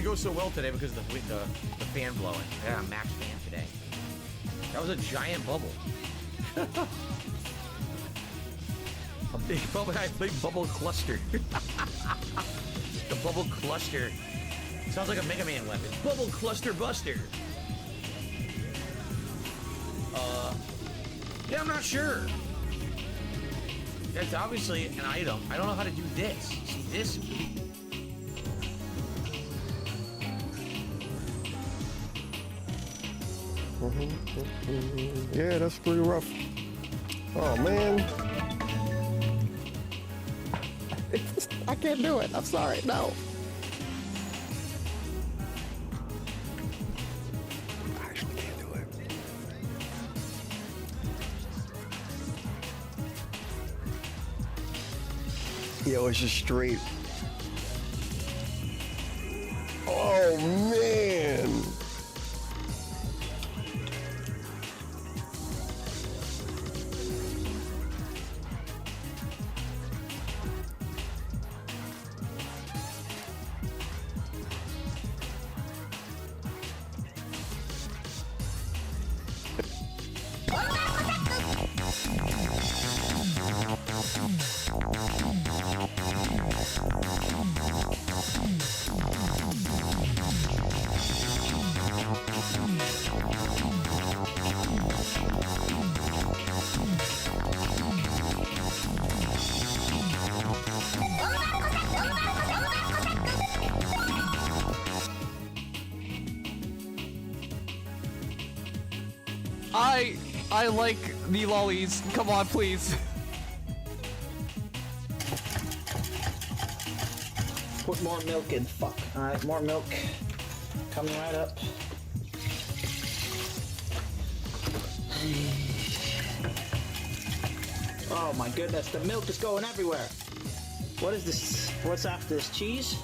didn't go so well today because of the fan blowing. I got a max fan today. That was a giant bubble. A big bubble. I played Bubble Cluster. The Bubble Cluster. Sounds like a Mega Man weapon. Bubble Cluster Buster. Yeah, I'm not sure. That's obviously an item. I don't know how to do this. See, this would be... Yeah, that's pretty rough. Oh, man. I can't do it. I'm sorry. No. I actually can't do it. Yo, it's just straight. Oh, man. I like the lollies. Come on, please. Put more milk in. Fuck. Alright, more milk. Coming right up. Oh my goodness, the milk is going everywhere. What is this? What's after this? Cheese?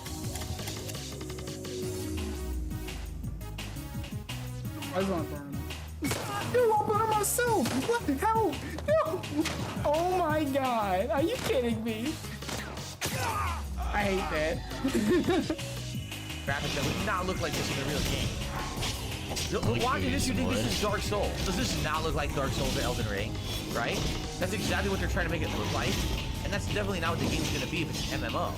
I was on burn. Dude, I'm burning myself. What the hell? No. Oh my god. Are you kidding me? I hate that. graphics that would not look like this in a real game. Why did this? You think this is Dark Souls? Does this not look like Dark Souls or Elden Ring? Right? That's exactly what they're trying to make it look like, and that's definitely not what the game's gonna be if it's MMO.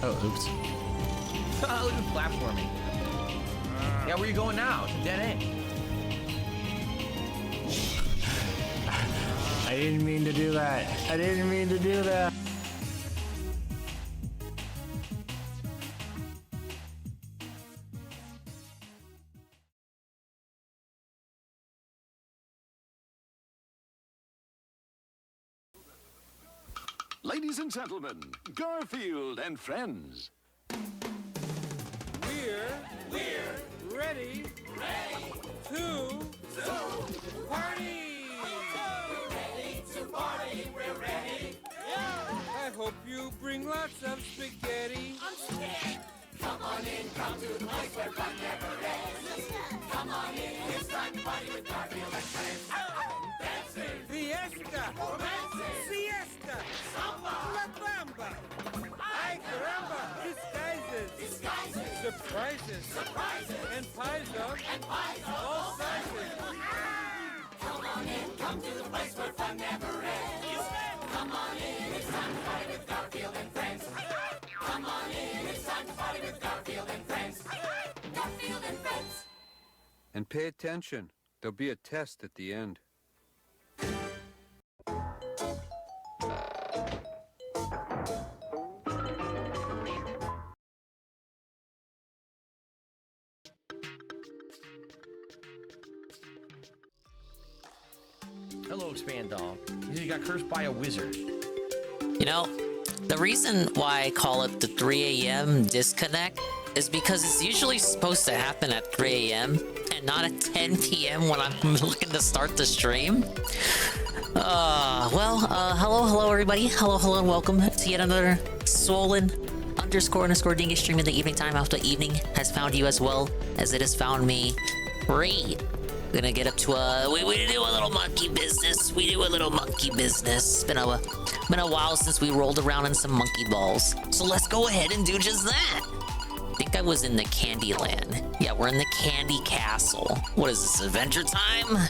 Oh, oops. Look at platforming. Yeah, where are you going now? It's a dead end. I didn't mean to do that. I didn't mean to do that. Ladies and gentlemen, Garfield and friends. We're ready to party. We're ready. I hope you bring lots of spaghetti. I'm scared. Come on in, come to the place where fun never ends. Come on in, it's time to party with Garfield and friends. Dancing, fiesta, romancing, siesta, samba, la bamba. Ay caramba, disguises, surprises, and pies of all sizes. Come on in, come to the place where fun never ends. Come on in, it's time to party with Garfield and friends. Come on in, it's time to party with Garfield and friends. Garfield and friends. And pay attention. There'll be a test at the end. Hello, Expand Doll. You got cursed by a wizard. You know, the reason why I call it the 3 a.m. disconnect is because it's usually supposed to happen at 3 a.m. and not at 10 p.m. when I'm looking to start the stream. Hello everybody. Hello, and welcome to yet another swollen __ dingus stream in the evening time. I hope the evening has found you as well as it has found me. Great. Gonna get up to we do a little monkey business. We do a little monkey business. Been a while since we rolled around in some monkey balls. So let's go ahead and do just that. I think I was in the Candyland. Yeah, we're in the Candy Castle. What is this, Adventure Time?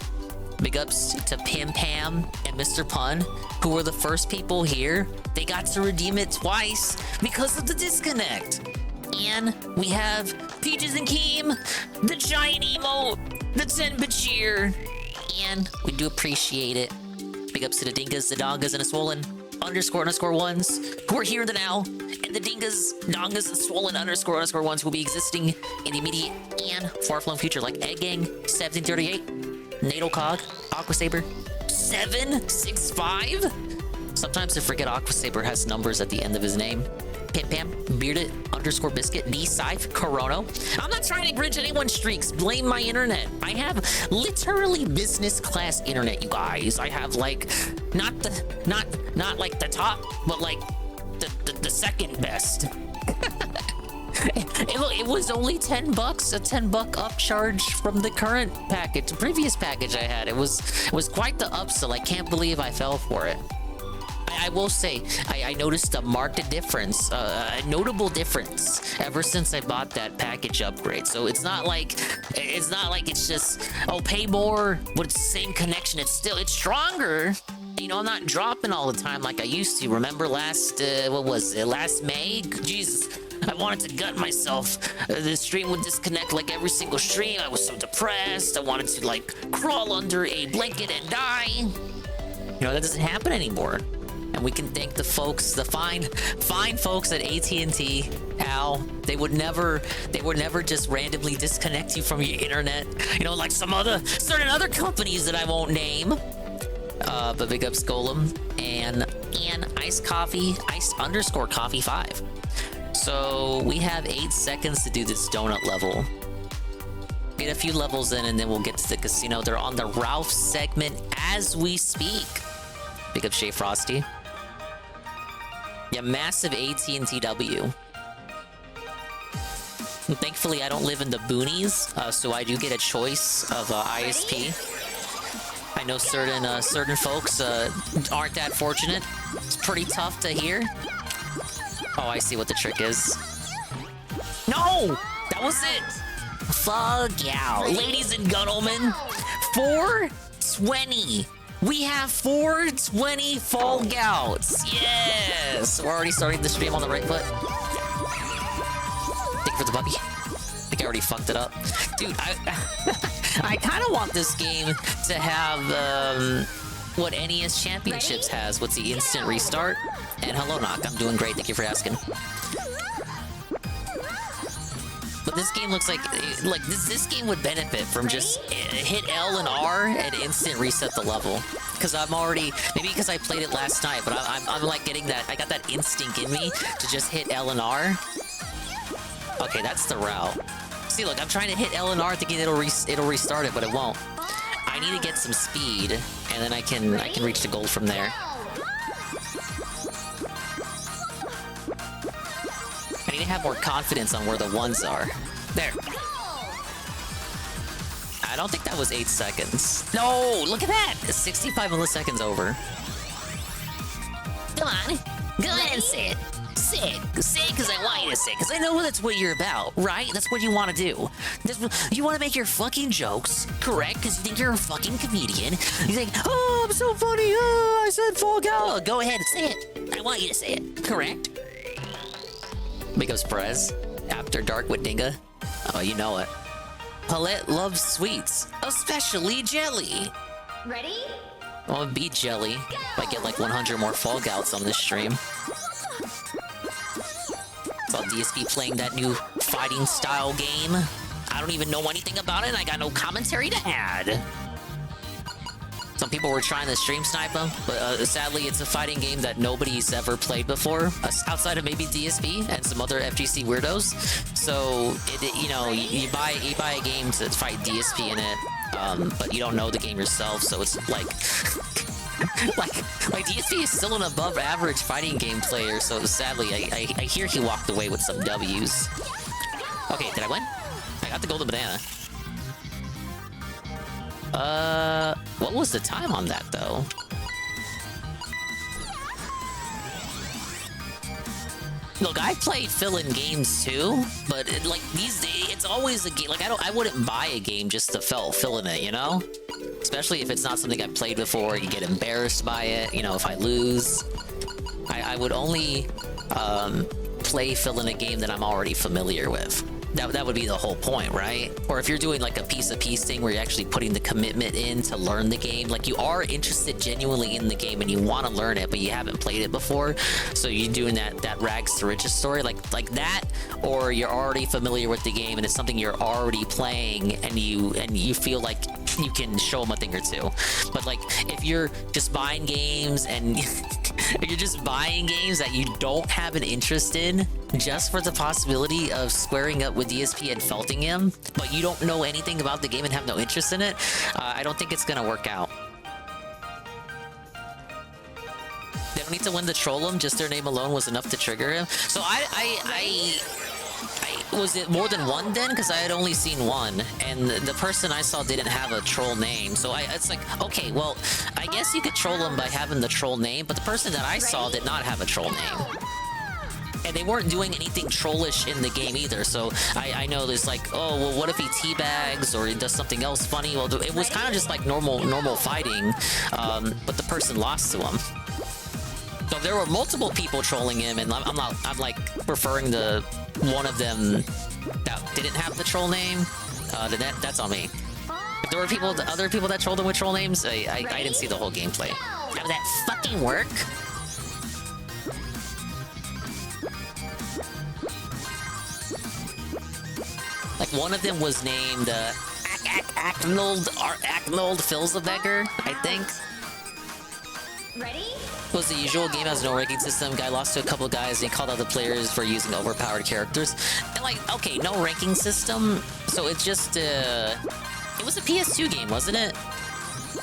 Big ups to Pim Pam and Mr. Pun, who were the first people here. They got to redeem it twice because of the disconnect. And we have Peaches and Keem, the giant emote, the 10-bit cheer, and we do appreciate it. Big ups to the Dingas, the Dongas, and the Swollen __ones who are here in the now, and the Dingas, Dongas, and Swollen __ ones will be existing in the immediate and far-flung future, like Egg Gang 1738, Natal Cog, Aqua Saber 765. Sometimes I forget Aqua Saber has numbers at the end of his name. Pim Pam, Bearded _Biscuit, D-Scythe, Corono. I'm not trying to bridge anyone's streaks. Blame my internet. I have literally business class internet, you guys. I have like not like the top, but like the second best. It was only $10, a $10 upcharge from the current package, the previous package I had. It was quite the upsell. I can't believe I fell for it. I will say, I noticed a marked difference, a notable difference ever since I bought that package upgrade. So it's not like it's just, oh, pay more, but it's the same connection. It's stronger. You know, I'm not dropping all the time like I used to. Remember last May? Jesus, I wanted to gut myself. The stream would disconnect like every single stream. I was so depressed. I wanted to like crawl under a blanket and die. You know, that doesn't happen anymore. And we can thank the folks, the fine folks at AT&T, Al. They would never just randomly disconnect you from your internet. You know, like certain other companies that I won't name. But big ups Golem and Iced _Coffee 5. So we have 8 seconds to do this donut level. Get a few levels in and then we'll get to the casino. They're on the Ralph segment as we speak. Big up Shea Frosty. Yeah, massive AT&T W. And thankfully, I don't live in the boonies, so I do get a choice of ISP. I know certain folks aren't that fortunate. It's pretty tough to hear. Oh, I see what the trick is. No! That was it! Fuck yeah. Ladies and gentlemen, 420. We have 420 Fall Gouts. Yes! We're already starting the stream on the right foot. Thank you for the puppy. I think I already fucked it up. Dude, I kind of want this game to have what NES Championships has. What's the instant restart? And hello, Knock. I'm doing great. Thank you for asking. But this game looks like this game would benefit from just hit L and R and instant reset the level. Because I'm already, maybe because I played it last night, but I'm like getting that, I got that instinct in me to just hit L and R. Okay, that's the route. See, look, I'm trying to hit L and R thinking it'll restart it, but it won't. I need to get some speed, and then I can reach the gold from there. I need to have more confidence on where the ones are. There. I don't think that was 8 seconds. No, look at that! 65 milliseconds over. Come on, go ahead and say it. Say it because I want you to say it, because I know that's what you're about, right? That's what you want to do. You want to make your fucking jokes, correct? Because you think you're a fucking comedian. You think, oh, I'm so funny, oh, I said Fall Guy. Go ahead and say it. I want you to say it, correct? Big ups Perez. After Dark with Dinga. Oh, you know it. Paulette loves sweets, especially jelly. Ready? I'll beat jelly if I get like 100 more Fall Gouts on this stream. Saw DSP playing that new fighting style game. I don't even know anything about it, and I got no commentary to add. Some people were trying to stream snipe them, but sadly, it's a fighting game that nobody's ever played before, outside of maybe DSP and some other FGC weirdos. So, you buy a game to fight DSP in it, but you don't know the game yourself. So it's like, like DSP is still an above-average fighting game player. So sadly, I hear he walked away with some W's. Okay, did I win? I got the golden banana. What was the time on that though? Look, I played fill-in games too, but like these days, it's always a game. Like I wouldn't buy a game just to fill in it, you know? Especially if it's not something I've played before. You get embarrassed by it, you know. If I lose, I would only play fill in a game that I'm already familiar with. That would be the whole point, right? Or if you're doing like a piece thing where you're actually putting the commitment in to learn the game, like you are interested genuinely in the game and you want to learn it, but you haven't played it before, so you're doing that rags to riches story, like that, or you're already familiar with the game and it's something you're already playing and you feel like you can show them a thing or two. But like if you're just buying games and you're just buying games that you don't have an interest in just for the possibility of squaring up with DSP and felting him, but you don't know anything about the game and have no interest in it, I don't think it's gonna work out. They don't need to win the troll him, just their name alone was enough to trigger him. So I was it more than one then? Because I had only seen one, and the person I saw didn't have a troll name. So it's like, okay, well, I guess you could troll him by having the troll name, but the person that I saw did not have a troll name. And they weren't doing anything trollish in the game either. So I know there's like, oh, well, what if he teabags or he does something else funny? Well, it was kind of just like normal fighting, but the person lost to him. So there were multiple people trolling him, and I'm like referring to one of them that didn't have the troll name. That's on me. If there were other people that trolled him with troll names, I didn't see the whole gameplay. How did that fucking work? Like one of them was named Acknold Filzebegger, I think. Ready? Was the usual game has no ranking system. Guy lost to a couple of guys and he called out the players for using overpowered characters. And like, okay, no ranking system. So it's just it was a PS2 game, wasn't it?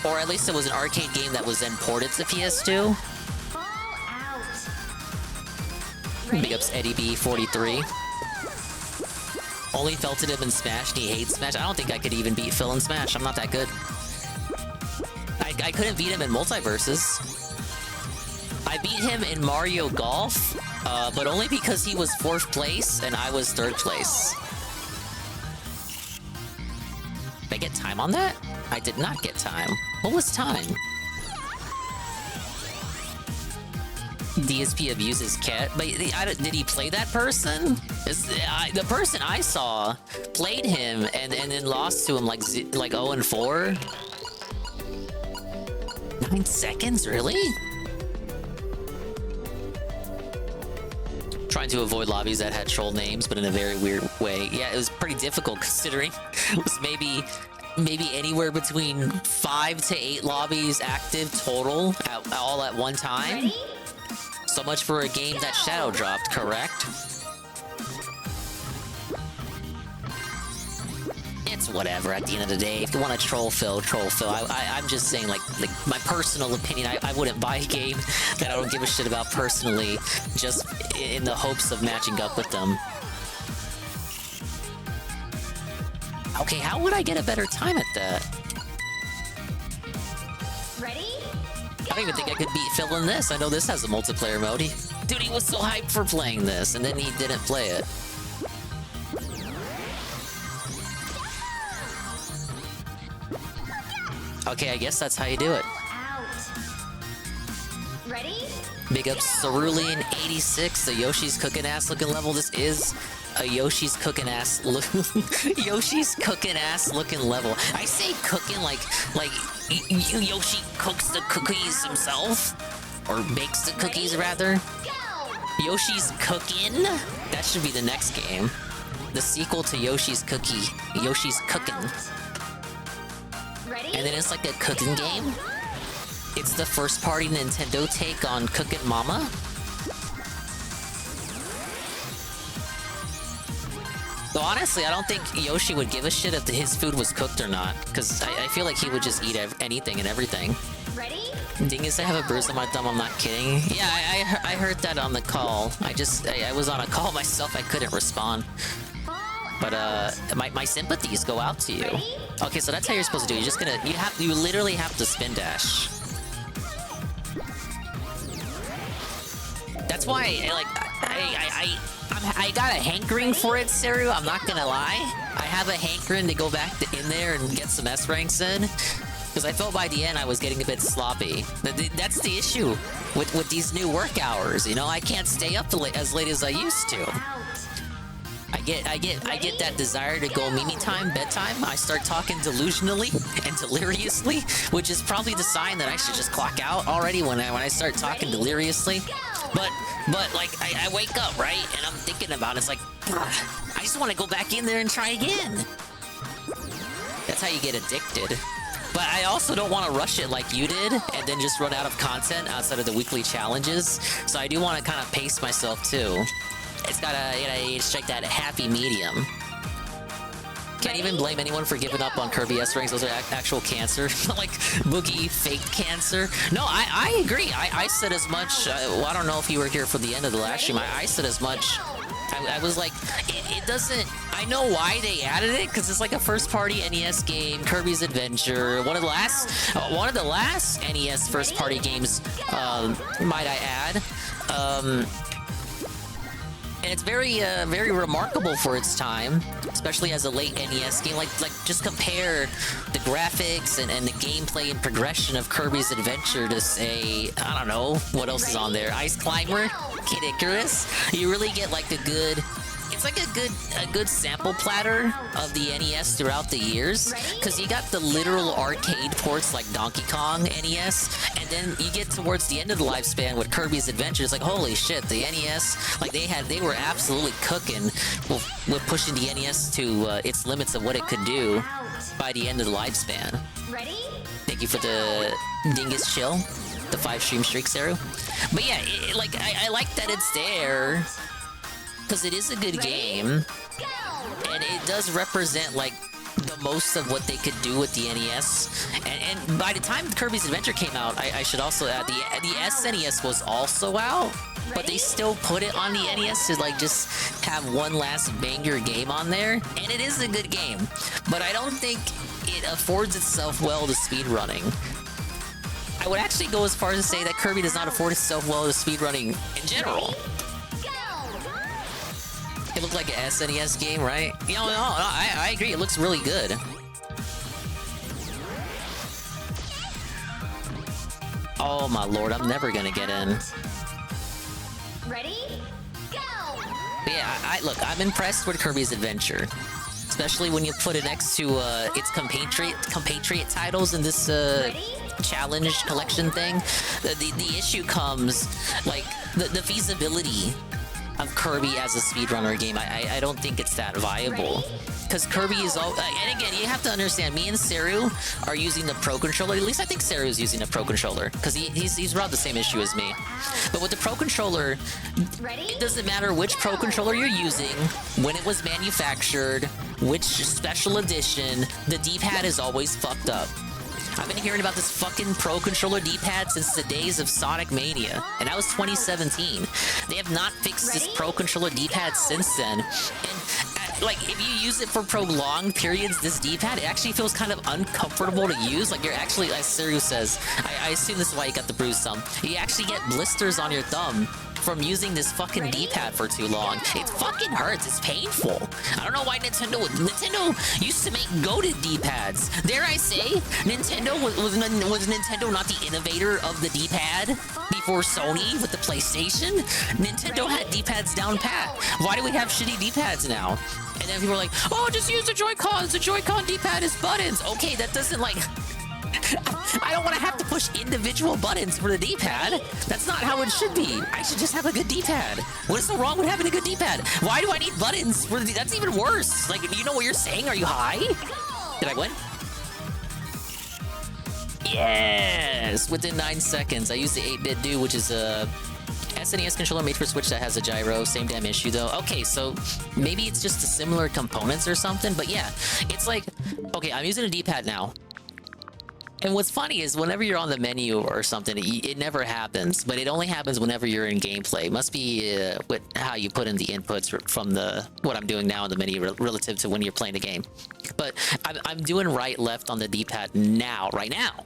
Or at least it was an arcade game that was then ported to PS2. Fall out. Big ups Eddie B43. Only felted him in Smash and he hates Smash. I don't think I could even beat Phil in Smash. I'm not that good. I couldn't beat him in Multiverses. I beat him in Mario Golf, but only because he was 4th place and I was 3rd place. Did I get time on that? I did not get time. What was time? DSP abuses cat, but did he play that person? The person I saw played him and then lost to him like 0-4. 9 seconds, really? Trying to avoid lobbies that had troll names, but in a very weird way. Yeah, it was pretty difficult considering it was maybe anywhere between 5 to 8 lobbies active total all at one time. Ready? So much for a game that shadow dropped, correct? It's whatever at the end of the day. If you want to troll Phil, troll Phil. I'm just saying, like my personal opinion, I wouldn't buy a game that I don't give a shit about personally, just in the hopes of matching up with them. Okay, how would I get a better time at that? Ready? I don't even think I could beat Phil in this. I know this has a multiplayer mode. Dude, he was so hyped for playing this, and then he didn't play it. Okay, I guess that's how you do it. Out. Ready? Big up Cerulean 86, the Yoshi's cooking ass looking level. This is a Yoshi's cooking ass Yoshi's cooking ass looking level. I say cooking like Yoshi cooks the cookies himself, or bakes the cookies rather. Go. Yoshi's cooking. That should be the next game. The sequel to Yoshi's Cookie. Yoshi's Cooking. Ready? And then it's like a cooking game. It's the first party Nintendo take on Cookin' Mama. So honestly, I don't think Yoshi would give a shit if his food was cooked or not, because I feel like he would just eat anything and everything. Ready? Dingus, I have a bruise on my thumb, I'm not kidding. Yeah, I heard that on the call. I was on a call myself, I couldn't respond. Fall But out. my sympathies go out to you. Ready? Okay, so that's how you're supposed to do it. You're just gonna, you literally have to spin dash. That's why, like, I got a hankering for it, Seru. I'm not gonna lie. I have a hankering to go back in there and get some S ranks in, because I felt by the end I was getting a bit sloppy. That's the issue with these new work hours. You know, I can't stay up as late as I used to. I get that desire to go Mimi time, bedtime. I start talking delusionally and deliriously, which is probably the sign that I should just clock out already when I start talking deliriously. But like I wake up, right, and I'm thinking about it. It's like, I just want to go back in there and try again. That's how you get addicted. But I also don't want to rush it like you did and then just run out of content outside of the weekly challenges. So I do want to kind of pace myself too. It's gotta strike that happy medium. Can't even blame anyone for giving up on Kirby S ranks. Those are actual cancer, like Boogie fake cancer. No, I agree. I said as much. Well, I don't know if you were here for the end of the last stream. I said as much. I was like, it doesn't. I know why they added it, because it's like a first-party NES game, Kirby's Adventure, one of the last NES first-party games. Might I add? And it's very remarkable for its time, especially as a late NES game. Like just compare the graphics and the gameplay and progression of Kirby's Adventure to, say, I don't know, what else is on there? Ice Climber? Kid Icarus? You really get like a good... It's like a good sample platter of the NES throughout the years, because you got the literal arcade ports like Donkey Kong NES, and then you get towards the end of the lifespan with Kirby's Adventure. It's like, holy shit, the NES, like they were absolutely cooking with pushing the NES to its limits of what it could do by the end of the lifespan. Ready? Thank you for the Dingus Chill, the 5-stream streak, Saru. But yeah, I like that it's there, because it is a good game, and it does represent, like, the most of what they could do with the NES. And by the time Kirby's Adventure came out, I should also add, the SNES was also out, but they still put it on the NES to, like, just have one last banger game on there. And it is a good game, but I don't think it affords itself well to speedrunning. I would actually go as far as to say that Kirby does not afford itself well to speedrunning in general. It looked like an SNES game, right? You know, no, I agree. It looks really good. Oh my lord, I'm never gonna get in. Ready? Go! But yeah, look, I'm impressed with Kirby's Adventure. Especially when you put it next to its compatriot titles in this challenge collection thing. The issue comes, like, the feasibility of Kirby as a speedrunner game. I don't think it's that viable. Because Kirby is all... and again, you have to understand, me and Saru are using the Pro Controller. At least I think Saru is using a Pro Controller, because he's around the same issue as me. But with the Pro Controller, it doesn't matter which Pro Controller you're using, when it was manufactured, which special edition, the D-pad is always fucked up. I've been hearing about this fucking Pro Controller D-pad since the days of Sonic Mania, and that was 2017. They have not fixed this Pro Controller D-pad since then. And, like, if you use it for prolonged periods, this D-pad, it actually feels kind of uncomfortable to use. Like, you're actually, as Saru says, I assume this is why you got the bruised thumb. You actually get blisters on your thumb from using this fucking D-pad for too long. It fucking hurts. It's painful. I don't know why Nintendo used to make goated D-pads. Dare I say, Nintendo was Nintendo not the innovator of the D-pad before Sony with the PlayStation? Nintendo had D-pads down pat. Why do we have shitty D-pads now? And then people are like, oh, just use the Joy-Cons. The Joy-Con D-pad is buttons. Okay, that doesn't, like... I don't want to have to push individual buttons for the D-pad. That's not how it should be. I should just have a good D-pad. What is so wrong with having a good D-pad? Why do I need buttons for the... That's even worse. Like, you know what you're saying? Are you high? Did I win? Yes! Within 9 seconds. I used the 8-bit do, which is a SNES controller made for Switch that has a gyro. Same damn issue, though. Okay, so maybe it's just the similar components or something, but yeah. It's like... Okay, I'm using a D-pad now. And what's funny is whenever you're on the menu or something, it never happens. But it only happens whenever you're in gameplay. It must be how you put in the inputs from what I'm doing now in the menu relative to when you're playing the game. But I'm doing right, left on the D-pad right now.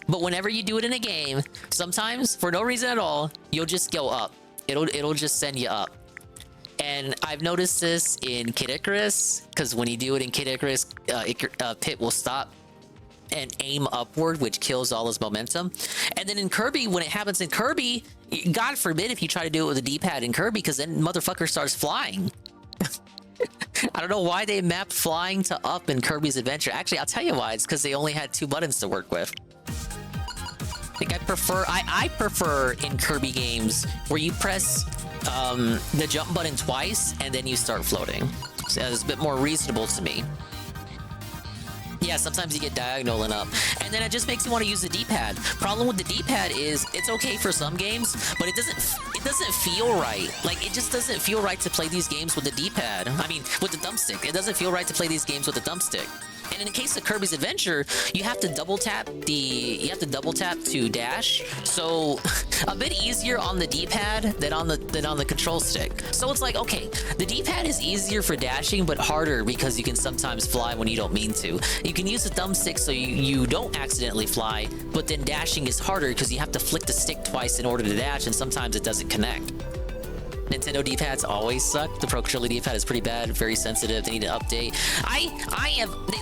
But whenever you do it in a game, sometimes for no reason at all, you'll just go up. It'll just send you up. And I've noticed this in Kid Icarus, because when you do it in Kid Icarus, Pit will stop and aim upward, which kills all his momentum. And then in Kirby, when it happens in Kirby, God forbid if you try to do it with a D-pad in Kirby, because then motherfucker starts flying. I don't know why they mapped flying to up in Kirby's Adventure. Actually, I'll tell you why. It's because they only had 2 buttons to work with. I think I prefer in Kirby games where you press the jump button twice and then you start floating. So it's a bit more reasonable to me. Yeah, sometimes you get diagonal and up, and then it just makes you want to use the D-pad. Problem with the D-pad is it's okay for some games, but it doesn't feel right. Like, it just doesn't feel right to play these games with the D-pad. I mean, with the thumbstick. It doesn't feel right to play these games with the thumbstick. And in the case of Kirby's Adventure, you have to double tap to dash. So a bit easier on the D-pad than on the control stick. So it's like, okay, the D-pad is easier for dashing, but harder because you can sometimes fly when you don't mean to. You can use the thumbstick so you don't accidentally fly, but then dashing is harder because you have to flick the stick twice in order to dash, and sometimes it doesn't connect. Nintendo D-pads always suck. The Pro Controller D-pad is pretty bad, very sensitive. They need to update.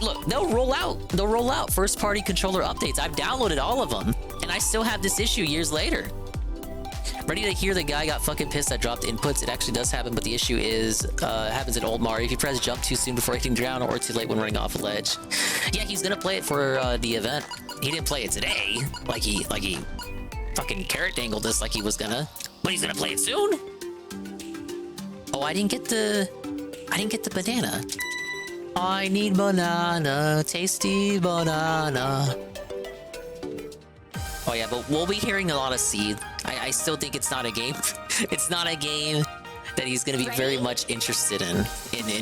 Look, they'll roll out first-party controller updates. I've downloaded all of them, and I still have this issue years later. Ready to hear the guy got fucking pissed I dropped inputs. It actually does happen, but the issue is happens in old Mario. If you press jump too soon before hitting ground or too late when running off a ledge. Yeah, he's gonna play it for the event. He didn't play it today, like he fucking carrot dangled us like he was gonna, but he's gonna play it soon. Oh, I didn't get the banana. I need banana, tasty banana. Oh yeah, but we'll be hearing a lot of Seed. I still think it's not a game. It's not a game that he's gonna be very much interested in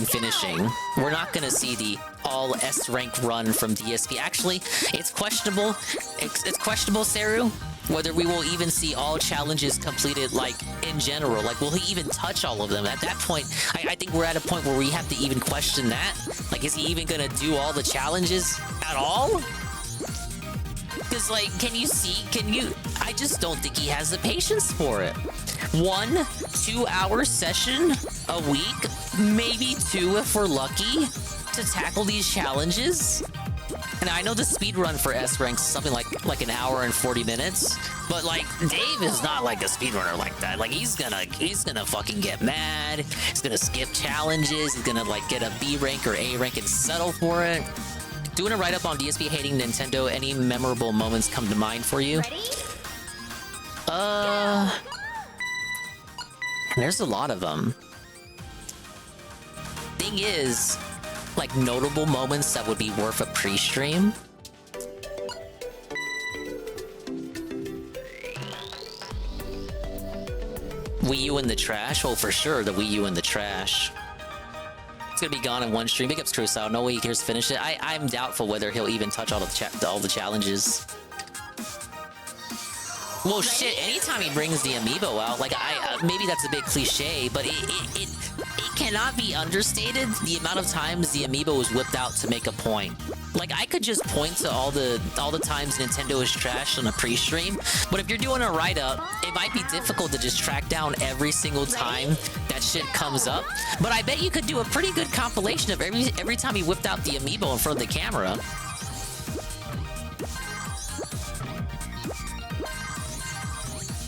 finishing. We're not gonna see the all S rank run from DSP. Actually, it's questionable. It's questionable, Seru, whether we will even see all challenges completed, like, in general. Like, will he even touch all of them? At that point, I think we're at a point where we have to even question that. Like, is he even gonna do all the challenges at all? Because, like, I just don't think he has the patience for it. 1-2 hour session a week, maybe 2 if we're lucky, to tackle these challenges. And I know the speed run for S ranks is something like an hour and 40 minutes, but like Dave is not like a speedrunner like that. Like he's gonna fucking get mad. He's gonna skip challenges. He's gonna like get a B rank or A rank and settle for it. Doing a write-up on DSP hating Nintendo. Any memorable moments come to mind for you? Ready? There's a lot of them. Thing is, like notable moments that would be worth a pre-stream. Wii U in the trash? Oh, for sure, the Wii U in the trash. It's gonna be gone in one stream. Big ups, Crusoe. No way he cares to finish it. I'm doubtful whether he'll even touch all the challenges. Well, shit. Anytime he brings the amiibo out, like maybe that's a bit cliche, but it cannot be understated the amount of times the amiibo was whipped out to make a point. Like I could just point to all the times Nintendo is trashed on a pre-stream, but if you're doing a write-up, it might be difficult to just track down every single time that shit comes up. But I bet you could do a pretty good compilation of every time he whipped out the amiibo in front of the camera.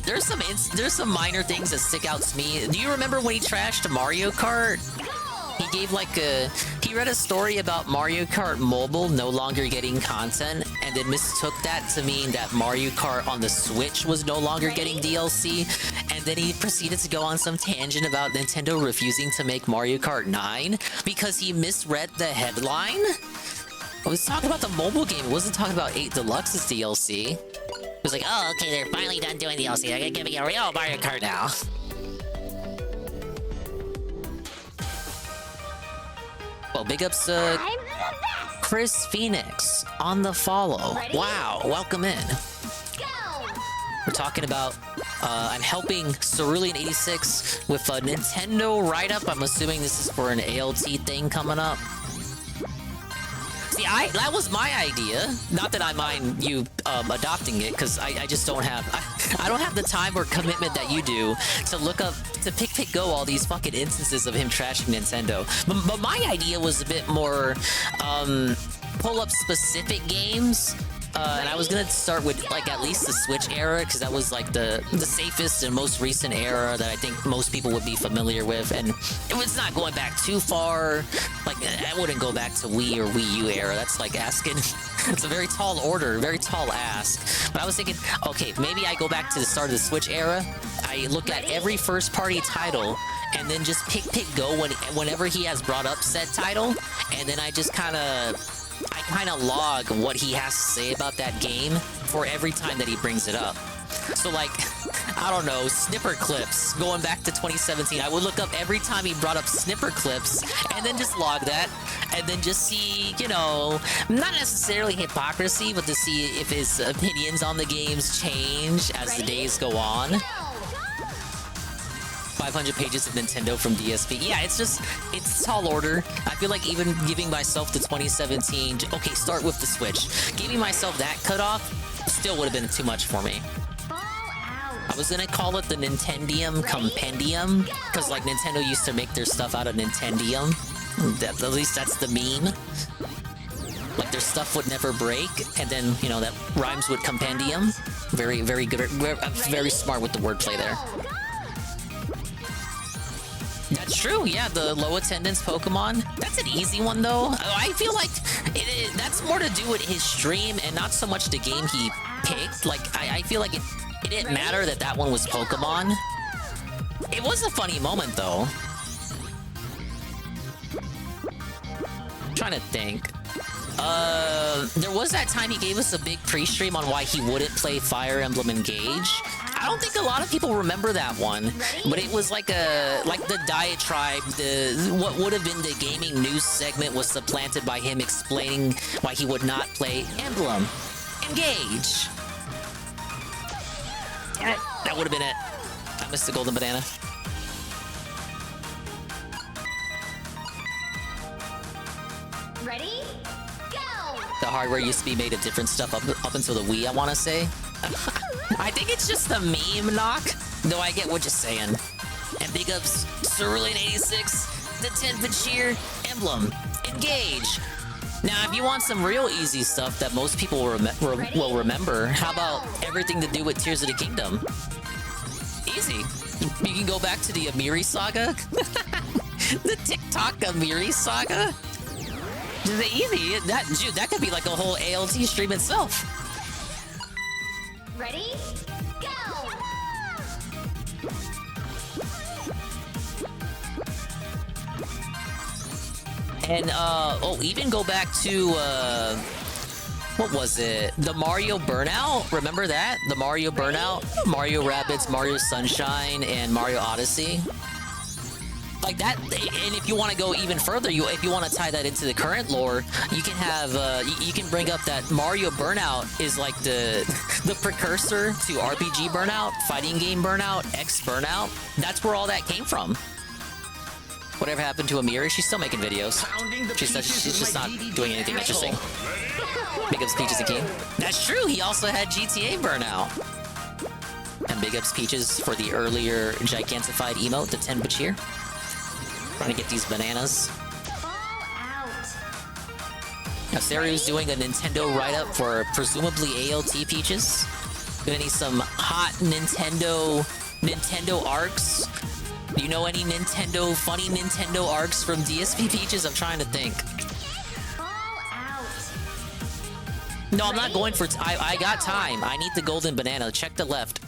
There's some minor things that stick out to me. Do you remember when he trashed Mario Kart? He read a story about Mario Kart Mobile no longer getting content, and then mistook that to mean that Mario Kart on the Switch was no longer getting DLC, and then he proceeded to go on some tangent about Nintendo refusing to make Mario Kart 9 because he misread the headline. I was talking about the mobile game, it wasn't talking about 8 Deluxe's DLC. It was like, oh, okay, they're finally done doing DLC. They're gonna give me a real Mario Kart now. Well, big ups, Chris Phoenix on the follow. Ready? Wow, welcome in. Go! We're talking about I'm helping Cerulean86 with a Nintendo write-up. I'm assuming this is for an ALT thing coming up. See, that was my idea. Not that I mind you adopting it, because I just don't have I don't have the time or commitment that you do to look up to pick go all these fucking instances of him trashing Nintendo. But my idea was a bit more pull up specific games. And I was gonna start with like at least the Switch era, because that was like the safest and most recent era that I think most people would be familiar with, and it was not going back too far. Like I wouldn't go back to Wii or Wii U era. That's like asking. It's a very tall order, very tall ask. But I was thinking, okay, maybe I go back to the start of the Switch era. I look at every first-party title, and then just pick go whenever he has brought up said title, and then I just kind of log what he has to say about that game for every time that he brings it up. So like, I don't know, Snipper Clips, going back to 2017, I would look up every time he brought up Snipper Clips and then just log that and then just see, you know, not necessarily hypocrisy, but to see if his opinions on the games change as the days go on. 500 pages of Nintendo from DSP. Yeah, it's tall order. I feel like even giving myself the 2017, okay, start with the Switch. Giving myself that cutoff still would have been too much for me. I was gonna call it the Nintendium Compendium, because like Nintendo used to make their stuff out of Nintendium. At least that's the meme. Like their stuff would never break, and then, you know, that rhymes with compendium. Very, very good. Very smart with the wordplay there. That's true, yeah, the low attendance Pokemon. That's an easy one, though. I feel like that's more to do with his stream and not so much the game he picked. Like, I feel like it didn't matter that one was Pokemon. It was a funny moment, though. I'm trying to think. There was that time he gave us a big pre-stream on why he wouldn't play Fire Emblem Engage. I don't think a lot of people remember that one, but it was like the diatribe, what would have been the gaming news segment was supplanted by him explaining why he would not play Emblem Engage. That would have been it. I missed the golden banana. Ready? Go! The hardware used to be made of different stuff up until the Wii, I want to say. I think it's just a meme knock, though I get what you're saying. And big ups, Cerulean86, the 10th cheer, Emblem, Engage. Now, if you want some real easy stuff that most people will remember, how about everything to do with Tears of the Kingdom? Easy. You can go back to the Amiri Saga. The TikTok Amiri Saga. Easy. That could be like a whole ALT stream itself. Ready? Go! And, even go back to, what was it? The Mario Burnout? Remember that? The Mario Burnout? Mario Rabbids, Mario Sunshine, and Mario Odyssey? Like that, and if you want to go even further, if you want to tie that into the current lore, you can have, you can bring up that Mario Burnout is like the precursor to RPG Burnout, fighting game Burnout, X Burnout. That's where all that came from. Whatever happened to Amiri? She's still making videos. She's just not doing anything interesting. Big ups Peaches and King. That's true, he also had GTA Burnout. And big ups Peaches for the earlier gigantified emote, the 10 Bachir. Trying to get these bananas. Now Saryu's doing a Nintendo write-up for presumably ALT Peaches. Gonna need some hot Nintendo arcs. Do you know any funny Nintendo arcs from DSP Peaches? I'm trying to think. No, I'm not going for... I got time. I need the golden banana. Check the left.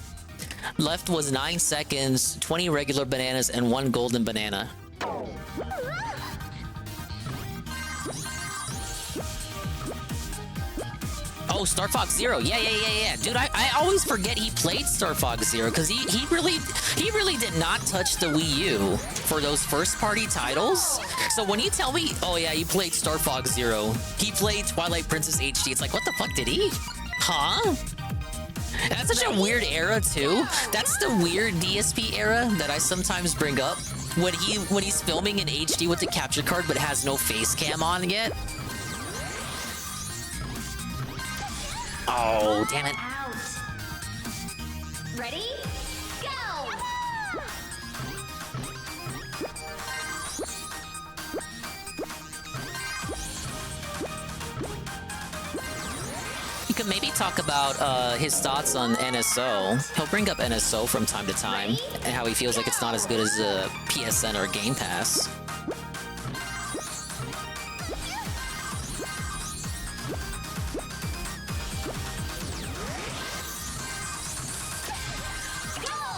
Left was 9 seconds, 20 regular bananas, and 1 golden banana. Oh, Star Fox Zero. Yeah. Dude, I always forget he played Star Fox Zero because he really did not touch the Wii U for those first party titles. So when you tell me, oh yeah, he played Star Fox Zero, he played Twilight Princess HD, it's like, what the fuck did he? Huh? That's such a weird era too. That's the weird DSP era that I sometimes bring up when he's filming in HD with the capture card but has no face cam on yet. Oh, damn it. Out. Ready? Go! You can maybe talk about his thoughts on NSO. He'll bring up NSO from time to time and how he feels like it's not as good as PSN or Game Pass.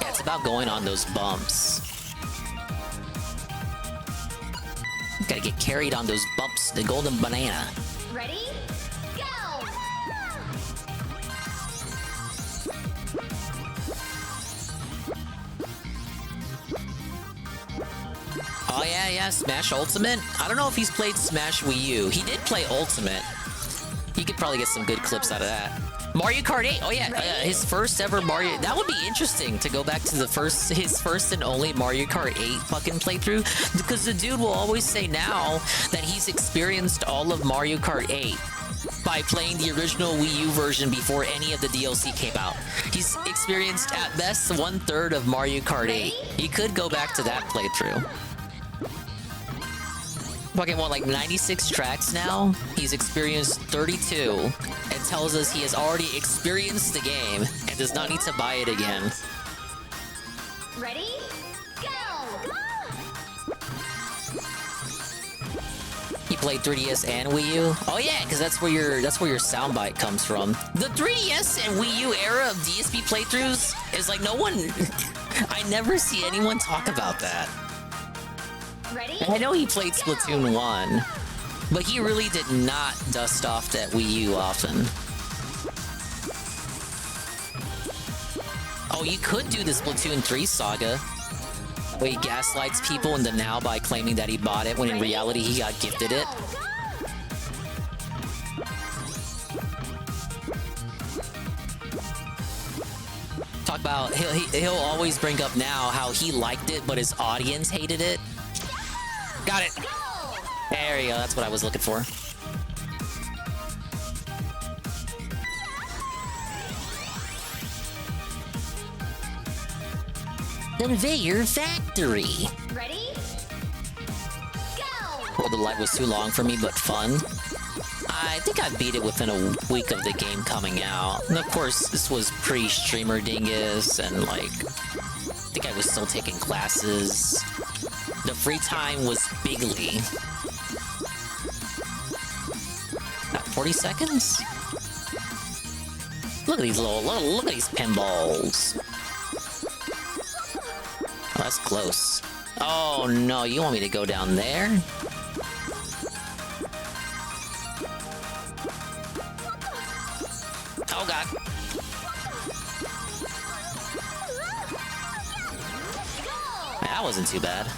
Yeah, it's about going on those bumps. You gotta get carried on those bumps, the golden banana. Ready? Go! Oh yeah, Smash Ultimate. I don't know if he's played Smash Wii U. He did play Ultimate. You could probably get some good clips out of that. Mario Kart 8. Oh yeah, his first ever Mario. That would be interesting to go back to his first and only Mario Kart 8 fucking playthrough, because the dude will always say now that he's experienced all of Mario Kart 8 by playing the original Wii U version before any of the DLC came out. He's experienced at best 1/3 of Mario Kart 8. He could go back to that playthrough. Fucking what, like 96 tracks now? He's experienced 32 and tells us he has already experienced the game and does not need to buy it again. Ready? Go! He played 3DS and Wii U. Oh yeah, because that's where your soundbite comes from. The 3DS and Wii U era of DSP playthroughs is like no one. I never see anyone talk about that. Ready? I know he played Splatoon 1, but he really did not dust off that Wii U often. Oh, you could do the Splatoon 3 saga, where he gaslights people in the now by claiming that he bought it when in reality he got gifted it. Talk about, he'll always bring up now how he liked it, but his audience hated it. Got it. There you go. That's what I was looking for. Conveyor Factory. Ready? Go! Well, the light was too long for me, but fun. I think I beat it within a week of the game coming out. And of course, this was pre-Streamer Dingus, and like, I think I was still taking classes. The free time was bigly. 40 seconds? Look at these look at these pinballs. Oh, that's close. Oh no, you want me to go down there? Oh god. That wasn't too bad.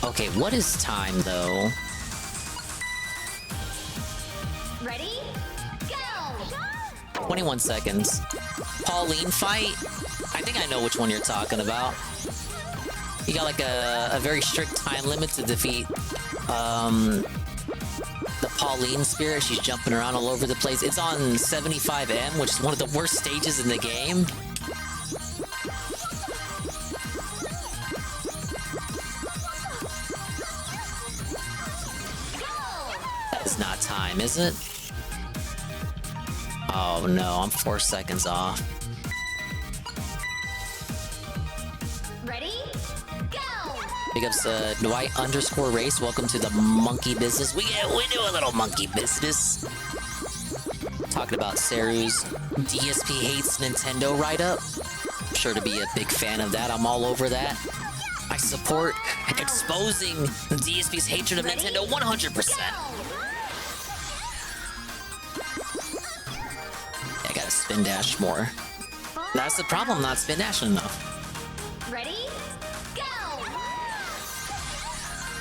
Okay, what is time though? Ready? Go! 21 seconds. Pauline fight? I think I know which one you're talking about. You got like a very strict time limit to defeat the Pauline spirit. She's jumping around all over the place. It's on 75M, which is one of the worst stages in the game. That's not time, is it? Oh no, I'm 4 seconds off. Ready? Go! Big ups Dwight _ race. Welcome to the monkey business. We do a little monkey business. Talking about Seru's DSP hates Nintendo write-up. Sure to be a big fan of that. I'm all over that. I support exposing DSP's hatred of Nintendo 100%. I gotta spin dash more. That's the problem, not spin dashing enough. Ready? Go!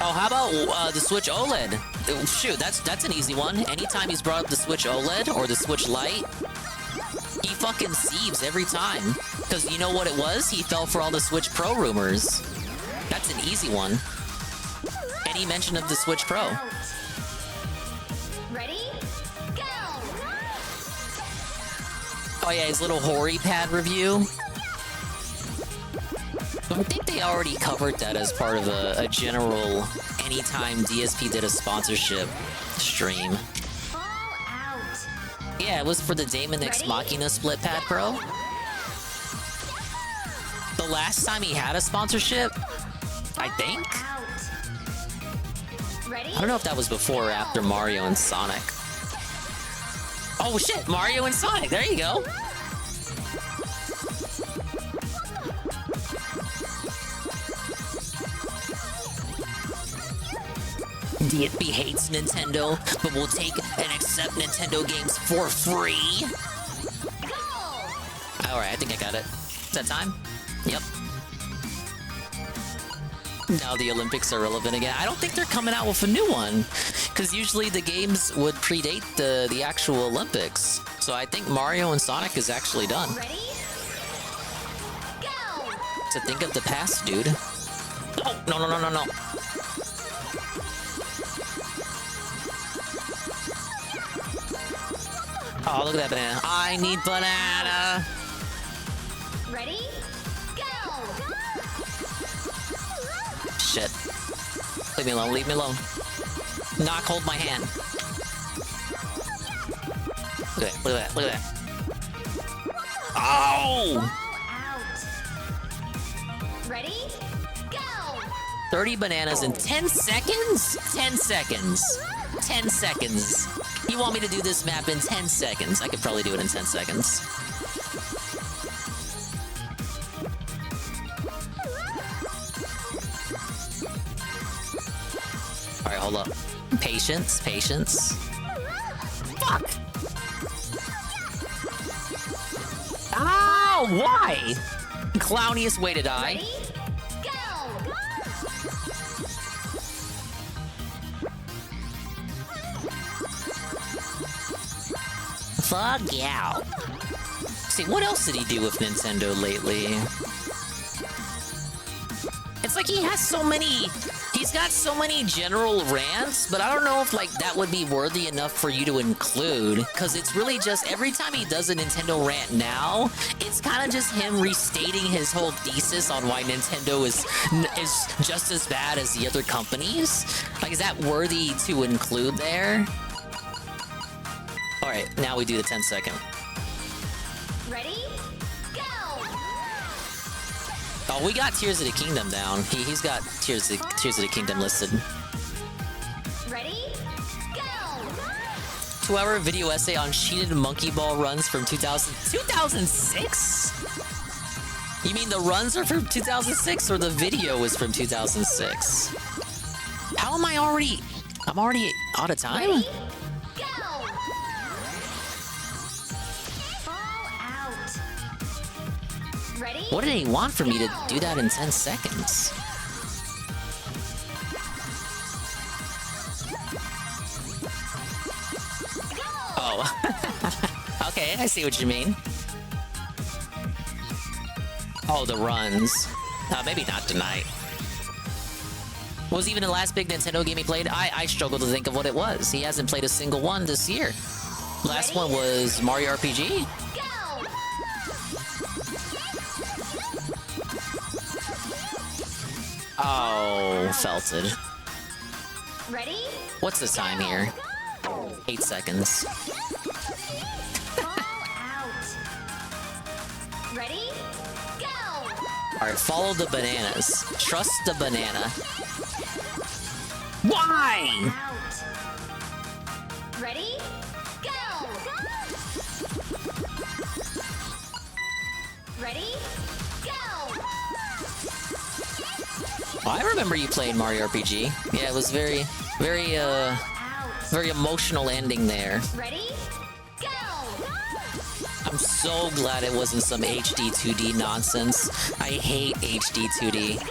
Oh, how about the Switch OLED? Shoot, that's an easy one. Anytime he's brought up the Switch OLED or the Switch Lite, he fucking sieves every time. Because you know what it was? He fell for all the Switch Pro rumors. That's an easy one. Any mention of the Switch Pro. Ready? Go! Oh yeah, his little Hori pad review. I think they already covered that as part of a general anytime DSP did a sponsorship stream. Fall out. Yeah, it was for the Damon X Machina Split Pad Pro. The last time he had a sponsorship, I think? Ready? I don't know if that was before or after Mario and Sonic. Oh shit, Mario and Sonic, there you go. DSP hates Nintendo, but will take and accept Nintendo games for free. Alright, I think I got it. Is that time? Yep. Now the Olympics are relevant again. I don't think they're coming out with a new one, because usually the games would predate the actual Olympics. So I think Mario and Sonic is actually done. Ready? Go! To think of the past, dude. Oh, no, no, no, no, no. Oh, look at that banana. I need banana. Ready? Go! Shit. Leave me alone, leave me alone. Knock, hold my hand. Look at that, look at that, look at that. Oh! Out. Ready? Go! 30 bananas in 10 seconds? 10 seconds. 10 seconds. You want me to do this map in 10 seconds? I could probably do it in 10 seconds. Alright, hold up. Patience, patience. Fuck! Ow! Why? Clowniest way to die. Ready? Go! Fuck yeah. See, what else did he do with Nintendo lately? It's like he has so many... He's got so many general rants, but I don't know if, like, that would be worthy enough for you to include. Because it's really just, every time he does a Nintendo rant now, it's kind of just him restating his whole thesis on why Nintendo is just as bad as the other companies. Like, is that worthy to include there? Alright, now we do the 10-second. Ready? Go! Oh, we got Tears of the Kingdom down. He's got Tears of the Kingdom listed. Ready? Go! 2-hour video essay on cheated monkey ball runs from 2006? You mean the runs are from 2006 or the video is from 2006? How am I already... I'm already out of time? Ready? Go! Fall out. Ready? What did he want from me to do that in 10 seconds? Oh. Okay, I see what you mean. Oh, the runs. Maybe not tonight. What was even the last big Nintendo game he played? I struggle to think of what it was. He hasn't played a single one this year. Last one was Mario RPG? Go! Oh, felted. Ready? What's the time here? 8 seconds. Fall out. Ready? Go! Alright, follow the bananas. Trust the banana. Why? Out. Ready? Go! Ready? Go! I remember you playing Mario RPG. Yeah, it was very emotional ending there. Ready? Go! I'm so glad it wasn't some HD 2D nonsense. I hate HD 2D.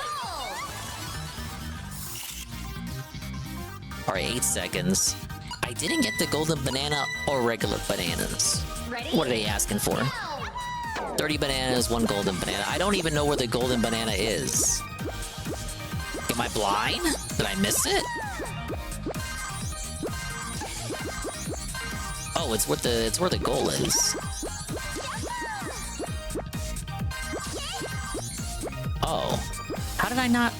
Alright, 8 seconds. I didn't get the golden banana or regular bananas. Ready? What are they asking for? 30 bananas, 1 golden banana. I don't even know where the golden banana is. Am I blind? Did I miss it? Oh, it's where the goal is. Oh. How did I not?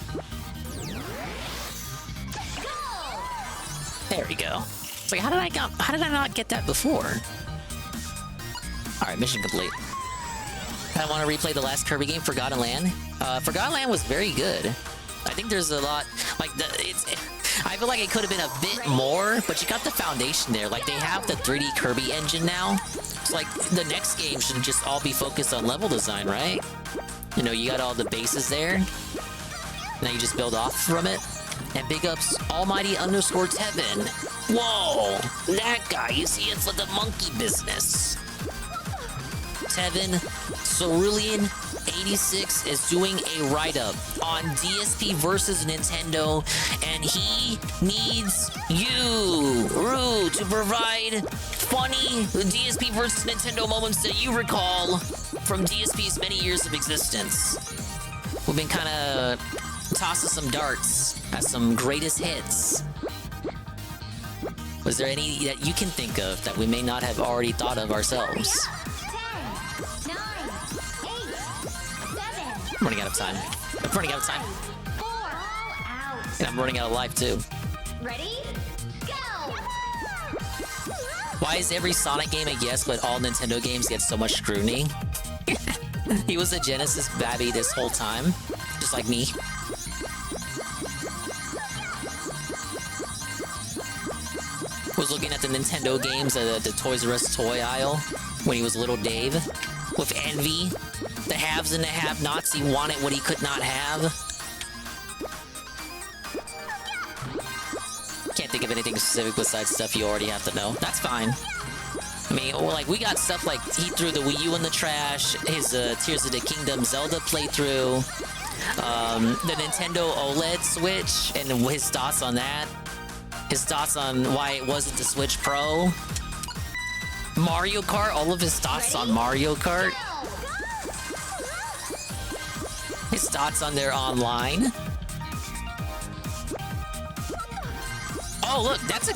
There we go. It's like, how did I not get that before? Alright, mission complete. I want to replay the last Kirby game, Forgotten Land. Forgotten Land was very good. I think there's a lot, like, I feel like it could have been a bit more, but you got the foundation there. Like, they have the 3D Kirby engine now. It's like, the next game should just all be focused on level design, right? You know, you got all the bases there. Now you just build off from it. And big ups Almighty_Tevin. Whoa! That guy, you see, it's like the monkey business. Tevin Cerulean86 is doing a write-up on DSP versus Nintendo, and he needs you, Rue, to provide funny DSP versus Nintendo moments that you recall from DSP's many years of existence. We've been kind of tossing some darts at some greatest hits. Was there any that you can think of that we may not have already thought of ourselves? 10, 9, 8, 7, I'm running out of time. I'm running out of time. 4, out. And I'm running out of life too. Ready? Go! Why is every Sonic game a yes, but all Nintendo games get so much scrutiny? He was a Genesis babby this whole time, just like me. Was looking at the Nintendo games at the Toys R Us toy aisle when he was little Dave, with envy. The haves and the have-nots, he wanted what he could not have. Can't think of anything specific besides stuff you already have to know. That's fine. I mean, well, like, we got stuff like he threw the Wii U in the trash, his Tears of the Kingdom Zelda playthrough, the Nintendo OLED Switch, and his thoughts on that. His thoughts on why it wasn't the Switch Pro. Mario Kart, all of his thoughts on Mario Kart. His thoughts on their online. Oh, look, that's a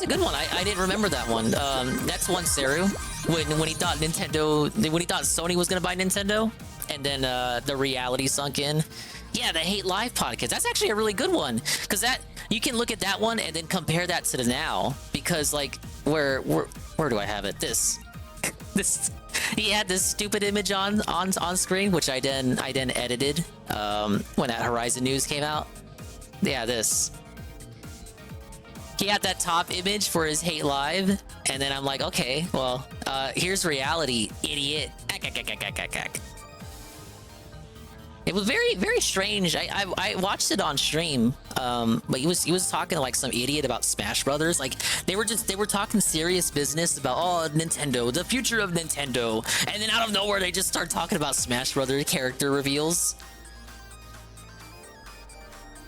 good one. I didn't remember that one. That's one Seru. When he thought Sony was gonna buy Nintendo, and then the reality sunk in. Yeah, the Hate Live podcast. That's actually a really good one, because that you can look at that one and then compare that to the now, because like where do I have it? This he had this stupid image on screen, which I then edited when that Horizon news came out. Yeah, this. He had that top image for his Hate Live, and then I'm like, okay, well, here's reality, idiot. It was very, very strange. I watched it on stream, but he was talking to like some idiot about Smash Brothers. Like they were talking serious business about Nintendo, the future of Nintendo, and then out of nowhere they just start talking about Smash Brothers character reveals.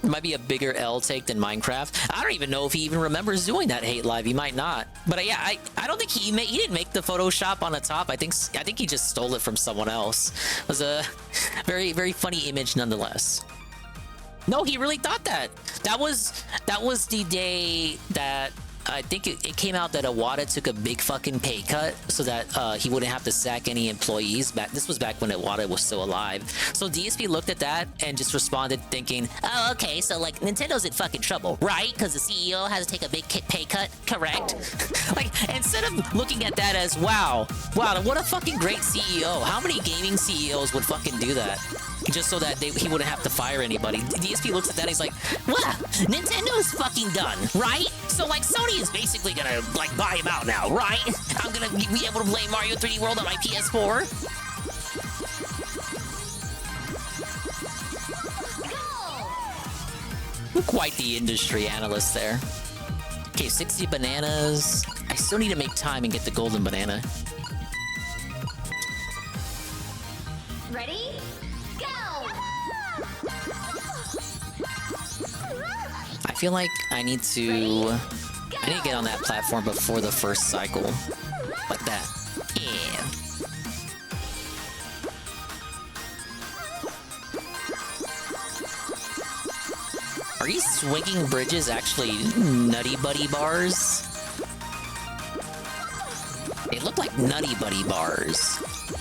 It might be a bigger L take than Minecraft. I don't even know if he even remembers doing that Hate Live. He might not. But yeah, I don't think he didn't make the Photoshop on the top. I think he just stole it from someone else. It was a very, very funny image nonetheless. No, he really thought that. That was the day that I think it came out that Iwata took a big fucking pay cut so that he wouldn't have to sack any employees. This was back when Iwata was still alive. So DSP looked at that and just responded thinking, oh, okay, so like Nintendo's in fucking trouble, right? Because the CEO has to take a big pay cut, correct? Like, instead of looking at that as, wow, what a fucking great CEO. How many gaming CEOs would fucking do that? Just so that he wouldn't have to fire anybody. DSP looks at that and he's like, well, Nintendo's fucking done, right? So like Sony is basically gonna like buy him out now, right? I'm gonna be able to play Mario 3D World on my PS4. Quite the industry analyst there. Okay, 60 bananas. I still need to make time and get the golden banana. Ready? Go! I feel like I need to get on that platform before the first cycle. Like that. Yeah. Are these swinging bridges actually Nutty Buddy bars? They look like Nutty Buddy bars.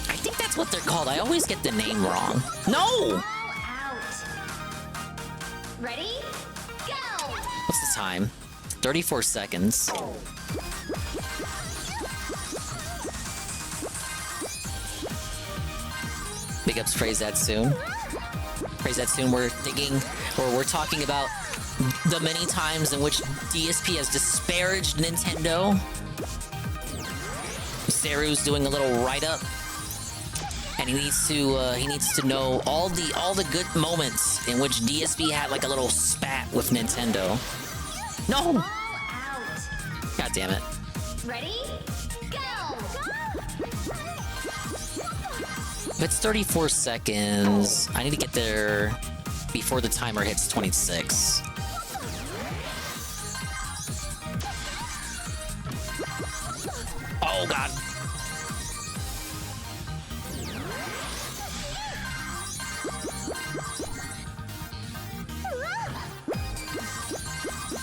I think that's what they're called. I always get the name wrong. No! All out. Ready? Go! What's the time? 34 seconds. Big ups, Praise That Soon. Praise That Soon. We're talking about the many times in which DSP has disparaged Nintendo. Seru's doing a little write-up, and he needs to know all the good moments in which DSP had like a little spat with Nintendo. No! All out. God damn it. Ready? Go! If it's 34 seconds, I need to get there before the timer hits 26. Oh god.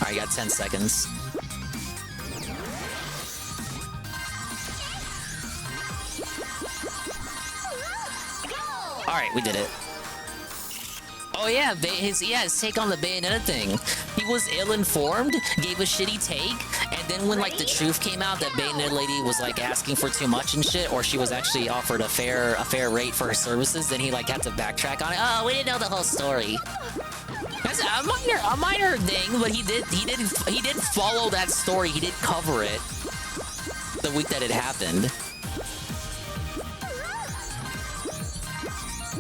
Alright, got 10 seconds. Alright, we did it. Oh yeah, his take on the Bayonetta thing. He was ill-informed, gave a shitty take, and then when like the truth came out that Bayonetta lady was like asking for too much and shit, or she was actually offered a fair rate for her services, then he like had to backtrack on it. Oh, we didn't know the whole story. That's a minor thing, but he did follow that story. He did cover it the week that it happened.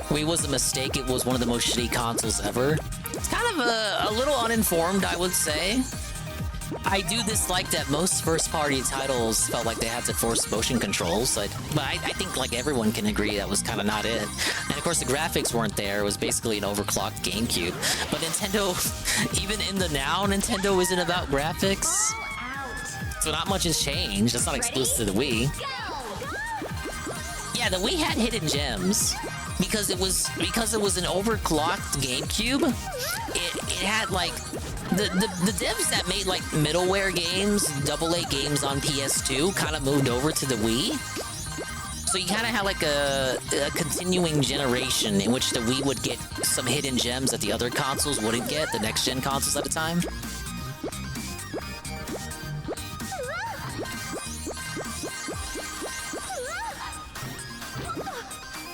Wii was a mistake. It was one of the most shitty consoles ever. It's kind of a little uninformed, I would say. I do dislike that most first-party titles felt like they had to force motion controls, but I think like everyone can agree that was kind of not it. And of course the graphics weren't there. It was basically an overclocked GameCube. But Nintendo, even in the now, Nintendo isn't about graphics. So not much has changed. That's not exclusive to the Wii. Yeah, the Wii had hidden gems. Because it was an overclocked GameCube, it had like the devs that made like middleware games, AA games on PS2 kind of moved over to the Wii. So you kind of had like a continuing generation in which the Wii would get some hidden gems that the other consoles wouldn't get, the next gen consoles at a time.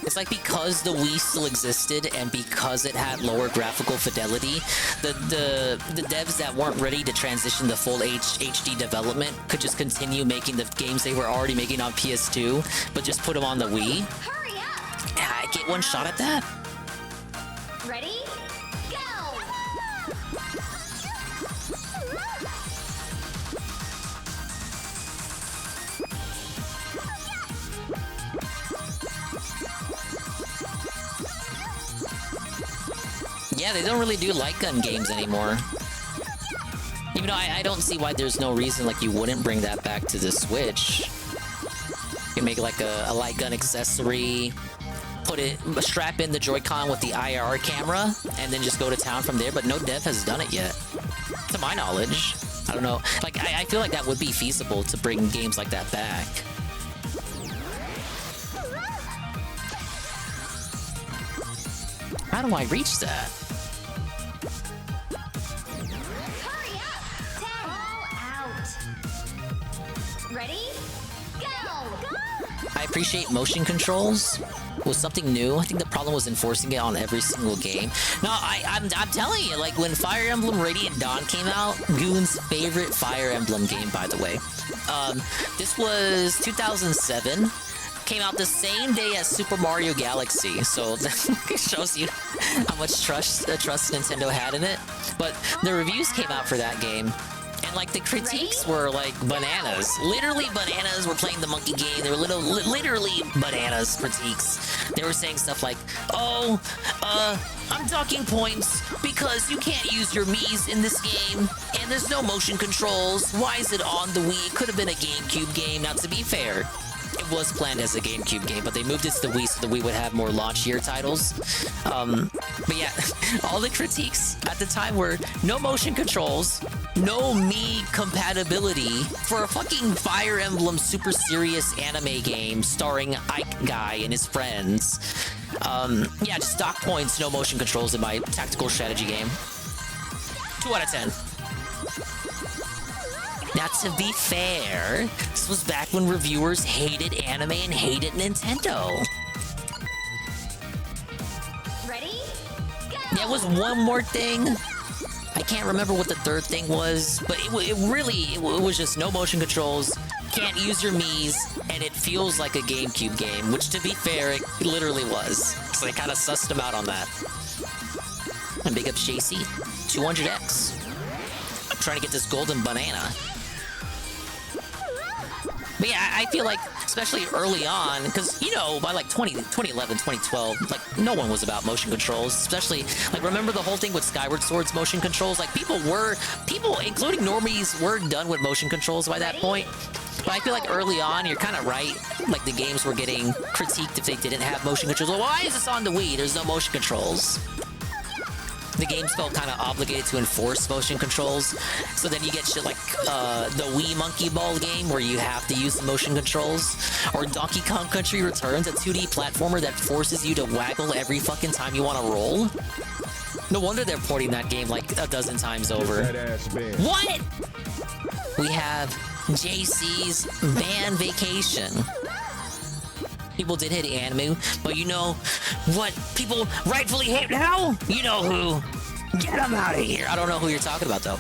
It's like because the Wii still existed and because it had lower graphical fidelity, the devs that weren't ready to transition to full HD development could just continue making the games they were already making on PS2, but just put them on the Wii. Hurry up! Yeah, I get one shot at that. Ready? Go! Yeah, they don't really do light gun games anymore. Even though I don't see why there's no reason like you wouldn't bring that back to the Switch. You can make like a light gun accessory, strap in the Joy-Con with the IR camera, and then just go to town from there, but no dev has done it yet. To my knowledge. I don't know. Like, I feel like that would be feasible to bring games like that back. How do I reach that? Hurry up! 10. All out. Ready? Go! I appreciate motion controls. It was something new. I think the problem was enforcing it on every single game. No, I'm telling you, like when Fire Emblem Radiant Dawn came out, Goon's favorite Fire Emblem game, by the way. This was 2007. came out the same day as Super Mario Galaxy, so it shows you how much trust Nintendo had in it. But the reviews came out for that game, and like the critiques were like bananas. Literally bananas. Were playing the monkey game. They were literally bananas critiques. They were saying stuff like, "Oh, I'm docking points because you can't use your Mii's in this game, and there's no motion controls. Why is it on the Wii? It could have been a GameCube game." Now, to be fair, it was planned as a GameCube game, but they moved it to the Wii so the Wii would have more launch year titles. But yeah, all the critiques at the time were no motion controls, no Mii compatibility for a fucking Fire Emblem super serious anime game starring Ike Guy and his friends. Yeah, just stock points, no motion controls in my tactical strategy game. 2 out of 10. Now, to be fair, this was back when reviewers hated anime and hated Nintendo. Ready? There was one more thing. I can't remember what the third thing was, but it was just no motion controls, can't use your Mii's, and it feels like a GameCube game, which, to be fair, it literally was. So they kind of sussed them out on that. And big up JC, 200X. I'm trying to get this golden banana. But yeah, I feel like, especially early on, because, you know, by like 2011, 2012, like, no one was about motion controls. Especially, like, remember the whole thing with Skyward Sword's motion controls? Like, people, including normies, were done with motion controls by that point. But I feel like early on, you're kind of right. Like, the games were getting critiqued if they didn't have motion controls. Well, why is this on the Wii? There's no motion controls. The games felt kind of obligated to enforce motion controls. So then you get shit like the Wii Monkey Ball game where you have to use the motion controls. Or Donkey Kong Country Returns, a 2D platformer that forces you to waggle every fucking time you want to roll. No wonder they're porting that game like a dozen times over. What? We have JC's Van Vacation. People did hate anime, but you know what people rightfully hate now? You know who. Get them out of here. I don't know who you're talking about, though.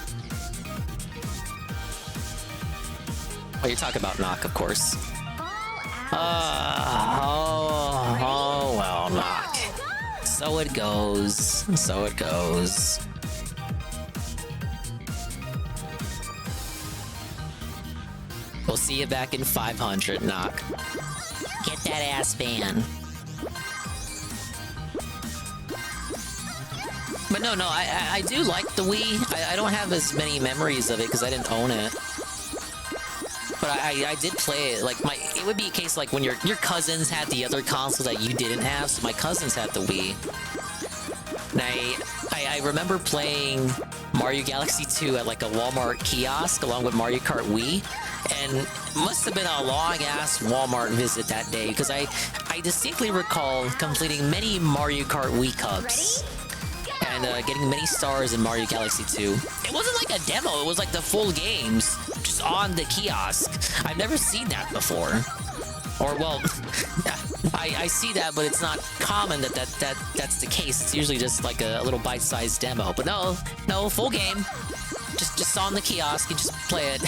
Oh, you're talking about Knock, of course. Oh, well, Knock. So it goes. So it goes. We'll see you back in 500, Knock. Get that ass ban. But no, I do like the Wii. I don't have as many memories of it because I didn't own it. But I did play it. Like, it would be a case like when your cousins had the other console that you didn't have, so my cousins had the Wii. And I remember playing Mario Galaxy 2 at like a Walmart kiosk along with Mario Kart Wii. And it must have been a long-ass Walmart visit that day, because I distinctly recall completing many Mario Kart Wii Cups. And getting many stars in Mario Galaxy 2. It wasn't like a demo, it was like the full games, just on the kiosk. I've never seen that before. Or, well, I see that, but it's not common that's the case. It's usually just like a little bite-sized demo. But no, full game. Just on the kiosk, you just play it.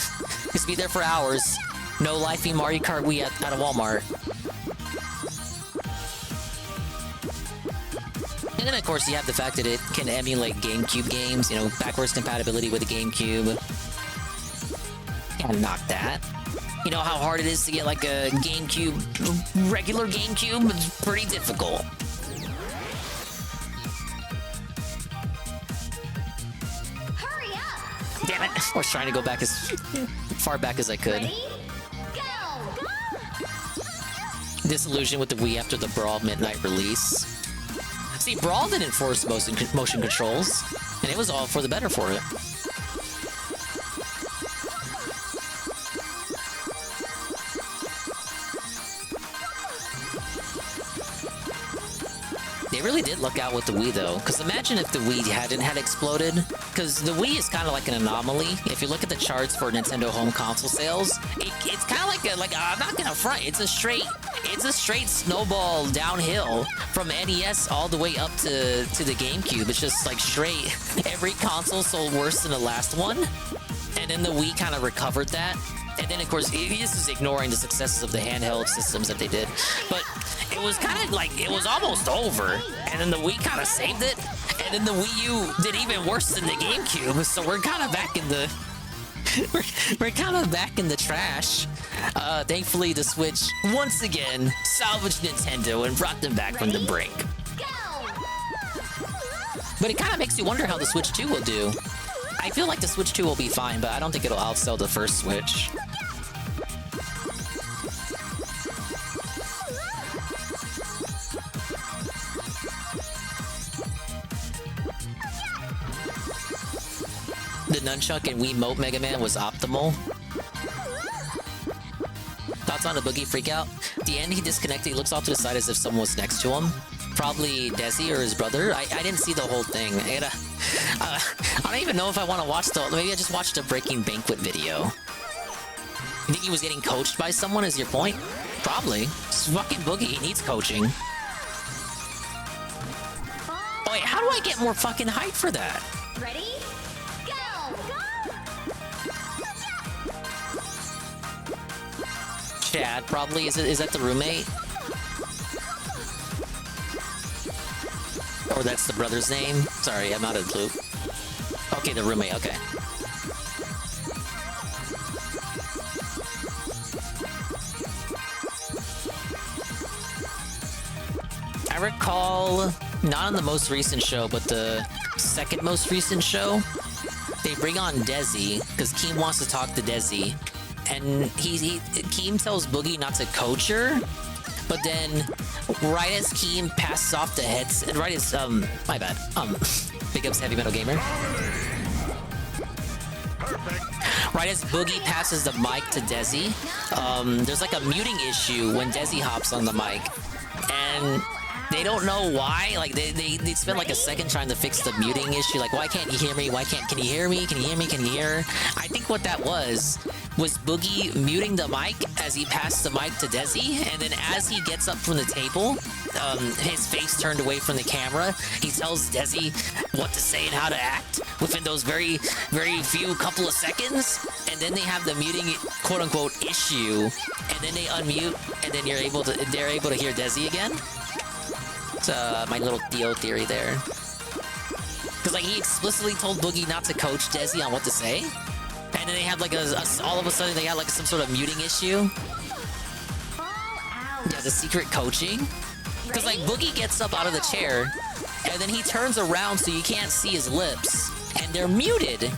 Just be there for hours. No lifing Mario Kart Wii at a Walmart. And then, of course, you have the fact that it can emulate GameCube games, you know, backwards compatibility with the GameCube. Can't knock that. You know how hard it is to get, like, a GameCube, regular GameCube? It's pretty difficult. Hurry up! Damn it! I was trying to go back as far back as I could. Ready? Go! Disillusion with the Wii after the Brawl Midnight release. See, Brawl didn't force motion controls, and it was all for the better for it. They really did look out with the Wii, though, because imagine if the Wii hadn't exploded, because the Wii is kind of like an anomaly. If you look at the charts for Nintendo home console sales, it's kind of like I'm not gonna front. It's a straight snowball downhill from NES all the way up to the GameCube. It's just like straight. Every console sold worse than the last one, and then the Wii kind of recovered that. And then, of course, this is ignoring the successes of the handheld systems that they did. But it was kind of like, it was almost over. And then the Wii kind of saved it. And then the Wii U did even worse than the GameCube. So we're kind of back in the... we're kind of back in the trash. Thankfully, the Switch, once again, salvaged Nintendo and brought them back from the brink. But it kind of makes you wonder how the Switch 2 will do. I feel like the Switch 2 will be fine, but I don't think it'll outsell the first Switch. The nunchuck in Wiimote Mega Man was optimal. Thoughts on the Boogie freakout? At the end, he disconnected. He looks off to the side as if someone was next to him. Probably Desi or his brother. I didn't see the whole thing. I don't even know if I want to watch the... Maybe I just watched a Breaking Banquet video. You think he was getting coached by someone, is your point? Probably. It's fucking Boogie. He needs coaching. Oh, wait, how do I get more fucking hype for that? Ready? Chad, probably. Is that the roommate? Or that's the brother's name? Sorry, I'm out of the loop. Okay, the roommate, okay. I recall, not on the most recent show, but the second most recent show, they bring on Desi, because Keem wants to talk to Desi. And Keem tells Boogie not to coach her, but then right as Keem passes off the headset, right as my bad, big ups Heavy Metal Gamer. Right as Boogie passes the mic to Desi, there's like a muting issue when Desi hops on the mic, and they don't know why. Like they spend like a second trying to fix the muting issue. Like, why can't you hear me? Can you hear me? Can you hear me? Can you hear? I think what that was Boogie muting the mic as he passed the mic to Desi, and then as he gets up from the table, his face turned away from the camera, he tells Desi what to say and how to act within those very, very few couple of seconds, and then they have the muting quote-unquote issue, and then they unmute, and then they're able to hear Desi again. It's my little Theo theory there. Because like he explicitly told Boogie not to coach Desi on what to say. And then they had like all of a sudden they had like some sort of muting issue. Yeah, the secret coaching. Because like Boogie gets up out of the chair and then he turns around so you can't see his lips. And they're muted.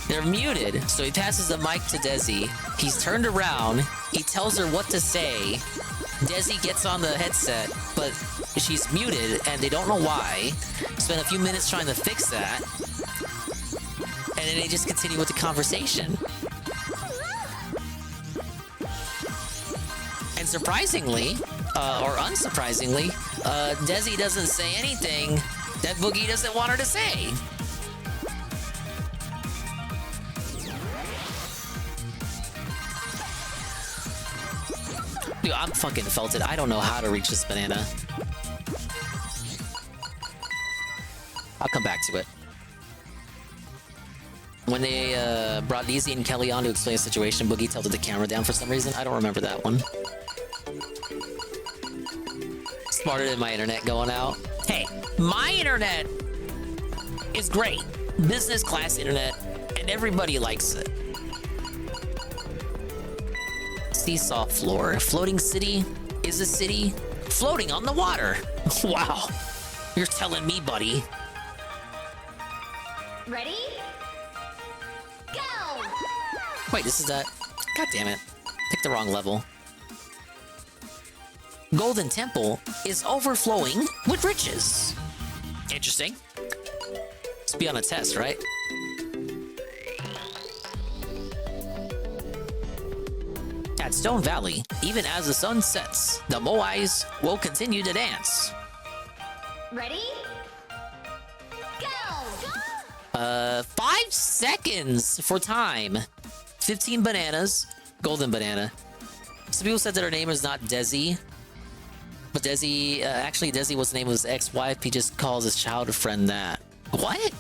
They're muted. So he passes the mic to Desi. He's turned around. He tells her what to say. Desi gets on the headset, but she's muted and they don't know why. Spend a few minutes trying to fix that. And then they just continue with the conversation. And surprisingly, or unsurprisingly, Desi doesn't say anything that Boogie doesn't want her to say. Dude, I'm fucking felted. I don't know how to reach this banana. I'll come back to it. When they brought Lizzie and Kelly on to explain the situation, Boogie tilted the camera down for some reason. I don't remember that one. Smarter than my internet going out. Hey, my internet is great. Business class internet, and everybody likes it. Seesaw floor. Floating city is a city floating on the water. Wow. You're telling me, buddy. Ready? Go! Wait, this is that. God damn it. Picked the wrong level. Golden Temple is overflowing with riches. Interesting. Let's be on a test, right? At Stone Valley, even as the sun sets, the Moais will continue to dance. Ready? Go! 5 seconds for time. 15 bananas. Golden banana. Some people said that her name is not Desi. But Desi, actually Desi was the name of his ex-wife. He just calls his childhood friend that. What?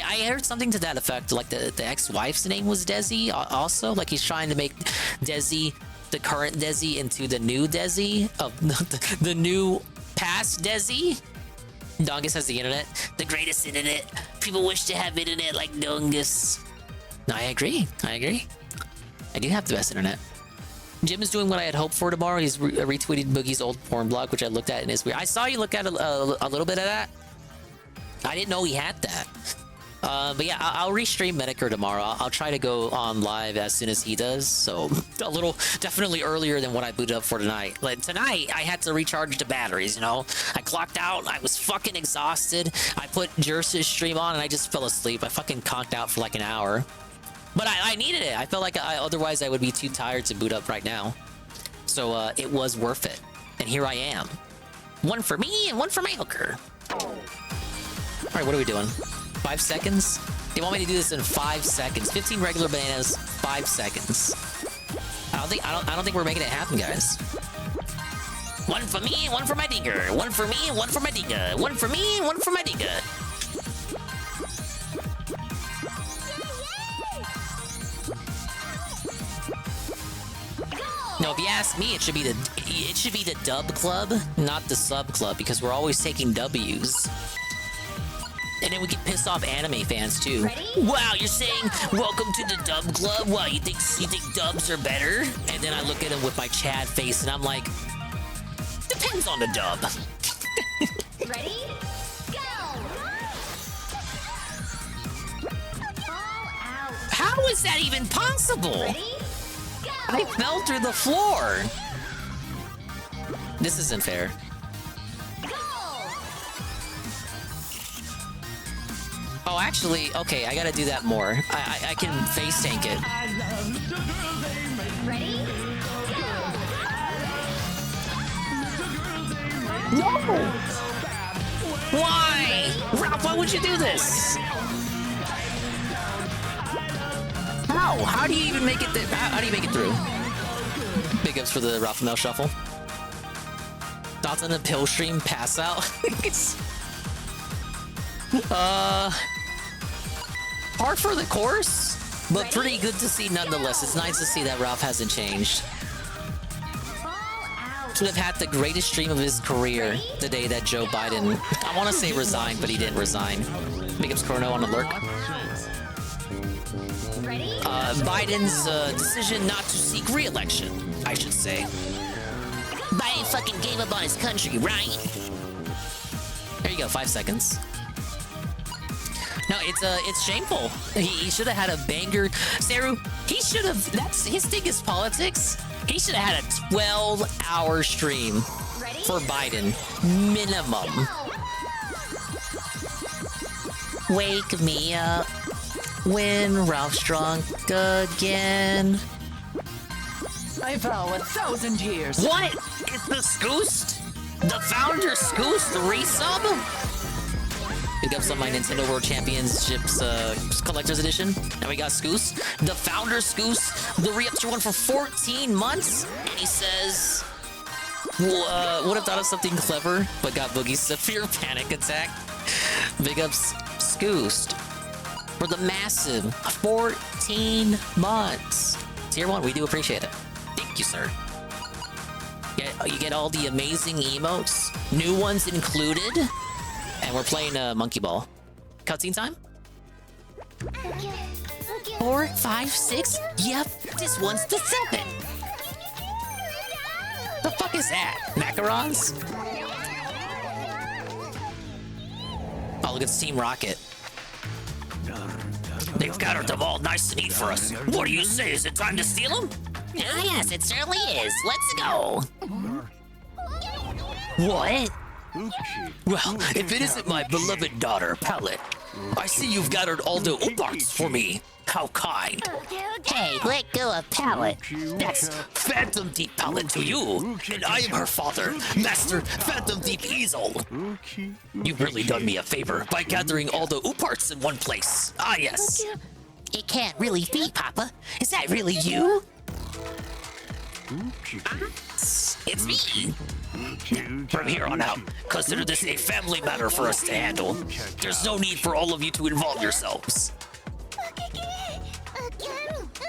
I heard something to that effect. Like the ex-wife's name was Desi. Also, like he's trying to make Desi, the current Desi, into the new Desi of the new past Desi. Dongus has the internet, the greatest internet. People wish to have internet like Dongus. No, I agree. I do have the best internet. Jim is doing what I had hoped for tomorrow. He's retweeted Boogie's old porn blog, which I looked at and it's weird. I saw you look at a little bit of that. I didn't know he had that. But yeah, I'll restream Medicare tomorrow. I'll try to go on live as soon as he does. So definitely earlier than what I booted up for tonight. Like tonight, I had to recharge the batteries, you know? I clocked out. I was fucking exhausted. I put Jerse's stream on and I just fell asleep. I fucking conked out for like an hour. But I needed it. I felt like otherwise I would be too tired to boot up right now. So it was worth it. And here I am. One for me and one for my hooker. All right, what are we doing? 5 seconds? They want me to do this in 5 seconds. 15 regular bananas, 5 seconds. I don't think we're making it happen, guys. One for me, one for my dinger. One for me, one for my dinger. One for me, one for my dinger. No, if you ask me, it should be the dub club, not the sub club, because we're always taking W's. And then we can piss off anime fans too. Ready? Wow, you're saying welcome to the dub club? Wow, you think dubs are better? And then I look at him with my Chad face and I'm like, depends on the dub. Ready? Go! Fall out. How is that even possible? Ready? Go! I fell through the floor. This isn't fair. Oh, actually, okay, I gotta do that more. I can face tank it. Ready? No! Why? Ralph, why would you do this? How? How do you even make it how do you make it through? Big ups for the Ralph Mel Shuffle. Thoughts on the pill stream pass out? Hard for the course, but pretty good to see nonetheless. It's nice to see that Ralph hasn't changed. Should have had the greatest stream of his career the day that Joe Biden, I want to say resigned, but he didn't resign. Big ups Chrono on the lurk. Biden's decision not to seek re-election, I should say. Biden fucking gave up on his country, right? There you go, 5 seconds. No, it's shameful. He should have had a banger. Saru, he should have, his thing is politics. He should have had a 12-hour stream for Biden, minimum. Wake me up when Ralph's drunk again. I vow 1,000 years. What? It's the Scoost? The founder Scoost resub? Pick up some of my Nintendo World Championships Collector's Edition. And we got Scoos. The founder Scoos. The re-ups one for 14 months. And he says, would have thought of something clever, but got Boogie's severe panic attack. Big ups Scoos for the massive 14 months. Tier 1, we do appreciate it. Thank you, sir. You get all the amazing emotes, new ones included. And we're playing Monkey Ball. Cutscene time? 4, 5, 6? Yep, this one's the 7. The fuck is that? Macarons? Oh, look, it's Team Rocket. They've gathered them all nice and neat for us. What do you say? Is it time to steal them? Ah, yes, it certainly is. Let's go. What? Well, if it isn't my beloved daughter, Palette, I see you've gathered all the Uparts for me. How kind. Hey, let go of Palette. That's Phantom Deep Palette to you, and I am her father, Master Phantom Deep Easel. You've really done me a favor by gathering all the Uparts in one place. Ah, yes. It can't really be, Papa. Is that really you? It's me. From here on out, consider this a family matter for us to handle. There's no need for all of you to involve yourselves.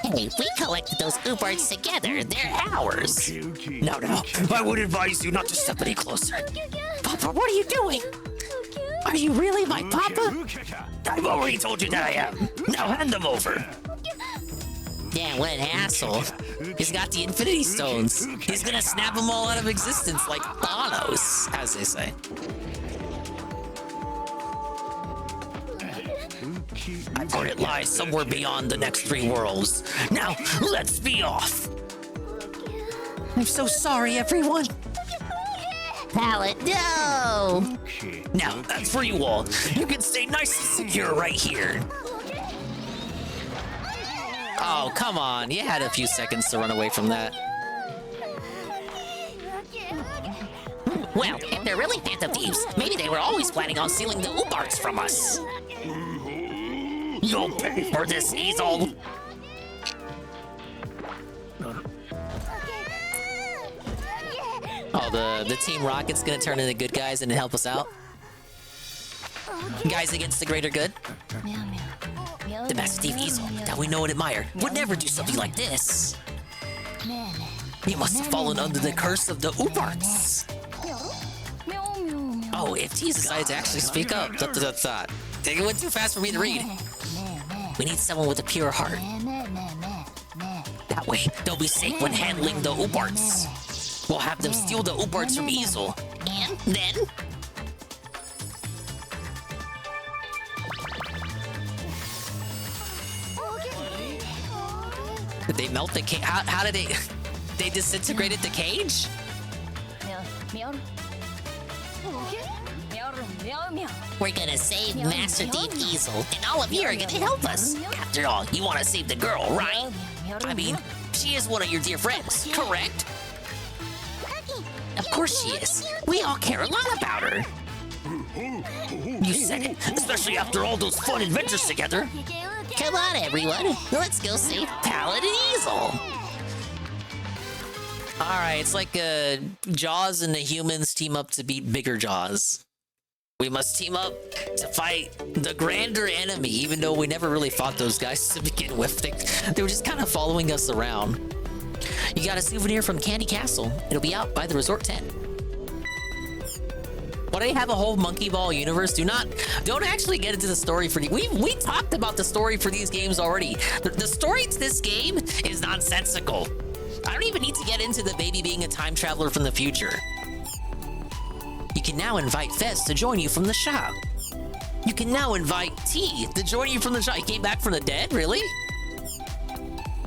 Hey, we collected those Ubarts together. They're ours. No, I would advise you not to step any closer. Papa, what are you doing? Are you really my papa? I've already told you that I am. Now hand them over. Damn, what an asshole. He's got the Infinity Stones. He's gonna snap them all out of existence like Thanos, as they say. I've heard it lies somewhere beyond the next 3 worlds. Now, let's be off. I'm so sorry, everyone. Pallet, no! Now, that's for you all. You can stay nice and secure right here. Oh, come on. You had a few seconds to run away from that. Well, if they're really Phantom Thieves, maybe they were always planning on stealing the Ubarts from us. You'll pay for this, Easel. Oh, the Team Rocket's gonna turn into good guys and help us out? Guys against the greater good? The Master Thief Easel, that we know and admire, would never do something like this. You must have fallen under the curse of the Ubarts. Oh, if T decided to actually speak up. It went too fast for me to read. We need someone with a pure heart. That way, they'll be safe when handling the Ubarts. We'll have them steal the Ubarts from Easel. And then... Did they melt the cage? How did they... They disintegrated the cage? We're gonna save Master Thief Easel, and all of you are gonna help us. After all, you want to save the girl, right? I mean, she is one of your dear friends, correct? Of course she is. We all care a lot about her. You said it, especially after all those fun adventures together. Come on, everyone. Let's go save Pallet and Easel. Alright, it's like Jaws and the humans team up to beat bigger Jaws. We must team up to fight the grander enemy, even though we never really fought those guys to begin with. They were just kind of following us around. You got a souvenir from Candy Castle. It'll be out by the resort tent. Why do they have a whole Monkey Ball universe? Don't actually get into the story for we talked about the story for these games already. The story to this game is nonsensical. I don't even need to get into the baby being a time traveler from the future. You can now invite Fez to join you from the shop. You can now invite T to join you from the shop. He came back from the dead? Really?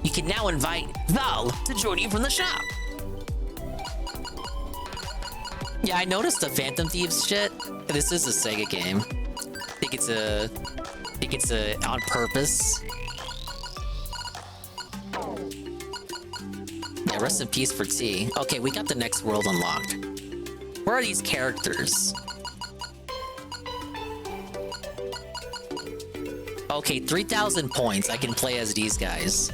You can now invite Val to join you from the shop. Yeah, I noticed the Phantom Thieves shit. This is a Sega game. I think it's on purpose. Yeah, rest in peace for T. Okay, we got the next world unlocked. Where are these characters? Okay, 3,000 points. I can play as these guys.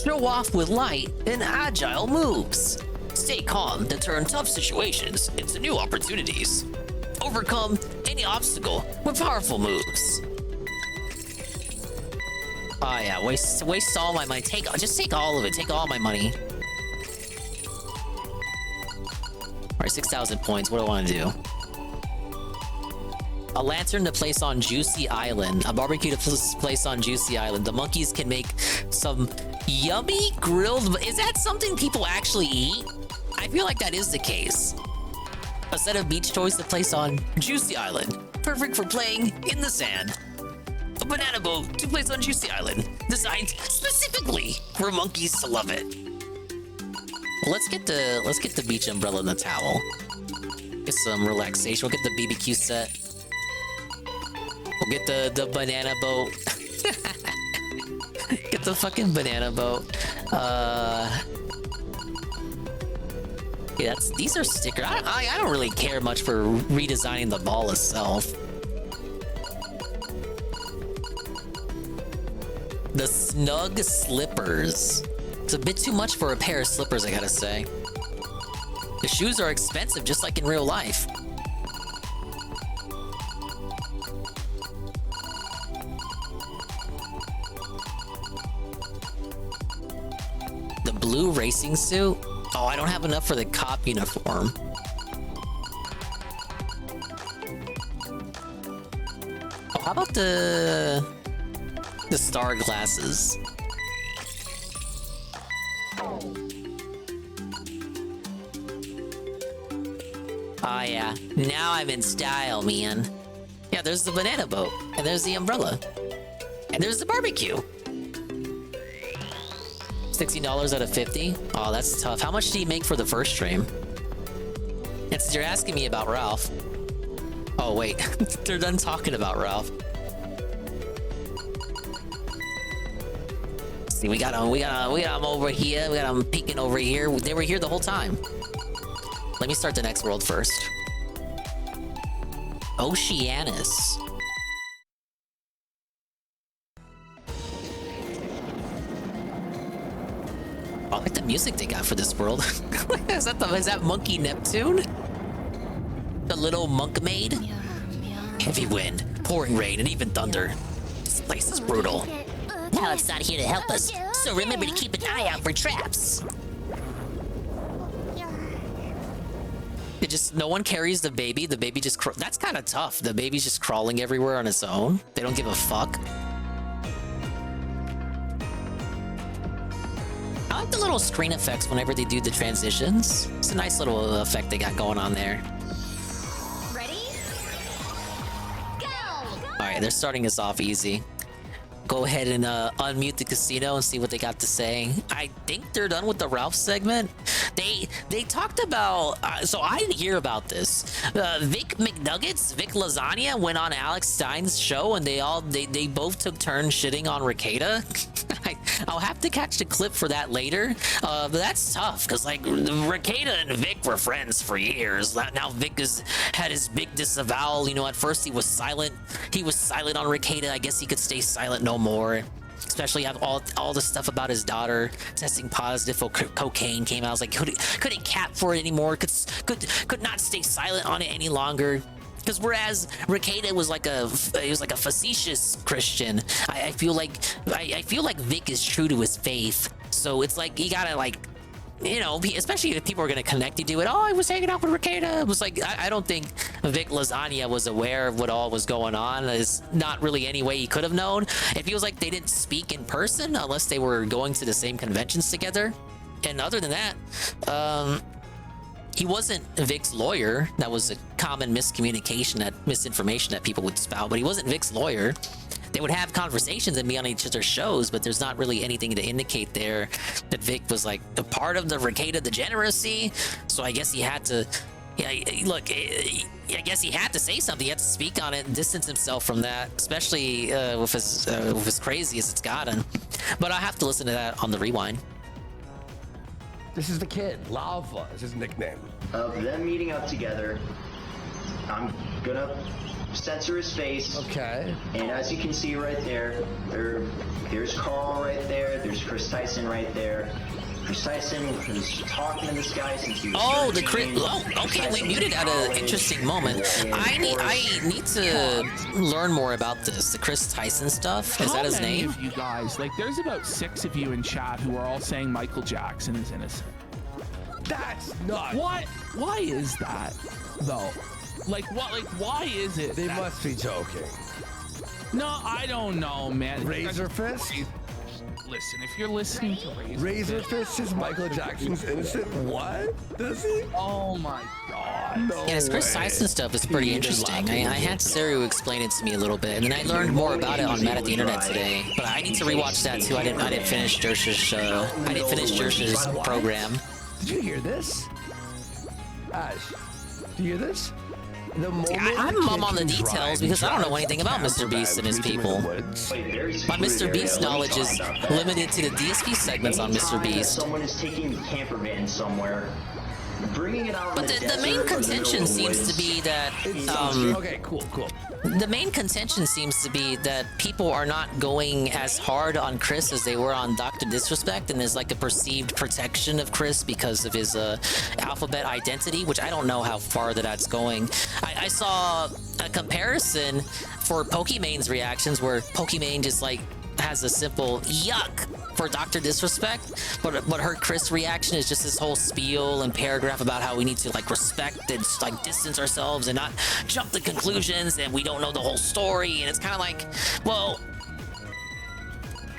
Show off with light and agile moves. Stay calm to turn tough situations into new opportunities. Overcome any obstacle with powerful moves. Oh yeah, waste all my money. Just take all of it. Take all my money. All right, 6,000 points. What do I want to do? A lantern to place on Juicy Island. A barbecue to place on Juicy Island. The monkeys can make some yummy grilled... Is that something people actually eat? I feel like that is the case. A set of beach toys to place on Juicy Island. Perfect for playing in the sand. A banana boat to place on Juicy Island. Designed specifically for monkeys to love it. Well, let's get the beach umbrella and the towel. Get some relaxation. We'll get the BBQ set. We'll get the banana boat. Get the fucking banana boat. Yeah, these are stickers. I don't really care much for redesigning the ball itself. The snug slippers. It's a bit too much for a pair of slippers, I gotta say. The shoes are expensive, just like in real life. The blue racing suit? Oh, I don't have enough for the cop uniform. Oh, how about the star glasses? Oh yeah, now I'm in style, man. Yeah, there's the banana boat, and there's the umbrella, and there's the barbecue. $60 out of 50? Oh, that's tough. How much do you make for the first stream? And since you're asking me about Ralph... Oh, wait. They're done talking about Ralph. See, we got them over here. We got them peeking over here. They were here the whole time. Let me start the next world first. Oceanus. I like the music they got for this world. is that Monkey Neptune? The little monk maid? Heavy wind, pouring rain, and even thunder. This place is brutal. Alex not here to help us, so remember to keep an eye out for traps. It just, no one carries the baby. The baby just, that's kind of tough. The baby's just crawling everywhere on its own. They don't give a fuck. I like the little screen effects whenever they do the transitions. It's a nice little effect they got going on there. Ready? Go! Alright, they're starting us off easy. Go ahead and unmute the casino and see what they got to say. I think they're done with the Ralph segment. They talked about, so I didn't hear about this. Vic McNuggets, Vic Lasagna went on Alex Stein's show and they both took turns shitting on Ricada. I'll have to catch the clip for that later. But that's tough because like Ricada and Vic were friends for years. Now Vic has had his big disavowal. You know, at first he was silent. He was silent on Ricada. I guess he could stay silent no more. Especially have all the stuff about his daughter testing positive for cocaine came out. I was like, couldn't cap for it anymore. Could not stay silent on it any longer. Because whereas Ricada was like a facetious Christian, I feel like Vic is true to his faith. So it's like you gotta like, you know, especially if people are gonna connect you to it. Oh, I was hanging out with Ricada. It was like I don't think Vic Lasagna was aware of what all was going on. There's not really any way he could have known. It feels like they didn't speak in person unless they were going to the same conventions together. And other than that, he wasn't Vic's lawyer. That was a common misinformation that people would spout, but he wasn't Vic's lawyer. They would have conversations and be on each other's shows, but there's not really anything to indicate there that Vic was like a part of the Ricada degeneracy. So I guess he had to, look, I guess he had to say something. He had to speak on it and distance himself from that, especially with as crazy as it's gotten. But I have to listen to that on the rewind. This is the kid. Lava is his nickname. Of them meeting up together, I'm gonna censor his face. Okay. And as you can see right there's Carl right there. There's Chris Tyson right there. Chris Tyson was talking to this guy since he was 13. Okay, we muted at an interesting moment. I need to learn more about this. The Chris Tyson stuff. Is that his name? How many of you guys, like there's about 6 of you in chat who are all saying Michael Jackson is innocent. That's nuts. Why is that though? Why is it? They must be joking. No, I don't know, man. Razor Fist? Listen, if you're listening to Razor Fist is Michael Jackson's innocent? What? Does he? Oh my god. No Yeah, this Chris Tyson stuff is pretty interesting. I had Seru explain it to me a little bit, and then I learned more about it on Mad at the Internet today. But I need to rewatch that too. I didn't finish Dersh's show. I didn't finish Dersh's program. Did you hear this? Ash, do you hear this? I'm mum on the details because I don't know anything about Mr. Beast and his people. My Mr. Beast knowledge is limited to the DSP segments on Mr. Beast. Someone is taking the camper van somewhere. bringing it out. But the main contention seems to be that okay, cool. the main contention seems to be that people are not going as hard on Chris as they were on Dr. Disrespect, and there's like a perceived protection of Chris because of his alphabet identity, which I don't know how far that's going. I saw a comparison for Pokémon's reactions where Pokimane just like has a simple yuck for Dr. Disrespect, but her Chris reaction is just this whole spiel and paragraph about how we need to like respect and like distance ourselves and not jump to conclusions, and we don't know the whole story. And it's kind of like, well,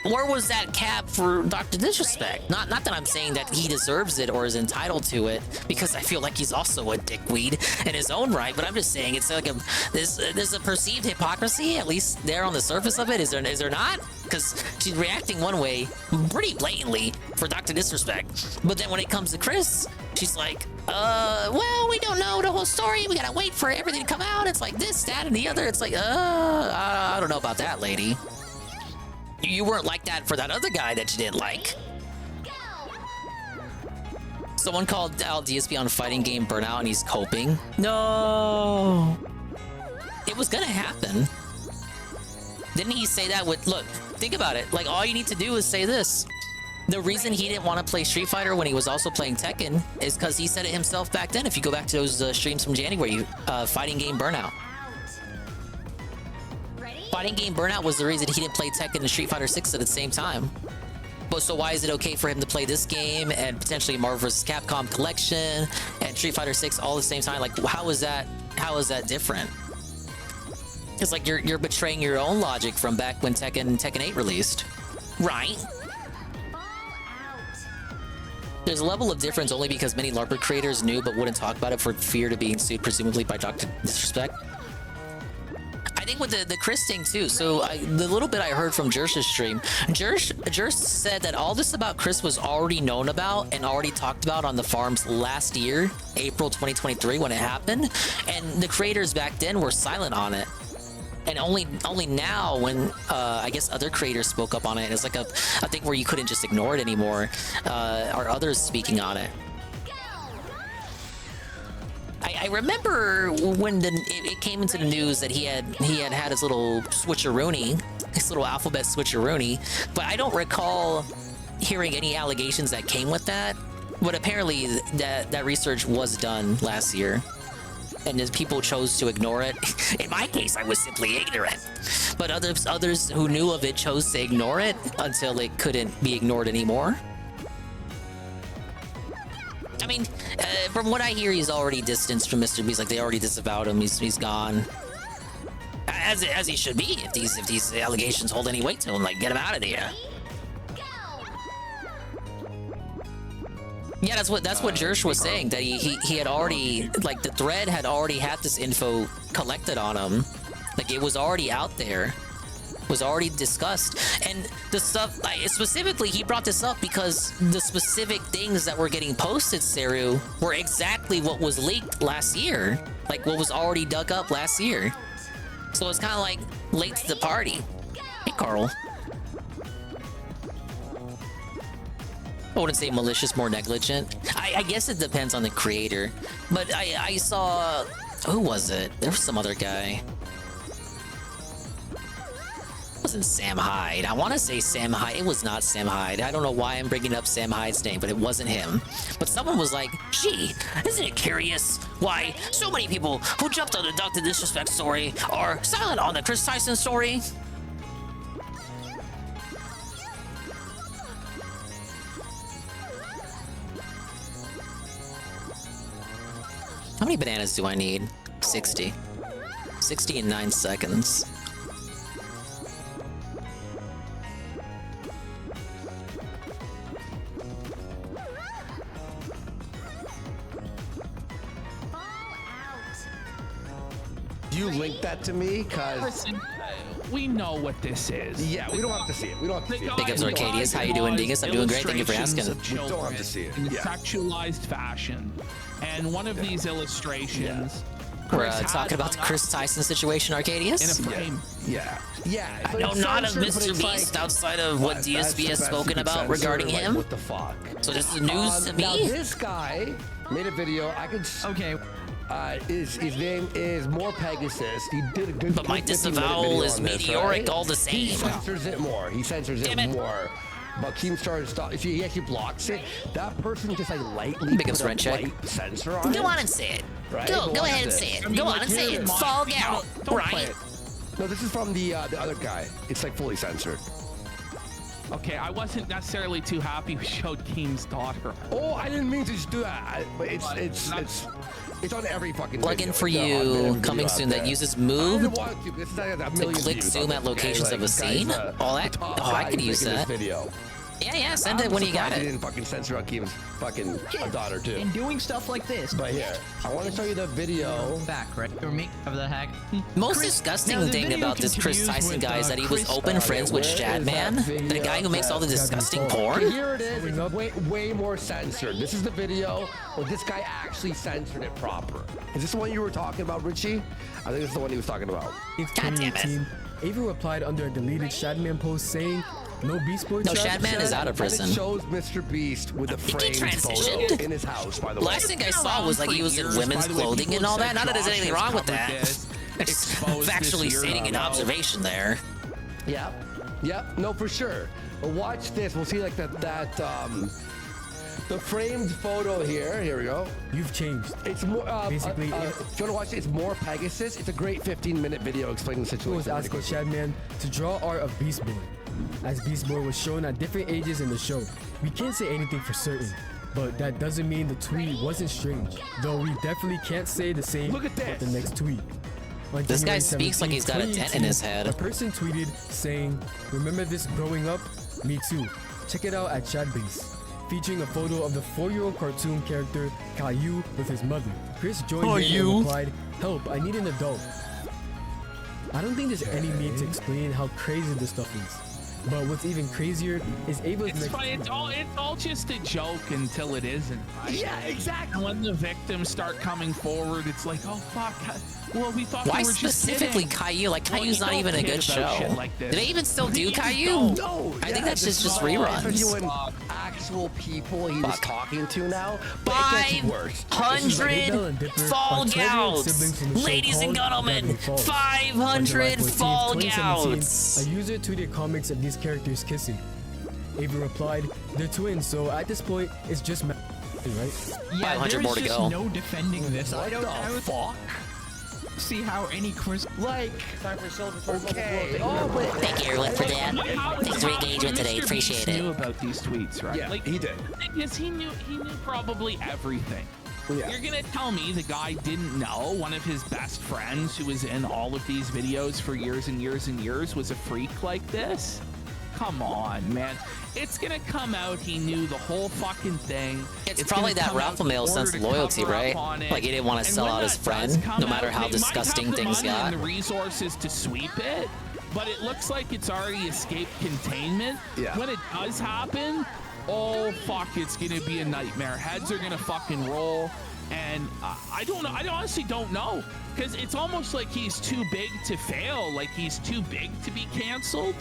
where was that cap for Dr. Disrespect? Not that I'm saying that he deserves it or is entitled to it, because I feel like he's also a dickweed in his own right. But I'm just saying it's like there's a perceived hypocrisy, at least there on the surface of it. Is there not? Because she's reacting one way pretty blatantly for Dr. Disrespect, but then when it comes to Chris, she's like, well, we don't know the whole story. We gotta wait for everything to come out. It's like this, that, and the other. It's like, I don't know about that, lady. You weren't like that for that other guy that you didn't like. Someone called out DSP on fighting game burnout and he's coping. No. It was gonna happen. Didn't he say that with, look, think about it. Like, all you need to do is say this. The reason he didn't want to play Street Fighter when he was also playing Tekken is because he said it himself back then. If you go back to those streams from January, fighting game burnout. Fighting game burnout was the reason he didn't play Tekken and Street Fighter 6 at the same time. But so why is it okay for him to play this game and potentially Marvel vs. Capcom Collection and Street Fighter 6 all at the same time? Like, how is that different? It's like you're betraying your own logic from back when Tekken 8 released. Right? There's a level of difference only because many LARPer creators knew but wouldn't talk about it for fear to being sued, presumably by Dr. Disrespect. I think with the Chris thing too, so the little bit I heard from Jersh's stream, Jersh said that all this about Chris was already known about and already talked about on the farms last year, April 2023, when it happened, and the creators back then were silent on it. And only now, when I guess other creators spoke up on it, it's like a thing where you couldn't just ignore it anymore, are others speaking on it. I remember when it came into the news that he had his little switcheroony, his little alphabet switcheroony, but I don't recall hearing any allegations that came with that. But apparently that research was done last year, and as people chose to ignore it. In my case, I was simply ignorant, but others who knew of it chose to ignore it until it couldn't be ignored anymore. I mean, from what I hear, he's already distanced from Mr. Beast. Like, they already disavowed him. He's gone. As he should be, if these allegations hold any weight to him. Like, get him out of there. Yeah, that's what Jersh was saying. That he had already, like, the thread had already had this info collected on him. Like, it was already out there. Was already discussed, and the stuff specifically he brought this up because the specific things that were getting posted, Seru, were exactly what was leaked last year, like what was already dug up last year. So it's kind of like late to the party. Hey, Carl. I wouldn't say malicious, more negligent. I guess it depends on the creator, but I saw, who was it? There was some other guy. It wasn't Sam Hyde. I want to say Sam Hyde. It was not Sam Hyde. I don't know why I'm bringing up Sam Hyde's name, but it wasn't him. But someone was like, gee, isn't it curious why so many people who jumped on the Dr. Disrespect story are silent on the Chris Tyson story? How many bananas do I need? 60. 60 in 9 seconds. You link that to me, cause Listen, we know what this is. yeah, we don't have to see it. We don't have to see it. Big ups, Arcadius. How you doing, Dingus? I'm doing great. Thank you for asking. We don't have to see it. In a Yeah. sexualized fashion, and one of these illustrations. We're Chris talking had about the Chris Tyson situation, Arcadius? in a frame. Yeah. I know not of Mr. Beast outside of what DSP has spoken about regarding him. What the fuck? So this is news to Now me? this guy Made a video. I could. Okay. His name is More Pegasus. He did a good. But my good 15-minute disavowal video is on this, meteoric right? all the same. He censors it more. He censors it more. But Keemstar stop. If he actually blocks it, that person just like lightly Becomes put a red check. light sensor on it. Go on and say it. Right? Go Watch ahead and this. say it. I mean, Go like, on and say here it. it is. Fall out, Don't play Brian. it. No, this is from the other guy. It's like fully censored. Okay, I wasn't necessarily too happy we showed Keem's daughter. Oh, I didn't mean to just do that. But it's on every fucking Plugin video. for It's on every you video coming out soon there. that uses I Move didn't want to. This is like a to million click views zoom on at this, locations okay? of a Like, scene. this guy's All that. the top Oh, I guy could use making this that. video. Yeah, send it I'm when you got surprised he it. didn't fucking censor on Keem's fucking daughter too. And doing stuff like this. But here, I want to show you the video. Back, right? Or make of the hack. Most disgusting thing about this Chris Tyson guy is that he was open friends with Shadman, the guy who makes all the disgusting porn. Here it is. It's way more censored. This is the video where this guy actually censored it proper. Is this the one you were talking about, Richie? I think this is the one he was talking about. In 2018, Ava replied under a deleted Shadman post saying, "No Beast Boy." No, Shadman is out of prison. And it shows Mr. Beast with a framed photo in his house, by the way. Last thing I saw was like he was in women's clothing and all that. Not that there's anything wrong with that. It's factually stating an observation there. Yep, no, for sure. But watch this. We'll see like the framed photo here. Here we go. You've changed. It's more. Basically, if you want to watch it, it's More Pegasus. It's a great 15-minute video explaining the situation. was asking Shadman to draw art of Beast Boy, as Beast Boy was shown at different ages in the show. We can't say anything for certain, but that doesn't mean the tweet wasn't strange. Though we definitely can't say the same Look at about the next tweet. On This guy January speaks like he's got a 17th, dent in his 2018, head. A person tweeted saying, "Remember this growing up? Me too. Check it out at Shadbase." Featuring a photo of the 4-year-old cartoon character Caillou with his mother. Chris joined in and replied, "Help, I need an adult." I don't think there's any need to explain how crazy this stuff is. But what's even crazier is Ava's It's fine. It's all just a joke until it isn't. Right? Yeah, exactly. And when the victims start coming forward, it's like, oh fuck. Well, we thought Why we were just specifically kidding. Caillou? Like, Well, Caillou's you not don't even a kid good about show. shit like this. Do they even still do Please Caillou? don't. No, I think that's just reruns. Doing actual people he was talking to now, but it gets worse. 500 fall gouts, ladies and gentlemen. 500 fall gouts. A user tweeted comics of these characters kissing. Ava replied, "They're twins, so at this point, it's just right?" Yeah, 500 there's more to just go. no defending this. I don't fuck? see how any Chris Time for silver. Okay. Thank you, everyone, for that. Thanks for your engagement today. Mr. Appreciate Beast knew it. about these tweets, right? Yeah, he did. Because he knew probably everything. Yeah. You're gonna tell me the guy didn't know one of his best friends who was in all of these videos for years and years and years was a freak like this? Come on, man. It's gonna come out he knew the whole fucking thing. It's probably gonna that come Ralph out in Mail order sense to of loyalty, cover up right? on it. Like he didn't want to And sell when out his that does friend, come no matter out, how they might disgusting have the things money got. and the resources to sweep it, but it looks like it's already escaped containment. Yeah. When it does happen, oh fuck, it's gonna be a nightmare. Heads are gonna fucking roll, and I don't know. I honestly don't know, because it's almost like he's too big to fail. Like he's too big to be canceled.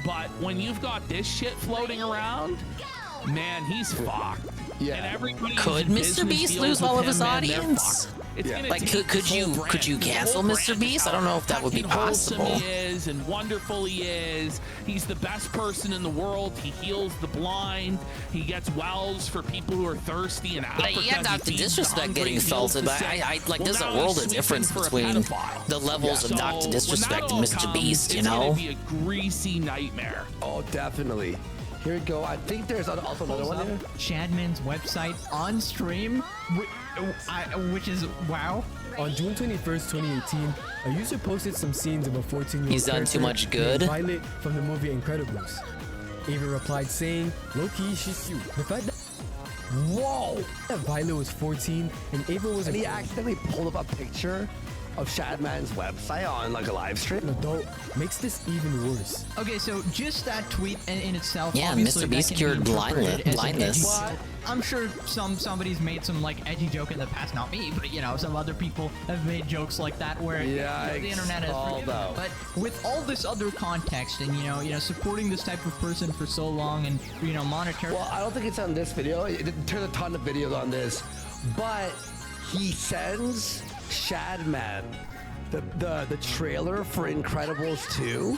But when you've got this shit floating around, man, he's fucked. Yeah. And everybody Could who's in Mr. business Beast deals lose with all of him, his man, they're audience? fucked. It's Yeah. gonna Like, take could his whole you brand. cancel His Mr. whole Beast? I don't know if that would be fucking wholesome possible. He is and wonderful he is. He's the best person in the world. He heals the blind. He gets wells for people who are thirsty in Africa. But yeah, He not the feeds the disrespect hungry, getting he heals insulted, the but sick. I like Well, there's a now world he's of sweeping difference for a between pedophile. the levels of not to So disrespect when and that all Mr. comes, Beast, you it's know? gonna be a greasy nightmare. Oh, definitely. Here we go. I think there's also another one here. Shadman's website on stream, which is wow. On June 21st, 2018, a user posted some scenes of a 14-year-old He's done too much good. Violet from the movie Incredibles. Ava replied saying, "Low-key, she's cute." The fact that Violet was 14 and Ava was And he accidentally pulled up a picture of Shadman's website on like a live stream. an adult makes this even worse. Okay, so just that tweet in itself. Yeah, obviously Mr. that Beast can cured be interpreted as an blindness. edgy- I'm sure somebody's made some like edgy joke in the past, not me, but you know, some other people have made jokes like that where Yikes, the internet has called forgiven it. out. But with all this other context and you know, supporting this type of person for so long and monetary. Well, I don't think it's on this video. There's a ton of videos on this but he sends Shadman the trailer for Incredibles 2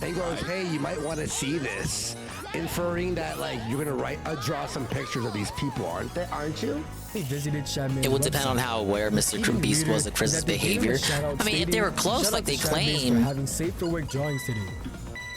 and goes, hey, you might want to see this, inferring that like you're gonna draw some pictures of these people, aren't you? He visited Shadman's It would depend on how aware Mr. Beast was of Chris's behavior. I mean, if they were close, like they claim, having safe for work drawings today.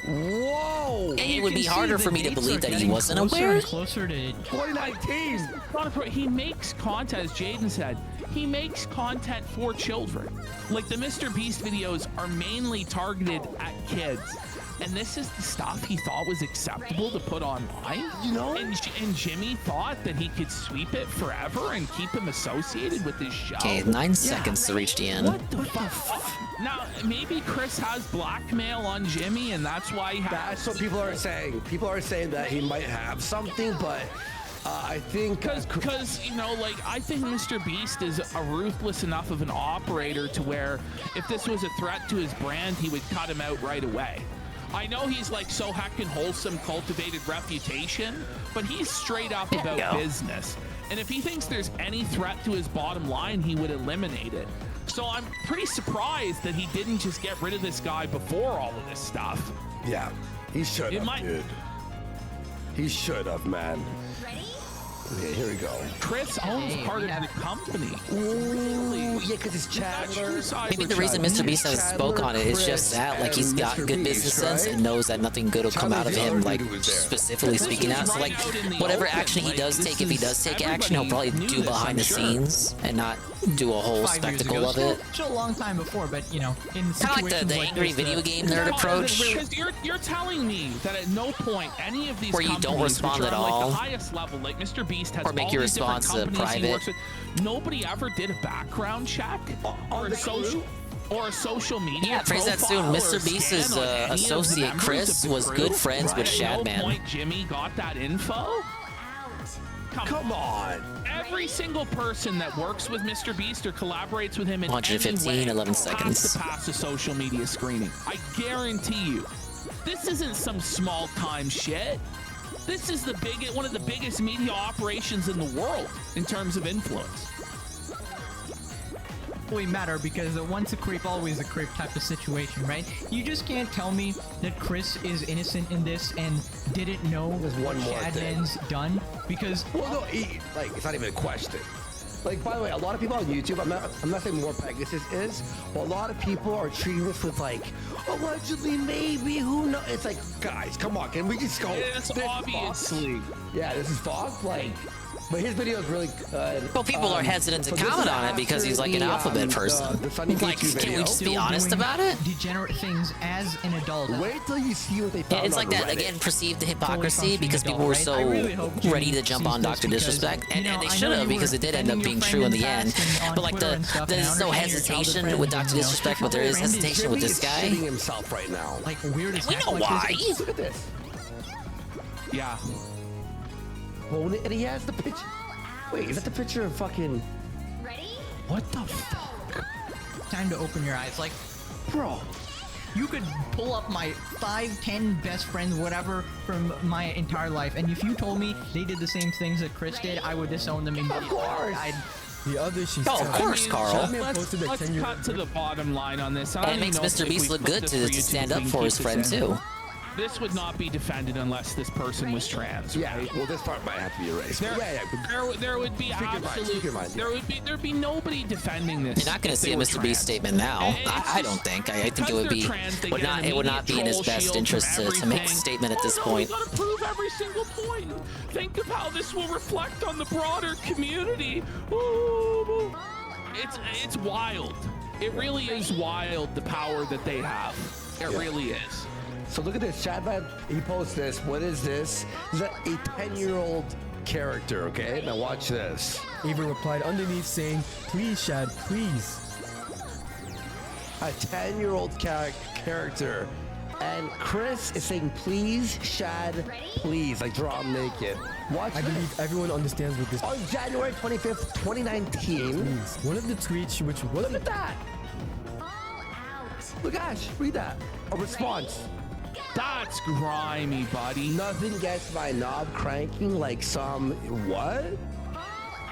Whoa! it would be harder for me to believe that he wasn't aware. Closer to 2019. He makes content, as Jaden said. He makes content for children. Like the Mr. Beast videos are mainly targeted at kids. And this is the stuff he thought was acceptable to put online, you know? And Jimmy thought that he could sweep it forever and keep him associated with his show. Okay, 9 seconds to reach the end. What the fuck? Now, maybe Chris has blackmail on Jimmy, and that's why he has... That's what people are saying. People are saying that he might have something, but I think... Because, you know, like, I think Mr. Beast is a ruthless enough of an operator to where if this was a threat to his brand, he would cut him out right away. I know he's like so heckin' wholesome, cultivated reputation, but he's straight up about business. And if he thinks there's any threat to his bottom line, he would eliminate it. So I'm pretty surprised that he didn't just get rid of this guy before all of this stuff. Yeah, he should have, dude. He should have, man. Okay, here we go. Chris owns part of the company. Ooh, yeah, because it's Chandler. Maybe the reason Mr. Beast hasn't spoke on it is just that, like, he's got good business sense and knows that nothing good will come out of him, like, specifically speaking out. So, like, whatever action he does take, if he does take action, he'll probably do behind the scenes and not do a whole spectacle of it. Still a long time before, but, you know, in kind of like the angry video game nerd approach. Because you're telling me that at no point any of these where you don't respond at like all, the highest level, like Mr. Beast has or make all your these different response companies he private. works with, nobody ever did a background check or a social media. Yeah, phrase that soon. Mr. Beast's associate Chris was good friends with Shadman. At no point Jimmy got that info. Come on. Every single person that works with Mr. Beast or collaborates with him in 115, any way 11 has seconds. to pass a social media screening. I guarantee you. This isn't some small time shit. This is one of the biggest media operations in the world in terms of influence. Really matter because once a creep, always a creep type of situation, right? You just can't tell me that Chris is innocent in this and didn't know what Shadman's done because well, no, it's not even a question. Like, by the way, a lot of people on YouTube, I'm not saying more Pegasus is, but a lot of people are treating this with like, allegedly, maybe, who knows? It's like, guys, come on, can we just go? It's obviously. Yeah, this is Fox, like. But his video is really good. Well, people are hesitant to comment on it because he's like an alphabet person. Like, can we just be honest about it? Degenerate things as an adult. Wait till you see what they found. Yeah, it's like that, again, perceived hypocrisy because people were so ready to jump on Dr. Disrespect. And they should have because it did end up being true in the end. But like there's no hesitation with Dr. Disrespect, but there is hesitation with this guy. Himself right now. Like weird as we know why. Look at this. Yeah. And he has the picture. Wait, is that the picture of fucking... Ready? What the fuck? Time to open your eyes. Like, bro, you could pull up my 5, 10 best friends, whatever, from my entire life. And if you told me they did the same things that Chris did, I would disown them immediately. Of course. The other she's of course, Carl. Let's cut to the bottom line on this. And it makes Mr. Beast look good to stand up for his friend, too. This would not be defended unless this person was trans. Yeah, right? well, this part might have to be erased. There would be there'd be nobody defending this. You're not going to see a Mr. Beast statement now. I don't think. I think it would not be in his best interest to make a statement at this point. You gotta prove every single point. Think of how this will reflect on the broader community. Ooh. It's wild. It really is wild, the power that they have. It really is. So look at this, Shadman, he posts this. What is this? This is a 10-year-old character, okay? Now watch this. Ava replied underneath saying, please, Shad, please. A 10-year-old character. And Chris is saying, please, Shad, please. Like, draw him naked. Watch I believe everyone understands what this... On January 25th, 2019. One of the tweets, which was... Look at that. Look, Ash, read that. A response. That's grimy, buddy. Nothing gets my knob cranking like some... What?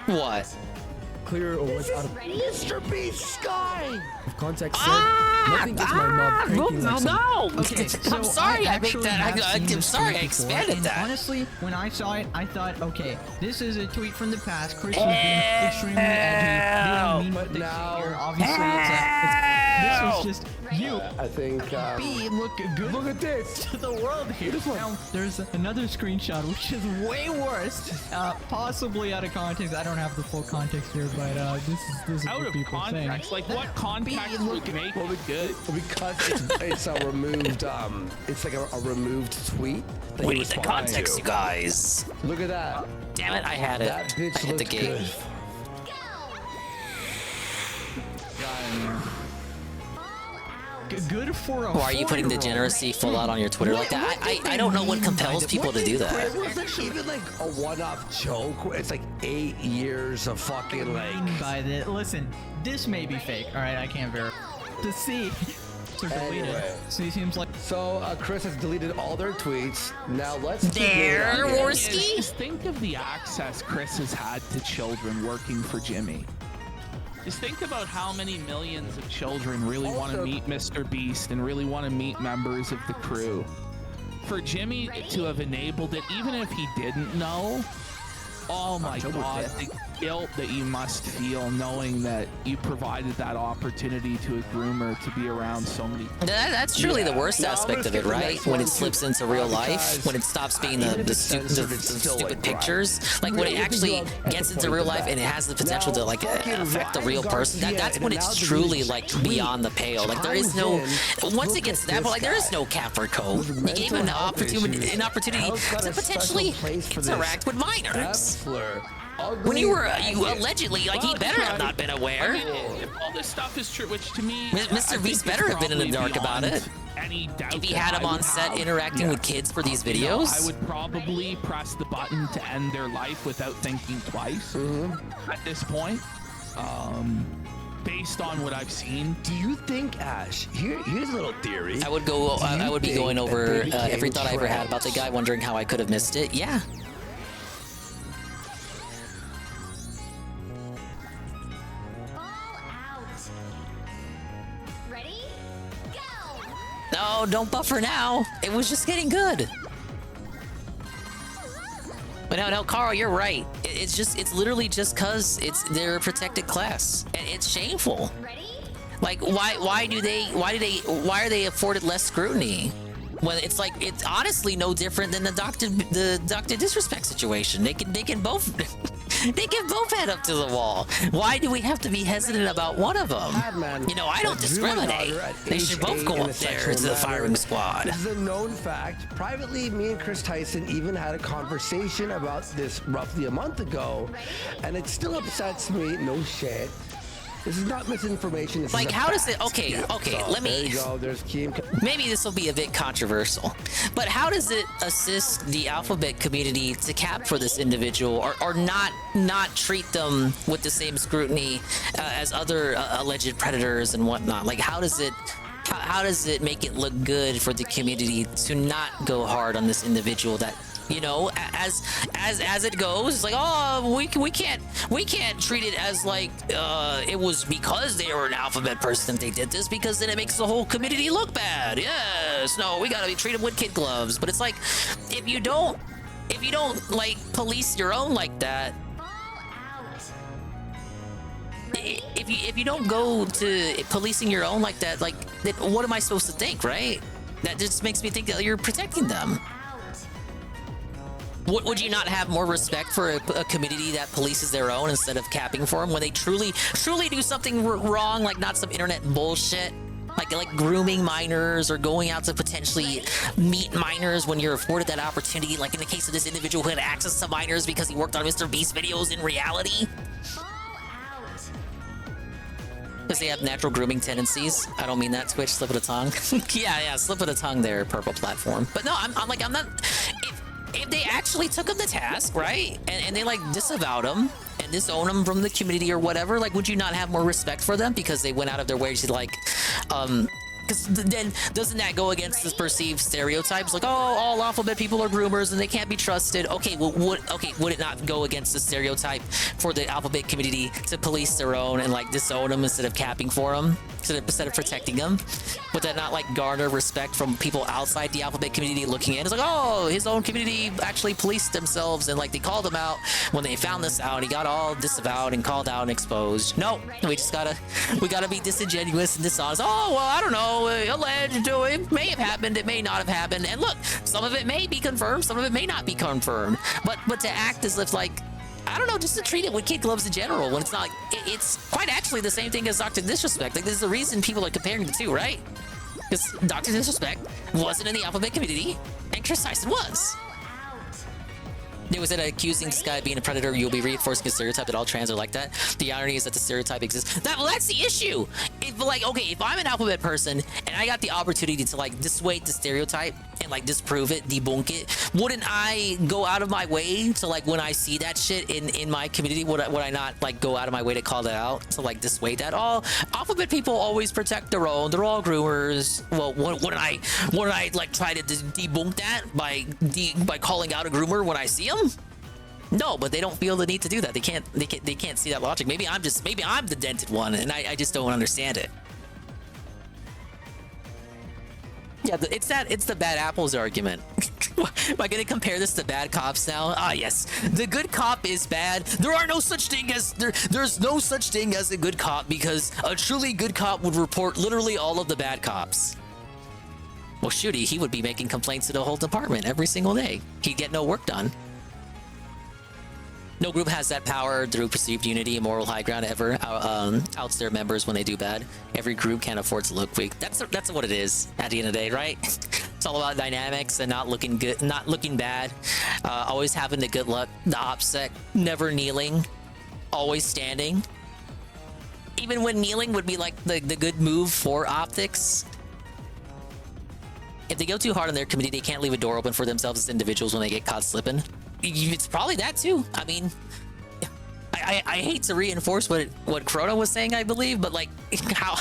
What? Clear or what's out of Mr. Beast Sky! context said, nothing gets my mob cranking like some- Okay, so I'm sorry I make actually that. have seen I'm this sorry I tweet before, expanded and that. Honestly, when I saw it, I thought, okay, this is a tweet from the past. Chris was being extremely edgy, being mean with the here. Obviously, this was just you. I think. B, look good. Look at this. To the world here. Now, there's another screenshot which is way worse. Possibly out of context. I don't have the full context here, but this is Out what of people are saying. context, like what context would make it good? Because it's a removed, it's like a removed tweet. that We he need the responded context, to. you guys. Look at that. Damn it, I had it. That bitch I hit the looks gate. good. Good for a Why are you putting four-year-old. degeneracy full out on your Twitter like that? I don't know what compels people to do that. It wasn't even like a one-off joke. Where it's like 8 years of fucking like. By the listen, this may be fake. All right, I can't verify. To see. To delete Anyway. it. So it seems like. So Chris has deleted all their tweets. Now let's. There, Worski. Just think of the access Chris has had to children working for Jimmy. Just think about how many millions of children really want to meet Mr. Beast and really want to meet members of the crew. For Jimmy to have enabled it, even if he didn't know, oh my God, the guilt that you must feel knowing that you provided that opportunity to a groomer to be around so many. That's truly the worst No, I'm aspect gonna of it, skip the right? next When one, it slips into real life, because when it stops being even the if it's censored, it's still, stupid like, pictures, like when it Really, actually you have gets to into point real to life that. and it has the potential to Now, like fucking affect the Ryan real person, Garcia that's when and it's now the truly news like tweet beyond the pale. Like there is no, chimes once in, it gets to look that at point, like there this is no cap or code. You Mental gave him an health opportunity issues. to Hell's got a potentially special place for this interact with minors. F-slur. When you were you Ugly allegedly, like he Well, better have right. not been aware. I mean, if all this stuff is true, which to me, Mr. I Beast think better is have been in the probably dark about beyond it. Any doubt If he that had I him on would set have. interacting with kids for these You know, videos, I would probably press the button to end their life without thinking twice. At this point, based on what I've seen. Do you think, Ash? Here's a little theory. I would go. I would be think going that over they became every thought I ever had about the guy, wondering how I could have missed it. Yeah. Ready? Go! No, don't buffer now. It was just getting good. But no, Carl, you're right. It's literally just cause they're a protected class, and it's shameful. Like, why are they afforded less scrutiny? When it's like, it's honestly no different than the Dr. Disrespect situation. They can both they can both head up to the wall. Why do we have to be hesitant about one of them? You know, I don't discriminate. They should both go up there to the firing squad. This is a known fact. Privately, me and Chris Tyson even had a conversation about this roughly a month ago, and it still upsets me. No shit. This is not misinformation. This Like, is a how does fact. it? Okay, So, let me. There you go. There's Keem. Maybe this will be a bit controversial, but how does it assist the alphabet community to cap for this individual, or not treat them with the same scrutiny as other alleged predators and whatnot? Like, how does it make it look good for the community to not go hard on this individual that, you know, as it goes, it's like, oh, we can't treat it as like it was because they were an alphabet person that they did this, because then it makes the whole community look bad. Yes, no, we gotta treat them with kid gloves. But it's like, if you don't like police your own like that, if you don't go to policing your own like that, like, then what am I supposed to think, right? That just makes me think that you're protecting them. Would you not have more respect for a community that polices their own instead of capping for them when they truly do something wrong, like not some internet bullshit, like grooming minors or going out to potentially meet minors when you're afforded that opportunity, like in the case of this individual who had access to minors because he worked on Mr. Beast videos in reality? Because they have natural grooming tendencies. I don't mean that, Twitch, slip of the tongue. yeah, slip of the tongue there, purple platform. But no, I'm not. If they actually took him to task, right, and they like disavowed him and disown him from the community or whatever, like, would you not have more respect for them because they went out of their way to like Because then doesn't that go against this perceived stereotypes? Like, oh, all alphabet people are groomers and they can't be trusted. Okay, well, would it not go against the stereotype for the alphabet community to police their own and like disown them instead of capping for them, instead of protecting them? Would that not like garner respect from people outside the alphabet community looking in? It's like, oh, his own community actually policed themselves and like they called him out when they found this out. He got all disavowed and called out and exposed. No, we gotta be disingenuous and dishonest. Oh, well, I don't know. Alleged, it may have happened, it may not have happened, and look, some of it may be confirmed, some of it may not be confirmed, but to act as if like, I don't know, just to treat it with kid gloves in general when it's not, it's quite actually the same thing as Dr. Disrespect. Like, there's a reason people are comparing the two, right? Because Dr. Disrespect wasn't in the alphabet community and Chris Tyson was. There was an accusing this guy of being a predator. You'll be reinforcing a stereotype that all trans are like that. The irony is that the stereotype exists. Well, that's the issue. If like, okay, if I'm an alphabet person and I got the opportunity to like dissuade the stereotype and like disprove it, debunk it, wouldn't I go out of my way to like when I see that shit in my community, would I not like go out of my way to call that out to like dissuade that? Oh, alphabet people always protect their own. They're all groomers. Well, wouldn't I like try to debunk that by calling out a groomer when I see him? No, but they don't feel the need to do that. They can't see that logic. Maybe I'm the dented one and I just don't understand it. Yeah, it's the bad apples argument. Am I gonna compare this to bad cops now? Ah, yes. The good cop is bad. There are no such thing as there's no such thing as a good cop because a truly good cop would report literally all of the bad cops. Well, shoot, he would be making complaints to the whole department every single day. He'd get no work done. No group has that power through perceived unity and moral high ground ever outs their members when they do bad. Every group can't afford to look weak. That's what it is at the end of the day, right? It's all about dynamics and not looking good, not looking bad. Always having the good luck, the OPSEC, never kneeling, always standing. Even when kneeling would be like the good move for optics. If they go too hard on their community, they can't leave a door open for themselves as individuals when they get caught slipping. It's probably that too. I mean, I hate to reinforce what Chrono was saying, I believe, but like how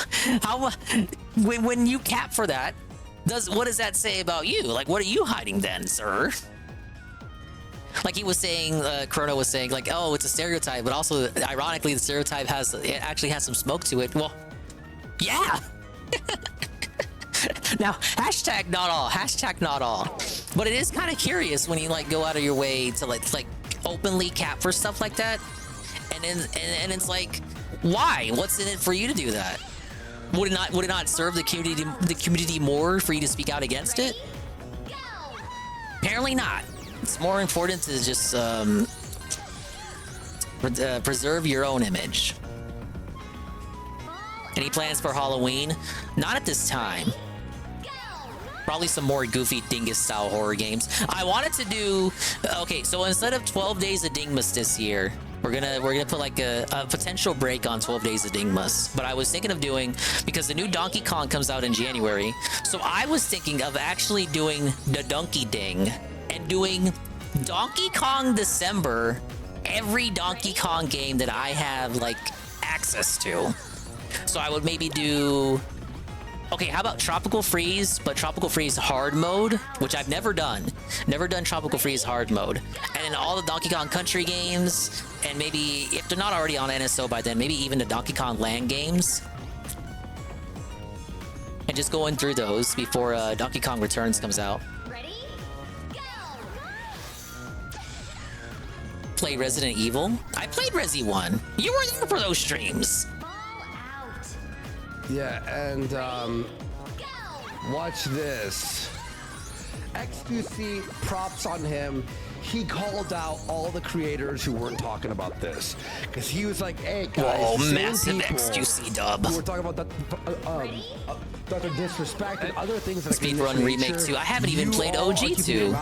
when you cap for that, what does that say about you? Like, what are you hiding then, sir? Like he was saying, Chrono was saying, like, oh, it's a stereotype, but also ironically, the stereotype actually has some smoke to it. Well, yeah. Now, hashtag not all, but it is kind of curious when you like go out of your way to like openly cap for stuff like that, and it's like, why? What's in it for you to do that? Would it not serve the community more for you to speak out against it? Apparently not. It's more important to just preserve your own image. Any plans for Halloween? Not at this time. Probably some more goofy dingus-style horror games. I wanted to do... Okay, so instead of 12 Days of Dingmas this year, we're gonna put like a potential break on 12 Days of Dingmas. But I was thinking of doing... Because the new Donkey Kong comes out in January. So I was thinking of actually doing the Donkey Ding. And doing Donkey Kong December. Every Donkey Kong game that I have, like, access to. So I would maybe do... Okay, how about Tropical Freeze, but Tropical Freeze hard mode, which I've never done. Never done Tropical Freeze hard mode. And then all the Donkey Kong Country games, and maybe, if they're not already on NSO by then, maybe even the Donkey Kong Land games. And just going through those before Donkey Kong Returns comes out. Ready? Go! Play Resident Evil. I played Resi 1. You were there for those streams. Yeah, and watch this. XQC, props on him. He called out all the creators who weren't talking about this, because he was like, "Hey guys, whoa, the same massive people XQC dub. who were talking about that, Dr. Disrespect and other things that Speedrun Remake 2. I haven't even played OG 2.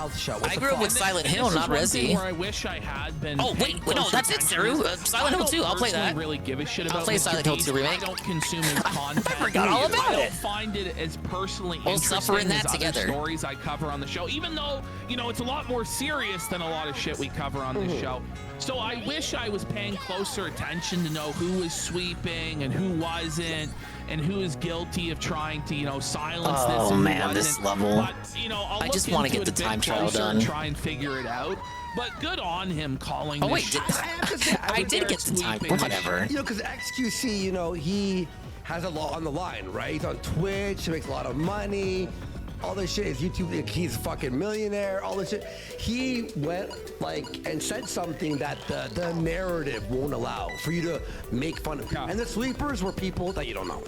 I grew up with Silent Hill, not Resi. Where I wish I had been. Oh wait, no, that's it, Saru. Silent Hill 2. I'll play that. Really give a shit about I'll play Silent Hill 2 remake. I don't consume his content. I forgot all about I it. don't find it as personally We'll suffer in interesting that as together. other stories I cover on on the show, even though, you know, it's a lot more serious than a lot of shit we cover on this show. So I wish I was paying closer attention to know who was sweeping and who wasn't, and who is guilty of trying to, you know, silence this. Oh and who man, this wasn't. level. But, you know, I'll I just want to get the time trial done. And try and figure it out. But good on him calling. Oh this wait, shit. I did get the time. Whatever. You know, because XQC, you know, he has a lot on the line, right? He's on Twitch, he makes a lot of money. All this shit is YouTube. Like, he's a fucking millionaire. All this shit. He went like and said something that the narrative won't allow for you to make fun of. And the sweepers were people that you don't know.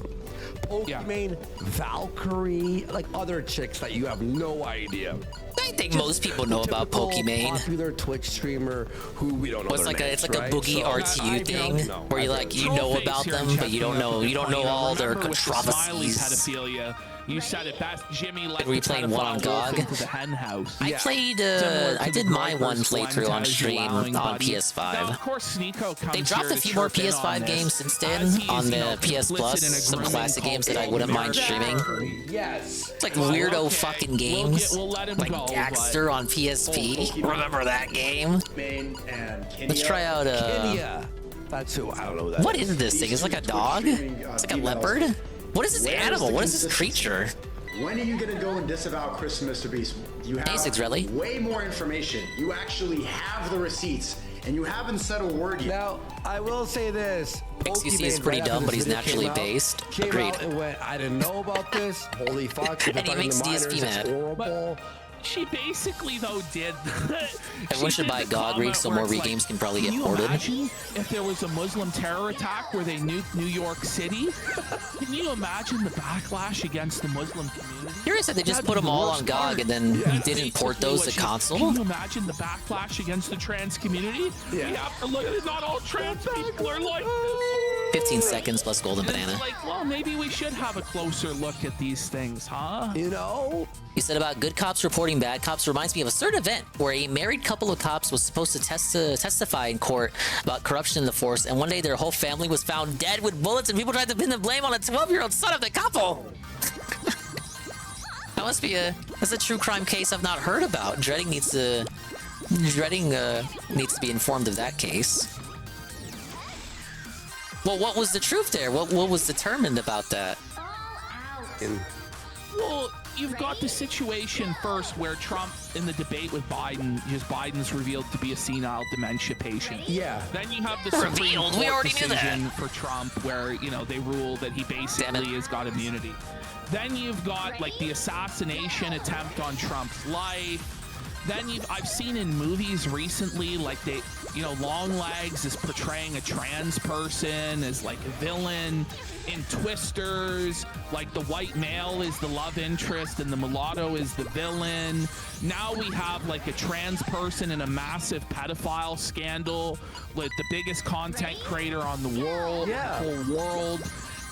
Pokimane, Valkyrie, like other chicks that you have no idea. I think most people know about Pokimane. Popular Twitch streamer who we don't know. Well, their it's like names, a right? boogie RTU thing where you like you know about them, but you don't know all their controversies. Pedophilia. You said it best, Jimmy. Like Were you playing one on GOG? The hen house. I played. I did my one playthrough on stream on PS5. Now, of course, Sneeko comes They dropped here a to few more chirp in on PS5 this, games since then as he's, on you the know, PS complicit Plus. in a Some grooming classic games that I cult. wouldn't mind streaming. Yes. It's like weirdo fucking games. We'll let him like go, Gaxter on PSP. Remember that game? Let's try out Kenya. That's who. I don't know that. What is this thing? It's like a dog? It's like a leopard? What is this animal? What is this creature? When are you gonna go and disavow Chris and Mr. Beast? You have Basics, really. way more information. You actually have the receipts, and you haven't said a word yet. Now, I will say this. XQC is pretty dumb, but he's naturally based. Agreed. And went, I didn't know about this. Holy fuck. And he makes DSP mad. Horrible. She basically, though, did. Everyone should buy GOG Rig so more games can probably get ported. Imagine if there was a Muslim terror attack where they nuked New York City? Can you imagine the backlash against the Muslim community? Here I said they just put them all on GOG and then didn't port those to console. Can you imagine the backlash against the trans community? Yeah. We have to look at it. Not all trans people are like this. 15 seconds plus golden banana. It's like, well, maybe we should have a closer look at these things, huh? You know? He said about good cops reporting bad cops reminds me of a certain event where a married couple of cops was supposed to testify in court about corruption in the force, and one day their whole family was found dead with bullets, and people tried to pin the blame on a 12-year-old son of the couple. That's a true crime case I've not heard about. Dreading needs to be informed of that case. Well, what was the truth there? What was determined about that? Well, you've got the situation first where Trump, in the debate with Biden, Biden's revealed to be a senile dementia patient. Yeah. Then you have the Supreme Court we already knew that. decision for Trump where, you know, they rule that he basically has got immunity. Then you've got, like, the assassination attempt on Trump's life. Then I've seen in movies recently, like Longlegs is portraying a trans person as like a villain. In Twisters, like the white male is the love interest and the mulatto is the villain. Now we have like a trans person in a massive pedophile scandal with the biggest content creator on the world, the whole world.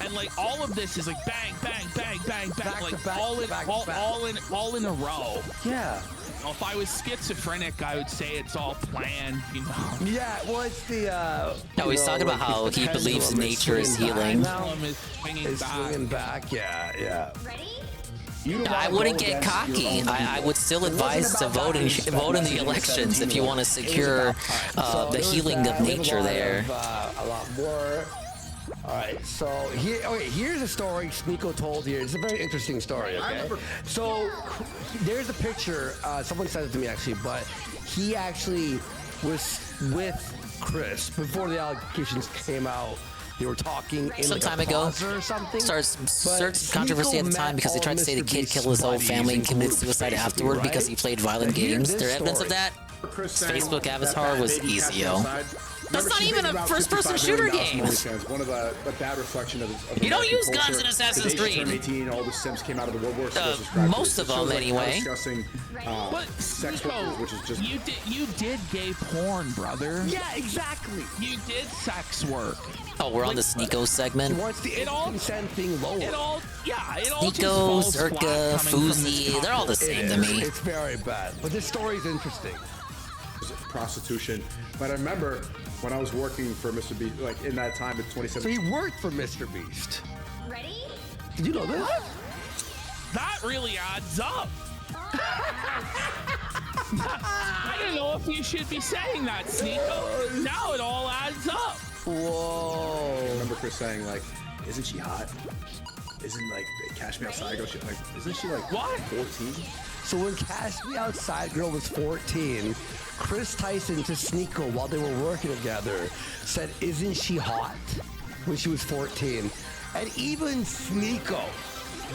And like all of this is like bang, bang, bang, bang, bang, like all in a row. Yeah. Well, if I was schizophrenic, I would say it's all planned, you know. Yeah, well, it's the. No, he's talking about how he believes nature is healing. Is swinging back. Yeah. I wouldn't get cocky. I would still advise to vote in the elections if you want to secure the healing of nature there. A lot more. All right, so here's a story Sneeko told here. It's a very interesting story, okay? So there's a picture, someone sent it to me actually, but he actually was with Chris before the allegations came out. They were talking in some like time a ago. plaza or something. Started some controversy at the time because they tried to say the kid killed his whole family and committed suicide afterward because he played violent games. Is there evidence of that? His Facebook avatar was Ezio. That's not even a first-person shooter game. One of a bad reflection of you don't use guns in Assassin's Creed. 18, all the Sims came out of the World War most of them, anyway. Discussing sex workers, which is just you did gay porn, brother. Yeah, exactly. You did sex work. Oh, we're on the Sneeko segment. He wants the consent thing lower. Sneeko, Zerka, Fuzi, they're all the same to me. It's very bad, but this story is interesting. Prostitution, but I remember when I was working for Mr. Beast, like in that time in 2017. So he worked for Mr. Beast. Ready? Did you know this? That really adds up. I don't know if you should be saying that, Sneeko. Now it all adds up. Whoa. I remember Chris saying, like, isn't she hot? Isn't, like, Cash Me Outside Girl, like, isn't she, like, what? 14? So when Cash Me Outside Girl was 14, Chris Tyson to Sneeko, while they were working together, said, isn't she hot? When she was 14. And even Sneeko,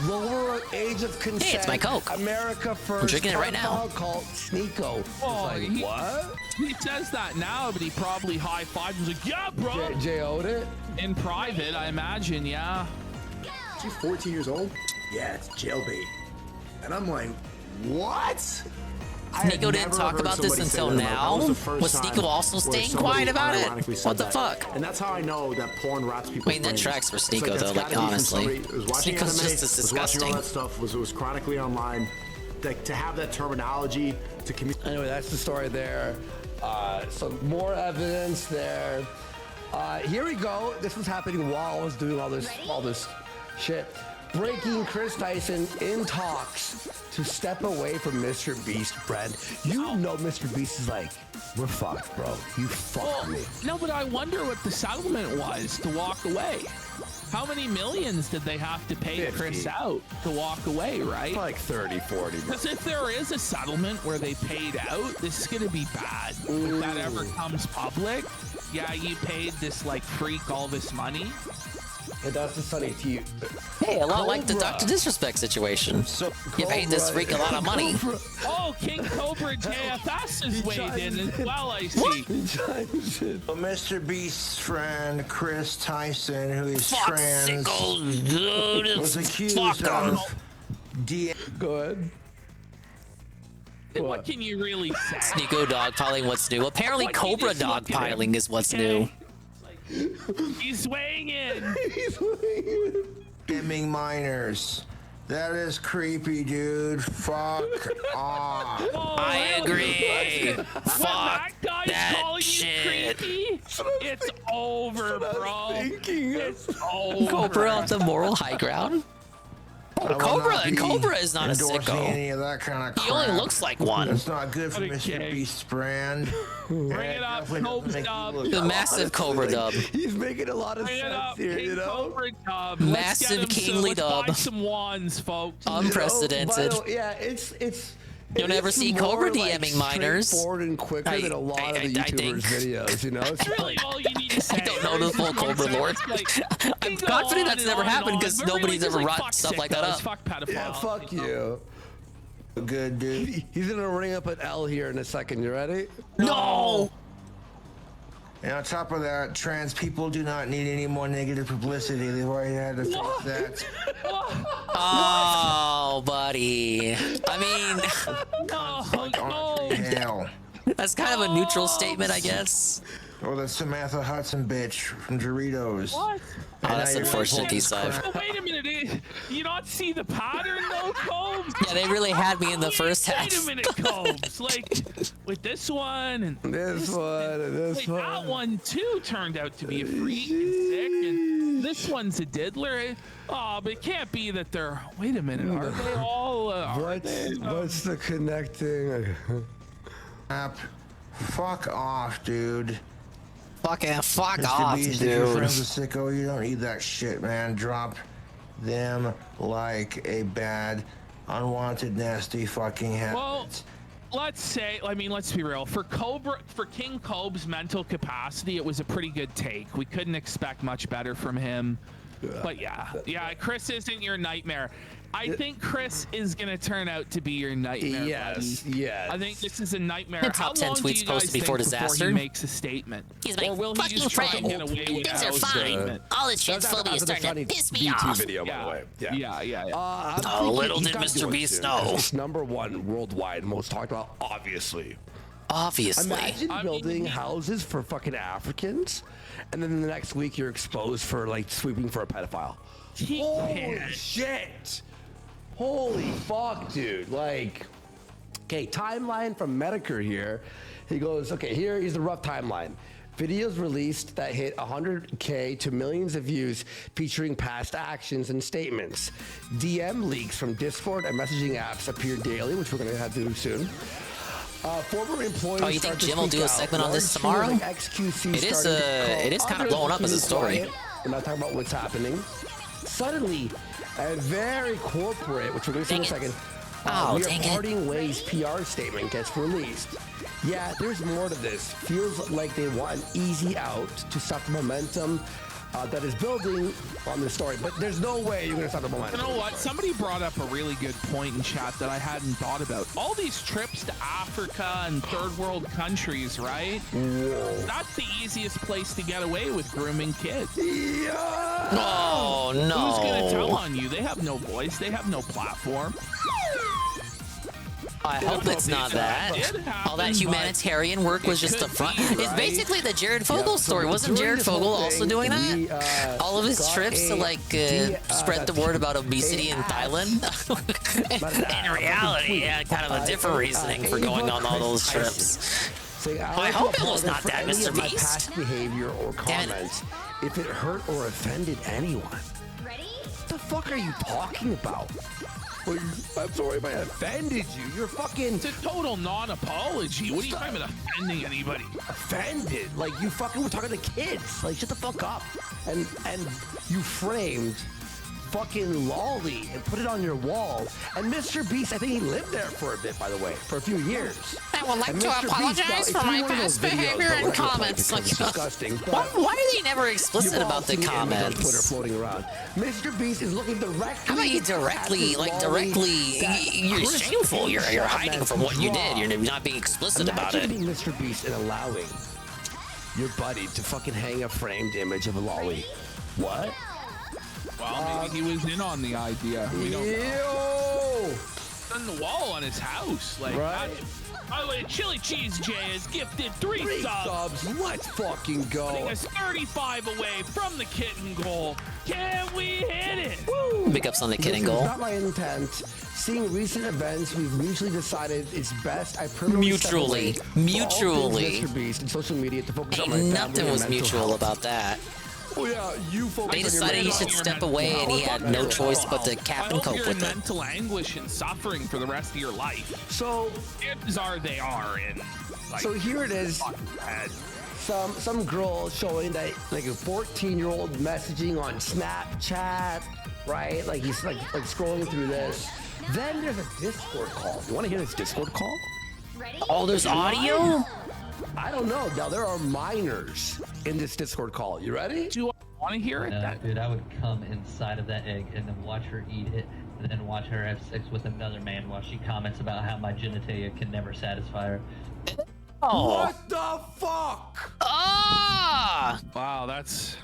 lower age of consent. Hey, it's my Coke. America First. I'm drinking it right now. Called Sneeko. Oh, Like, what? He says that now, but he probably high-fived and was like, yeah, bro. J.O.'d it? In private, I imagine, yeah. She's 14 years old? Yeah, it's jailbait. And I'm like, what? Sneeko didn't talk about this until now? Was Sneeko also staying quiet about it? What the fuck? And that's how I know that porn rots people. Wait, that tracks for Sneeko though, like honestly. Sneeko's just as disgusting. All that stuff was chronically online. Like, to have that terminology to communicate. Anyway, that's the story there. Some more evidence there. Here we go. This was happening while I was doing all this shit. Breaking Chris Tyson in talks to step away from Mr. Beast, Brent. You know Mr. Beast is like, we're fucked, bro. You fucked me. No, but I wonder what the settlement was to walk away. How many millions did they have to pay 50. Chris out to walk away, right? Like 30, 40. Because if there is a settlement where they paid out, this is going to be bad. If that ever comes public, yeah, you paid this like freak all this money. And that's the Sunny T. Hey, a lot like the Dr. Disrespect situation. You paid this freak a lot of money. Oh, King Cobra JFS is weighed in as well, I see. Mr. Beast's friend, Chris Tyson, who is trans, was accused of Go ahead. What can you really say? Sneeko dogpiling what's new. Apparently Cobra dogpiling is what's new. He's weighing in. Damning minors. That is creepy, dude. Fuck off. I agree. Fuck that shit. It's over, bro. It's over. Cobra on the moral high ground? Cobra is not a endorsing sicko. any of that kind of crap. He only looks like one. It's not good for Mr. Beast's brand. Bring it up, Cobra dub. The massive Cobra dub. He's making a lot of Bring it sense up, here, King you know? Cobra dub. Massive kingly let's dub. buy some wands, folks. Unprecedented. Yeah, it's You'll never see Cobra DMing miners. Straightforward and quicker than a lot of the YouTubers' videos, you know? That's really all you need to say. I don't know the full Cobra lore. I'm confident that's never happened because nobody's ever brought stuff like that up. Fuck pedophiles. Yeah, fuck you. Good dude. He's gonna ring up an L here in a second. You ready? No! And on top of that, trans people do not need any more negative publicity. They've already had to face that. Oh, buddy. I mean, Hell. that's kind of a neutral statement, I guess. Or the Samantha Hudson bitch from Doritos. What? Oh, that's unfortunate, D-Side. Oh, wait a minute. You not see the pattern, though, Combs? Yeah, they really had me in the first half. Wait a minute, Combs. Like, with this one and this one and this one. That one, too, turned out to be a freak and sick. And this one's a diddler. Oh, but it can't be that they're... Wait a minute. Are they all... What's the connecting? Fuck off, dude. Fuck Mr. off, Beast, if your dude. friend's a sicko, you don't need that shit, man. Drop them like a bad, unwanted, nasty fucking habit. Well, let's be real. For King Cobe's mental capacity, it was a pretty good take. We couldn't expect much better from him. But yeah, Chris isn't your nightmare. I think Chris is gonna turn out to be your nightmare. Yes, buddy. yes. I think this is a nightmare. The top 10 tweets posted before disaster. He makes a statement? He's my or will he fucking just try friend. and get away with Things are fine. All this transphobia is starting to piss me off. Video, by the way. Yeah. Little did Mr. Beast know. It's #1 worldwide, most talked about, obviously. Obviously. Imagine building houses for fucking Africans, and then the next week you're exposed for like sweeping for a pedophile. Holy shit! Holy fuck, dude! Like, okay, timeline from Medicare here. He goes, okay, here is the rough timeline. Videos released that hit 100K to millions of views featuring past actions and statements. DM leaks from Discord and messaging apps appear daily, which we're gonna have to do soon. Former employees. Oh, you think Jim will do a segment on this tomorrow? XQC It is kind of blowing up as a story. We're not talking about what's happening. Suddenly, a very corporate, which we're going to see in a second, we are parting ways PR statement gets released. Yeah, there's more to this. Feels like they want an easy out to stop the momentum that is building on the story, but there's no way you're gonna stop the momentum. You know what? Somebody brought up a really good point in chat that I hadn't thought about. All these trips to Africa and third world countries, right? Whoa. That's the easiest place to get away with grooming kids. Yeah. Oh, no. Who's gonna tell on you? They have no voice. They have no platform. I hope it's not that. All that humanitarian work was just a front. It's basically the Jared Fogle story. Wasn't Jared Fogle also doing that? All of his trips to like spread the word about obesity in Thailand? In reality, yeah, kind of a different reasoning for going on all those trips. I hope it was not that, Mr. My Beast. past behavior or comments, if it hurt or offended anyone. Ready? What the fuck are you talking about? Well, I'm sorry if I offended you. You're fucking... It's a total non-apology. What are you talking about offending anybody? Offended? Like, you fucking were talking to kids. Like, shut the fuck up. And you framed fucking Lolly and put it on your wall. And Mr. Beast, I think he lived there for a bit, by the way, for a few years. I would like to apologize for my past behavior and comments. Like, disgusting. Why are they never explicit about the comments? On Twitter floating around. Mr. Beast is looking directly. How about you directly, you're shameful. You're hiding from what you did. You're not being explicit about it. Imagine being Mr. Beast and allowing your buddy to fucking hang a framed image of a Lolly. What? Well, maybe he was in on the idea. We don't know. On the wall on his house. Like, right. By the way, Chili Cheese J has gifted three subs. Let's fucking go. Putting us 35 away from the kitten goal. Can we hit it? Woo. Big ups on the kitten goal. Not my intent. Seeing recent events, we've mutually decided it's best I permanently mutually. Mr. Beast and social media to focus on my Ain't family nothing and was mental mutual health. about that. Oh yeah, you focus. They decided he should step away, and he had no choice but to cap and cope with it. Mental anguish and suffering for the rest of your life. So, chances are they are in. Like, so here it is. Some girl showing that like a 14-year-old messaging on Snapchat, right? Like he's like scrolling through this. Then there's a Discord call. You want to hear this Discord call? Ready? Oh, there's audio? I don't know. Now there are minors in this Discord call. You ready? Do you want to hear it? Dude, I would come inside of that egg and then watch her eat it, and then watch her have sex with another man while she comments about how my genitalia can never satisfy her. Oh. What the fuck? Ah! Wow, that's...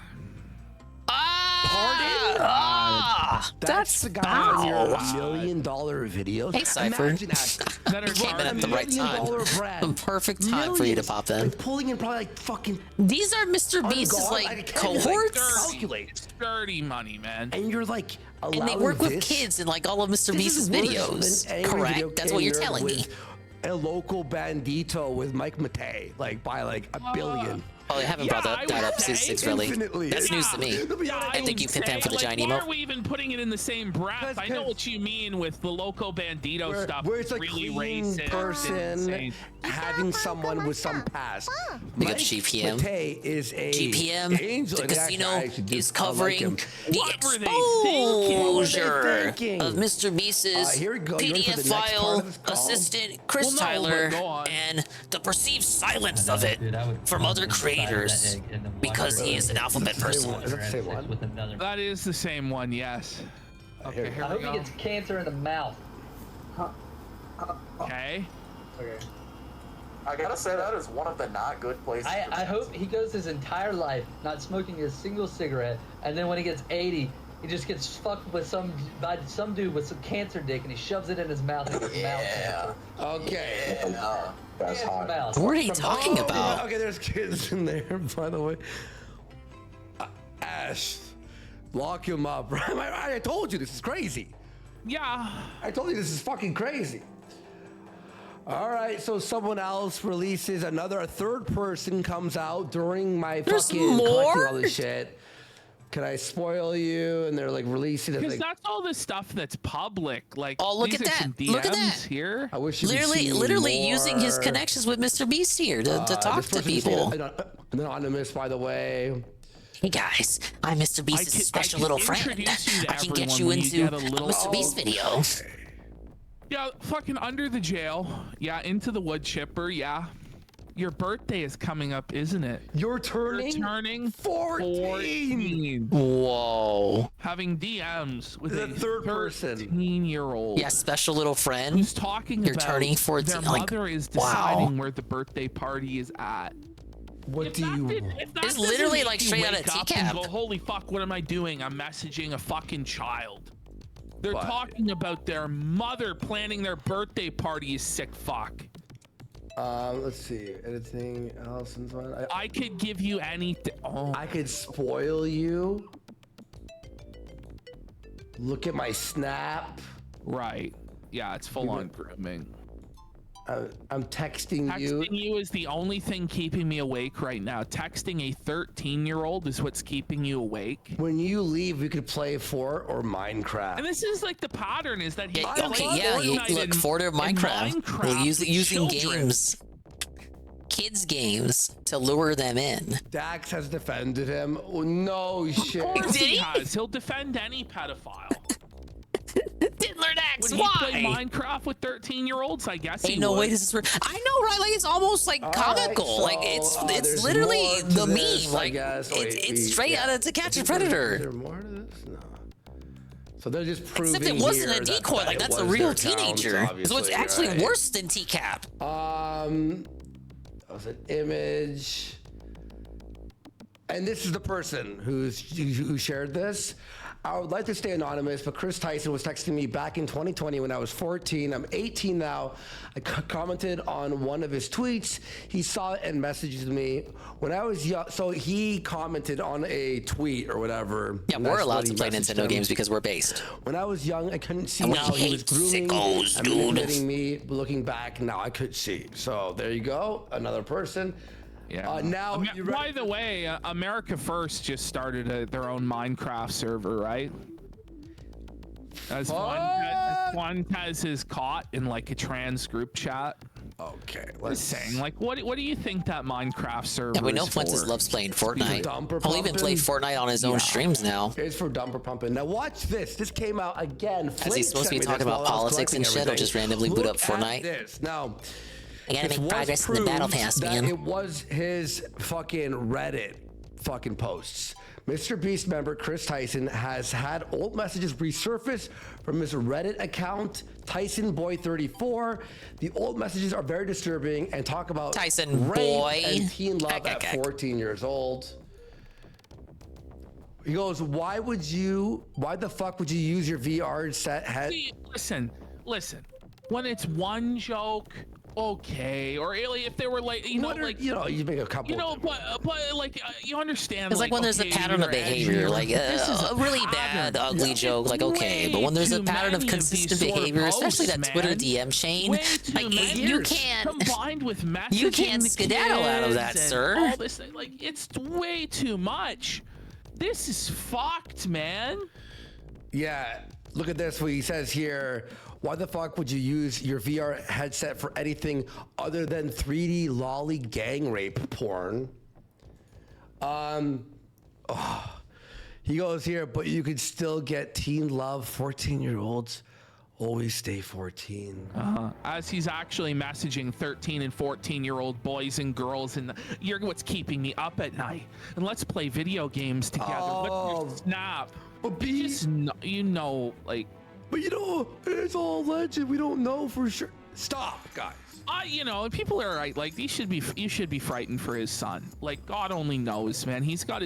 Pardon? That's the guy on your $1 million videos. Hey, Cypher. Imagine that. You came in at the right time. The perfect time for you to pop in. Like pulling in probably like fucking. These are Mr. Beast's like cohorts. It's dirty money, man. And you're like, and they work with kids in like all of Mr. Beast's videos. Correct? That's what you're telling me. A local bandito with Mike Matei, like by like $1 billion. Oh, they haven't brought that up since really. That's news to me. I think you pimp him for the giant Why emo. are we even putting it in the same breath? I know what you mean with the Loco Bandito stuff. Where it's a really clean racist person having someone with some past. Big up GPM. Matei is a GPM. angel. The casino is covering the What were they exposure thinking? of Mr. Beast's Here we go. You ready for PDF the next part file of this call? assistant Chris Tyler and the perceived silence of it from other creators because he is an alphabet person. That is the same one, yes. Okay, here I we hope go. he gets cancer in the mouth. Okay. Okay. I gotta say that is one of the not good places. I hope he goes his entire life not smoking a single cigarette, and then when he gets 80, he just gets fucked with by some dude with some cancer dick, and he shoves it in his mouth and gets mouth cancer. Okay. Yeah. That's hot. What are you talking about? Okay, there's kids in there, by the way. Ash, lock him up. I told you this is crazy. Yeah. I told you this is fucking crazy. All right, so someone else releases a third person comes out during my fucking collecting all this shit. can I spoil you? And they're like releasing it. Because Like, that's all the stuff that's public. Like, Oh, look these at are that. some Look at DMs that. here. I wish you could see Literally using his more. connections with Mr. Beast here to talk this to person's people. Anonymous, by the way. Hey guys, I'm Mr. Beast's special little friend. introduce you to I can get everyone you when you into get a a little- Mr. Beast video. Yeah, fucking under the jail. Yeah, into the wood chipper. Yeah. Your birthday is coming up, isn't it? You're turning 14. Whoa. Having DMs with The a third person. 13-year-old. Yeah, special little friend. Who's talking You're about turning 14. their Like, mother is wow. deciding where the birthday party is at. What do you? It's literally like straight out of TCAP. Go, holy fuck, what am I doing? I'm messaging a fucking child. They're talking about their mother planning their birthday party, you sick fuck. Let's see. Editing Allison's one. I could give you anything. Oh. I could spoil you. Look at my snap. Right. Yeah, it's full on grooming. I'm texting you. Texting you is the only thing keeping me awake right now. Texting a 13-year-old is what's keeping you awake. When you leave, we could play Fort or Minecraft. And this is like the pattern is that he Look, Fort or Minecraft. We'll use it using children. games. Kids games to lure them in. Dax has defended him. Oh, no shit. Of course he has. He'll defend any pedophile. Diddler Dax, Would why? he play Minecraft with 13-year-olds? I guess he Ain't no would. way this is. I know, right? Like it's almost like comical. Like it's there's literally more to the this, meme. I Like guess. it's straight out of To Catch a Predator. Is there more to this? No. So they're just proving Except it wasn't a here decoy. that Like it that's a was real their account, teenager. So it's obviously, actually right? worse than TCAP. That was an image. And this is the person who shared this. I would like to stay anonymous, but Chris Tyson was texting me back in 2020 when I was 14. I'm 18 now. I commented on one of his tweets. He saw it and messaged me when I was young. So he commented on a tweet or whatever. Yeah, we're allowed to play Nintendo games because we're based. When I was young, I couldn't see And we how he was hate grooming sickos, and dude. manipulating me. Looking back, now I could see. So there you go, another person. Yeah. Now, by the way, America First just started their own Minecraft server, right? As Fuentes is caught in like a trans group chat. Okay, let's saying like, what do you think that Minecraft server? Yeah, we know is Fuentes for? loves playing Fortnite. Dumper He'll even play pumping? Fortnite on his own streams now. It's for dumper pumping. Now watch this. This came out again. As he's supposed to be talking about politics and shit, he'll just randomly boot up Fortnite. This. Now, I gotta it make was progress in the battle proved pass, that man. It was his fucking Reddit fucking posts. Mr. Beast member Chris Tyson has had old messages resurface from his Reddit account, TysonBoy34. The old messages are very disturbing and talk about Tyson rape Boy. and teen love at 14 years old. He goes, why the fuck would you use your VR set head? See, listen. When it's one joke, okay, or if they were like, you make a couple. But like you understand. It's like when there's a pattern of behavior, like a really bad, ugly joke, like okay. But when there's a pattern of consistent behavior, especially that Twitter DM chain, like you can't combined with messaging you can't skedaddle out of that, and sir. all this, like it's way too much. This is fucked, man. Yeah, look at this. What he says here. Why the fuck would you use your VR headset for anything other than 3D lolly gang rape porn? He goes here, but you could still get teen love. 14-year-olds always stay 14. As he's actually messaging 13 and 14-year-old boys and girls, and you're what's keeping me up at night. And let's play video games together. Look at your snap. But like. But it's all legend. We don't know for sure. Stop, guys. People are right. Like you should be frightened for his son. Like God only knows, man. He's got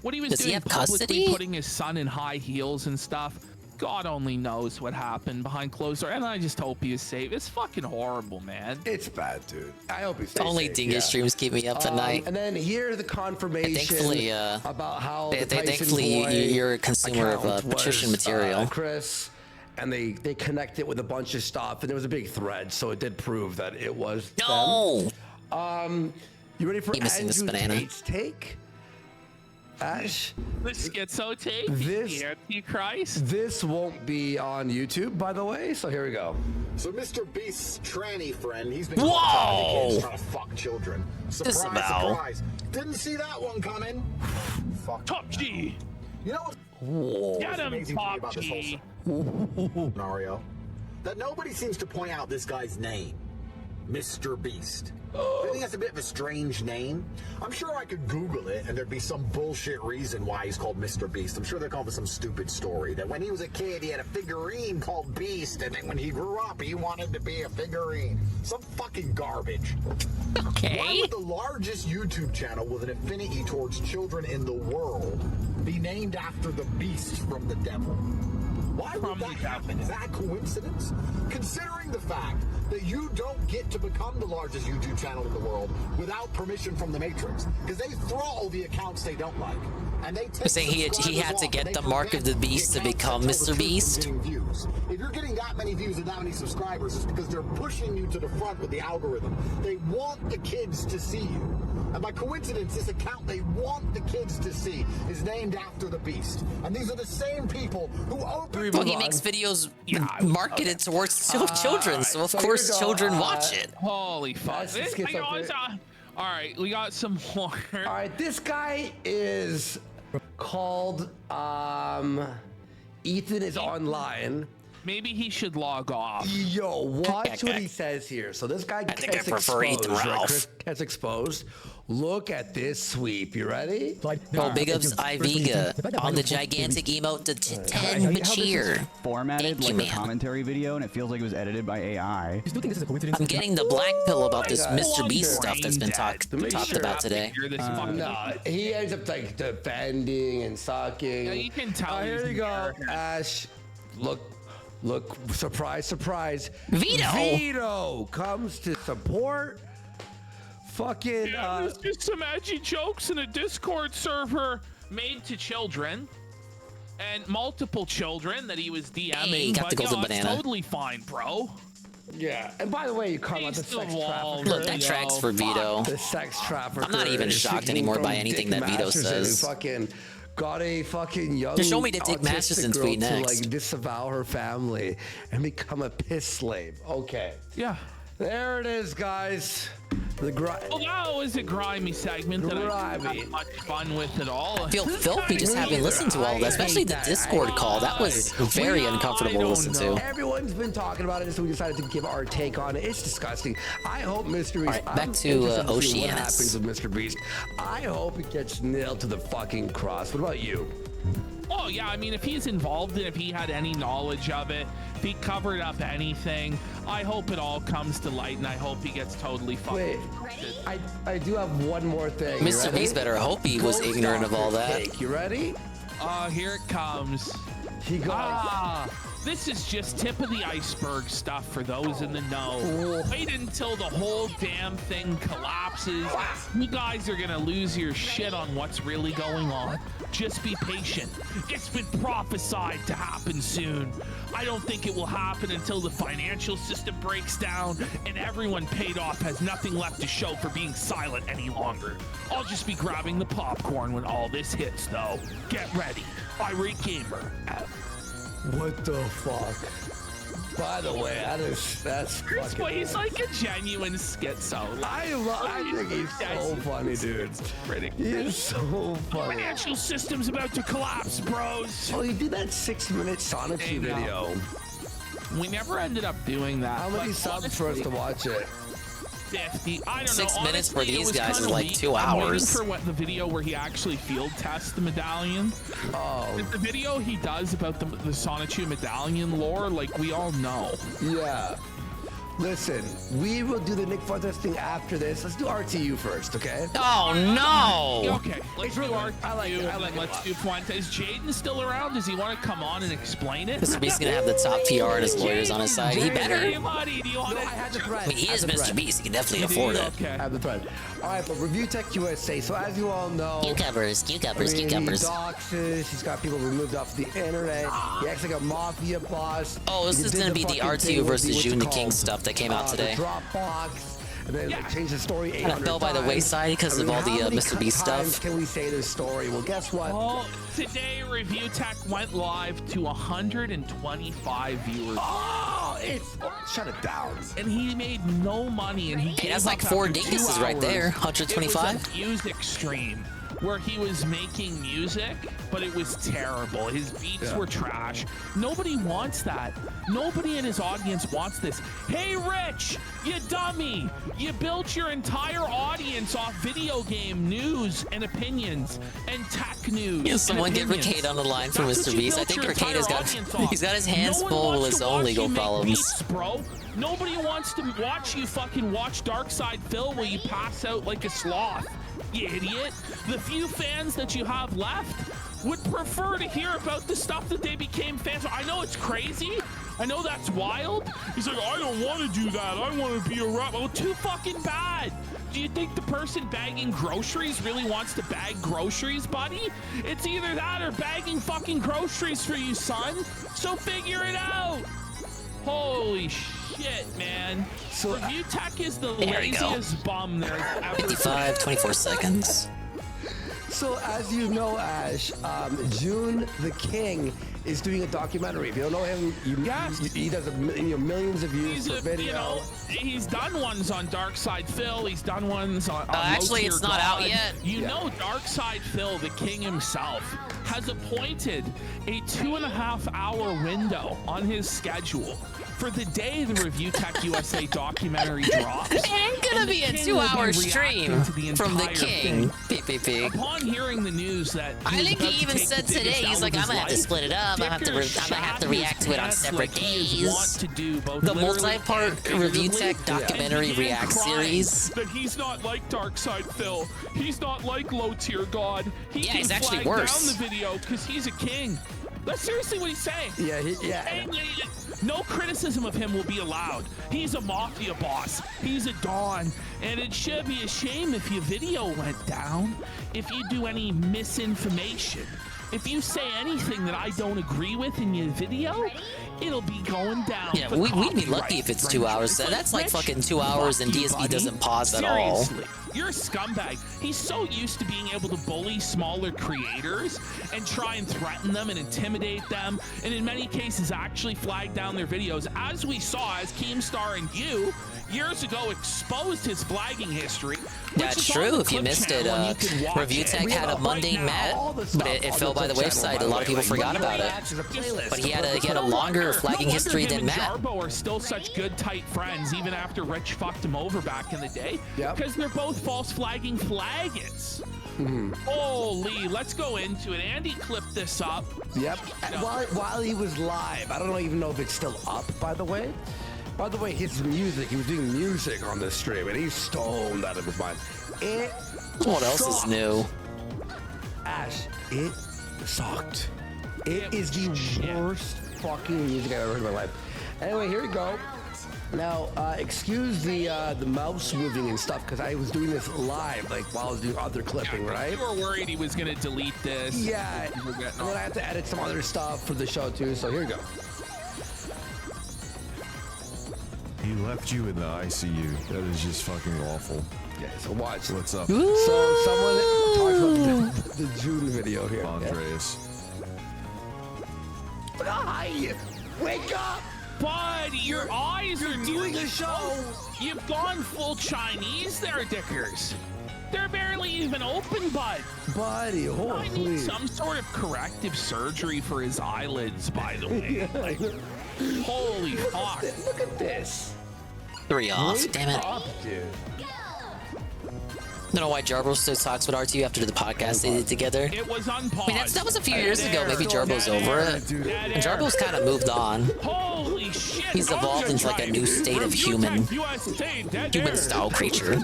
what he was Does he doing have publicly, custody? putting his son in high heels and stuff. God only knows what happened behind closed doors, and I just hope he is safe. It's fucking horrible, man. It's bad, dude. I hope he's Only safe. Dingus streams keep me up at night. And then here's the confirmation Thankfully, about how the Tyson thankfully Boy you're a consumer of account patrician was, material. Chris, and they connect it with a bunch of stuff, and there was a big thread, so it did prove that it was them. You ready for He missing this Andrew banana. Tate's take? Ash. The schizo take. This- The Antichrist. This won't be on YouTube, by the way. So here we go. So Mr. Beast's tranny friend, he's been Whoa! caught kids trying to fuck children. Surprise, Disavow. surprise. Didn't see that one coming. Fuck. Top G. You know what's Whoa. Get him, amazing to me Top about this G. whole scenario? That nobody seems to point out this guy's name. Mr. Beast. I think that's a bit of a strange name. I'm sure I could Google it and there'd be some bullshit reason why he's called Mr. Beast. I'm sure they're calling for some stupid story that when he was a kid he had a figurine called Beast, and then when he grew up he wanted to be a figurine. Some fucking garbage. Okay. Why would the largest YouTube channel with an affinity towards children in the world be named after the Beast from the devil? Why would that happen? Is that a coincidence? Considering the fact that you don't get to become the largest YouTube channel in the world without permission from the Matrix, because they throttle the accounts they don't like, and they take Saying he had to subscribers get off, the and they mark of the prevent beast to accounts become that tell the Mr. truth from Beast. getting views. If you're getting that many views and that many subscribers, it's because they're pushing you to the front with the algorithm. They want the kids to see you. And by coincidence, this account they want the kids to see is named after the Beast. And these are the same people who open... Well, he makes videos marketed towards children, so of course children watch it. Holy fuck. That's the schizo. All right, we got some more. All right, this guy is called Ethan is online. Maybe he should log off. Yo, watch what he says here. So this guy think I gets prefer exposed. Ethan Right? Ralph. Chris gets exposed. Look at this sweep. You ready? Oh, big ups Iviga on the gigantic emote to 10 cheer. Formatted Thank you, like a man. commentary video, and it feels like it was edited by AI. I'm getting the black pill about this Mr. Beast stuff that's been talked about today. No, he ends up like defending and sucking. Yeah, you can tell Here he's you go, nervous. Ash. Look! Surprise, surprise! Vito comes to support. Fucking. Yeah, there's just some edgy jokes in a Discord server made to children. And multiple children that he was DMing. Hey, got the but, golden it's banana. totally fine, bro. Yeah, and by the way, you call out the sex trafficker. Look, that tracks for Vito. The sex trafficker. I'm not even is shocked speaking anymore from by anything Dick that Vito Masterson, says. Who fucking got a fucking young Just show me the Dick autistic Masterson girl tweet to next. like disavow her family and become a piss slave. Okay. Yeah. There it is, guys. The Well, that was a grimy segment that I didn't have much fun with at all. I feel filthy just having listened to all of that, especially the Discord call. That was very uncomfortable to listen to. Everyone's been talking about it, so we decided to give our take on it. It's disgusting. I hope Mr. Beast. All right, back I'm to, interested see Oceanus. What happens with Mr. Beast? I hope it gets nailed to the fucking cross. What about you? Oh, yeah, I mean, if he's involved in it, if he had any knowledge of it, if he covered up anything, I hope it all comes to light, and I hope he gets totally fucked. Wait, I do have one more thing. You Mr. ready? Beast better hope he was Ghost ignorant of all Doctor that. Cake. You ready? Here it comes. He got. This is just tip of the iceberg stuff for those in the know. Wait until the whole damn thing collapses. You guys are gonna lose your shit on what's really going on. Just be patient. It's been prophesied to happen soon. I don't think it will happen until the financial system breaks down and everyone paid off has nothing left to show for being silent any longer. I'll just be grabbing the popcorn when all this hits, though. Get ready. Irate Gamer. What the fuck? By the way, that's Chris fucking. He's like a genuine schizo. I think he's so funny, dude. He is so funny. Financial system's about to collapse, bros. Oh, he did that 6-minute Sonic I know. video. We never ended up doing that. How many but subs for us to watch it? 50. I don't know. 6 minutes for Honestly, it these was guys kinda is like weak. 2 I'm waiting hours. for what the video where he actually field tests the medallion. Oh. The video he does about the Sonichu medallion lore, like we all know. Yeah. Listen, we will do the Nick Fuentes thing after this. Let's do RTU first, okay? Oh no! Okay, let's do RTU. I like it. Let's do Fuentes. Is Jaden still around? Does he want to come on and explain it? Mr. Beast's gonna have the top PR and his lawyers on his side. He better. Hey, buddy, do you want I had the thread. I mean, he is Mr. Beast. He can definitely afford it. Okay. I have the thread. All right, but Review Tech USA. So as you all know, Cucumbers. I mean, he doxes. He's got people removed off the internet. He acts like a mafia boss. Oh, this He is did gonna the be the fucking RTU thing with versus what's June it the King called? stuff that came out today. The Dropbox. and then like, change the story 800 Kind of fell by the times. wayside because I mean, of all the how many Mr. Beast times stuff. Can we say this story? Well, guess what? Well, today Review Tech went live to 125 viewers. Shut it down. And he made no money, and he Hey, gave that's like up 4 after 2 dinguses right there. hours. 125. It was a music stream where he was making music, but it was terrible. His beats were trash. Nobody wants that. Nobody in his audience wants this. Hey, Rich, you dummy! You built your entire audience off video game news and opinions and tech news. Yeah, someone get opinions. Ricade on the line for That's Mr. what you Beast. I built think your Ricade has entire got audience off. he's got his hands No one full with wants his to own watch legal you make problems. beats, bro. Nobody wants to watch you fucking watch Darkside Phil while you pass out like a sloth, you idiot. The few fans that you have left would prefer to hear about the stuff that they became fans of. I know it's crazy. I know that's wild. He's like, I don't want to do that. I want to be a rap. Oh, too fucking bad. Do you think the person bagging groceries really wants to bag groceries, buddy? It's either that or bagging fucking groceries for you, son. So figure it out. Holy shit, man. So Review Tech is the There we go. laziest bum there's ever 55, 24 seconds. So as you know, Ash, June the King is doing a documentary. If you don't know him, he does millions of views per video. You know, he's done ones on Darkside Phil. He's done ones on actually, Low it's Tier not out God. yet. You know, Darkside Phil, the king himself, has appointed a 2.5-hour window on his schedule for the day the Review Tech USA documentary drops. It ain't gonna And the be a king will 2-hour be stream reacting to from the entire king. thing. PPP. Upon hearing the news that I think he even said today, he's like, I'm gonna have to split it up. I'm gonna have to react to it on separate days. The multi-part Review Tech documentary react series. That he's not like Darkside Phil. He's not like Low Tier God. He Yeah, can he's actually flag worse. down the video because he's a king. That's seriously what he's saying. And no criticism of him will be allowed. He's a mafia boss. He's a don. And it should be a shame if your video went down, if you do any misinformation. If you say anything that I don't agree with in your video, it'll be going down. Yeah, for we'd be copyright lucky if it's 2 hours. infringement. That's like Rich, fucking 2 hours and fuck you, DSP buddy. doesn't pause at all. Seriously. You're a scumbag. He's so used to being able to bully smaller creators and try and threaten them and intimidate them, and in many cases actually flag down their videos, as we saw as Keemstar and you years ago exposed his flagging history. That's true. If you missed it, Review Tech had a mundane mat, but it fell by the wayside. A lot of people forgot about it. But he had a longer flagging history than Matt. Jarbo are still such good, tight friends, even after Rich fucked him over back in the day. Because they're both false flagging flaggots. Holy, let's go into it. Andy clipped this up. Yep. While he was live, I don't even know if it's still up, by the way. By the way, his music, he was doing music on this stream, and he's stoned out of his mind. It What else is new? Ash, it sucked. It is the worst fucking music I've ever heard in my life. Anyway, here we go. Now, excuse the mouse moving and stuff, because I was doing this live, like while I was doing other clipping, right? You were worried he was going to delete this. Yeah, and then I had to edit some other stuff for the show too, so here we go. He left you in the ICU. That is just fucking awful. Yeah, so watch. What's up? So someone talked about the June video here. Andreas. Hi! Wake up! Buddy, your eyes are doing a show. You've gone full Chinese there, Dickers. They're barely even open, bud. Buddy, I need some sort of corrective surgery for his eyelids, by the way. Like, holy fuck. Look at this. 3 off. Damn it. Dude. I don't know why Jarbo still talks with R2 after the podcast they did together. It was unpaused. I mean, that was a few years ago. Maybe Jarbo's over it. And Jarbo's kind of moved on. Holy shit. He's evolved into like a new state of human style creature.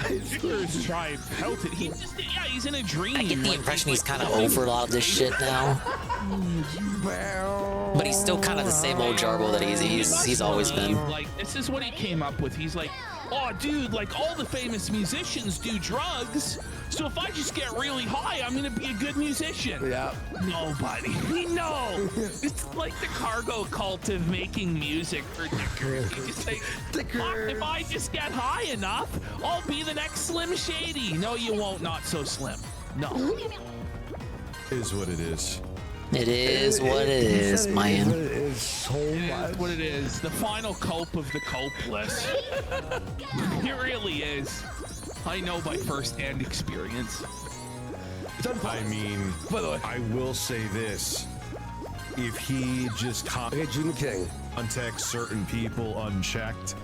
Dickers tried pelted. He's in a dream. I get the impression he's kind of over a lot of this shit now. But he's still kind of the same old Jarbo that he's always been. Like, this is what he came up with. He's like, oh, dude, like all the famous musicians do drugs. So if I just get really high, I'm gonna be a good musician. Yeah. No, buddy. No. It's like the cargo cult of making music for dickers. You just say, if I just get high enough, I'll be the next Slim Shady. No, you won't. Not so slim. No. Is what it is. It is what it is, man. It is so much. What it is. The final cope of the copeless. It really is. I know by first-hand experience. I mean, by the way, I will say this. If he just contacts certain people unchecked,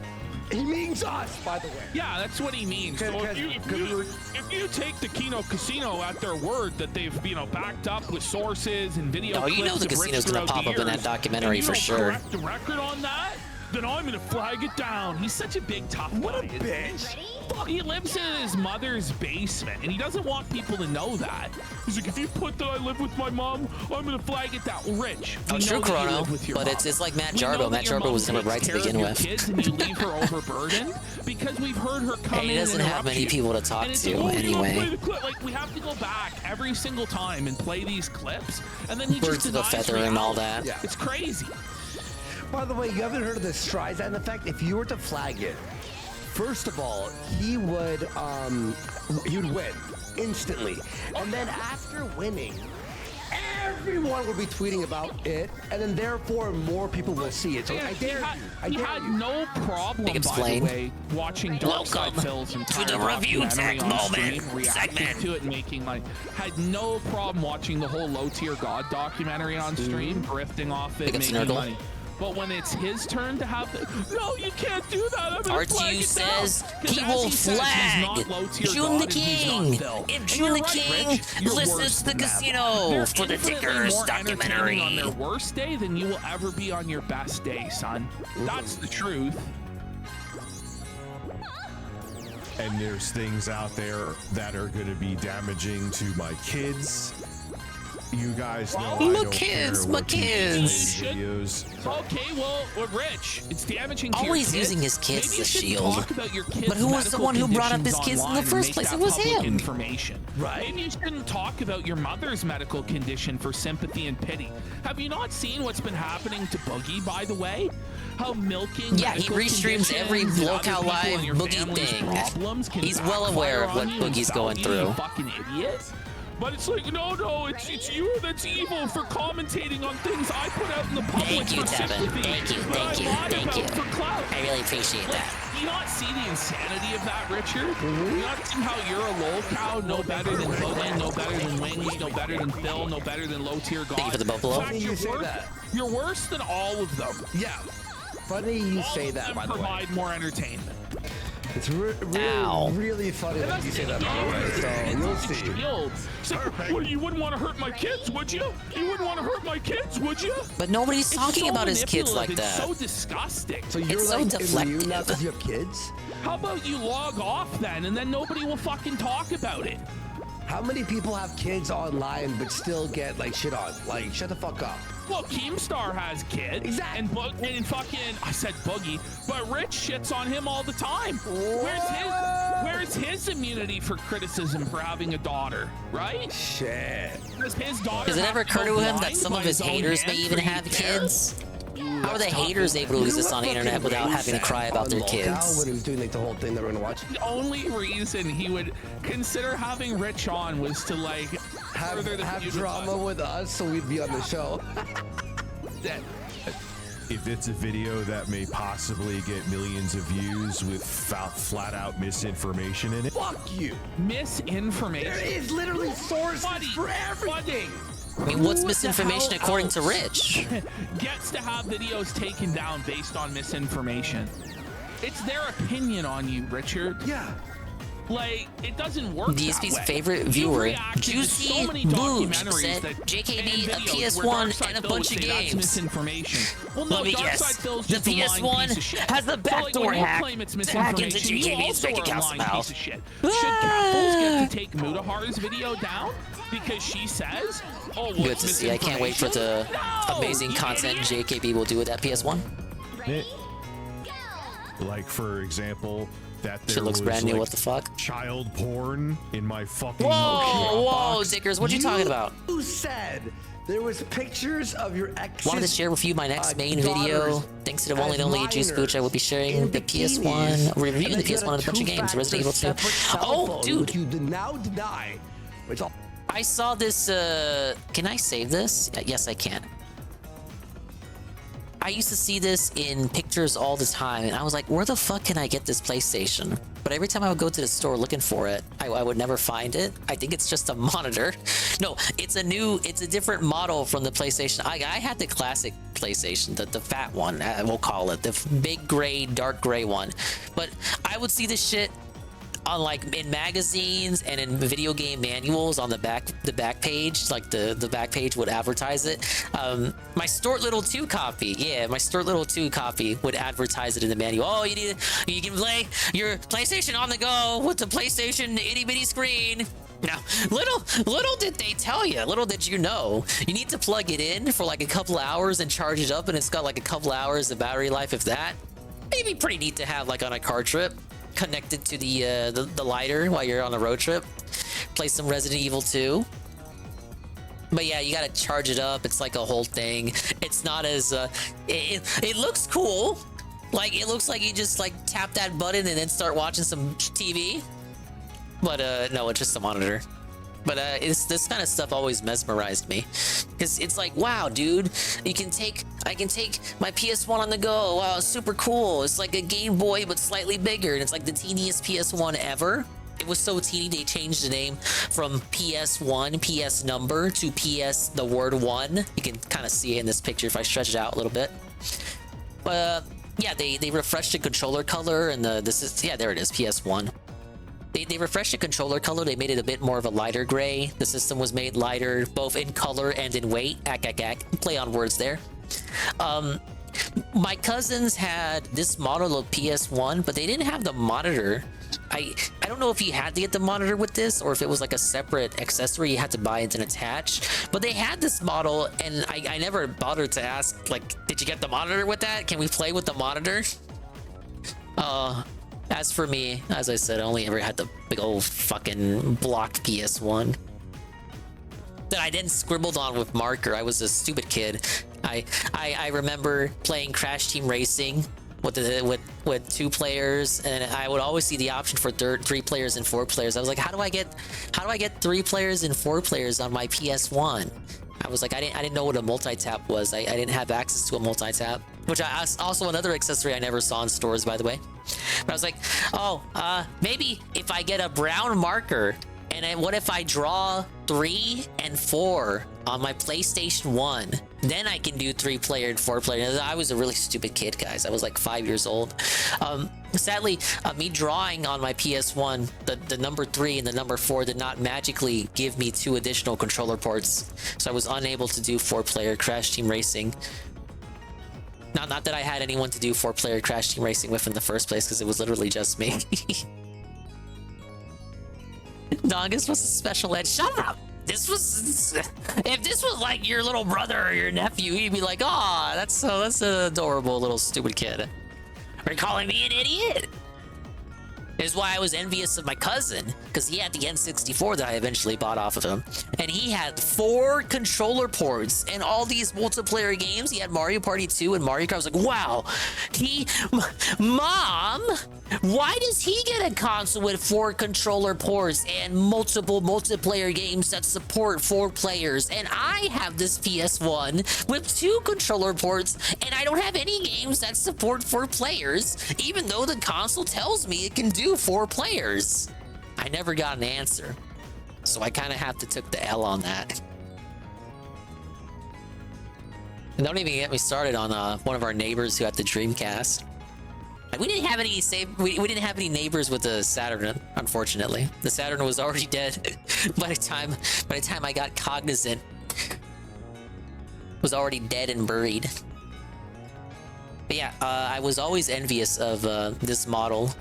he means us, by the way. Yeah, that's what he means. So if you take the Kino Casino at their word that they've, backed up with sources and video No, you know the casino's gonna pop up in that documentary for sure. Correct the record on that, then I'm gonna flag it down. He's such a big tough guy. What a bitch. He lives in his mother's basement, and he doesn't want people to know that. He's like, if you put that I live with my mom, I'm gonna flag it down. Well, Rich, Oh, true, Chrono. But it's like Matt Jarbo. Matt Jarbo was never right to begin with. Kids and you leave her overburdened because we've heard her come He doesn't have many people to talk to anyway. Like, we have to go back every single time and play these clips, and then he Birds just of a denies feather and all reality. that. It's crazy. By the way, you haven't heard of the Streisand effect? If you were to flag it, first of all, he would win instantly, and then after winning, everyone will be tweeting about it, and then therefore more people will see it. So I dare you. He had no problem, by the way, watching Dark Side Phil's entire to the review documentary tech on moment stream, reacting to it, and making had no problem watching the whole Low Tier God documentary on stream, grifting off it, making money. But when it's his turn to have no, you can't do that. I'm gonna flag RTU it says down. he will flag June the King. If June the King listens to the casino for the Dickers documentary. On their worst day than you will ever be on your best day, son. That's the truth. and there's things out there that are going to be damaging to my kids. You guys know I don't care what you say videos. Okay, well, Rich, it's damaging to your Always kids. using his kids Maybe as you a shouldn't shield. talk about your kids' But who was the medical one who brought up his conditions kids in the online and first make place? that It was public him. Information. Right. Maybe you shouldn't talk about your mother's medical condition for sympathy and pity. Have you not seen what's been happening to Boogie, by the way? How milking Yeah, he medical restreams every conditions and Locale other people Live in your Boogie family's thing. problems can He's well aware of backfire what on you and Boogie's going you, through. You fucking idiot. But it's like, no, it's you that's evil for commentating on things I put out in the public. Thank you, for Tevin. sympathy Thank you, that thank I you, lied thank about you. For clout. I really appreciate Like, that. do you not see the insanity of that, Richard? Do you not see how you're a lol cow, no better than Boogie, no better than Wings, no better than Phil, no better than Low Tier God? Thank you for the buffalo. In fact, You say that. You're worse than all of them. Yeah. Funny you All say of that, them by the way. provide more entertainment. It's really funny when you say that, by the way. So you'll see. So, well, you wouldn't want to hurt my kids, would you? You wouldn't want to hurt my kids, would you? But nobody's talking about his kids like It's that. so disgusting. So you're It's so like deflective. immune now because you have kids? How about you log off then, and then nobody will fucking talk about it? How many people have kids online but still get like shit on? Like, shut the fuck up. Well, Keemstar has kids. Exactly. And fucking, I said Boogie, but Rich shits on him all the time. Where's his immunity for criticism for having a daughter, right? Shit. Does his daughter Does it ever have to occur go to him that blind some of by his his own haters may hand even for you have to care? kids? How are the haters able to exist on the internet without having to cry about their kids? When he was doing like the whole thing that we're gonna watch. The only reason he would consider having Rich on was to like further the have feud with drama us. with us so we'd be on the show. If it's a video that may possibly get millions of views with flat out misinformation in it, Fuck you. Misinformation. There is literally sources for everything. I mean, what's misinformation according to Rich? Gets to have videos taken down based on misinformation. It's their opinion on you, Richard. Yeah. Like, it doesn't work DSP's that way. favorite You've viewer, reacted to Juicy so many Booge, documentaries said that- JKB, and a videos where PS1 Darkside and a Phil bunch would of say that's games. misinformation. Well, no, Let me Darkside guess. Phil's The just a lying PS1 piece of shit. has the So, like, backdoor when you hack claim it's to hack into misinformation, you JKB's also bank are a account lying somehow. piece of shit. Should Gapples get to take Mudahar's video down because she says, "Oh, what's Good to see. I can't wait for the misinformation?" amazing you content idiot. JKB will do with that PS1. Like, for example, that there Shit looks was brand new. like, What the fuck? child porn in my fucking Whoa, whoa, Dropbox. Dickers, what you talking about? Who said there was pictures of your exes? Wanted to share with you my next main video. Thanks to the one and only Juice Booch, I will be sharing the PS1, reviewing the PS1 and a bunch of games, Resident Evil 2. Oh, dude! You now deny. Which I saw this, can I save this? Yes, I can. I used to see this in pictures all the time, and I was like, where the fuck can I get this PlayStation? But every time I would go to the store looking for it, I would never find it. I think it's just a monitor. No, it's a different model from the PlayStation. I had the classic PlayStation, the fat one, we'll call it, the big gray, dark gray one. But I would see this shit on like in magazines and in video game manuals on the back page, like the back page would advertise it. My Stuart Little 2 copy, my Stuart Little 2 copy would advertise it in the manual. Oh, you can play your PlayStation on the go with the PlayStation itty bitty screen. Now, little did they tell you, little did you know, you need to plug it in for like a couple hours and charge it up, and it's got like a couple hours of battery life, if that. It'd be pretty neat to have like on a car trip, connected to the lighter while you're on a road trip. Play some Resident Evil 2. But yeah, you gotta charge it up. It's like a whole thing. It's not as it looks cool. Like it looks like you just like tap that button and then start watching some TV. But no, it's just a monitor. But this kind of stuff always mesmerized me, because it's like, wow, dude, I can take my PS1 on the go. Wow, it's super cool. It's like a Game Boy but slightly bigger, and it's like the teeniest PS1 ever. It was so teeny they changed the name from PS1, PS number, to PS the word 1. You can kind of see it in this picture if I stretch it out a little bit. But yeah, they refreshed the controller color, and there it is, PS1. They refreshed the controller color. They made it a bit more of a lighter gray. The system was made lighter, both in color and in weight. Play on words there. My cousins had this model of PS1, but they didn't have the monitor. I don't know if you had to get the monitor with this, or if it was like a separate accessory you had to buy and then attach. But they had this model, and I never bothered to ask, like, did you get the monitor with that? Can we play with the monitor? As for me, as I said, I only ever had the big old fucking blocked PS1 that I then scribbled on with marker. I was a stupid kid. I remember playing Crash Team Racing with 2 players, and I would always see the option for 3 players and 4 players. I was like, how do I get 3 players and 4 players on my PS1? I was like, I didn't know what a multi-tap was. I didn't have access to a multi-tap, which also another accessory I never saw in stores, by the way. But I was like, maybe if I get a brown marker, and then what if I draw 3 and 4 on my PlayStation 1? Then I can do 3-player and 4-player. I was a really stupid kid, guys. I was like 5 years old. Sadly, me drawing on my PS1, the number 3 and the number 4 did not magically give me 2 additional controller ports. So I was unable to do 4-player Crash Team Racing. Not that I had anyone to do 4-player Crash Team Racing with in the first place, because it was literally just me. Dongus was a special ed. Shut up! If this was like your little brother or your nephew, he'd be like, "Oh, that's an adorable little stupid kid." Are you calling me an idiot? Is why I was envious of my cousin, because he had the N64 that I eventually bought off of him, and he had 4 controller ports and all these multiplayer games. He had Mario Party 2 and Mario Kart. I was like, wow, Mom, why does he get a console with 4 controller ports and multiple multiplayer games that support 4 players, and I have this PS1 with 2 controller ports and I don't have any games that support 4 players, even though the console tells me it can do 4 players? I never got an answer, so I kind of have to took the L on that. And don't even get me started on one of our neighbors who had the Dreamcast. We didn't have any we didn't have any neighbors with the Saturn, unfortunately. The Saturn was already dead by the time I got cognizant. It was already dead and buried. But yeah, I was always envious of this model.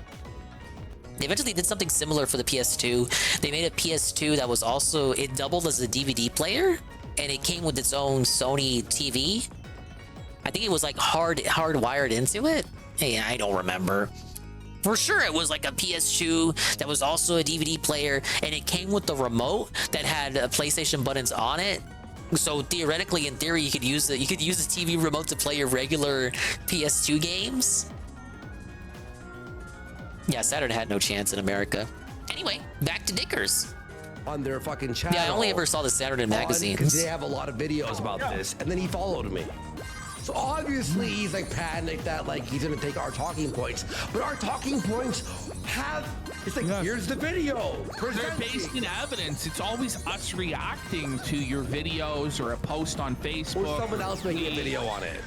They eventually did something similar for the PS2. They made a PS2 that was also, it doubled as a DVD player, and it came with its own Sony TV. I think it was like hardwired into it. Hey, I don't remember. For sure, it was like a PS2 that was also a DVD player, and it came with the remote that had PlayStation buttons on it. So theoretically, in theory, you could use the TV remote to play your regular PS2 games. Yeah, Saturn had no chance in America. Anyway, back to Dickers. On their fucking channel. Yeah, I only ever saw the Saturday magazines. Because they have a lot of videos about this, and then he followed me. So obviously he's like panicked that like he's gonna take our talking points, but our talking points have. It's like here's the video. They're based in evidence. It's always us reacting to your videos or a post on Facebook. Or someone else making a video on it.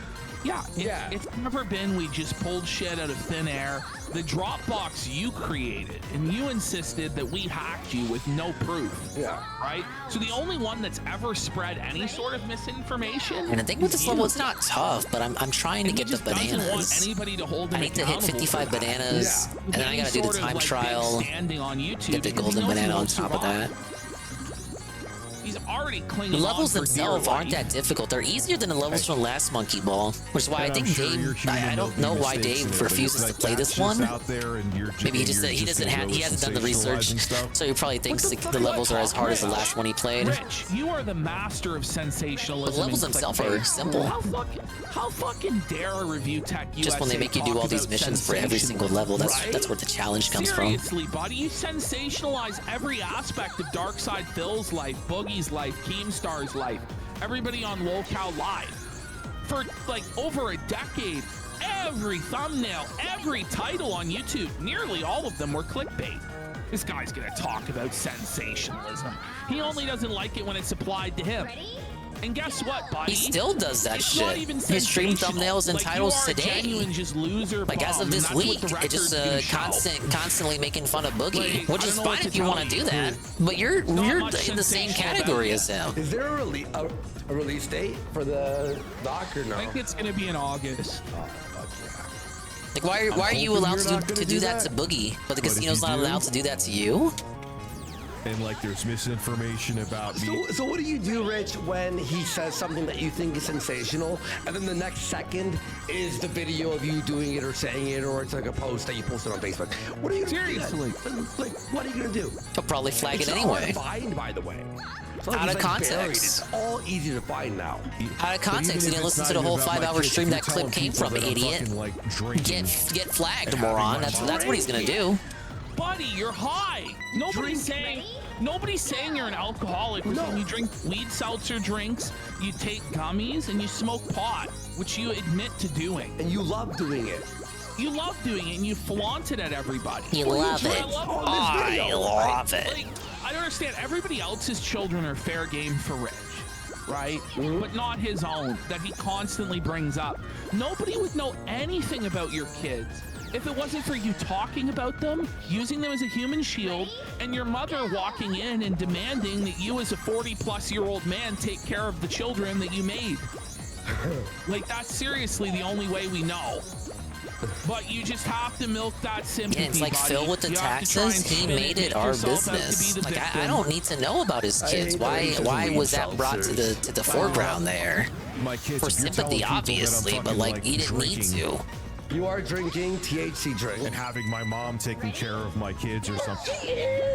Yeah, it's never been we just pulled shit out of thin air. The Dropbox you created, and you insisted that we hacked you with no proof. Yeah. Right? So the only one that's ever spread any sort of misinformation. And I think with this level, it's not tough, but I'm trying to get the bananas. Want anybody to hold I need to hit 55 bananas, and then I gotta do the time trial. On YouTube, get the golden banana on top of that. He's already clinging. The levels on themselves aren't that difficult. They're easier than the levels from last Monkey Ball, which is why I think Dave. I don't know why Dave refuses to play this one. Maybe he hasn't done the research, so he probably thinks the levels are as hard as the last one he played. Rich, you are the master of sensationalism. The levels themselves are simple. How fucking dare a review tech USA just when they make you do all these missions for every single level, that's where the challenge comes from. Seriously, buddy, you sensationalize every aspect of Darkside Phil's life, Boogie's life, Keemstar's life, everybody on LoCal Live. For like over a decade, every thumbnail, every title on YouTube, nearly all of them were clickbait. This guy's gonna talk about sensationalism. He only doesn't like it when it's applied to him. And guess what, buddy? He still does that shit. His stream thumbnails and titles today. Like as of this week, it's just constantly making fun of Boogie, which is fine if you want to do that. But you're in the same category as him. Is there a release date for the doc or no? I think it's gonna be in August. Like why are you allowed to do that to Boogie, but the casino's not allowed to do that to you? And like there's misinformation about me. So what do you do, Rich, when he says something that you think is sensational, and then the next second is the video of you doing it or saying it, or it's like a post that you posted on Facebook? What are you seriously? Like, what are you gonna do? He'll probably flag it It's anyway. hard to find, by the way. Out of context. Buried. It's all easy to find now. Out of context, you didn't listen to the whole 5-hour stream that clip came from, idiot. Get flagged, moron. That's what he's gonna do. Buddy, you're high. Nobody's saying you're an alcoholic. No. You drink weed seltzer drinks, you take gummies, and you smoke pot, which you admit to doing. And you love doing it. You love doing it, and you flaunt it at everybody. You love it. I love it. Like, I understand everybody else's children are fair game for Rich, right? But not his own, that he constantly brings up. Nobody would know anything about your kids if it wasn't for you talking about them, using them as a human shield, and your mother walking in and demanding that you as a 40-plus-year-old man take care of the children that you made. Like, that's seriously the only way we know. But you just have to milk that sympathy, yeah, it's like buddy. Phil with the taxes. He made it our business. Like I don't need to know about his kids. Why was that brought to the foreground there? My kids, for sympathy, obviously, but like you didn't need to. You are drinking THC drink. And having my mom taking care of my kids or something.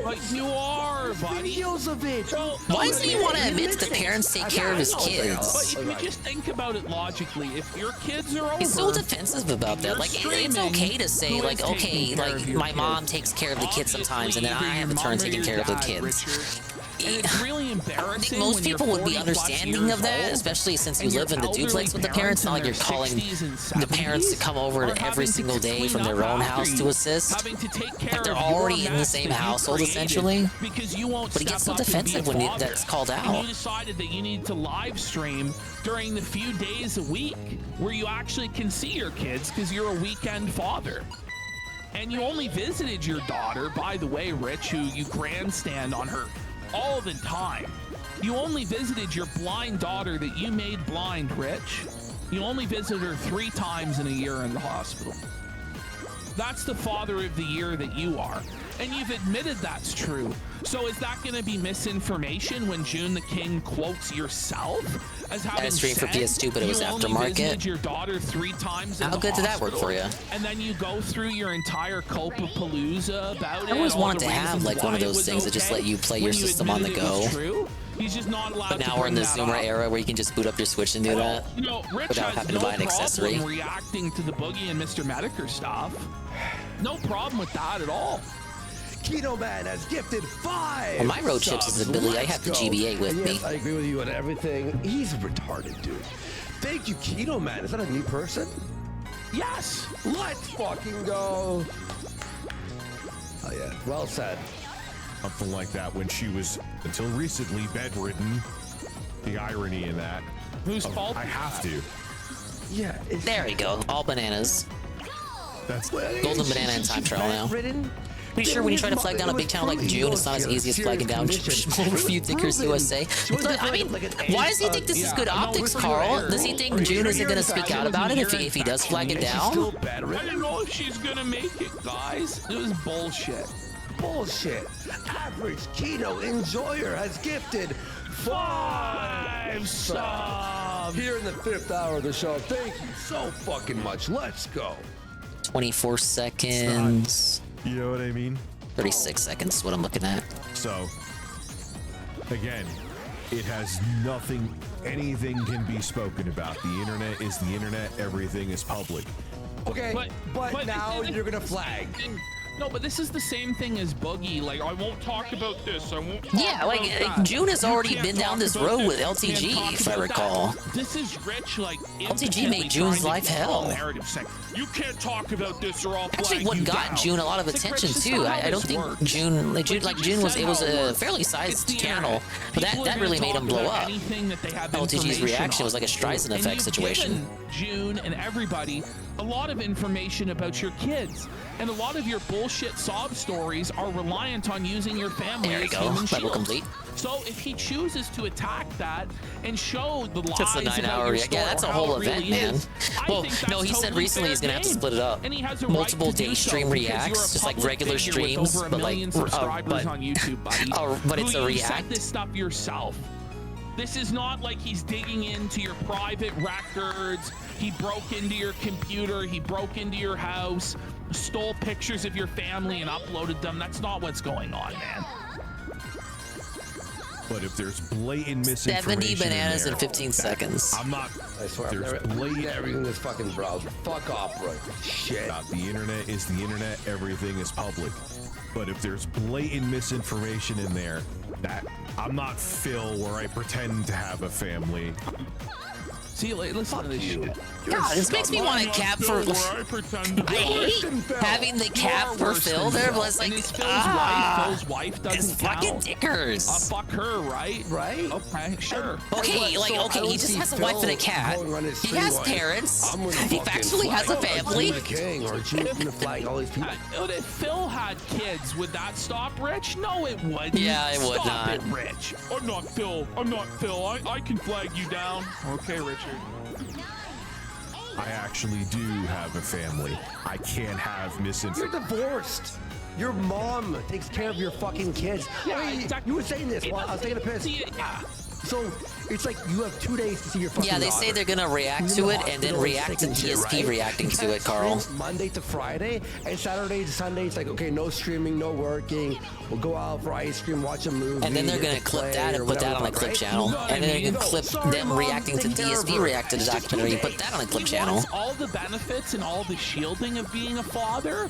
But you are, buddy. Videos of it. Why doesn't he want to admit that the parents take care of his kids? But if you just think about it logically, if your kids are over... He's so defensive about that. Like, it's okay to say, like, okay, like, my mom takes care of the kids sometimes, and then I have a turn taking care of the kids. And it's really embarrassing. I think most people would be understanding of that, especially since you live in the duplex with the parents. Not like you're calling the parents to come over every single day from their own house to assist. Like they're already in the same household essentially. But he gets so defensive when that's called out. And you decided that you need to live stream during the few days a week where you actually can see your kids because you're a weekend father. And you only visited your daughter, by the way, Rich, who you grandstand on her all the time. You only visited your blind daughter that you made blind, Rich. You only visited her 3 times in a year in the hospital. That's the father of the year that you are. And you've admitted that's true. So is that going to be misinformation when June the King quotes yourself as having I streamed for said PS2, but it was you only aftermarket. visited your daughter 3 times in How the good did that work for hospital, you? And then you go through your entire Culpapalooza about it. I always all wanted the to have reasons like one of why it those was things that just okay let you play when your you system on the admitted it was go. true. He's just not allowed But to now we're in bring the that Zoomer up. era where you can just boot up your Switch and do that You know, Rich without has having no to buy an accessory. problem reacting to the Boogie and Mr. Medicare stuff. No problem with that at all. Keto Man has gifted 5. Well, my road trips subs. is a Billy. I Let's have the go. GBA with And me. yes, I agree with you on everything. He's retarded, dude. Thank you, Keto Man. Is that a new person? Yes. Let's fucking go. Oh yeah, well said. Something like that when she was, until recently, bedridden. The irony in that. Whose fault? I have to. Yeah. There we go. All bananas. That's Golden banana and time trial now. Pretty sure when you try to flag down a big town like June, it's not as easy as flagging down Few Dickers USA. I mean, why does he think this is good optics, Carl? Does he think June isn't going to speak out about it if he does flag it down? I don't know if she's gonna make it, guys. It was bullshit. Bullshit. Average Keto Enjoyer has gifted 5 subs. Here in the 5th hour of the show. Thank you so fucking much. Let's go. 24 seconds. You know what I mean? 36 seconds is what I'm looking at. So, again, it has nothing, anything can be spoken about. The internet is the internet, everything is public. Okay, but now you're gonna flag. No, but this is the same thing as Boogie. Like, I won't talk about this. I won't. Yeah, like June has already been down this road with LTG, if I recall. This is Rich, like LTG made June's life hell. Narrative saying, you can't talk about this or I'll Actually, flag what you got down. June a lot of It's like, attention Rich, too. that's not I don't how think this works. June was said it was how it a works. fairly It's sized the channel, internet. but People are that gonna really made talk him blow about up. anything that they have LTG's information reaction on. was like a Streisand And effect you've situation. given June and everybody a lot of information about your kids, and a lot of your bullshit sob stories are reliant on using your family There you as go. human Level shields. complete. So if he chooses to attack that and show the lies That's a 9 about hour. your Yeah, story that's a or how whole it really event, man. is, I Well, think that's no, he said totally recently he's fair gonna have to game. split it up. And he has a Multiple right to day do so stream because you're a reacts, just like public regular figure with streams, over a but like million subscribers on YouTube, buddy. Oh, but it's a You said react. this stuff yourself. This is not like he's digging into your private records. He broke into your computer. He broke into your house, stole pictures of your family and uploaded them. That's not what's going on, man. But if there's blatant misinformation 70 bananas in in 15 seconds. I'm not. I swear, There's I'm never blatant reading this fucking browser. Fuck off, bro. Shit. The internet is the internet, everything is public. But if there's blatant misinformation in there, that I'm not Phil where I pretend to have a family. See, listen to this shit. God, this makes me want a cap for. I hate having the cap for Phil there, but it's like, Phil's wife doesn't it's fucking count. dickers. Fuck her, right? Right? Okay, sure. Okay, like, okay, he just has a wife and a cat. He has parents. He factually has a family. King or June gonna flag all these people. If Phil had kids, would that stop Rich? No, it wouldn't. Yeah, it would Stop not. it, Rich. I'm not Phil. I'm not Phil. I can flag you down. Okay, Richard. I actually do have a family. I can't have misinformation. You're divorced. Your mom takes care of your fucking kids. Yeah, I mean, exactly. You were saying this while I was taking a piss. Yeah. So it's like you have 2 days to see your fucking Yeah, they daughter. say they're gonna react to it and then react to TSP reacting to it, Carl. Monday to Friday and Saturday to Sunday. It's like, okay, no streaming, no working. We'll go out for ice cream, watch a movie. And then they're gonna clip that and put that on a clip channel. And then they're gonna clip them reacting to DSP react to the documentary and put that on a clip He channel. wants all the benefits and all the shielding of being a father,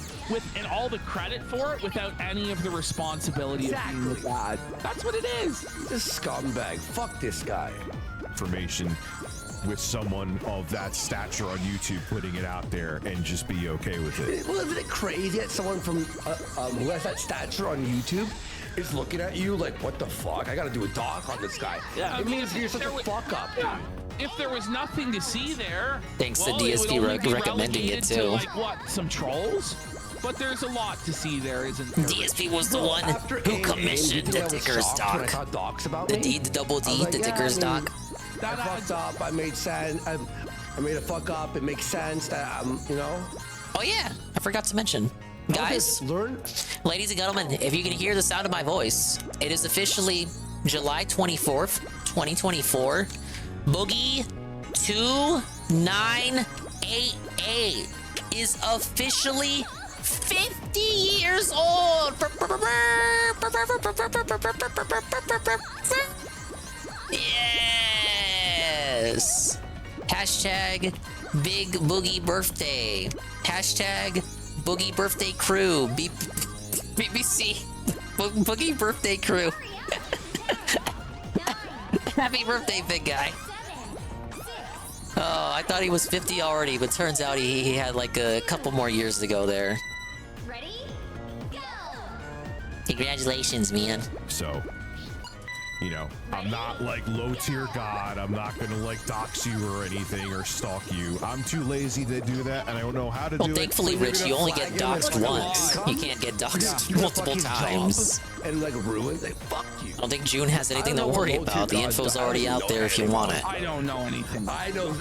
and all the credit for it, without any of the responsibility of being a dad. That's what it is. This scumbag. Fuck this guy. Information with someone of that stature on YouTube putting it out there and just be okay with it. Well, isn't it crazy that someone from who has that stature on YouTube is looking at you like, what the fuck? I gotta do a doc on this guy. Yeah, I it mean, means you're such a fuck up, dude. Yeah. If there was nothing to see there, Thanks to well, it would DSP only be recommending it, relegated to, too. like what, some trolls? But there's a lot to see there, isn't there? DSP was the one After who AIM, commissioned you the think I was Dickers shocked when I doc. saw docs about The me? D, the double I was D, like, the yeah, Dickers I mean, doc. I fucked up. I made sense. I made a fuck up. It makes sense that you know. Oh yeah, I forgot to mention. Guys, ladies and gentlemen, if you can hear the sound of my voice, it is officially July 24th, 2024. Boogie 2988 is officially 50 years old. Yes. Hashtag Big Boogie Birthday. Hashtag Boogie Birthday Crew. BBC. Boogie Birthday Crew. Happy birthday, big guy. Oh, I thought he was 50 already, but turns out he had like a couple more years to go there. Ready? Go! Congratulations, man. So, you know, I'm not like low tier god. I'm not gonna like dox you or anything or stalk you. I'm too lazy to do that, and I don't know how to do Well, it. thankfully, Rich, you only get doxed once. You can't get doxed multiple times. And like ruined, like fuck you. I don't think June has anything to worry about. The info's already out there if you want it. I don't know anything. I don't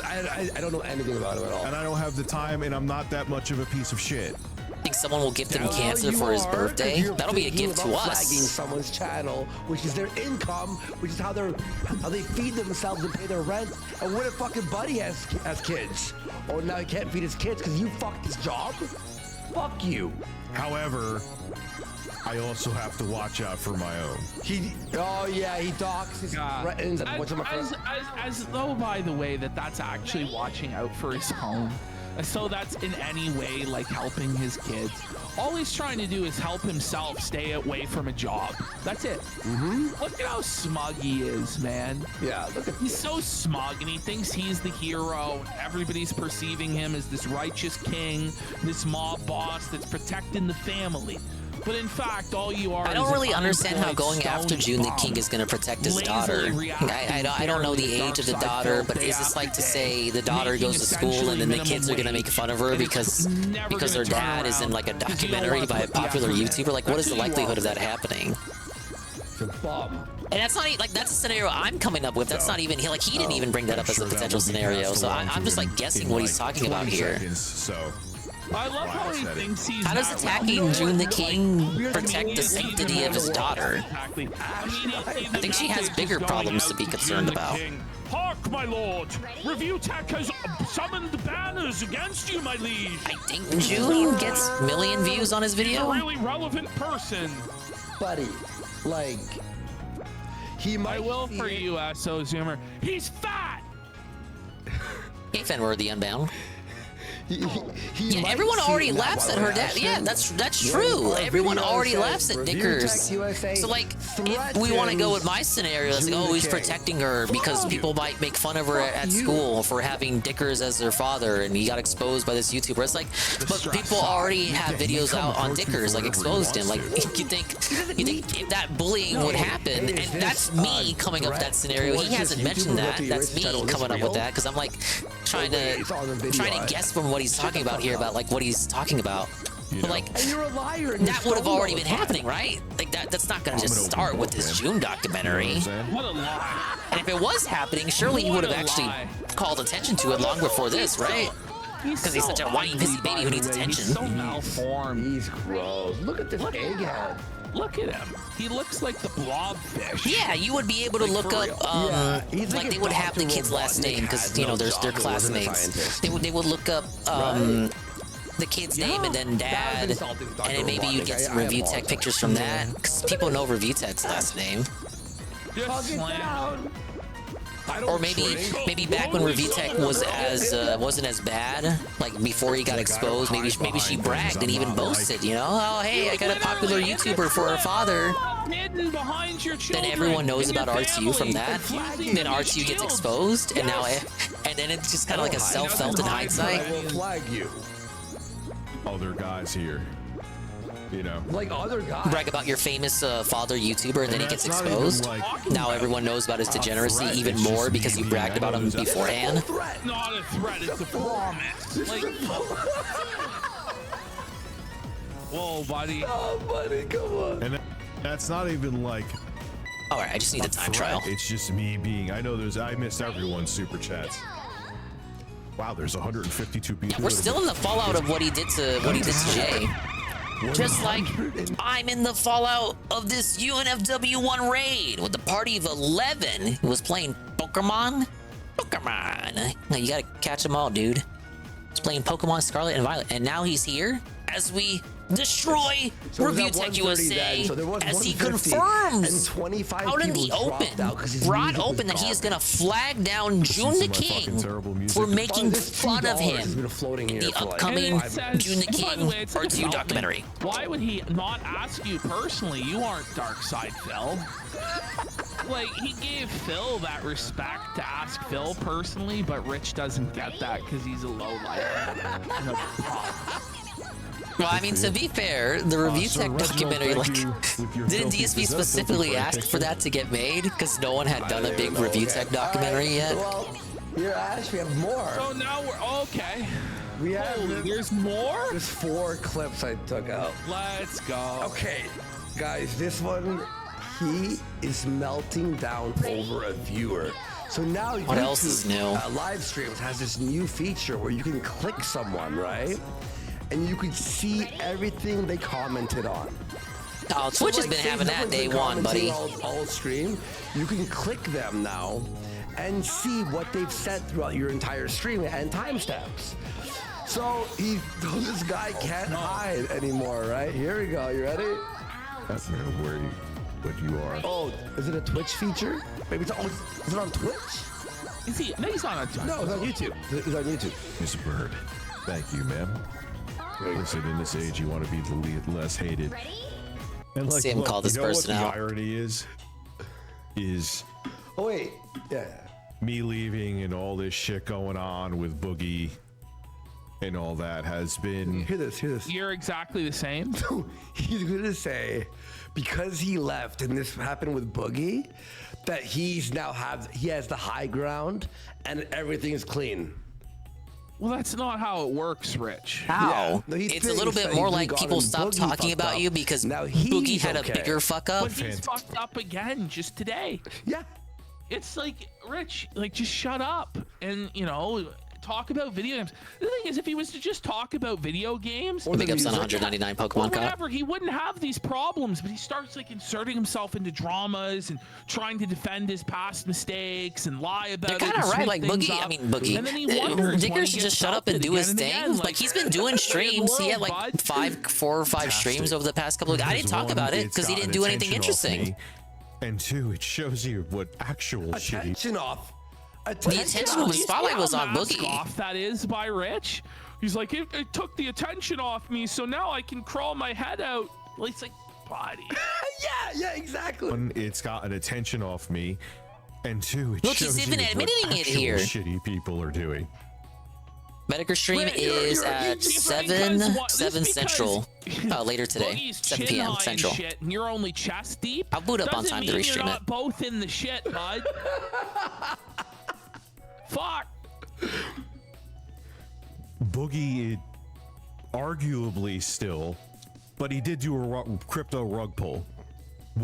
know anything about him at all. And I don't have the time, and I'm not that much of a piece of shit. Think someone will gift him cancer for his birthday? That'll be a gift to Flagging us. someone's channel, which is their income, which is how they feed themselves and pay their rent. And what if fucking Buddy has kids? Oh, now he can't feed his kids because you fucked his job? Fuck you. However, I also have to watch out for my own. He doxes, threatens, and what's as though, by the way, that's actually watching out for his home. So that's in any way like helping his kids. All he's trying to do is help himself stay away from a job. That's it. Look at how smug he is, man. Yeah, look at he's so smug, and he thinks he's the hero. And everybody's perceiving him as this righteous king, this mob boss that's protecting the family. But in fact, all you are. I don't really understand how going after June the King is going to protect his daughter. I don't know the age of the daughter, but is this like to say the daughter goes to school and then the kids are going to make fun of her because her dad is in like a documentary by a popular YouTuber? Like, what is the likelihood of that happening? And that's not like that's a scenario I'm coming up with. That's not even he didn't even bring that up as a potential scenario. So I'm just like guessing what he's talking about here. I love how he thinks he's. How does attacking June the King protect the sanctity of his daughter? I think she has bigger problems to be concerned about. Hark, my lord! Review Tech has summoned banners against you, my liege! I think June gets a million views on his video. He's a really relevant person. Buddy, like, he might. I will for you, So Zoomer. He's fat! Hey, Fenworthy Unbound. Yeah, everyone already laughs at her dad. Yeah, that's true. Everyone already laughs at Dickers. So like, if we want to go with my scenario, it's like, oh, he's protecting her because people might make fun of her at school for having Dickers as their father, and he got exposed by this YouTuber. It's like, but people already have videos out on Dickers, like exposed him. Like, you think if that bullying would happen, and that's me coming up with that scenario. He hasn't mentioned that. That's me coming up with that because I'm like trying to guess from what he's talking about here about like what he's talking about. But like, that would have already been happening, right? Like that's not gonna just start with this June documentary. What a lie. And if it was happening, surely he would have actually called attention to it long before this, right? Because he's such a whiny, pissy baby who needs attention. He's so malformed. He's gross. Look at this egghead. Look at him. He looks like the blobfish. Yeah, you would be able to look up, like they would have the kid's last name because, you know, there's their classmates. They would look up, the kid's name and then dad, and then maybe you'd get some Review Tech pictures from that because people know Review Tech's last name. Or maybe back when Review Tech was wasn't as bad, like before he got exposed, maybe she bragged and even boasted, you know, oh hey, I got a popular YouTuber for her father. Then everyone knows about RTU from that. Then RTU gets exposed, and then it's just kind of like a self-felt in hindsight. I will flag you. Other guys here. You know, like other guys. Brag about your famous father YouTuber, and then he gets exposed. Now everyone knows about his degeneracy even more because you bragged about him beforehand. Not a threat, it's a promise. Like, whoa, buddy. Oh, buddy, come on. And that's not even like. All right, I just need a time trial. It's just me being. I know I missed everyone's super chats. Wow, there's 152 people. Yeah, we're still in the fallout of what he did to Jay. Just like I'm in the fallout of this UNFW1 raid with the party of 11 who was playing Pokemon. Now you gotta catch them all, dude. He's playing Pokemon Scarlet and Violet, and now he's here as we destroy Review Tech USA, as he confirms out in the open, broad open, that he is gonna flag down June the King for making fun of him in the upcoming June the King Part 2 documentary. Why would he not ask you personally? You aren't Darkside Phil. Like, he gave Phil that respect to ask Phil personally, but Rich doesn't get that because he's a lowlife. Well, I mean, to be fair, the Review Tech documentary, like, didn't DSP specifically ask for that to get made? Because no one had done a big Review Tech documentary yet? Well, you're Ash, we have more. So now we're, okay. We have, there's more? There's 4 clips I took out. Let's go. Okay, guys, this one, he is melting down over a viewer. So now what else is new? Live streams has this new feature where you can click someone, right? And you can see everything they commented on. Oh, Twitch has been having that day one, buddy. All stream, you can click them now and see what they've said throughout your entire stream and timestamps. So this guy can't hide anymore, right? Here we go. You ready? That's not where what you are. Oh, is it a Twitch feature? Maybe it's is it on Twitch? Is he? No, he's not on Twitch. No, it's on YouTube. It's on YouTube. Miss Bird, thank you, ma'am. Listen, in this age, you want to be the less hated. And See him call this person out. What the irony is oh wait, yeah, me leaving and all this shit going on with Boogie and all that has been. Hear this. You're exactly the same. He's gonna say because he left and this happened with Boogie that he has the high ground and everything's clean. Well, that's not how it works, Rich. How? Yeah. It's a little bit more like people stop talking about you because Boogie had a bigger fuck up. But he's fucked up again just today. Yeah. It's like, Rich, like, just shut up and, talk about video games. The thing is, if he was to just talk about video games, big ups on 199 Pokemon whatever, he wouldn't have these problems. But he starts like inserting himself into dramas and trying to defend his past mistakes and lie about it. You're kind of right, like Boogie. Up. I mean, Boogie. And then he wonders Digger should just shut up and do his thing. Like, he's been doing streams. He had like 4 or 5 streams over the past couple of. I didn't talk about it because he didn't do anything interesting. And 2, it shows you what actual attention off. The attention of the spotlight was on Boogie. Off that is by Rich. He's like, it took the attention off me, so now I can crawl my head out. Well, it's like, buddy. yeah, exactly. 1, it's gotten attention off me, and 2, it look, shows he's even you admitting what it here. Shitty people are doing. Medicare stream is at 7 Central later today, 7 p.m. Central. Shit, and you're only chest deep. I'll boot up on time to restream you're not it. Both in the shit, bud. Fuck. Boogie, arguably still, but he did do a crypto rug pull.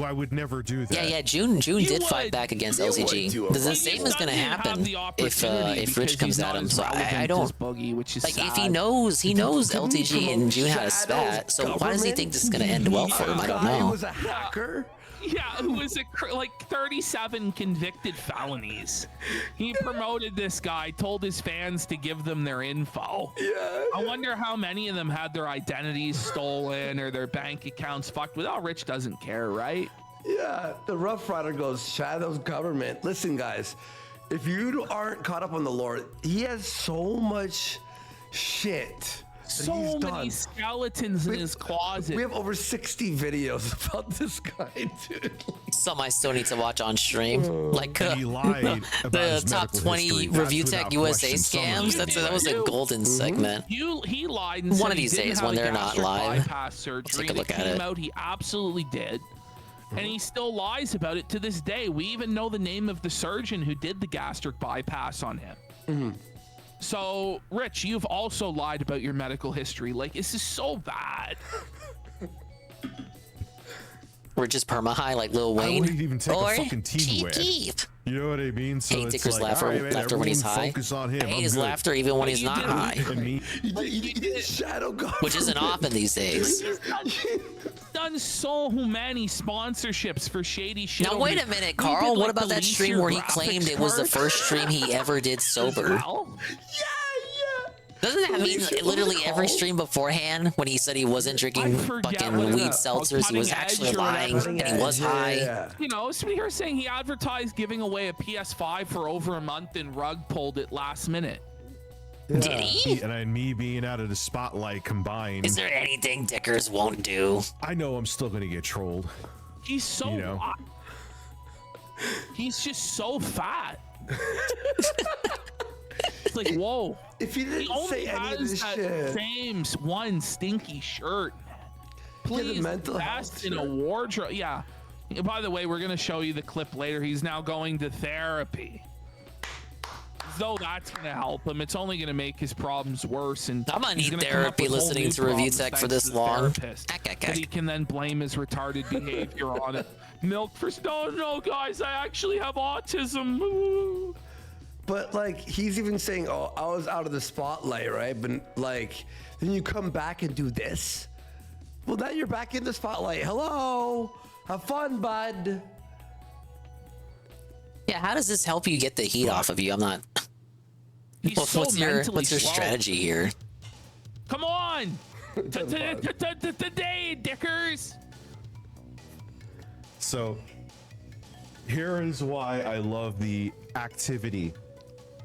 I would never do that. Yeah. June did fight back against LCG. The same is going to happen if Rich comes at him. So I don't. Boogie, which is like sad. If he knows LTG and June had a spat. So why does he think this is going to end well for him? I don't know. He was a hacker. Yeah, who was like 37 convicted felonies. He promoted this guy, told his fans to give them their info. Yeah. I wonder how many of them had their identities stolen or their bank accounts fucked with. Oh, Rich doesn't care, right? Yeah, the Rough Rider goes, Shadow's government. Listen, guys, if you aren't caught up on the lore, he has so much shit. So many skeletons in his closet. We have over 60 videos about this guy, dude. Some I still need to watch on stream. Like he lied about the top 20 Review Tech USA scams. That was a golden segment. He lied and one of these days when they're not live. Surgery take a look at it. Out, he absolutely did. And he still lies about it to this day. We even know the name of the surgeon who did the gastric bypass on him. So, Rich, you've also lied about your medical history. Like, this is so bad. We're just perma high like Lil Wayne. I wouldn't even take a fucking T away. Keep. You You know what I mean? So Hate it's Dicker's like, laughter, all right, man, laughter when he's everyone high. focus on him. I hate I'm his good. laughter even when he's not high, And me. You did Shadow God. which isn't often these days. Done so many sponsorships for shady shit. Now over wait here. a minute, We Carl. did, What like, about that delete stream your where he graphics claimed it was the card first stream he ever did as sober? well? Doesn't that mean literally every stream beforehand when he said he wasn't drinking fucking weed seltzers, he was actually lying and he was high? You know, so we were saying he advertised giving away a PS5 for over a month and Rug pulled it last minute. Did he? And then me being out of the spotlight combined. Is there anything Dickers won't do? I know I'm still gonna get trolled. He's so You know. he's just so fat. It's like, whoa. If he didn't say any of this shit. Same one stinky shirt. Please mental invest in a wardrobe. Yeah. By the way, we're gonna show you the clip later. He's now going to therapy. Though that's gonna help him, it's only gonna make his problems worse. And I'm gonna he's need gonna come up therapy with whole listening new to Review problems Tech for thanks this to the long. therapist, that he can then blame his retarded behavior on it. Milk for no, guys, I actually have autism. Ooh. But like he's even saying, "Oh, I was out of the spotlight, right?" But like, then you come back and do this. Well, now you're back in the spotlight. Hello, have fun, bud. Yeah, how does this help you get the heat off of you? I'm not. He's so what's mentally your slow. strategy here? Come on, today, Dickers. So here is why I love the activity.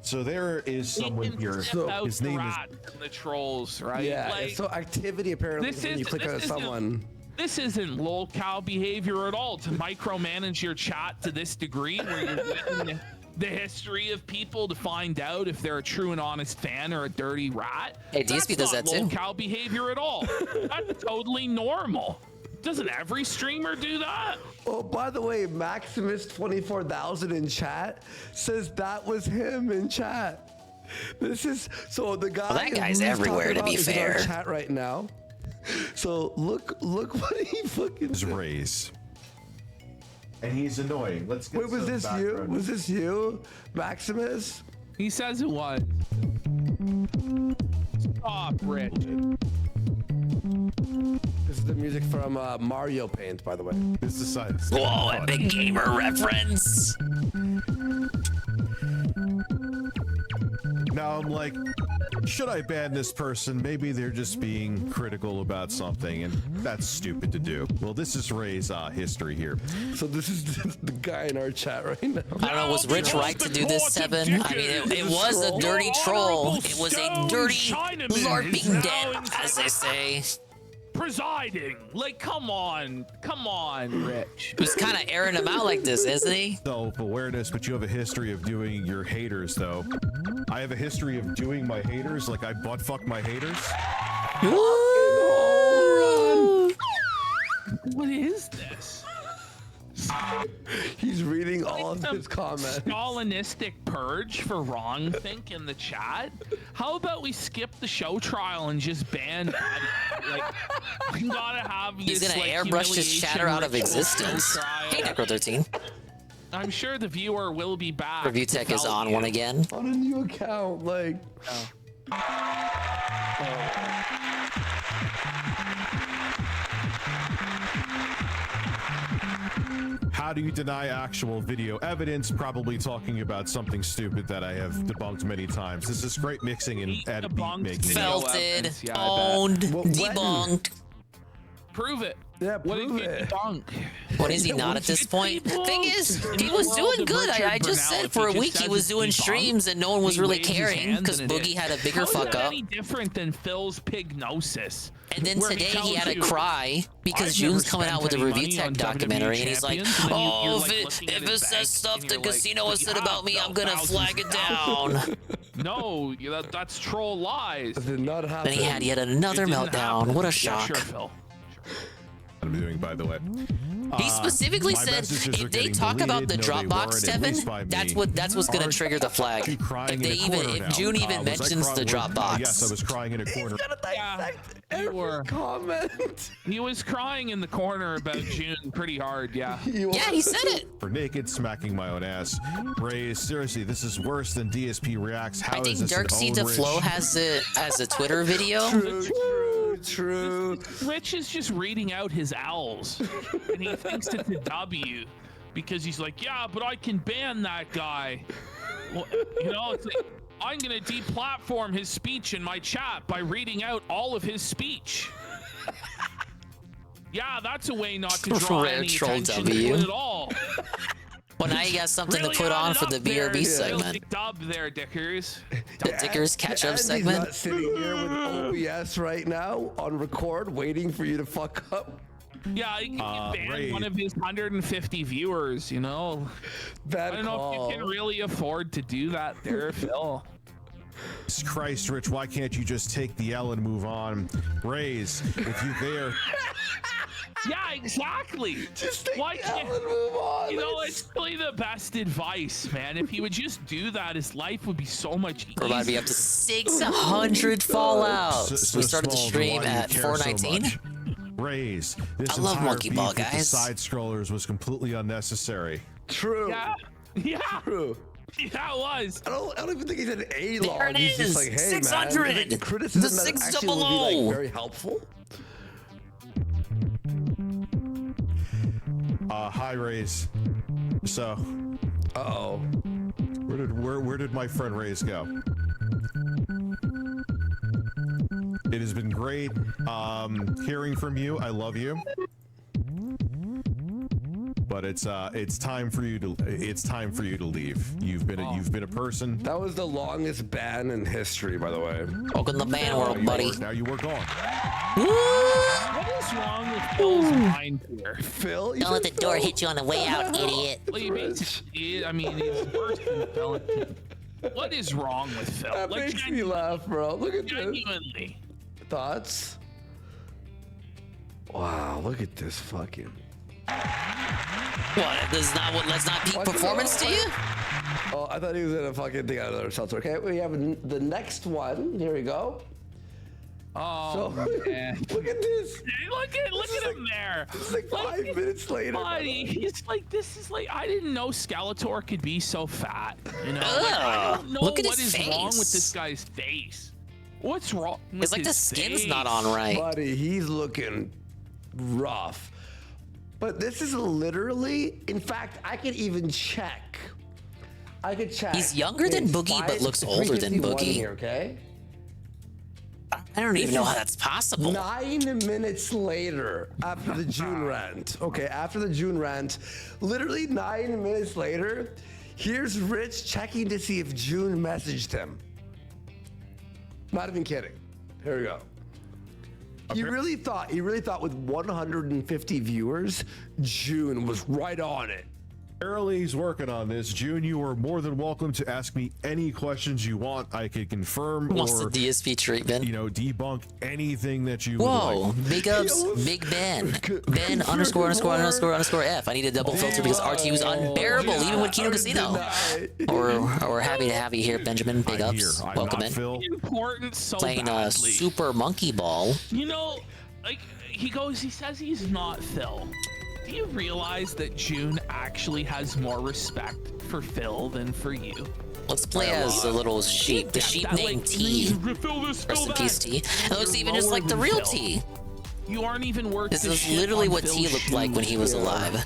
So there is someone here. His name is the trolls, right? Yeah. Like, So activity apparently this when is- you click this on isn't- someone. This isn't lol cow behavior at all to micromanage your chat to this degree where you're getting the history of people to find out if they're a true and honest fan or a dirty rat. Hey, DSP does That's that not lol too. cow behavior at all. That's totally normal. Doesn't every streamer do that? Oh, by the way, Maximus 24,000 in chat says that was him in chat. This is so the guy. Well, that guy's who's everywhere, talking to be about is in our fair. chat right now. So look what he fucking is Rays. And he's annoying. Let's get Wait, was some this you? background. Was this you, Maximus? He says it was. Stop, Rich. This is the music from Mario Paint, by the way. This is science. Whoa, epic gamer reference. Now I'm like, should I ban this person? Maybe they're just being critical about something, and that's stupid to do. Well, this is Ray's history here. So this is the guy in our chat right now. I don't know, was Rich right to do this, Seven? I mean, it was a dirty troll. It was a dirty LARPing den, as they say. Presiding. Like, come on, Rich. It was kind of airing him out like this, isn't he? Self-awareness, but you have a history of doing your haters, though. I have a history of doing my haters, like I butt fuck my haters. What is this? He's reading all of his comments. Stalinistic purge for wrong think in the chat. How about we skip the show trial and just ban? Like, we gotta have. He's this, gonna like, airbrush his humiliation chatter out of ritual existence. show trial. Hey, Necro13. I'm sure the viewer will be back. Review Tech is without on you. one again. On a new account, like. How do you deny actual video evidence? Probably talking about something stupid that I have debunked many times. This is great mixing and beat making. Felted, owned, debunked. Prove it. Yeah, What did prove you it. debunk? What is he not at this point? Thing is, he was doing good. I just said for a week he was doing streams and no one was really caring because Boogie had a bigger fuck up. Any different than Phil's pignosis? And then where today he tells had to you, cry because "I've June's never coming out with spent a any Review money Tech on documentary WWE and he's like, champions," and then you're, oh, like, if looking it, at if his it bank says stuff and the you're like, casino "But has you said about have, me, I'm though, gonna flag it down. No, that's troll lies. That did not happen. Then he had yet another It didn't meltdown. happen. What a Yeah, shock. sure, Phil. I'm doing, by the way. He specifically my said messages are if they getting talk about the deleted. No, they Dropbox, weren't, at least by Tevin, me. that's what's gonna trigger the flag. If Crying they in a corner if now. June even Was I mentions the Dropbox. Yes, I was crying in a corner. You were. Comment. He was crying in the corner about June pretty hard. Yeah. Yeah, he said it. For naked, smacking my own ass. Ray, seriously, this is worse than DSP Reacts. How I think is this Dirk an C. own rich? DeFlo has it as a Twitter video. True. Rich is just reading out his L's, and he thinks it's a W because he's like, yeah, but I can ban that guy. Well, you know, it's like, I'm gonna deplatform his speech in my chat by reading out all of his speech. Yeah, that's a way not to draw any Retro attention W. to it at all. Well, now you got something Really to put on added for up the there. BRB segment. Really dub there, Dickers. Dickers catch-up Andy's segment. not sitting here with OBS right now on record, waiting for you to fuck up. Yeah, he banned Ray. one of his 150 viewers, you know. Bad I don't know if you can really afford to do that there, Phil. Christ, Rich, why can't you just take the L and move on? Raise, if you there. Yeah, exactly. Just take Why the can't L and move on. you know? It's really the best advice, man. If he would just do that, his life would be so much easier. We're about to be up to 600 fallouts. So We started the small, stream why do you at care 419. So much? Raise, this I love entire Monkey beef Ball, with the guys. side scrollers was completely unnecessary. True. Yeah. Yeah. True. Yeah, it was. I don't even think he said A log. There it He's just is. like, hey, 600. man, I think criticism The that 600. actually would be like very helpful. Hi, Raise. So, where did my friend Raise go? It has been great hearing from you. I love you. But it's time for you to leave. You've been a person. That was the longest ban in history, by the way. Welcome to the ban world, buddy. Now you were gone. What is wrong with Phil's mind here? Phil, Don't let the door hit you on the way out, idiot. Well, he basically, I mean, he's worse than Phil. What is wrong with Phil? That makes me laugh, bro. Look at this. Genuinely. Thoughts? Wow, look at this fucking. What? That's not peak performance to you? Oh, I thought he was in a fucking thing out of their shelter. Okay, we have the next one. Here we go. Oh, man. Look at this. Look at him there. It's like 5 minutes later. Buddy, he's like, this is like, I didn't know Skeletor could be so fat. You know, like, I don't know Look at what his is wrong with face. this guy's face. What's wrong? It's like the skin's not on right. Buddy, he's looking rough. But this is literally, in fact, I could even check. I could check. He's younger than It's Boogie, but looks older than 351 Boogie. Here, okay? I don't even This know is how that's possible. 9 minutes later, after the June rant. Okay, after the June rant, literally 9 minutes later, here's Rich checking to see if June messaged him. Not even kidding. Here we go. He really thought with 150 viewers, June was right on it. Apparently he's working on this. June, you are more than welcome to ask me any questions you want. I could confirm Wants or the DSP treatment. Debunk anything that you would Whoa, like. big ups, Big Ben. Ben _ F. I need a double filter because RT was unbearable even with Kino Casino. We're happy to have you here, Benjamin. Big ups. Welcome in. Important so Playing badly. Super Monkey Ball. You know, like he says he's not Phil. Do you realize that June actually has more respect for Phil than for you? Let's play as the little sheep. The sheep named T. Rest in peace, T. It looks even just like the real T. You aren't even worth This the is shit literally on what T Phil's looked like when he was shoes. alive.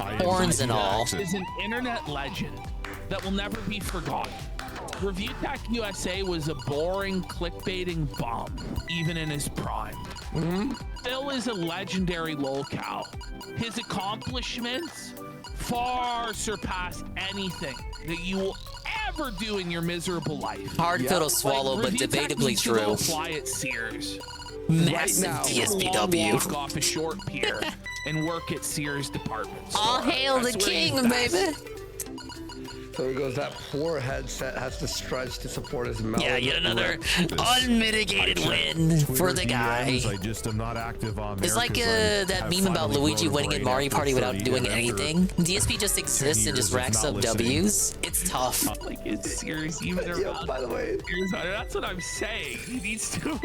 Horns and all. Is an internet legend that will never be forgotten. Review Tech USA was a boring, clickbaiting bum, even in his prime. Phil is a legendary lolcow. His accomplishments far surpass anything that you will ever do in your miserable life. Hard pill to swallow, but Review Tech debatably needs to go true. Fly at Sears. Massive Long DSPW. walk off a short pier and work at Sears department store. All hail the That's where he's king, best. baby. So he goes, that poor headset has to stretch to support his mouth. Yeah, yet another unmitigated win for the guy. I just am not active on there. It's like that meme about Luigi winning in Mario Party without doing anything. DSP just exists and just racks up W's. It's tough. Like, it's serious. Even around. By the way, that's what I'm saying. He needs to.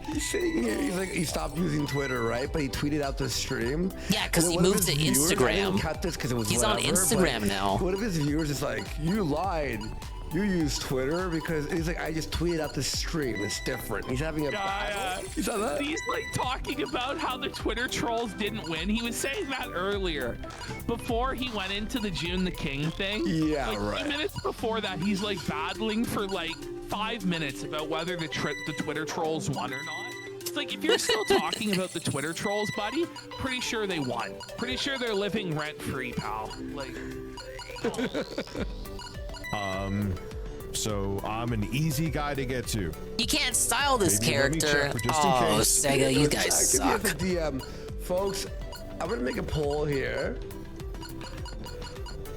He's sitting here. He's like, he stopped using Twitter, right? But he tweeted out the stream. Yeah, because he moved to Instagram. I didn't cut this because it was He's whatever, on Instagram now. One of his viewers is like, "You lied. You use Twitter," because he's like, "I just tweeted out the stream. It's different." He's having a battle. You saw that? He's like talking about how the Twitter trolls didn't win. He was saying that earlier, before he went into the June the King thing. Yeah, like, right. 3 minutes before that, he's like battling for like 5 minutes about whether the Twitter trolls won or not. It's like, if you're still talking about the Twitter trolls, buddy, pretty sure they won. Pretty sure they're living rent-free, pal. Like. So I'm an easy guy to get to. You can't style this Maybe let me character. check, just in Oh, case. Sega, you guys suck. The DM, folks. I'm gonna make a poll here.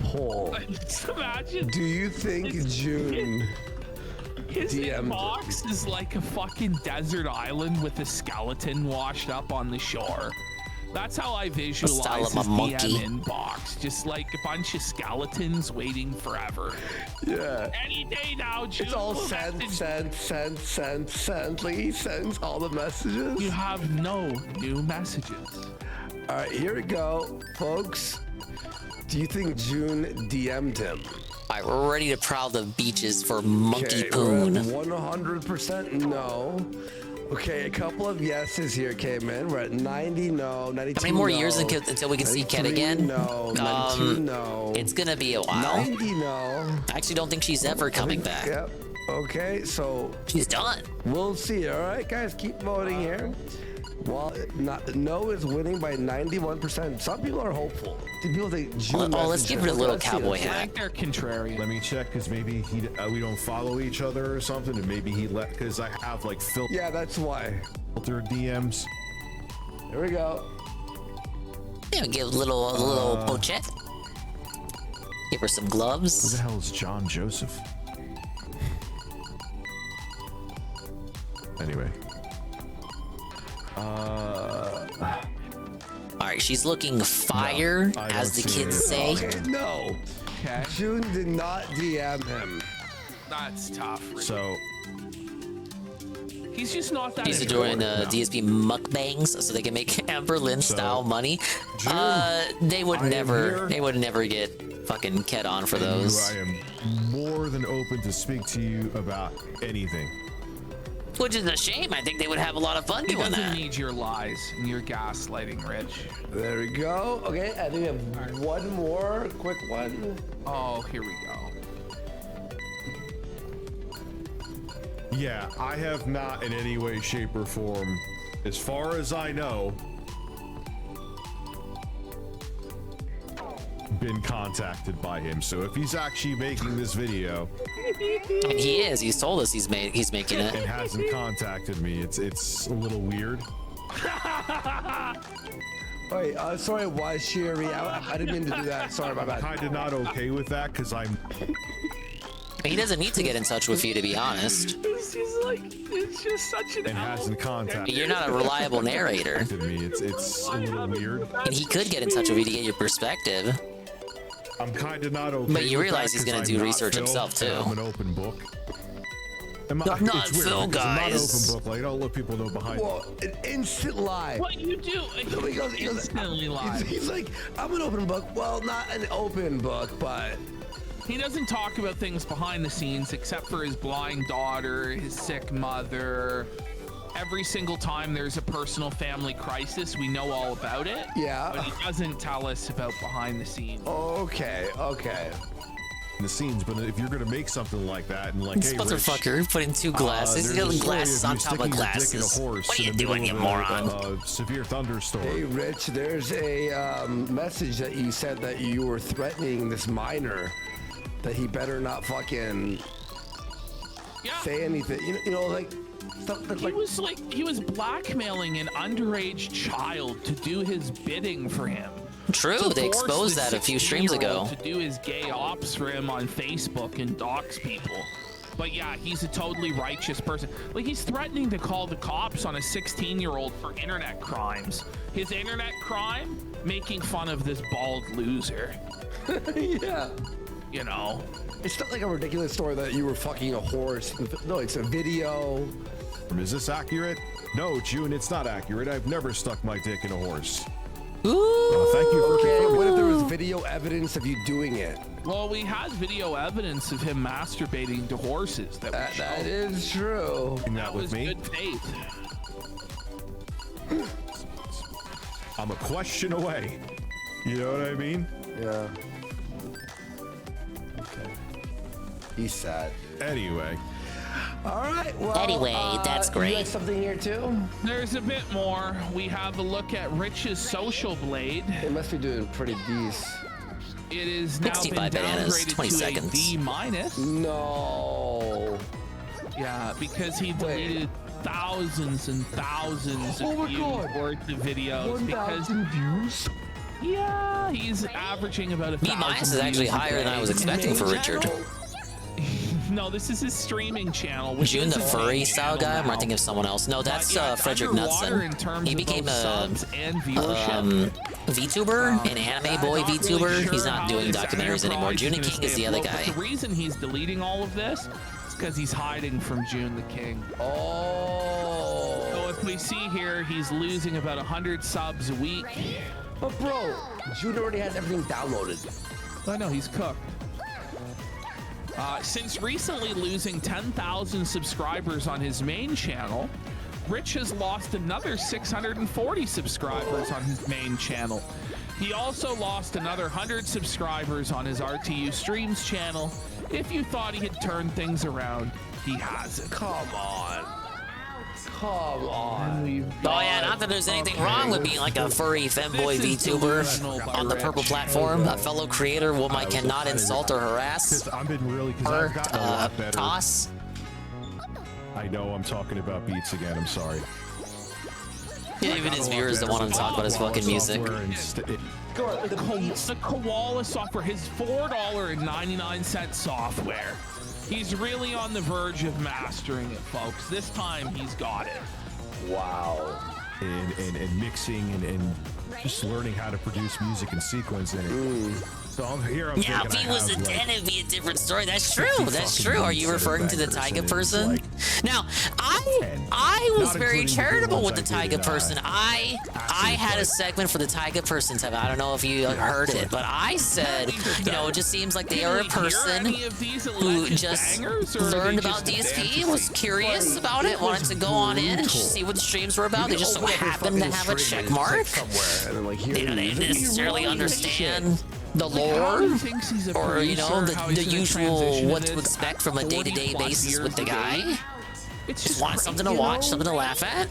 Poll. Just imagine. Do you think June? His inbox is like a fucking desert island with a skeleton washed up on the shore. That's how I visualize Style of his a monkey. DM inbox. Just like a bunch of skeletons waiting forever. Yeah. Any day now, June. It's all send. Like he sends all the messages. You have no new messages. All right, here we go, folks. Do you think June DM'd him? All right, we're ready to prowl the beaches for Monkey Poon. 100% no. Okay, a couple of yeses here came in. We're at 90 no, 92 How many more no, years until we can see Ket again? No, 92 no. It's gonna be a while. 90 no. I actually don't think she's ever coming back. Yep. Okay, so she's done. We'll see. All right, guys, keep voting here. Well, no is winning by 91%. Some people are hopeful. People think June. Let's give it a little cowboy hat. I think they're contrarian. Let me check, because maybe we don't follow each other or something, and maybe he let, because I have like filter. Yeah, that's why. Filter DMs. Here we go. Yeah, give a little pochette. Give her some gloves. Who the hell is John Joseph? Anyway. All right, she's looking fire, No, as the kids say. Okay, no. Okay. June did not DM him. That's tough. So he's just not that. These are doing DSP mukbangs so they can make Amber Lynn style money. They would never get fucking Ket on for those. I am more than open to speak to you about anything. Which is a shame. I think they would have a lot of fun doing doesn't that. need your lies and your gaslighting, Rich. There we go. Okay, I think we have one more quick one. Oh, here we go. Yeah, I have not in any way, shape, or form, as far as I know, been contacted by him. So if he's actually making this video, And he is. He's told us he's making it. and hasn't contacted me, it's a little weird. Wait, sorry, why Sherry? I didn't mean to do that. Sorry, my bad. I'm kind of not okay with that, because I'm. He doesn't need to get in touch with you, to be honest. It's just such an. And hasn't contacted. You're not a reliable narrator. Me. It's a little weird. And he could get in touch with you to get your perspective. I'm kind of not okay. But you with realize that, he's 'cause gonna I'm do not research Phil, himself, and too. I'm an open book. Not It's weird, Phil, because I'm not an guys. open book. Like, I don't let people know behind me. Well, an instant lie. What you do? So he goes, Instantly lie. He's like, I'm an open book. Well, not an open book, but He doesn't talk about things behind the scenes except for his blind daughter, his sick mother. Every single time there's a personal family crisis, we know all about it. Yeah. But he doesn't tell us about behind the scenes. Okay. The scenes, but if you're gonna make something like that and like, This hey, motherfucker put in two glasses. He's got glasses on top of glasses. What are you doing, you moron? Severe thunderstorm. Hey, Rich, there's a message that you said that you were threatening this minor that he better not fucking say anything. You know, like stuff that He was blackmailing an underage child to do his bidding for him. True, to they force exposed the that a few streams 16-year-old ago. to do his gay ops for him on Facebook and dox people. But yeah, he's a totally righteous person. Like, he's threatening to call the cops on a 16-year-old for internet crimes. His internet crime? Making fun of this bald loser. Yeah. You know? It's not like a ridiculous story that you were fucking a horse. No, it's a video. Is this accurate? No, June, it's not accurate. I've never stuck my dick in a horse. Ooh. Thank you for Okay, confirming. what if there was video evidence of you doing it? Well, we had video evidence of him masturbating to horses. That is true. That was good faith. I'm a question away. You know what I mean? Yeah. Okay. He's sad. Anyway. All right. Well. Anyway, that's You great. got something here too? There's a bit more. We have a look at Rich's Social Blade. It must be doing pretty decent. It is now been 65 bananas, downgraded 20 to seconds. a D minus. No. Yeah, because he deleted thousands and thousands of views worth of videos. Because views. Yeah, he's averaging about a B minus is actually higher than I was expecting for Richard. No, this is his streaming channel. Which June, the is furry his style channel guy? I'm now. thinking of someone else. No, that's But yeah, it's Frederick underwater in Knudsen. terms He of became both a subs and viewership. VTuber, an anime boy Not really VTuber. sure He's not how doing his documentaries anymore. enterprise June gonna King is stay the other afloat, guy. but the reason he's deleting all of this is because he's hiding from June the King. Oh. So if we see here, he's losing about 100 subs a week. But bro, June already has everything downloaded. I know, he's cooked. Since recently losing 10,000 subscribers on his main channel, Rich has lost another 640 subscribers on his main channel. He also lost another 100 subscribers on his RTU Streams channel. If you thought he had turned things around, he hasn't. Come on. Come on. Oh yeah, not that there's anything wrong with being like a furry femboy VTuber on the purple platform. A fellow creator whom I cannot insult or harass. I've been really, because I've gotten a lot better. Toss. I know I'm talking about beats again. I'm sorry. Even his viewers don't want him to talk about his fucking music. The Koala software, his $4.99 software. He's really on the verge of mastering it, folks. This time he's got it. Wow. And mixing and just learning how to produce music in sequence in it. So I'm here. I'm Yeah, if thinking he was a den, it'd be a different story. That's true. That's true. Are you referring to the Taiga person? Now, I was very charitable with the Taiga person. I had a segment for the Taiga person. I don't know if you heard it, but I said, you know, it just seems like they are a person who just learned about DSP, was curious about it, wanted to go on in and see what the streams were about. They just so happened to have a check mark. They don't necessarily understand the lore, or you know, the usual what to expect from a day-to-day basis with the guy. Just want something to watch, something to laugh at,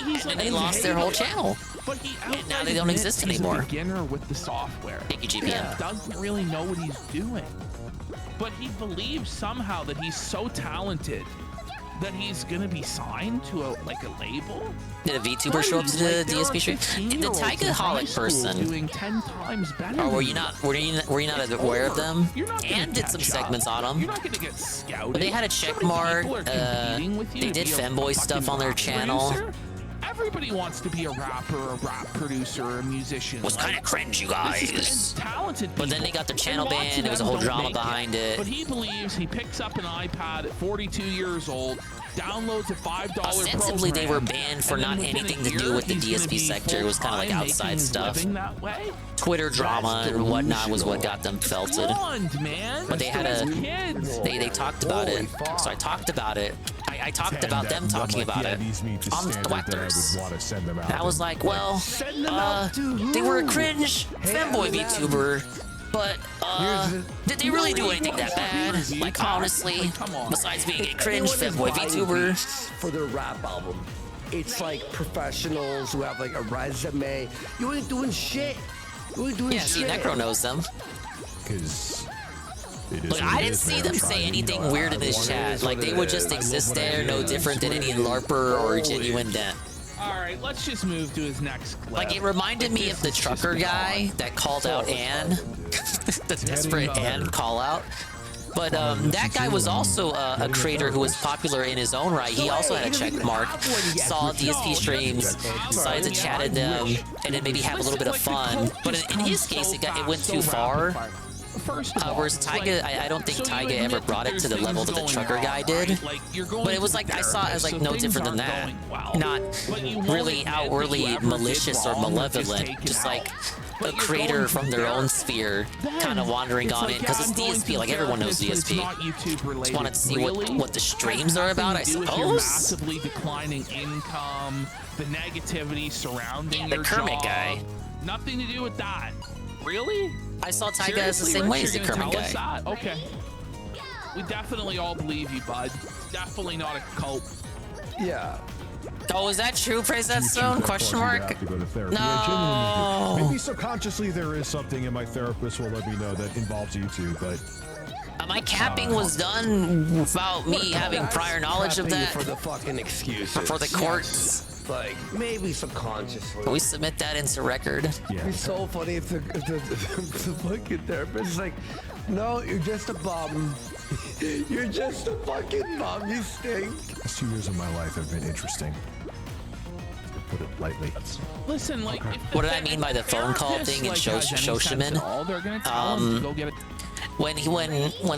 and then they lost their whole channel. And now they don't exist anymore. He's a beginner with the software. Thank you, GPM. He doesn't really know what he's doing, but he believes somehow that he's so talented that he's gonna be signed to a label. Did a VTuber show up to the DSP stream? The Taigaholic person. Doing 10 times better. Or were you not aware of them? And did some segments on them. You're not gonna get scouted. They had a check mark. They did femboy stuff on their channel. Everybody wants to be a rapper, a rap producer, or a musician. It was kind of cringe, you guys. Talented people. But then they got their channel banned. There was a whole drama behind it. But he believes he picks up an iPad at 42 years old, downloads a $5 Ostensibly, program, they were banned for not anything to do with the DSP sector. It was kind of like outside stuff. Twitter drama and whatnot was what got them felted. But they had a... They talked about it. So I talked about it. I talked about them talking about it on Twitters. I was like, well, they were a cringe femboy VTuber, but did they really do anything that bad? Like, honestly, besides being a cringe femboy VTuber? For their rap album, it's like professionals who have like a resume. You ain't doing shit. You ain't doing yeah, shit. see, Necro knows them. Because... Look, I didn't see them say anything weird in this chat. Like, they would just exist there, no different than any LARPer or genuine dent. All right, right, let's just move to his next clip. Like, it reminded me of the trucker guy that called out Anne. The desperate Anne call out. But that guy was also a creator who was popular in his own right. He also had a check mark, saw DSP streams, decided to chat at them, and then maybe have a little bit of fun. But in his case, it went too far. Whereas Taiga, I don't think Taiga ever brought it to the level that the trucker guy did. But it was like, I saw it as like no different than that. Not really outwardly malicious or malevolent, just like a creator from their own sphere kind of wandering on it, because it's DSP, like everyone knows DSP. Just wanted to see what the streams are about, I suppose. Massively declining income, the negativity surrounding the your Kermit job. guy. Nothing to do with that. Really? I saw Taiga as the same way as the Kermit guy. That? Okay. We definitely all believe you, bud. Definitely not a cult. Yeah. Oh, is that true, Praise That Stone? Question mark? Have to go to therapy. No. I genuinely do. Maybe subconsciously there is something, and my therapist will let me know that involves you too. But my capping was done without me having prior knowledge of that. For the fucking excuses. For the courts. Like, maybe subconsciously. Can we submit that into record? It'd be so funny if the fucking therapist is like, no, you're just a bum. You're just a fucking bum. You stink. Last 2 years of my life have been interesting, to put it lightly. Listen, like, what did I mean by the phone call thing in Shoshiman? When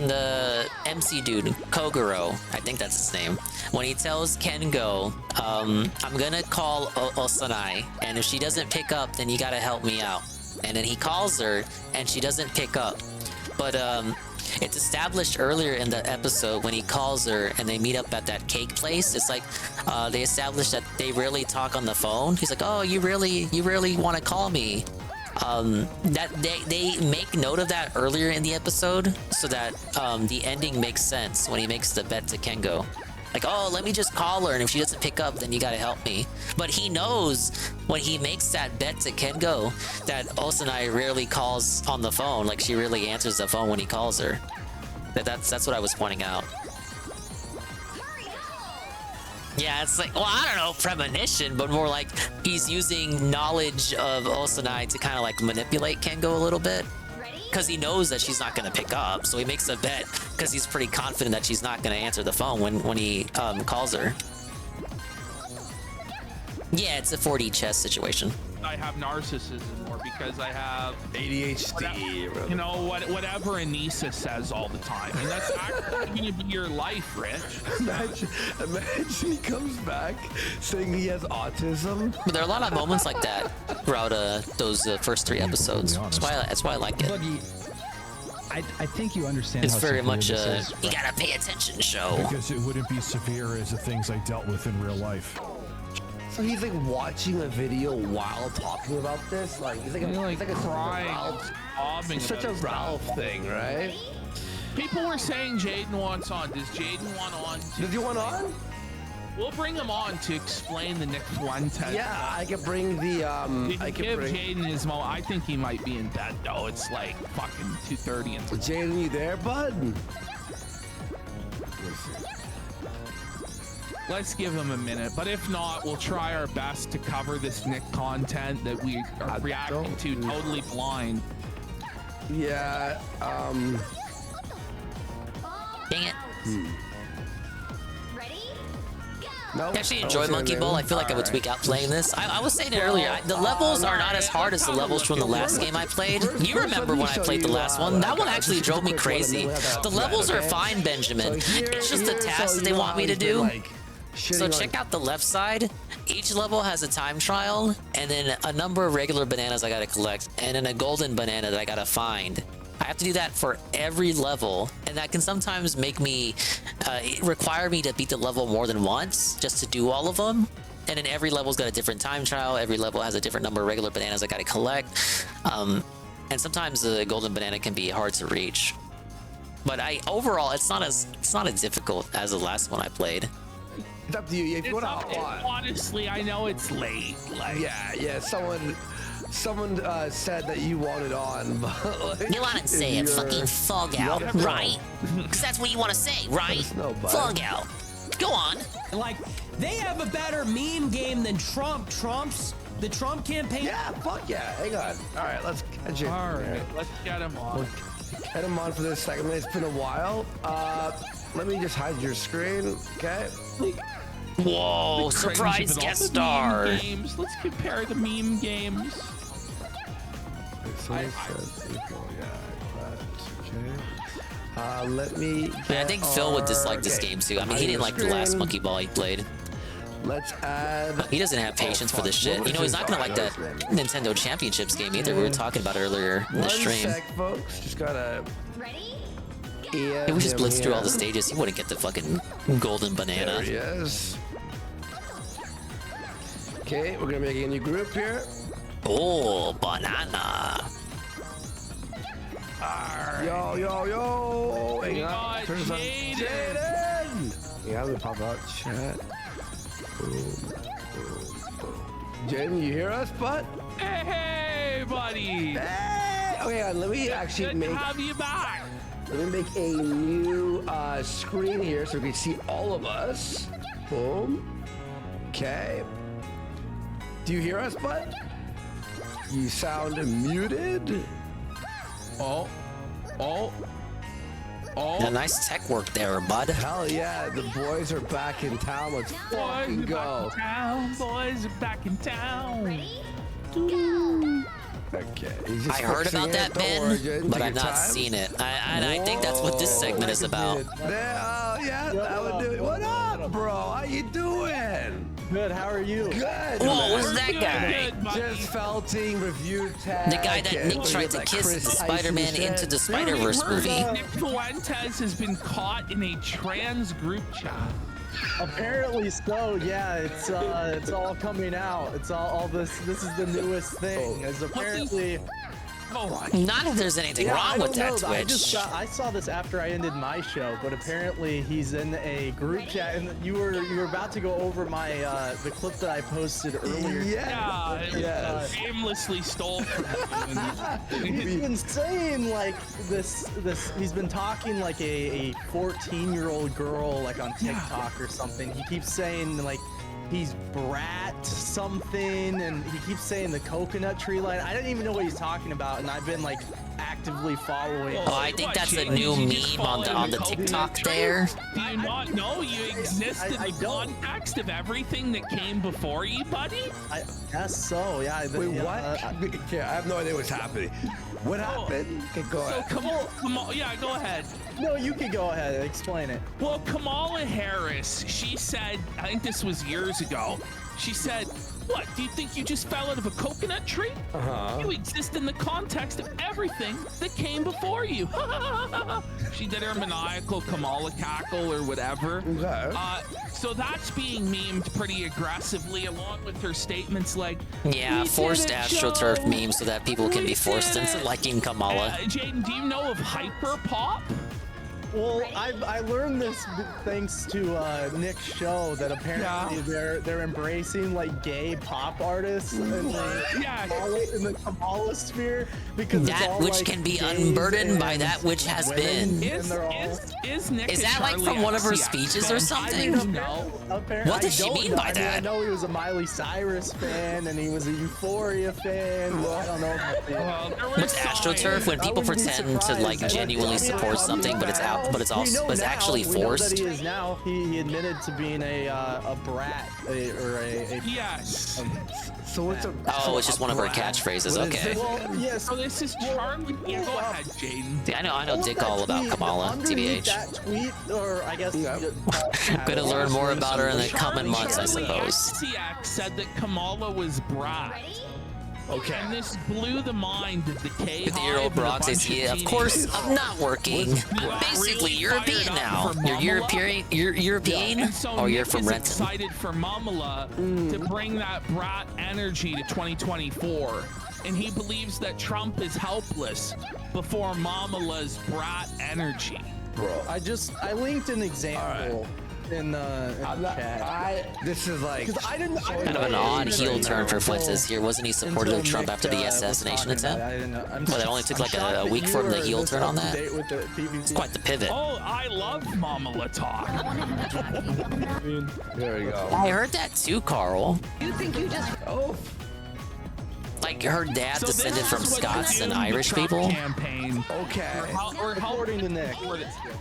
the MC dude, Kogoro, I think that's his name, when he tells Kengo, I'm gonna call Osanai, and if she doesn't pick up, then you gotta help me out. And then he calls her, and she doesn't pick up. But it's established earlier in the episode when he calls her and they meet up at that cake place. It's like they established that they rarely talk on the phone. He's like, oh, you really want to call me? That they make note of that earlier in the episode so that the ending makes sense when he makes the bet to Kengo. Like, oh, let me just call her, and if she doesn't pick up, then you gotta help me. But he knows when he makes that bet to Kengo that Osanai rarely calls on the phone. Like, she really answers the phone when he calls her. That's what I was pointing out. Yeah, it's like, well, I don't know, premonition, but more like he's using knowledge of Osanai to kind of like manipulate Kengo a little bit. Because he knows that she's not going to pick up, so he makes a bet because he's pretty confident that she's not going to answer the phone when he calls her. Yeah, it's a 4D chess situation. I have narcissism, or because I have ADHD, whatever, you know, whatever Anissa says all the time, and that's actually going to be your life, Rich. Imagine he comes back saying he has autism. But there are a lot of moments like that throughout those first 3 episodes. That's why I like it. Buggy, I think you understand. It's how very severe much this a is, you gotta pay attention show. Because it wouldn't be severe as the things I dealt with in real life. So he's like watching a video while talking about this. Like he's like a crying, Ralph. sobbing. It's such a Ralph thing, right? People were saying Jaden wants on. Does Jaden want on? Does he want on? We'll bring him on to explain the Nick Fuentes. Yeah, I could bring the I could give Jaden his moment. I think he might be in bed though. It's like fucking 2:30. And Jaden, you there, bud? Let's give him a minute, but if not, we'll try our best to cover this Nick content that we are reacting to totally blind. Yeah, Dang it. No, I actually enjoy Monkey Ball. I feel like I would tweak out playing this. I was saying it earlier. The levels are not as hard as the levels from the last game I played. You remember when I played the last one? That one actually drove me crazy. The levels are fine, Benjamin. It's just the tasks that they want me to do. So check out the left side. Each level has a time trial, and then a number of regular bananas I gotta collect, and then a golden banana that I gotta find. I have to do that for every level, and that can sometimes make me require me to beat the level more than once just to do all of them. And then every level's got a different time trial. Every level has a different number of regular bananas I gotta collect. And sometimes the golden banana can be hard to reach. But overall, it's not as difficult as the last one I played. It's up to you. If you want to hop on. Honestly, I know it's late. Like, yeah. Someone said that you wanted on, but like, you want to say it, fucking fog out, right? Because that's what you want to say, right? Fog out. Go on. Like, they have a better meme game than Trump. The Trump campaign. Yeah, fuck yeah. Hang on. All right, let's catch it. All right, let's get him on. We'll get him on for this segment. It's been a while. Let me just hide your screen, okay? Whoa, The surprise cringe of it all. guest The star. meme games. Let's compare the meme games. Let me. I think Phil would dislike this game too. I mean, he didn't like the last monkey ball he played. Let's add. He doesn't have patience for this shit. You know, he's not gonna like that Nintendo Championships game either. We were talking about it earlier in the stream. 1 sec, folks. Just gotta. If we just blitz through all the stages, he wouldn't get the fucking golden banana. There he is. Okay, we're gonna make a new group here. Oh, banana. Yo. Hang on. got Turn this on. Jaden. Yeah, let me pop out chat. Boom. Jaden, you hear us, bud? Hey, buddy. Hey! Okay, let me actually Good make. to have you back. Let me make a new screen here so we can see all of us. Boom. Okay. Do you hear us, bud? You sound muted. Oh. Yeah, nice tech work there, bud. Hell yeah, the boys are back in town. Let's fucking go. Boys are back in town. Okay. I heard about that, Ben, but I've not seen it. I think that's what this segment is about. Yeah, that would do it. What up, bro? How you doing? Good, how are you? Good. Whoa, who's that guy? Just felting review tag. The guy that Nick tried to kiss in the Spider-Man Into the Spider-Verse movie. Nick Fuentes has been caught in a trans group chat. Apparently so, yeah. It's all coming out. It's all this. This is the newest thing. Is apparently. Not if there's anything wrong with that Twitch. I saw this after I ended my show, but apparently he's in a group chat, and you were about to go over my the clip that I posted earlier. Yeah, shamelessly stole from him. He's been saying like this. He's been talking like a 14-year-old girl like on TikTok or something. He keeps saying like. He's brat something, and he keeps saying the coconut tree line. I don't even know what he's talking about, and I've been like actively following. Oh, I think that's a new meme on the TikTok there. Do you not know you exist in the context of everything that came before you, buddy? I guess so, yeah. Wait, what? I have no idea what's happening. What happened? Okay, go ahead. So yeah, go ahead. No, you can go ahead and explain it. Well, Kamala Harris, she said, I think this was years ago, she said, what, do you think you just fell out of a coconut tree? You exist in the context of everything that came before you. She did her maniacal Kamala cackle or whatever. So that's being memed pretty aggressively, along with her statements like, yeah, forced AstroTurf memes so that people can be forced into liking Kamala. Jaden, do you know of Hyperpop? Well, I learned this thanks to Nick's show that apparently they're embracing like gay pop artists in the Kamala sphere because that it's all, which like, can be gays unburdened by and that which has women, been. Is Nick Is that like from one of her speeches or something? What did she mean by that? I know he was a Miley Cyrus fan and he was a Euphoria fan. I don't know about What's AstroTurf? When people pretend to like genuinely support something, but it's out. But it's also actually forced. We know that he is now. He admitted to being a brat Yes. So what's a? Oh, it's just one of her catchphrases. Okay. Well, yes. So this is Charlie. Yeah, go ahead, Jaden. Yeah, I know Dick all about Kamala. TBH. That tweet, or I guess. I'm gonna learn more about her in the coming months, I suppose. Siak said that Kamala was brat. Okay. And this blew the mind of the K. 50-year-old Brock says, yeah, of course, I'm not working. Basically, European now. You're European? And so Oh, you're Nick from is Renton. excited for Mamala to bring that brat energy to 2024. And he believes that Trump is helpless before Mamala's brat energy. Bro, I linked an example in the chat. This is like Kind of an odd heel turn for Fuentes here. Wasn't he supportive of Trump after the assassination attempt? Well, it only took like a week for him to heel turn on that. It's quite the pivot. Oh, I love Mama Latalk. There we go. I heard that too, Carl. You think you just... Oh. Like her dad So descended this from is what Scots they're and doing, the Irish Trump people. Campaign. Okay. We're According to Nick.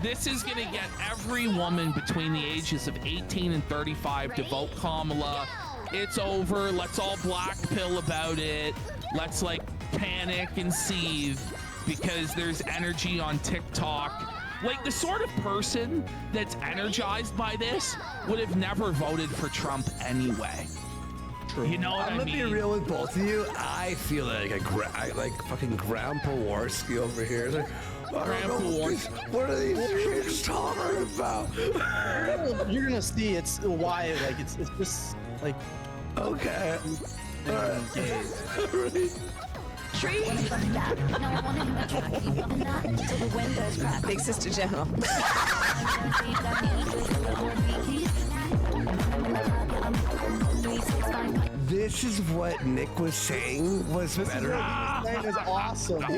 This is going to get every woman between the ages of 18 and 35 to vote Kamala. It's over. Let's all black pill about it. Let's like panic and seethe because there's energy on TikTok. Like the sort of person that's energized by this would have never voted for Trump anyway. You know what I'm I gonna mean? be real with both of you. I feel like like fucking Grandpa Warski over here. Like, Grandpa Warski. What are these kids talking about? You're gonna see it's why like it's just like okay. All right. Tree? No, I want him to till the windows crack. Big Sister General. This is what Nick was saying was better. His name is awesome. He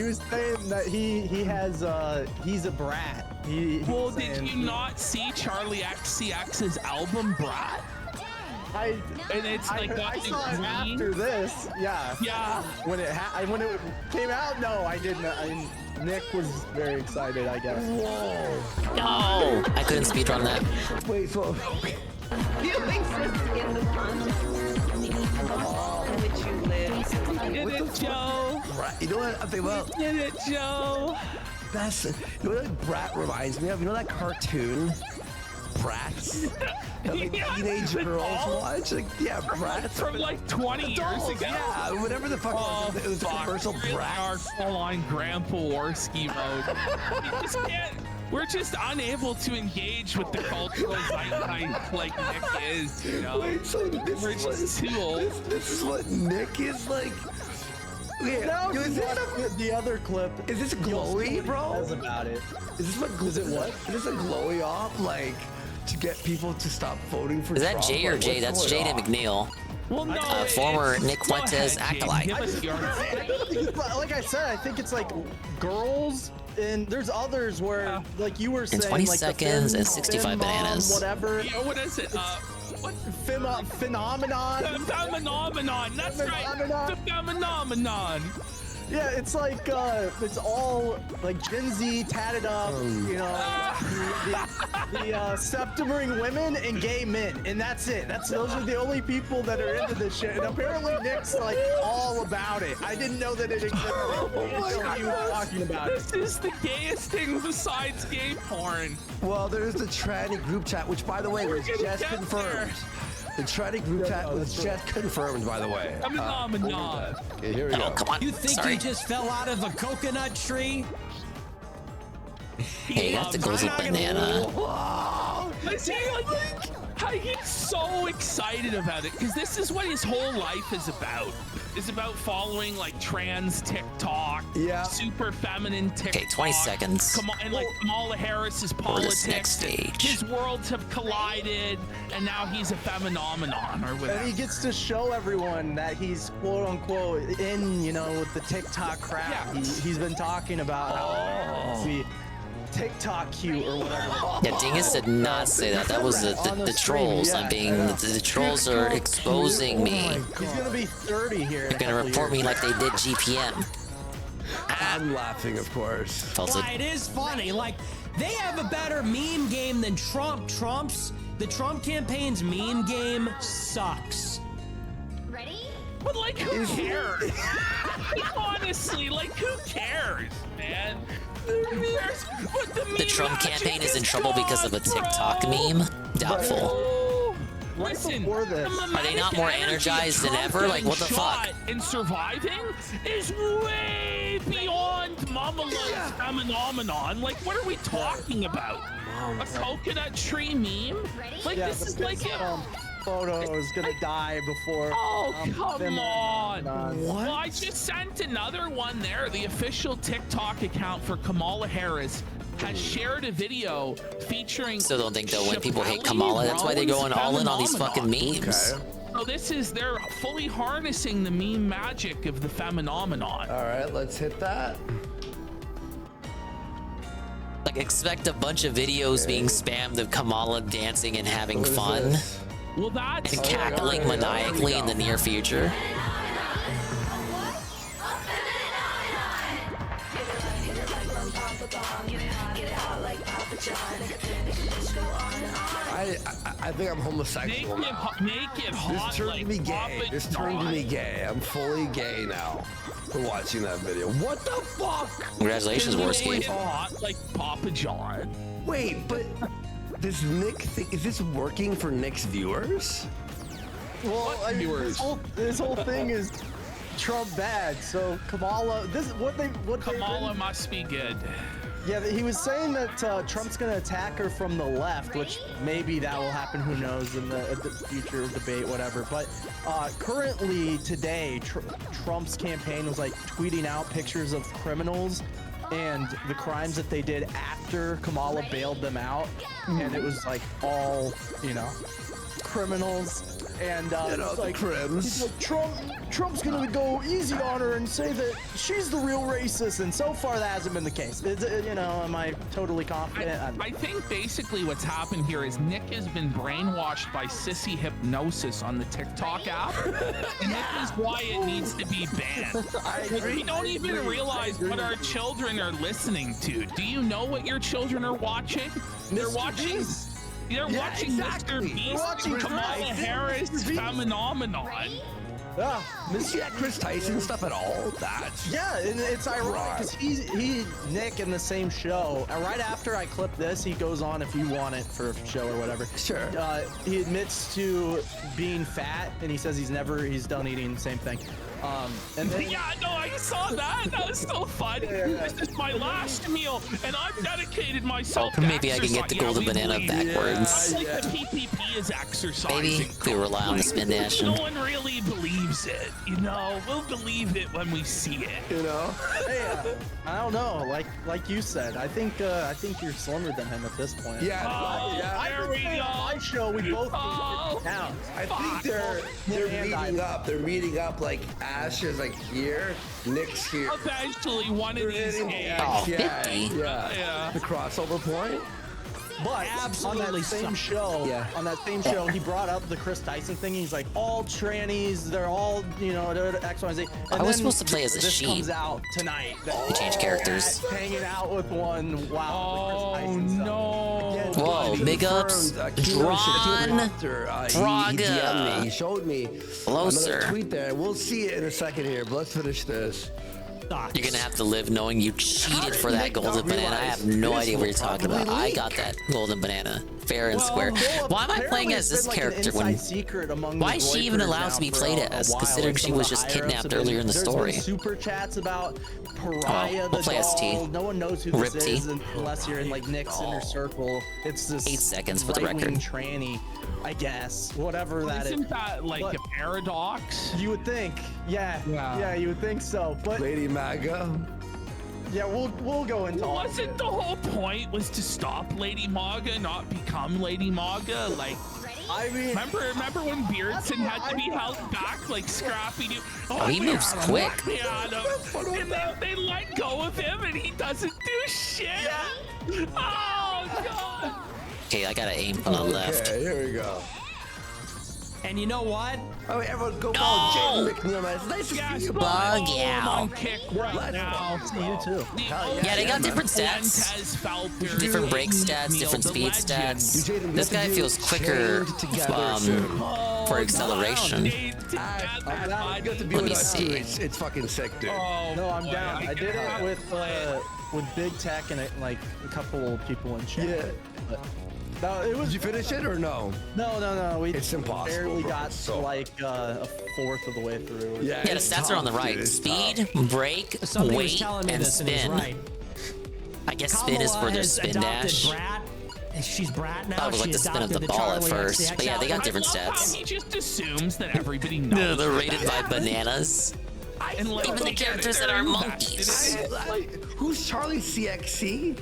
was saying that he has he's a brat. Well, did you not see Charlie XCX's album Brat? And it's like I saw it after this. Yeah. Yeah. When it came out, no, I didn't. Nick was very excited, I guess. Whoa. No, I couldn't speedrun that. Wait, so You exist in the context in which you live. Did it, Joe? Right. You know what? Okay, well, Did it, Joe? that's you know what Brat reminds me of? You know that cartoon? Brats? That like teenage girls watch? Like, yeah, Brats. From like 20 years Adults, ago. Yeah, whatever the fuck it was a commercial Brat. Our full-on Grandpa Warski mode. We just can't. We're just unable to engage with the cultural zeitgeist like Nick is, you know? Wait, so this We're is just too old. This is what Nick is like. Yeah, No, is this the other clip. Is this glowy, bro? Says about it. Is this what? Is it what? Is this a glowy op like to get people to stop voting for? Is that Trump? Jay or Like, Jay? what's That's going Jaden on? McNeil. Well, no, Former Nick go Fuentes ahead, James. acolyte. Give us your Like I said, I think it's like girls, and there's others where, like you were saying, 20 like seconds the and 65 bananas. whatever. Yeah, what is it? What? Phenomenon. The phenomenon. That's right. The phenomenon. Yeah, it's like it's all like Gen Z tatted up, you know, the septum-ring women and gay men, and that's it. Those are the only people that are into this shit. And apparently Nick's like all about it. I didn't know that it existed until he was talking about it. This is the gayest thing besides gay porn. Well, there's the tranny group chat, which by the way was We're gonna just get confirmed. The tranny group chat was just confirmed, by the way. Phenomenon. Okay, here we go. Come on. You think Sorry. you just fell out of a coconut tree? Hey, you have to go with banana. I see, like, he's so excited about it because this is what his whole life is about. It's about following like trans TikTok, super feminine TikTok. Okay, 20 seconds. Come on, and like Kamala Harris's For politics. this next stage. His worlds have collided, and now he's a phenomenon or whatever. And he gets to show everyone that he's quote unquote in, you know, with the TikTok crowd. Yeah. He's been talking about how the TikTok cute or whatever. Yeah, Dingus did not say that. That was the trolls. I'm being the trolls are exposing me. He's gonna be 30 here. They're gonna report me like they did GPM. I'm laughing, of course. Felt Why, it is funny. Like, they have a better meme game than Trump. The Trump campaign's meme game sucks. Ready? But like, who cares? Honestly, like, who cares, man? The Trump campaign is in trouble because of a TikTok meme? Doubtful. Listen, before this. Are they not more energized than ever? Like, what the fuck? And surviving is way beyond Mamala's phenomenon. Like, what are we talking about? A coconut tree meme? Like, Yeah, this is but like this, photo is gonna die before. Oh, come on. What? Well, I just sent another one there. The official TikTok account for Kamala Harris has shared a video featuring. Still don't think though when people hate Chappelle Kamala, that's why they're going all in on these fucking Phenomenon. memes. So they're fully harnessing the meme magic of the phenomenon. All right, let's hit that. Like expect a bunch of videos being spammed of Kamala dancing and having fun Well, that's and cackling maniacally in the near future. I think I'm homosexual now. Make it hot. This turned me gay. This turned me gay. I'm fully gay now for watching that video. What the fuck? Congratulations, Worst Game. Hot like Papa John. Wait, but does Nick think, is this working for Nick's viewers? Well, I mean, this whole thing is Trump bad. So Kamala, Kamala must be good. Yeah, he was saying that Trump's gonna attack her from the left, which maybe that will happen. Who knows in the future debate, whatever. But currently today, Trump's campaign was like tweeting out pictures of criminals and the crimes that they did after Kamala bailed them out, and it was like all criminals. And like crims. He's like, Trump's gonna go easy on her and say that she's the real racist, and so far that hasn't been the case. Am I totally confident? I think basically what's happened here is Nick has been brainwashed by sissy hypnosis on the TikTok app, and that is why it needs to be banned. We don't even realize what our children are listening to. Do you know what your children are watching? They're watching. They're watching Mr. Beast and Kamala Harris phenomenon. Yeah, Miss Chris Tyson stuff at all? Yeah, and it's ironic because Nick in the same show. And right after I clip this, he goes on, if you want it for a show or whatever. Sure. He admits to being fat, and he says he's done eating the same thing. And then, yeah, no, I saw that. That was so funny. This is my last meal, and I've dedicated myself to maybe I can get the golden banana backwards. Like the PPP is exercising. Maybe if we rely on the spin dash. No one really believes it, We'll believe it when we see it, Hey, I don't know. Like you said, I think you're slimmer than him at this point. There we go. On my show, we both down. I think they're meeting up. They're meeting up like Ash is like here, Nick's here. Eventually, one of these games. Yeah. The crossover point. But on that same show, he brought up the Chris Tyson thing. He's like, all trannies, they're all, they're X, Y, and Z. And I was supposed to play as a this sheep. comes out tonight. We changed characters. Hanging out with one. Wow. Oh no! Whoa! Big ups, Drawn Braga. He showed me Closer. tweet there. We'll see it in a second here, but let's finish this. You're gonna have to live knowing you cheated for that golden banana. I have no idea what you're talking about. I got that golden banana, fair and square. Why am I playing as this character when? Why is she even allowed to be played as, considering she was just kidnapped earlier in the story? Super chats about Pariah we'll play as T. No one knows who this is unless you're in like Nick's inner circle. It's this 8 seconds for the record. Tranny, I guess. Whatever that is. Isn't that like a paradox? You would think. Yeah, you would think so. But Lady Maga. Yeah, we'll go into all Wasn't the whole point was to stop Lady Maga, not become Lady Maga? Like, I mean, remember when Beardson had to be held back like Scrappy Doo? Oh, he moves quick. And they let go of him, and he doesn't do shit. Oh god. Okay, I gotta aim from the left. Okay, here we go. And you know what? Oh, everyone go follow Jaden McNeil. It's nice to see you, Bug on kick right now. See you too. Yeah, they got different stats. Different break stats, different speed stats. This guy feels quicker for acceleration. Let me see. It's fucking sick, dude. No, I'm down. I did it with Big Tech and like a couple people in chat. Yeah. No, it was. Did you finish it or no? No. It's impossible. Barely got to like a fourth of the way through. Yeah, the stats are on the right. Speed, break, weight, and spin. I guess spin is for their spin dash. She's Brat now. I was like the spin of the ball at first, but yeah, they got different stats. He just assumes that everybody knows. They're rated by bananas. And even the characters that are monkeys. Who's Charlie CXC?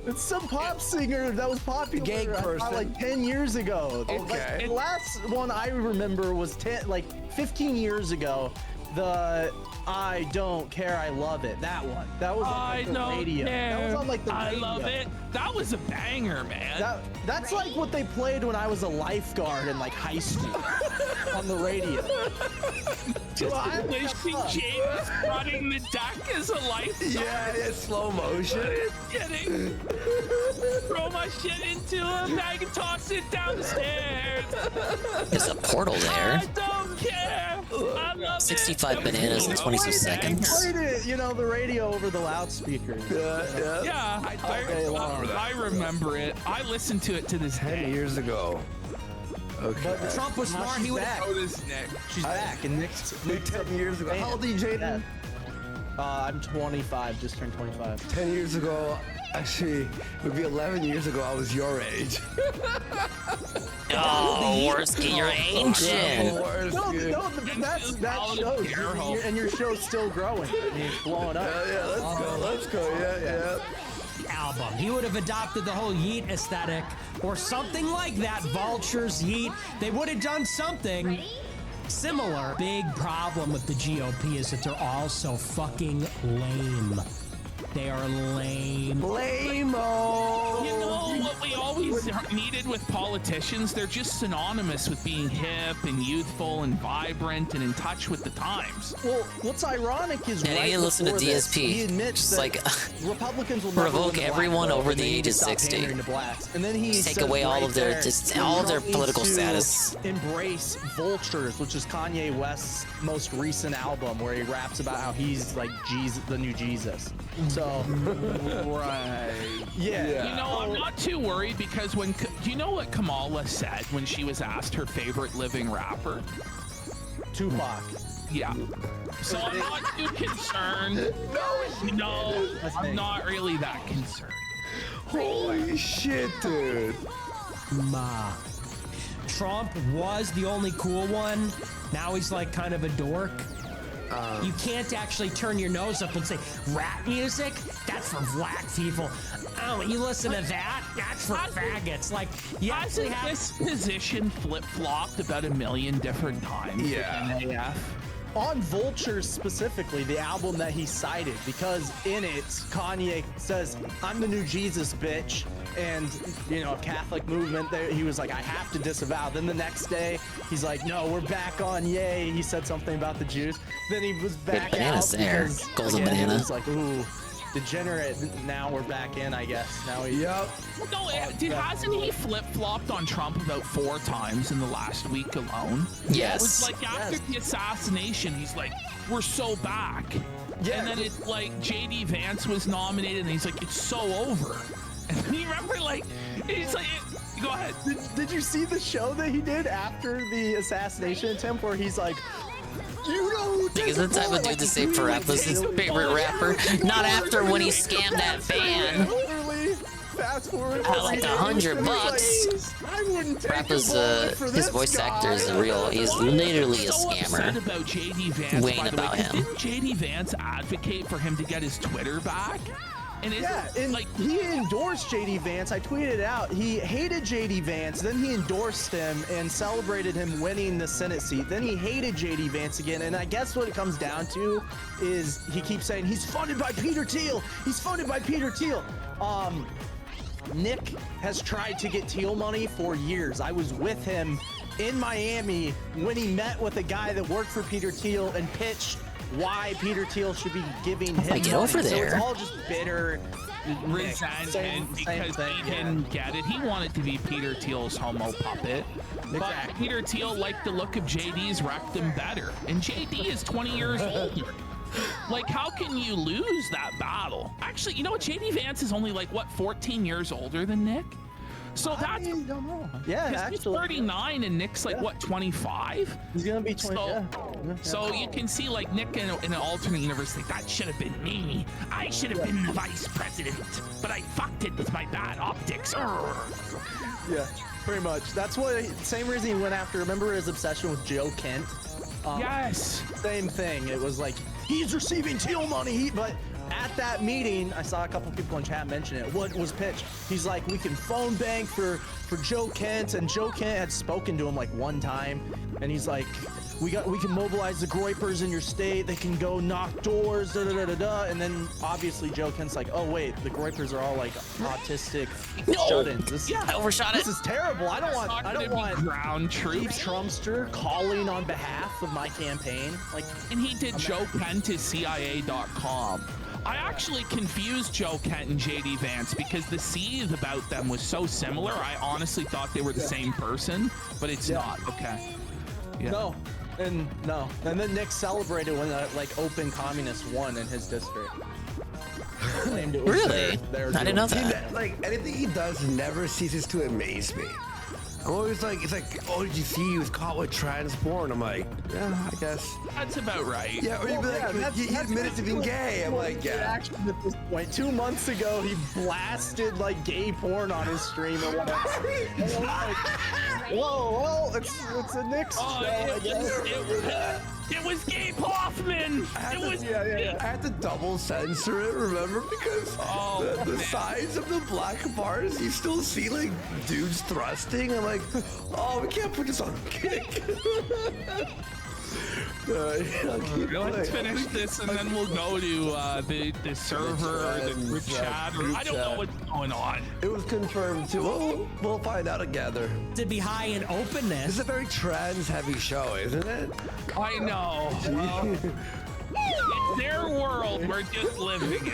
It's some pop singer that was popular Gay person. like 10 years ago. Okay. Like, the last one I remember was 15 years ago. The I don't care, I love it. That one. That was on like, the radio. That was on like the radio. I love it. That was a banger, man. That's like what they played when I was a lifeguard in like high school on the radio. Just wishing James running the deck as a lifeguard. Yeah, it's slow motion. Kidding. Throw my shit into a bag and toss it down the stairs. There's a portal there. I don't care. I love 65 bananas in 22 seconds. Played it, you know, the radio over the loudspeakers. Yeah, I remember it. I listened to it to this day. 10 years ago. Okay. But Trump was smart. He would back. She's back, and Nick's 10 years ago. How old are you, Jaden? I'm 25, just turned 25. 10 years ago, actually, it would be 11 years ago, I was your age. Oh, Worski, you're ancient. No, that shows. And your show's still growing. I mean, it's blowing up. Yeah, let's go. Yeah. Album. He would have adopted the whole Yeet aesthetic or something like that. Vultures, Yeet. They would have done something similar. Big problem with the GOP is that they're all so fucking lame. They are lame. Lame-o. You know what we always needed with politicians? They're just synonymous with being hip and youthful and vibrant and in touch with the times. Well, what's ironic is And right he didn't listen to before this, DSP. he admits Just that like Republicans will never revoke win the everyone black vote, over and the they need age to of stop 60. pandering to blacks. And then he Take says away all right of their there, all of their Trump political needs to status. Embrace Vultures, which is Kanye West's most recent album, where he raps about how he's like Jesus, the new Jesus. So, right. Yeah. You know, I'm not too worried because do you know what Kamala said when she was asked her favorite living rapper? Tupac. Yeah. So I'm not too concerned. No, I'm not really that concerned. Holy shit, dude. Trump was the only cool one. Now he's like kind of a dork. You can't actually turn your nose up and say, rap music? That's for black people. Oh, you listen to that? That's for faggots. Like, you actually have... This position flip-flopped about a million different times. Yeah. On Vultures specifically, the album that he cited, because in it, Kanye says, I'm the new Jesus, bitch. And, you know, Catholic movement, he was like, I have to disavow. Then the next day, he's like, no, we're back on, yay. He said something about the Jews. Then he was back out because, golden again, banana. he was like, ooh, degenerate. Now we're back in, I guess. Now he... Yep. No, hasn't he flip-flopped on Trump about 4 times in the last week alone? Yes. It was like after the assassination, he's like, we're so back. Yeah. And then it's like JD Vance was nominated and he's like, it's so over. And you remember, like, he's like, go ahead. Did you see the show that he did after the assassination attempt where he's like, you know, He's the type of dude to say Pharrell was his favorite rapper. Not after when he scammed that van. Literally, fast forward. At like $100. Rapper's his voice actor is real. He's literally a scammer. About JD Vance, Weighing about him. Didn't JD Vance advocate for him to get his Twitter back? And he endorsed JD Vance. I tweeted it out. He hated JD Vance. Then he endorsed him and celebrated him winning the Senate seat. Then he hated JD Vance again. And I guess what it comes down to is he keeps saying he's funded by Peter Thiel. He's funded by Peter Thiel. Nick has tried to get Thiel money for years. I was with him in Miami when he met with a guy that worked for Peter Thiel and pitched why Peter Thiel should be giving him money. Get over So there. it's all just bitter resentment because he didn't get it. He wanted to be Peter Thiel's homo puppet. But Peter Thiel liked the look of JD's rectum better. And JD is 20 years older. Like, how can you lose that battle? Actually, you know what? JD Vance is only like, what, 14 years older than Nick? So that's... I don't know. Yeah, he's 39 and Nick's like, what, 25? He's gonna be 20. So you can see, like, Nick in an alternate universe, like, that should have been me. I should have been the vice president, but I fucked it with my bad optics. Yeah, pretty much. That's what, same reason he went after, remember his obsession with Joe Kent? Yes. Same thing. It was like, he's receiving Thiel money, but at that meeting, I saw a couple people in chat mention it. What was pitched? He's like, we can phone bank for Joe Kent, and Joe Kent had spoken to him like one time, and he's like, we can mobilize the Groypers in your state. They can go knock doors, da da da da da. And then obviously Joe Kent's like, oh wait, the Groypers are all like autistic shut-ins. I overshot it. This is terrible. I don't want ground Steve Trumpster calling on behalf of my campaign. Like, and he did Joe Kent to CIA.com. I actually confused Joe Kent and JD Vance because the seed about them was so similar. I honestly thought they were the same person, but it's not. Okay. Yeah. No. And then Nick celebrated when like Open Communist won in his district. Claimed it was Really? their I didn't know doing. that. Like anything he does never ceases to amaze me. I'm always like, it's like, oh, did you see he was caught with trans porn? I'm like, yeah, I guess. That's about right. Yeah, or you'd be like, he admitted to being gay. I'm like, yeah. Reaction at this point. 2 months ago, he blasted like gay porn on his stream or whatever. And I'm like, whoa, well, it's a Nick's show, I guess. It was Gabe Hoffman. I had to double censor it, remember? Because the sides of the black bars, you still see like dudes thrusting. I'm like, oh, we can't put this on Kick. Let's finish this and then we'll go to the server or the group chat. Or I don't know what's going on. It was confirmed too. We'll find out together. To be high in openness. This is a very trans-heavy show, isn't it? I know. Well, it's their world. We're just living in.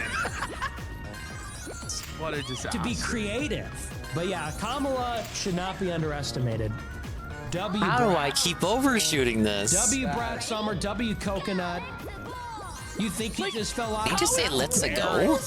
What a disaster. To be creative. But yeah, Kamala should not be underestimated. How do I keep overshooting this? W Brad Summer, W Coconut. You think he just fell out? They just say let's go.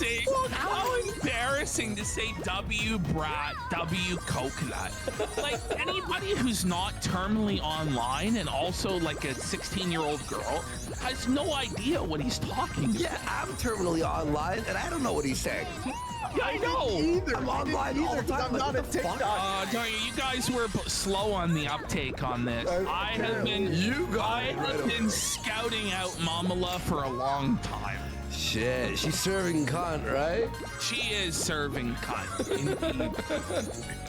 How embarrassing to say W Brat, W Coconut. Like anybody who's not terminally online and also like a 16-year-old girl has no idea what he's talking about. Yeah, I'm terminally online and I don't know what he's saying. Yeah, I know. I'm online all the time. I'm not a TikTok. You guys were slow on the uptake on this. I have been scouting out Mamala for a long time. Shit, she's serving cunt, right? She is serving cunt.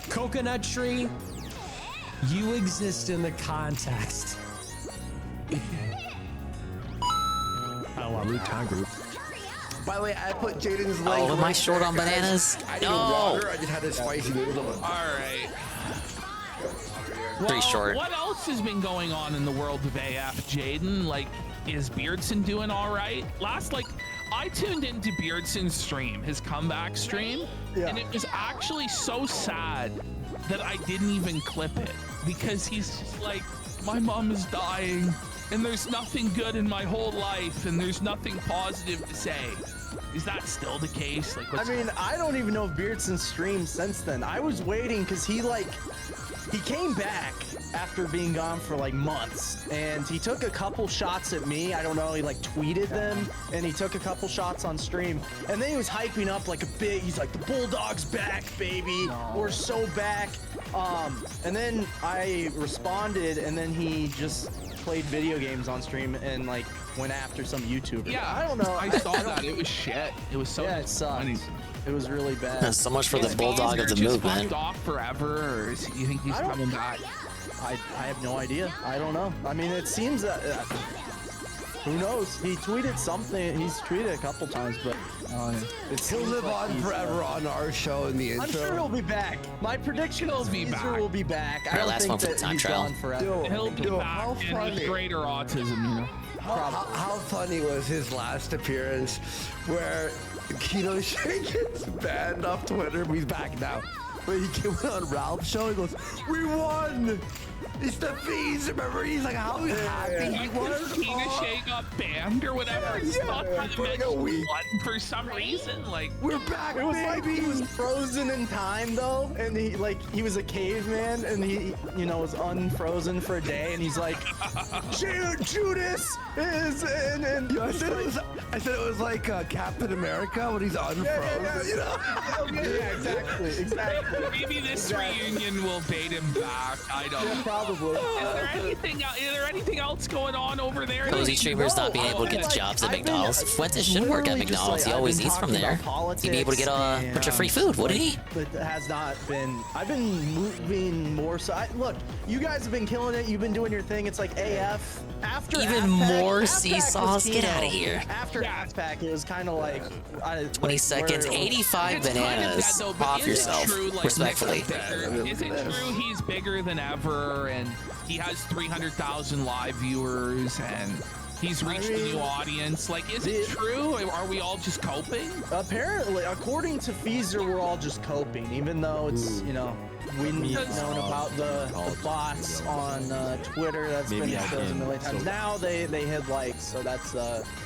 Coconut Tree, you exist in the context. I want root time group. By the way, I put Jaden's link. Oh, am I short on bananas? I didn't water, I just had a spicy noodle. All right. Pretty short. What else has been going on in the world of AF, Jaden? Like, is Beardson doing all right? I tuned into Beardson's stream, his comeback stream, and it was actually so sad that I didn't even clip it because he's just like, my mom is dying and there's nothing good in my whole life and there's nothing positive to say. Is that still the case? Like, I don't even know if Beardson streamed since then. I was waiting because he came back after being gone for like months and he took a couple shots at me. I don't know, he like tweeted them and he took a couple shots on stream and then he was hyping up like he's like, the Bulldog's back, baby. We're so back. And then I responded and then he just played video games on stream and like went after some YouTuber. Yeah, I don't know. I saw that. It was shit. It was so it sucked. funny. It was really bad. So much for the bulldog of the just movement. fucked off forever, or you think he's coming back? I have no idea. I don't know. I mean, it seems that who knows? He tweeted something. He's tweeted a couple times, but he'll live on forever on our show in the intro. I'm sure he'll be back. My prediction is Weezer will be back. I last don't one for think the that time he's trial. gone forever. He'll be back and with greater autism, you know. How funny was his last appearance where Keto Shea gets banned off Twitter, but he's back now. But he came on Ralph's show, he goes, we won! It's the bees, remember? He's like, how happy he was. Keto Shea got banned or whatever. It's not that it meant he won for some reason. Like, we're back, It was baby! like he was frozen in time though, and he was a caveman, and he was unfrozen for a day, and he's like, Judas is and I said it was like Captain America when he's unfrozen. You know? Yeah, exactly. maybe this reunion will bait him back. I don't know. Probably. Is there anything else going on over there? Cozy streamers not being able to get jobs at McDonald's. Fuentes should work at McDonald's. He always eats from there. He'd be able to get a bunch of free food, wouldn't he? But it has not been. I've been moving more so. Look, you guys have been killing it. You've been doing your thing. It's like AF. After Even AFPAC, more AFPAC sea was sauce. Get Kino. out of here. After AFPAC, it was kind of like 20 seconds, 85 bananas. Off yourself, respectfully. Is it true he's bigger than ever and he has 300,000 live viewers and he's reached a new audience? Like, is it true? Are we all just coping? Apparently, according to Feezer, we're all just coping, even though it's, you know, we've known about the bots on Twitter. That's been exposed a million times. Now they hit likes, so that's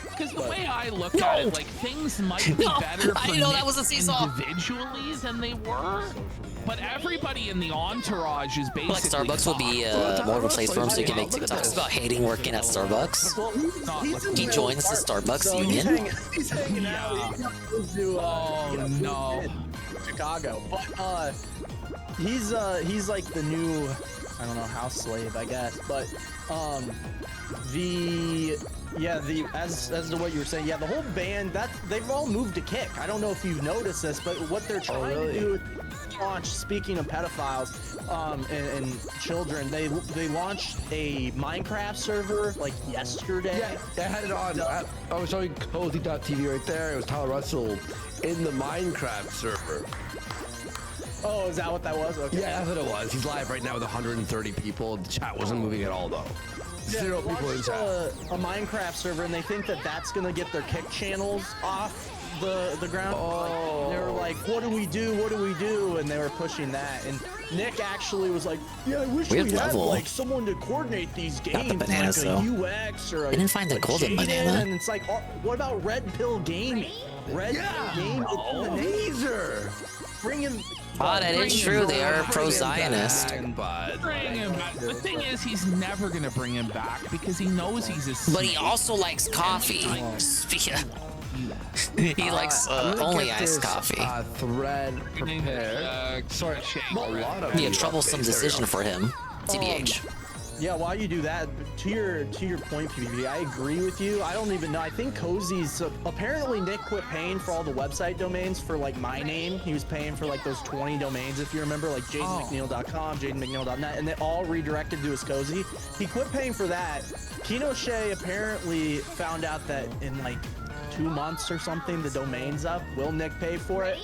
because the way I look at it, like, things might be better for individually than they were, but everybody in the entourage is basically Like Starbucks will be more of a place for him so you can make TikToks about hating working at Starbucks. He joins the Starbucks union. He's hanging out. No. Chicago, but he's like the new, I don't know, house slave, I guess, but as to what you were saying, the whole band, they've all moved to Kick. I don't know if you've noticed this, but what they're trying to do is launch, speaking of pedophiles and children, they launched a Minecraft server like yesterday. Yeah, I had it on. I was showing Cozy.tv right there. It was Tyler Russell in the Minecraft server. Oh, is that what that was? Okay. Yeah, that's what it was. He's live right now with 130 people. The chat wasn't moving at all, though. Zero people in chat. A Minecraft server, and they think that that's gonna get their Kick channels off the ground. Oh. Like, they were like, what do we do? What do we do? And they were pushing that. And Nick actually was like, yeah, I wish we had like someone to coordinate these games, bananas, like a UX or a, I didn't find the golden banana. And it's like, what about Red Pill Gaming? Red Pill Gaming. Laser. Bring him. Oh, that is true. They are pro-Zionist. Bring him back. The thing is, he's never gonna bring him back because he knows he's a. But he also likes coffee. He likes only iced coffee. Thread prepared. Sorry, be a troublesome decision for him. TBH. Yeah, while you do that, to your point, PvP, I agree with you. I don't even know. I think Cozy's apparently Nick quit paying for all the website domains for like my name. He was paying for like those 20 domains, if you remember, like JadenMcNeil.com, JadenMcNeil.net, and they all redirected to his Cozy. He quit paying for that. Kino Shea apparently found out that in like 2 months or something, the domain's up. Will Nick pay for it?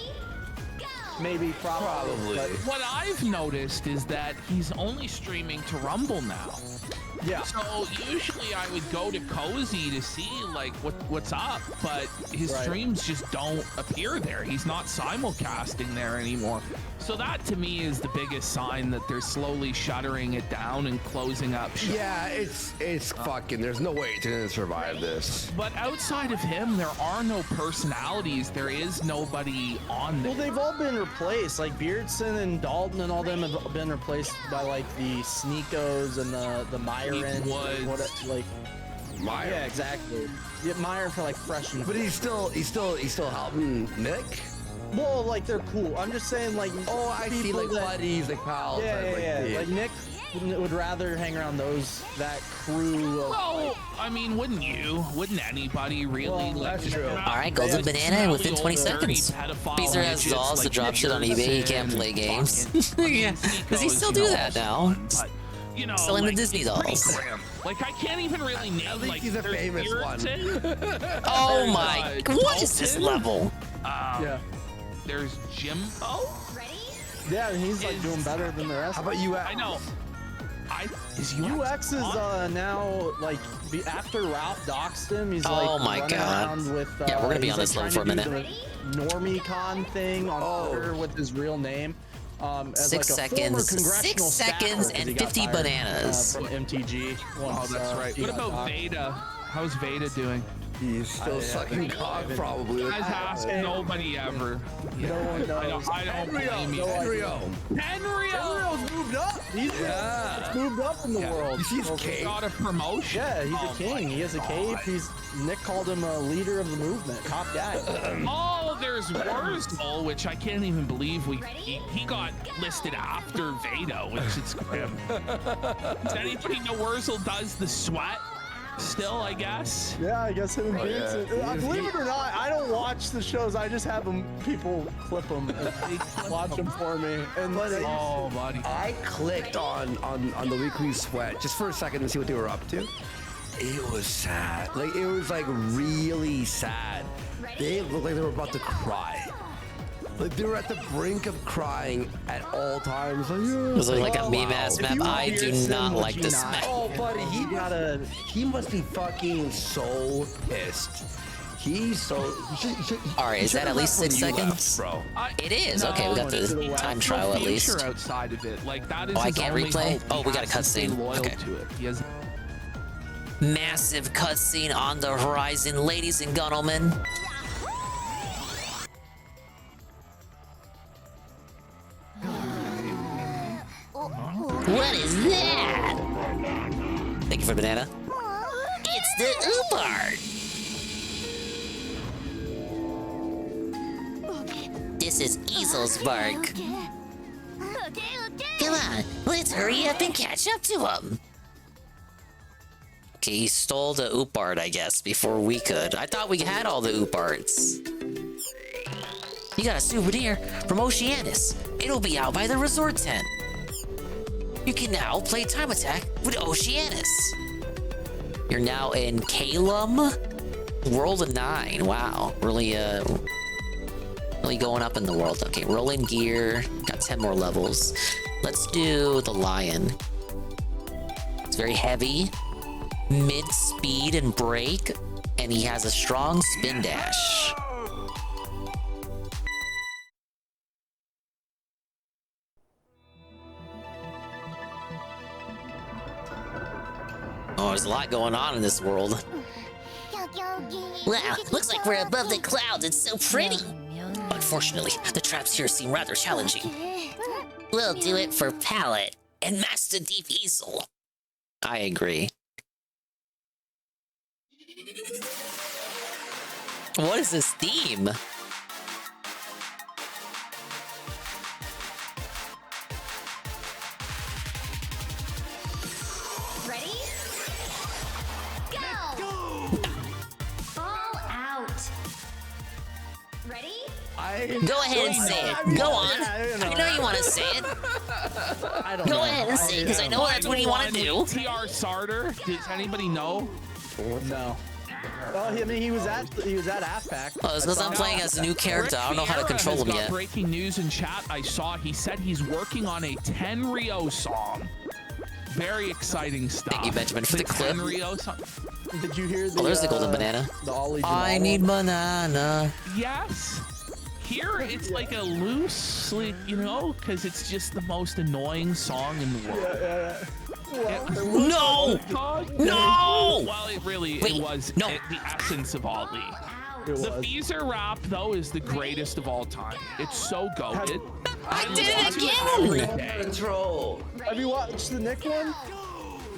Maybe, probably. What I've noticed is that he's only streaming to Rumble now. Yeah. So usually I would go to Cozy to see like what's up, but his streams just don't appear there. He's not simulcasting there anymore. So that to me is the biggest sign that they're slowly shuttering it down and closing up shop. Yeah, it's fucking. There's no way it's gonna survive this. But outside of him, there are no personalities. There is nobody on there. Well, they've all been replaced. Like Beardson and Dalton and all them have been replaced by like the Sneekos and the Myron. Like Myron. Yeah, exactly. Yeah, Myron for like fresh and. But he's still helping Nick. Well, like they're cool. I'm just saying, like, I see, like buddies, like pals. Yeah. Like Nick would rather hang around that crew. Well, I mean, wouldn't you? Wouldn't anybody really? Well, that's true. All right, golden banana within 20 seconds. Beezer has dolls to drop shit on eBay. He can't play games. Yeah, does he still do that now? You know, selling like, the Disney dolls. Like I can't even really name. I think like he's a famous one. Oh my! What is this level? Yeah. There's Jimbo. Yeah, he's like doing better than the rest. How about UX? I know. UX is now like after Ralph doxed him. He's like running around with. Yeah, we're gonna be on this level for a minute. NormieCon thing on Twitter with his real name. As 6 like a seconds. former 6 seconds and 50 bananas. From MTG. Oh, that's right. What about Veda? How's Veda doing? He's still sucking cock, probably. Guys ask nobody ever. No one knows. I don't blame you. Henrio's moved up. He's moved up in the world. He's king. Got a promotion. Yeah, he's a king. He has a cape. Nick called him a leader of the movement, top guy. Oh, there's Wurzel, which I can't even believe he got listed after Vado, which is grim. Does anybody know Wurzel does the sweat? Still, I guess. Yeah, I guess him and Vincent. Believe it or not, I don't watch the shows. I just have people clip them and watch them for me. And buddy, I clicked on the weekly sweat just for a second to see what they were up to. It was sad. Like, it was like really sad. They looked like they were about to cry. Like, they were at the brink of crying at all times. Like, yeah. Was it like a meme ass map? I do not like this map. Oh, buddy, he must be fucking so pissed. He's so. All right, is that at least 6 seconds? Bro. It is. Okay, we got the time trial at least. Outside of it. Like, that is I his can't only replay? hope. Oh, we He got a has to stay cutscene. loyal Okay. to it. He has Massive cutscene on the horizon, ladies and gentlemen. What is that? Thank you for the banana. It's the Ubard. This is Easel's bark. Come on, let's hurry up and catch up to him. Okay, he stole the Ubard, I guess, before we could. I thought we had all the Ubards. You got a souvenir from Oceanus. It'll be out by the resort tent. You can now play Time Attack with Oceanus. You're now in Calum, World of 9. Wow, really going up in the world. Okay, roll in gear. Got 10 more levels. Let's do the Lion. It's very heavy, mid speed and brake, and he has a strong spin dash. Oh, there's a lot going on in this world. Wow, looks like we're above the clouds. It's so pretty. Unfortunately, the traps here seem rather challenging. We'll do it for Pallet and Master Deep Easel. I agree. What is this theme? Ready? Go! All out. Ready? Go ahead and say it. Go on. I know you want to say it. Go ahead and say it, because I know that's what you want to do. TR Sarter. Does anybody know? No. Well, I mean, he was at AFPAC. Oh, it's because I'm playing as a new character. I don't know how to control him yet. Breaking news in chat. I saw. He said he's working on a Tenryo song. Very exciting stuff. Thank you, Benjamin, for the clip. Tenryo song. Did you hear the? Oh, there's the golden banana. The Ollie I need banana. Yes. Here it's like a loose, like, you know, because it's just the most annoying song in the world. No! No! Well, it really Wait, it was no. the essence of Ollie. The Feezer rap, though, is the greatest of all time. It's so goated. I did it again! Control. Have you watched the Nick one?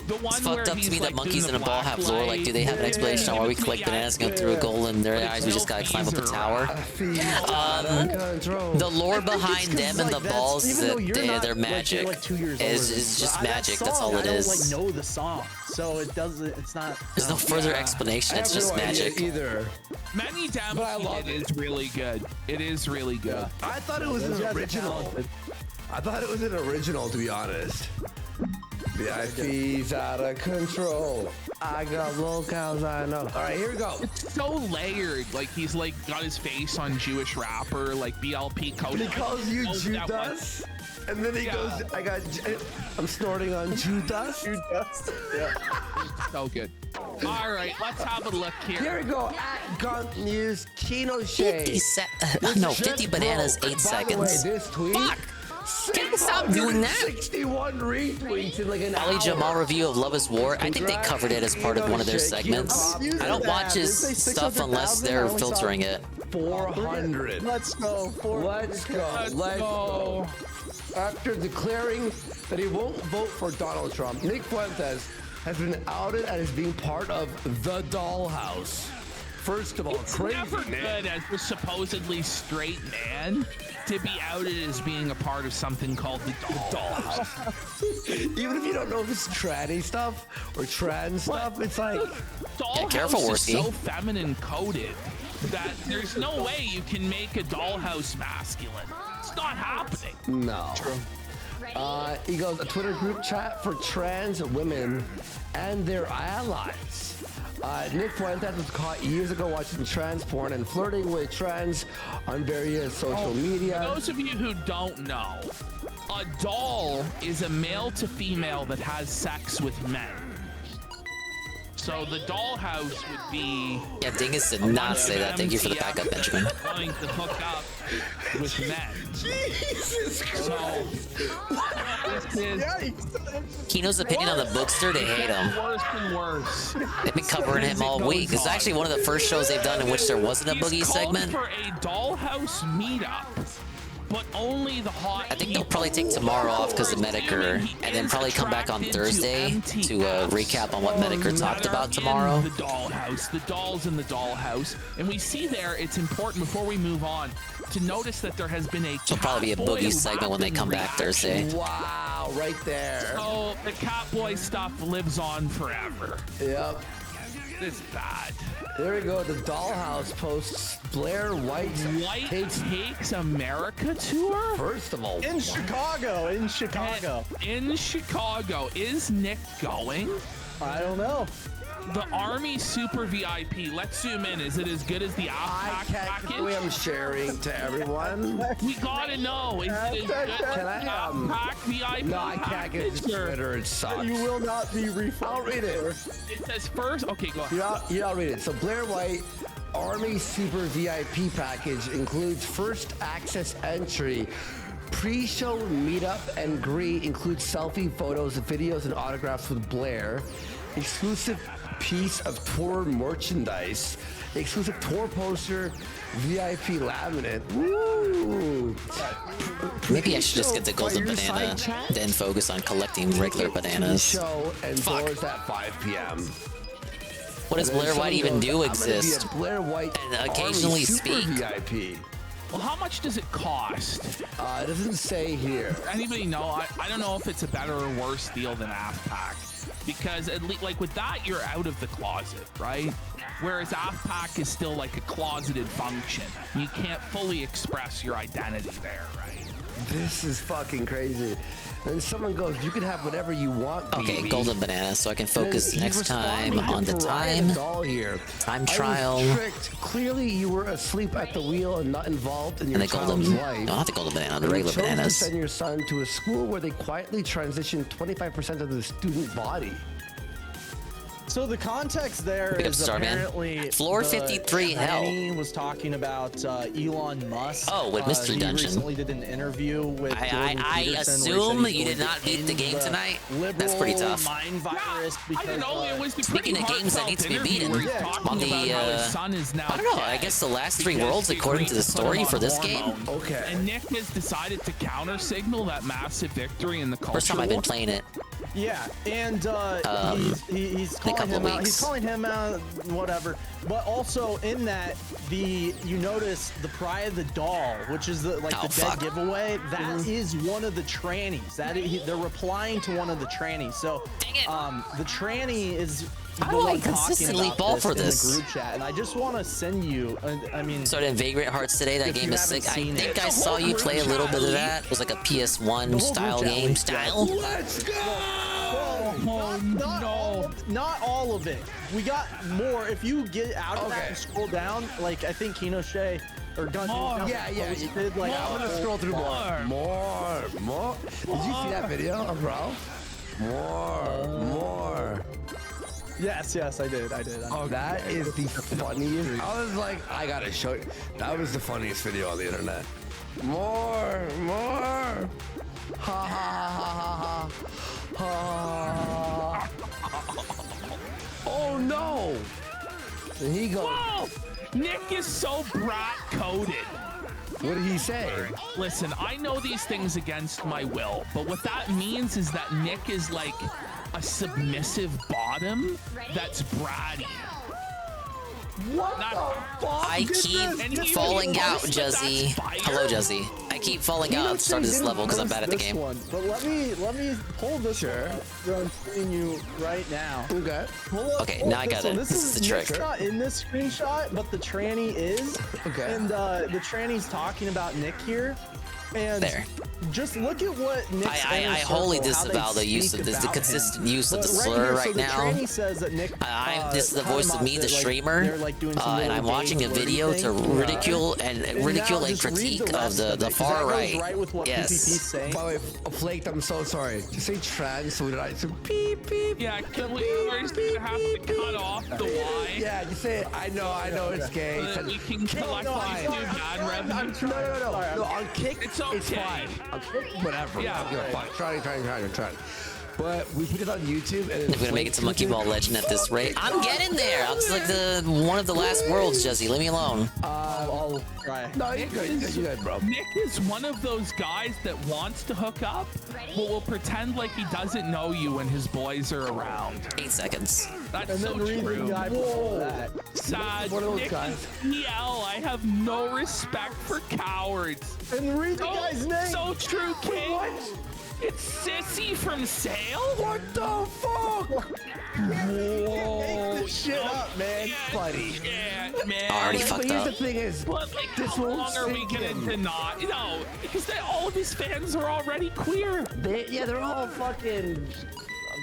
The one It's fucked up to me that monkeys in a ball have lore. Like, do they have an explanation on why we collect bananas and go through a goal in their eyes? We just gotta climb up a tower. The lore behind them and the balls is that they're magic. It's just magic. That's all it is. I don't know the song, so it doesn't. It's not. There's no further explanation. It's just magic. Either. Many damn it is really good. It is really good. I thought it was an original. I thought it was an original, to be honest. VIP's out of control. I got locals I know. All right, here we go. It's so layered. Like, he's like got his face on Jewish rapper, like BLP coach. He calls you Judas, and then he goes, I'm snorting on Judas. Judas. Yeah. So good. All right, let's have a look here. Here we go. At Gunk News, Kino Shade. 50 bananas, 8 seconds. By the way, this tweet, Stop doing that. 61 retweets in like an Ali hour. Jamal review of Love is War. I think they covered it as part of one of their segments. I don't watch his stuff unless they're filtering it. 400. Let's go. Let's go. After declaring that he won't vote for Donald Trump, Nick Fuentes has been outed as being part of the Dollhouse. First of all, It's crazy. never good as a supposedly straight man to be outed as being a part of something called the Dollhouse. Even if you don't know if it's tranny stuff or trans stuff, it's like... Dollhouse careful, is Worski. so feminine coded that there's no way you can make a dollhouse masculine. It's not happening. No. He goes, a Twitter group chat for trans women and their allies. Nick Fuentes was caught years ago watching trans porn and flirting with trans on various social media. For those of you who don't know, a doll is a male to female that has sex with men. So the dollhouse would be... Yeah, Dingus did not say that. Thank you for the backup, Benjamin. Wanting to hook up with men. Jesus Kino's opinion on the bookster, they hate him. Worse and worse. They've been covering him all week. This is actually one of the first shows they've done in which there wasn't a boogie segment. For a dollhouse meetup, but only the hot. I think they'll probably take tomorrow off because of Medicare, and then probably come back on Thursday to recap on what Medicare talked about tomorrow. The dollhouse, the dolls in the dollhouse, and we see there. It's important before we move on to notice that there has been a. There'll probably be a boogie segment when they come back Thursday. Wow, right there. So the Catboy stuff lives on forever. Yep. It's bad. There we go. The Dollhouse posts Blair White takes America tour. First of all, in Chicago. In Chicago, is Nick going? I don't know. The Army Super VIP. Let's zoom in. Is it as good as the Outback package? I'm sharing to everyone. We gotta know. Is it as good as Can the Outback VIP? No, I can't get this Twitter. It sucks. You will not be refunded. I'll read it. It says first. Okay, go ahead. I'll read it. So Blair White Army Super VIP package includes first access entry. Pre-show meetup and greet includes selfie photos, videos, and autographs with Blair. Exclusive piece of tour merchandise, exclusive tour poster, VIP laminate. Woo! Maybe I should just get the golden banana, then focus on collecting regular bananas. Show and doors at 5 p.m. What does Blair White even do exist? Blair White and occasionally speak. VIP. Well, how much does it cost? It doesn't say here. Anybody know? I don't know if it's a better or worse deal than AFPAC. Because at least, like with that, you're out of the closet, right? Whereas AFPAC is still like a closeted function. You can't fully express your identity there, right? This is fucking crazy. And someone goes, you can have whatever you want. Okay, baby. golden banana, so I can focus next time on the time trial. I was tricked. Clearly, you were asleep at the wheel and not involved in your And the golden, child's life. no, not the golden banana, the regular You chose to bananas. send your son to a school where they quietly transition 25% of the student body. So the context there Big up, is Starman. apparently Floor 53 hell. Danny was talking about Elon Musk. Oh, with Mystery he Dungeon. recently did an interview with Jordan I Peterson where he assume said he's you did going not to beat the end game tonight. That's liberal pretty tough. Mind virus because, I don't know. It was the Speaking of games that need to be beaten, on the I don't know. I guess the last 3 worlds according to the story for this game. Okay. And Nick has decided to counter signal that massive victory in the culture First time I've been war. playing it. Yeah, and he's in a calling couple him out. weeks. He's calling him out, whatever. But also in that, you notice the Pride of the Doll, which is the dead giveaway. That is one of the trannies. They're replying to one of the trannies. So the tranny is. How do I consistently fall for this? In the group chat, and I just want to send you. I mean, So in Vagrant Hearts today, that if game you is sick. I haven't seen think it. I saw you play a little bit of that. It was like a PS1 style game style. Let's go! Not all of it. We got more. If you get out of that and scroll down, like I think Kino Shea or Dungeon. Yeah. Posted, like, I'm gonna scroll through more. Did you see that video of Ralph? More. Yes, I did. Oh, that is the funniest. I was like, I gotta show you. That was the funniest video on the internet. More. Ha ha ha ha ha. Oh no! And he goes. Whoa! Nick is so brat coded. What did he say? Listen, I know these things against my will, but what that means is that Nick is like a submissive bottom that's bratty. What the fuck? I keep falling out, Juzzy. Hello, Juzzy. I keep falling out at the start of this level because I'm bad at the game. But let me pull this one up. I'm showing you right now. Okay. Okay, now I got it. This is the trick. Nick's not in this screenshot, but the tranny is. Okay. And the tranny's talking about Nick here. And there. Just look at what Nick's I wholly disavow the use of this, the consistent use of the slur right now. Says that Nick, this is the voice of me, the streamer, and I'm watching a video to ridicule a critique of the far right. Yes. By the way, Flake, I'm so sorry. Just say trans so that I say beep beep. Yeah, can we have to cut off the Y? Yeah, just say I know it's gay. So that we can collect these new bad revenue. No, on Kick, it's okay. It's fine. On Kick, whatever. Yeah, you're fine. Try. But we put it on YouTube, and I'm gonna make it to Monkey Ball Legend at this rate. I'm getting there. I'm just like one of the last worlds, Juzzy. Leave me alone. I'll try. No, you're good, bro. Nick is one of those guys that wants to hook up, but will pretend like he doesn't know you when his boys are around. 8 seconds. That's and so then true. The guy before that. Sad. One of those Nick guys. is EL. I have no respect for cowards. And read the guy's name. So true, King. What? It's Sissy from Sale? What the fuck? Whoa. Make this shit up, man. Buddy. Yeah, man. Already But fucked here's up. the thing is, But like, this how won't long are we sink gonna in. deny? No, because all of his fans are already queer. They're all fucking.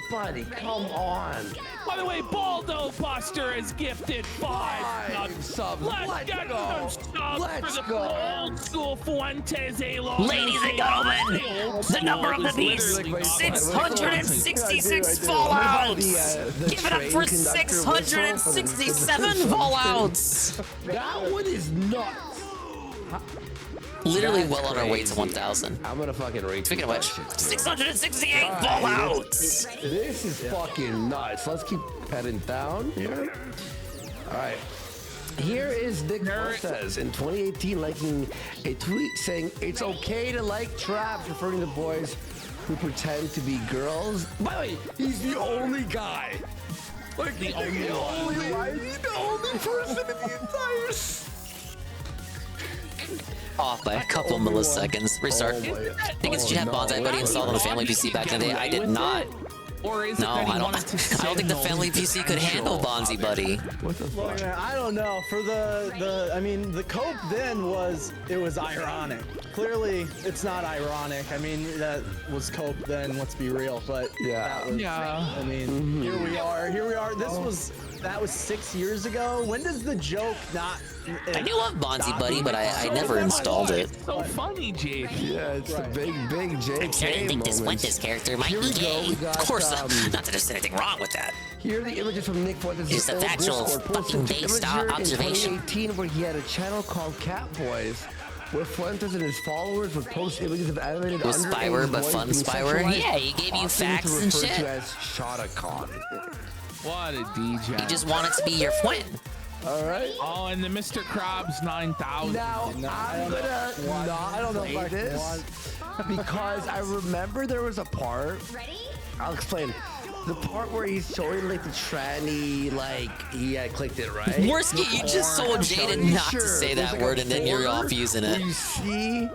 Buddy, come on. By the way, Baldo Buster is gifted 5 subs. Let's get some subs for the old school Fuentes Alo. Ladies and gentlemen, the number of the beast, 666 fallouts. Give it up for 667 fallouts. That one is nuts. Literally well on our way to 1,000. I'm gonna fucking rate. Speaking of which, 668 fallouts. This is fucking nuts. Let's keep heading down here. All right. Here is Nick Fuentes in 2018 liking a tweet saying it's okay to like traps, referring to boys who pretend to be girls. By the way, he's the only guy. Like the only one. He's the only person in the entire. Off by a couple milliseconds. Restart. I guess you had Bonsai Buddy installed on the family PC back in the day. I did not. Or is No, I don't think the family PC could handle Bonzi Buddy. What the fuck? I don't know. For I mean, the cope then was ironic. Clearly, it's not ironic. I mean, that was cope then. Let's be real. But yeah, that was, I mean, here we are. That was 6 years ago. When does the joke not? I do love Bonzi Buddy, but I never installed it. So funny, Jake. Yeah, it's a big JK I'm starting to think this Fuentes character might be gay. Of course, not that there's anything wrong with that. Here are the images from Nick Fuentes' It's a old factual Discord post fucking from based Imager observation. in 2018, where he had a channel called Catboys, where Fuentes and his followers would post images of animated Was underage Spywer, but boys fun being Spywer? sexualized, Yeah, he gave you often facts and referred shit. to as Shotacon. What a DJ. He just wanted to be your friend. All right. Oh, and the Mr. Krabs 9000. Now, I'm gonna not play this because I remember there was a part. I'll explain. The part where he's showing like the tranny, like he had clicked it right. Worski, you just told Jaden not to say that word and then you're off using it. You see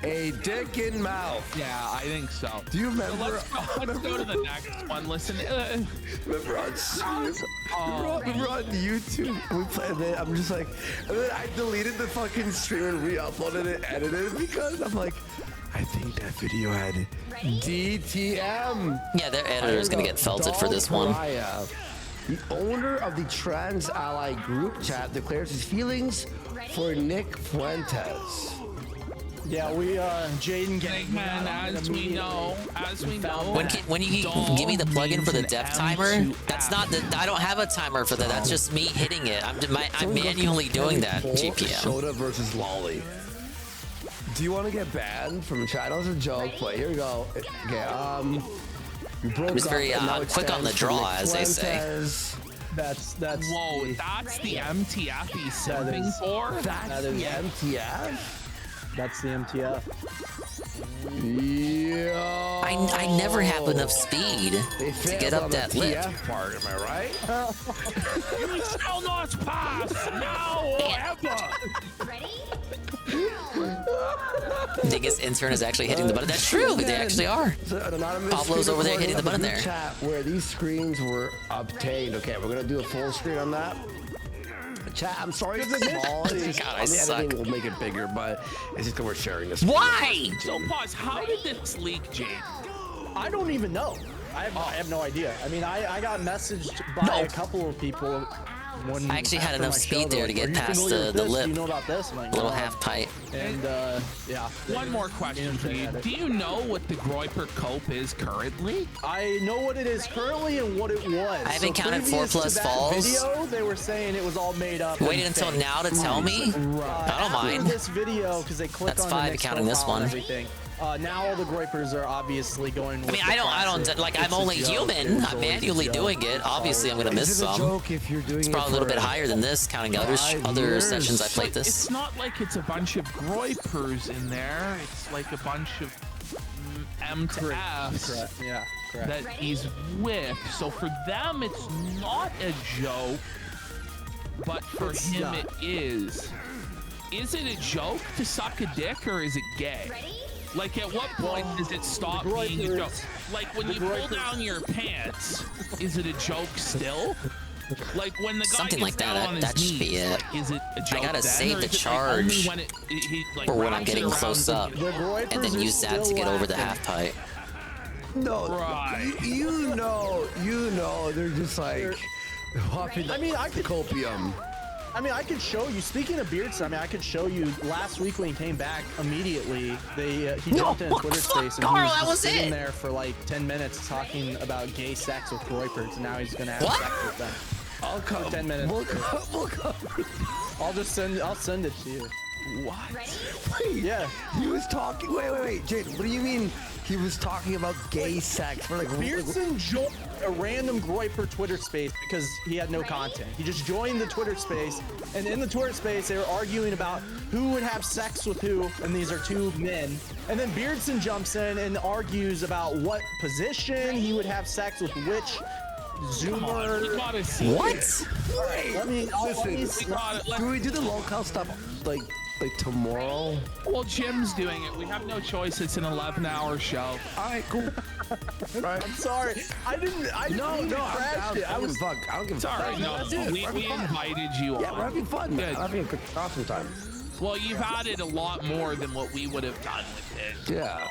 a dick in mouth. Yeah, I think so. Do you remember? Let's go to the next one. Listen. Remember on YouTube, we played it. I'm just like, and then I deleted the fucking stream and re-uploaded it, edited it because I'm like, I think that video had DTM. Yeah, their editor's gonna get felted for this one. The owner of the Trans Ally group chat declares his feelings for Nick Fuentes. Yeah, we are. Jaden getting man, as we know. When you give me the plugin for the death timer, that's not the. I don't have a timer for that. That's just me hitting it. I'm manually doing that. GPM. Shota versus Lolly. Do you want to get banned from chat? That was a joke, but here we go. Okay, you broke It was very up, and now it quick on the stands for draw, as they say. McFuentes. That's Whoa, that's the MTF he's serving for? That's the MTF? That's the MTF. Yeah. I never have enough speed to get up that lip. Part, am I right? You shall not pass now or ever. Biggest intern is actually hitting the button. That's true, but they actually are. Pablo's over there hitting the button there. Chat where these screens were obtained. Okay, we're gonna do a full screen on that. Chat, I'm sorry it's small. It's just, God, I on the suck. editing we'll make it bigger, but it's just because we're sharing this. Why? So pause, how did this leak, Jade? I don't even know. I have no idea. I mean, I got messaged by a couple of people when I actually had after enough my speed show, there they're to like, get "Are you past familiar with the this? lip. Do you know about this?" I'm like, Little "No." half pipe. And yeah. One more question for you. Do you know what the Groiper Cope is currently? I know what it is currently and what it was. I haven't counted previous 4 to plus that falls. Video, they were saying it was all made up. Waited and until fake. now to tell me? I don't After mind. This video, because they clicked That's on 5 the next counting this profile and one. everything. Now all the Groipers are obviously going. With I mean, the I don't, classic. like, I'm It's a only joke. human. It's I'm always a manually joke. doing it. Obviously, I'm gonna miss Is it a some. joke if you're doing It's it probably a little for bit higher than this, counting other 5 sessions I played this. It's not like it's a bunch of Groipers in there. It's like a bunch of M to Fs Correct. Yeah. Correct. that he's with. So for them, it's not a joke, but for It's him, not. it is. Is it a joke to suck a dick, or is it gay? Like, at what point does it stop being a joke? Like, when you pull down your pants, is it a joke still? Like, when the guy Something gets like down that. on his That should knees, be it. like, is it a joke I gotta then, save or the is it, like, only charge when he like, for when I'm wraps it getting around close the- up, and then use that to get over the half pipe. No, Right. you know, they're just like hopping. I mean, I could copium. I mean, I could show you. Speaking of Beardson, I mean, I could show you. Last week when he came back, immediately he jumped in a Twitter space and Carl, he was that just was sitting it. there for like 10 minutes talking about gay sex with Groipers, and now he's gonna have What? sex with them. I'll come. 10 minutes. We'll come. I'll send it to you. What? Wait, Yeah. he was talking. Wait, Jade. What do you mean? He was talking about gay sex. We're like, Beardson joined a random Groiper Twitter space because he had no content. He just joined the Twitter space, and in the Twitter space, they were arguing about who would have sex with who, and these are two men. And then Beardson jumps in and argues about what position he would have sex with which Zoomer. You gotta see What? it. Let me listen. Do we do the local stuff like tomorrow? Well, Jim's doing it. We have no choice. It's an 11-hour show. All right, cool. Right. I'm sorry. I didn't mean to crash it. I don't give a fuck. Sorry, no, we invited you on. Yeah, we're having fun. Good. I'm having a good awesome time. Well, you've added a lot more than what we would have done with it. Yeah.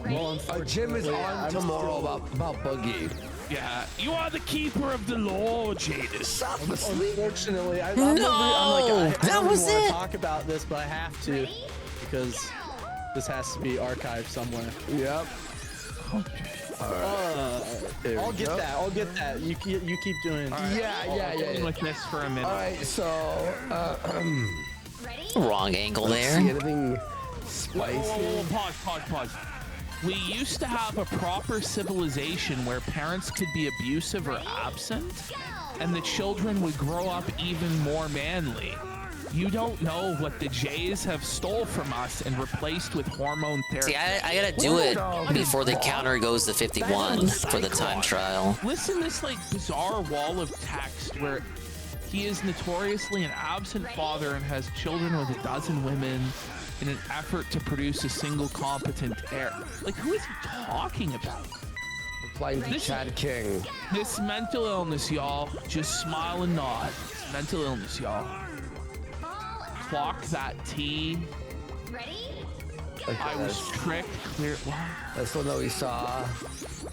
Well, Jim is on tomorrow about Boogie. Yeah, you are the keeper of the law, Jadis. Unfortunately, I No! don't That was want it! to talk about this, but I have to because this has to be archived somewhere. Yep. I'll get that. I'll get that. You keep doing. Yeah. With this for a minute. All right, so Wrong angle let's there. see anything spicy. Whoa, pause. We used to have a proper civilization where parents could be abusive or absent, and the children would grow up even more manly. You don't know what the Jays have stole from us and replaced with hormone therapy. See, I gotta do it before the counter goes to 51 for the time trial. Listen to this like bizarre wall of text where he is notoriously an absent father and has children with 12 women in an effort to produce a single competent heir. Like, who is he talking about? Replying to Chad King. This mental illness, y'all. Just smile and nod. Mental illness, y'all. Clock that T. I was tricked. Clear. What? That's the one that we saw.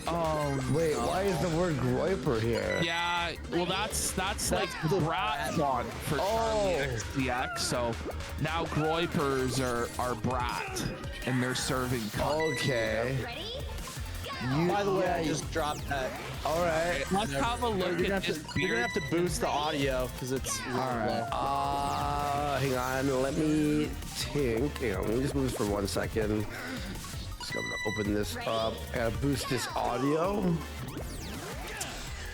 Oh, wait, no. why is the word Groiper here? Yeah, well, that's like the brat font for Charlie XDX. So now Groipers are brat, and they're serving. Okay. By the way, I just dropped that. All right. Let's have a look You're at gonna this have to boost the audio because it's really low. Hang on. Let me think. Hang on. Let me just move this for 1 second. Just gonna open this up. I gotta boost this audio.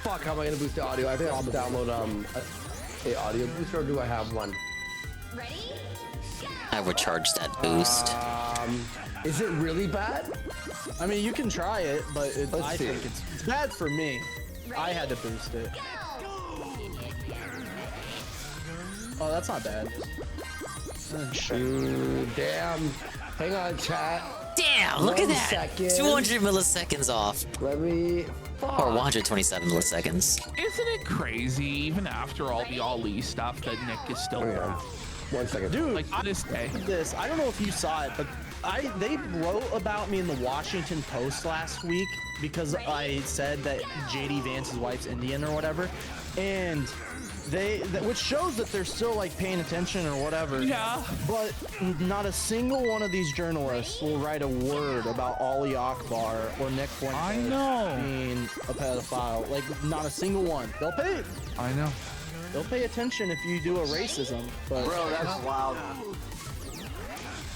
Fuck, how am I gonna boost the audio? I think I'll download a audio booster, or do I have one? Ready? I would charge that boost. Is it really bad? I mean, you can try it, but I see. think it's bad for me. I had to boost it. Oh, that's not bad. Damn. Hang on, chat. Damn, look at 1 that. second. 200 milliseconds off. Let me. Or 127 milliseconds. Isn't it crazy, even after all the Ali stuff, that Nick is still there? 1 second. Dude, Like, on this day. this. I don't know if you saw it, but they wrote about me in the Washington Post last week because I said that JD Vance's wife's Indian or whatever, and which shows that they're still like paying attention or whatever. Yeah. But not a single one of these journalists will write a word about Ali Akbar or Nick Fuentes being a pedophile. Like, not a single one. They'll pay. I know. They'll pay attention if you do a racism. But Bro, that's wild.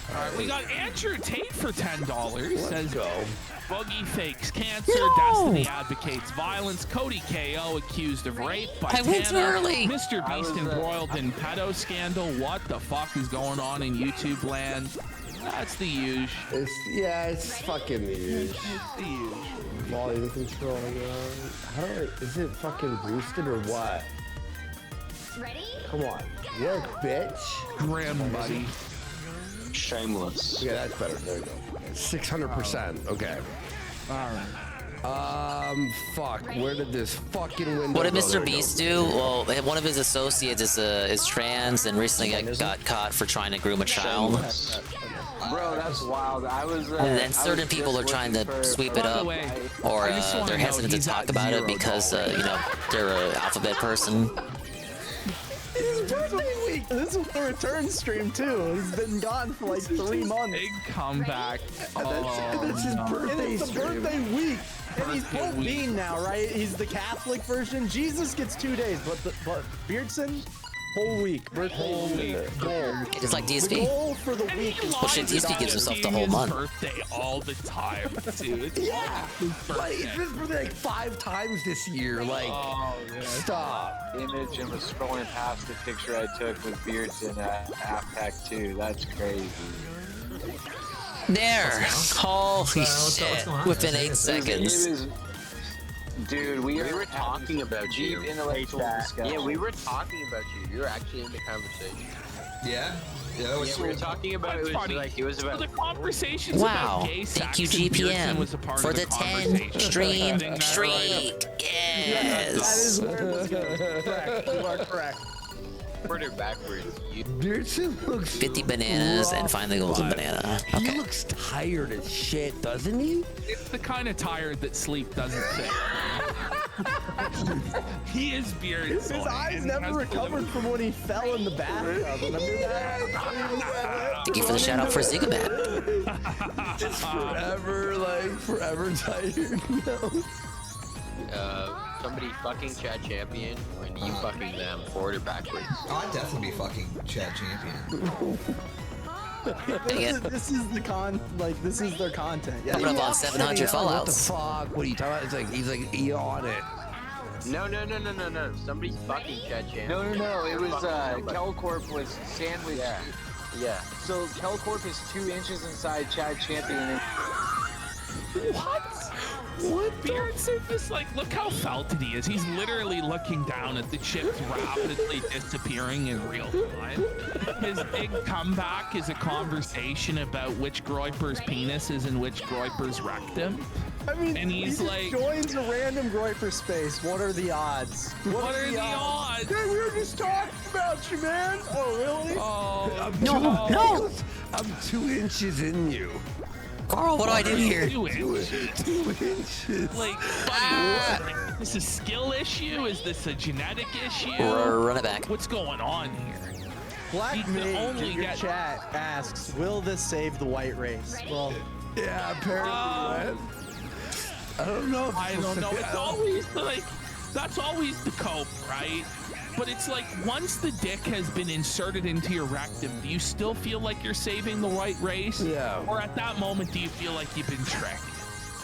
All right, we got Andrew Tate for $10. Says go. Boogie fakes cancer, Destiny advocates violence, Cody KO accused of rape by I went too Tana, early. Mr. Beast embroiled in pedo scandal. What the fuck is going on in YouTube land? That's the huge. It's fucking huge. It's the huge. Volume control. How do I? Is it fucking boosted or what? Ready? Come on, work, bitch. Grim, buddy. Shameless. Yeah, that's better. There you go. 600%. Okay. All right. Fuck. Where did this fucking window What did go? Mr. There we Beast go. do? Well, one of his associates is trans and recently got caught for trying to groom a child. Bro, that's wild. I was. And then certain people are trying to sweep it By the up, way, or I just wanna they're note hesitant to he's talk at about it $0 because they're an alphabet person. his birthday week. This is the return stream too. He's been gone for like 3 months. Big comeback. That's his birthday And it's the stream. birthday week. And he's Birthday Pope week. Bean now, right? He's the Catholic version. Jesus gets 2 days, but Beardson, whole week. Whole week. Goal. It's like The DSP. goal for the week is Well, shit, DSP gives himself the whole His month. birthday all the time, dude. Yeah. But it's his birthday like 5 times this year. Like, stop. Image and was scrolling past the picture I took with Beardson at Half Pack 2. That's crazy. There. Holy shit. Within 8 It seconds. was, dude, we were talking about you. Intellectual discussion. Yeah, we were talking about you. You were actually in the conversation. Yeah? Yeah, that was Yeah, we were talking about That's funny. it was So about the conversations Wow. about gay Thank sex you, and Beardson GPM, was a part for of the 10 conversation. stream Getting that streak. That Yes. is where this goes. Correct. You are correct. further backwards. Beardson looks 50 bananas and rough. find the golden banana. He looks tired as shit, doesn't he? It's the kind of tired that sleep doesn't fit. He is Beardson. His eyes and never has recovered from when he fell in the bathtub. Remember that? Thank you for the shout out for Zigabat. Just forever tired. No. Somebody fucking Chad Champion and you fucking them forward or backwards. Oh, I'd definitely be fucking Chad Champion. This is the this is their content. Yeah. Coming up on 700 What the fallouts. fuck? What are you talking about? It's like he's like on it. No. Somebody's fucking Chad Champion. No. It was Kelcorp was sandwiched. Yeah. So Kelcorp is 2 inches inside Chad Champion. What? Beardson just like, look how felted he is. He's literally looking down at the chips rapidly disappearing in real time. His big comeback is a conversation about which Groiper's penis is in which Groiper's rectum. I mean, and he's he like, joins a random Groiper space. What are the odds? What are the odds? Hey, we were just talking about you, man. Oh, really? Oh, No. I'm 2 inches in you. Carl, what do I do here? 2 inches. 2 inches. Like, buddy, is this a skill issue? Is this a genetic issue? Run it back. What's going on here? Black He can Mage only in your get- chat asks, will this save the white race? Well, Yeah, apparently. I don't know. I don't know. It's always like, that's always the cope, right? But it's like, once the dick has been inserted into your rectum, do you still feel like you're saving the white race? Yeah. Or at that moment, do you feel like you've been tricked?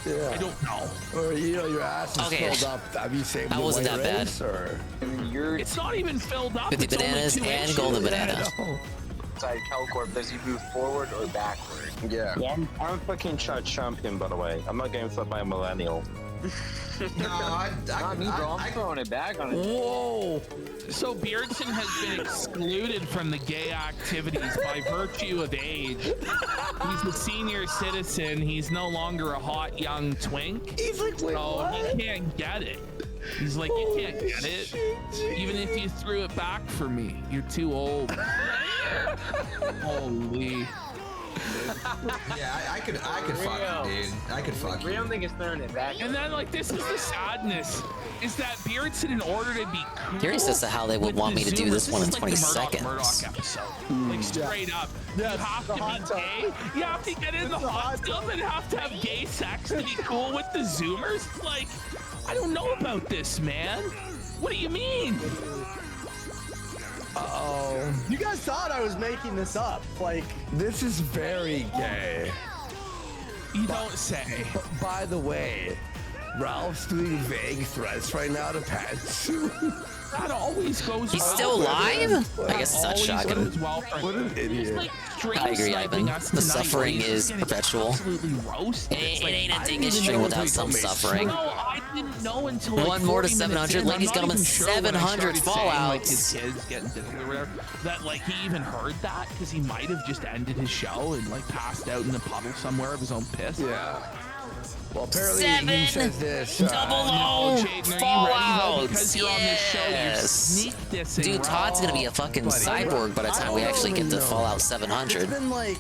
Yeah. I don't know. Or, you know, your ass is filled up. Have you saved That wasn't that bad. Or? It's not even filled up. 50 It's only bananas 2 and inches. golden banana. Inside Calcorp, does he move forward or backward? Yeah. Well, I'm fucking Chad champion, by the way. I'm not getting flipped by a millennial. No, not me, bro. I'm throwing it back on it. Whoa! So Beardson has been excluded from the gay activities by virtue of age. He's a senior citizen. He's no longer a hot young twink. He's like, wait, so what? he can't get it. He's like, you can't get it. Even if you threw it back for me, you're too old. Holy. Yeah, I could fuck you, dude. I could fuck We you. don't think it's throwing it back. And then, like, this is the sadness, is that Beardson, in order to be cool, Curious as to how they would want me to do this one in 20 is like the seconds. Murdoch episode. Like, straight up. You have to be gay, you have to get in the hot tub, and have to have gay sex to be cool with the Zoomers? It's like, I don't know about this, man. What do you mean? Uh-oh. You guys thought I was making this up. Like, this is very gay. You don't say. But by the way, Ralph's doing vague threats right now to Patsu. That always goes He's well. still alive? I guess it's not Always shocking. goes well for What an idiot. I agree, Ivan. The suffering is perpetual. Absolutely roasted. It ain't a ding string without some suffering. No, I didn't know until like One more to 40 minutes 700. in. I'm Ladies, not gentlemen, even sure when I 700 started saying, like, fallouts. his kids getting diddled or whatever, that like he even heard that because he might have just ended his show and like passed out in a puddle somewhere of his own piss. Yeah. Well, apparently he says this. Double O Jaden, are you ready though? fallouts. Because you're on this show, you're Yes. sneak dissing. Dude, Todd's gonna be a fucking cyborg by the time we actually get to Fallout 700. it's been like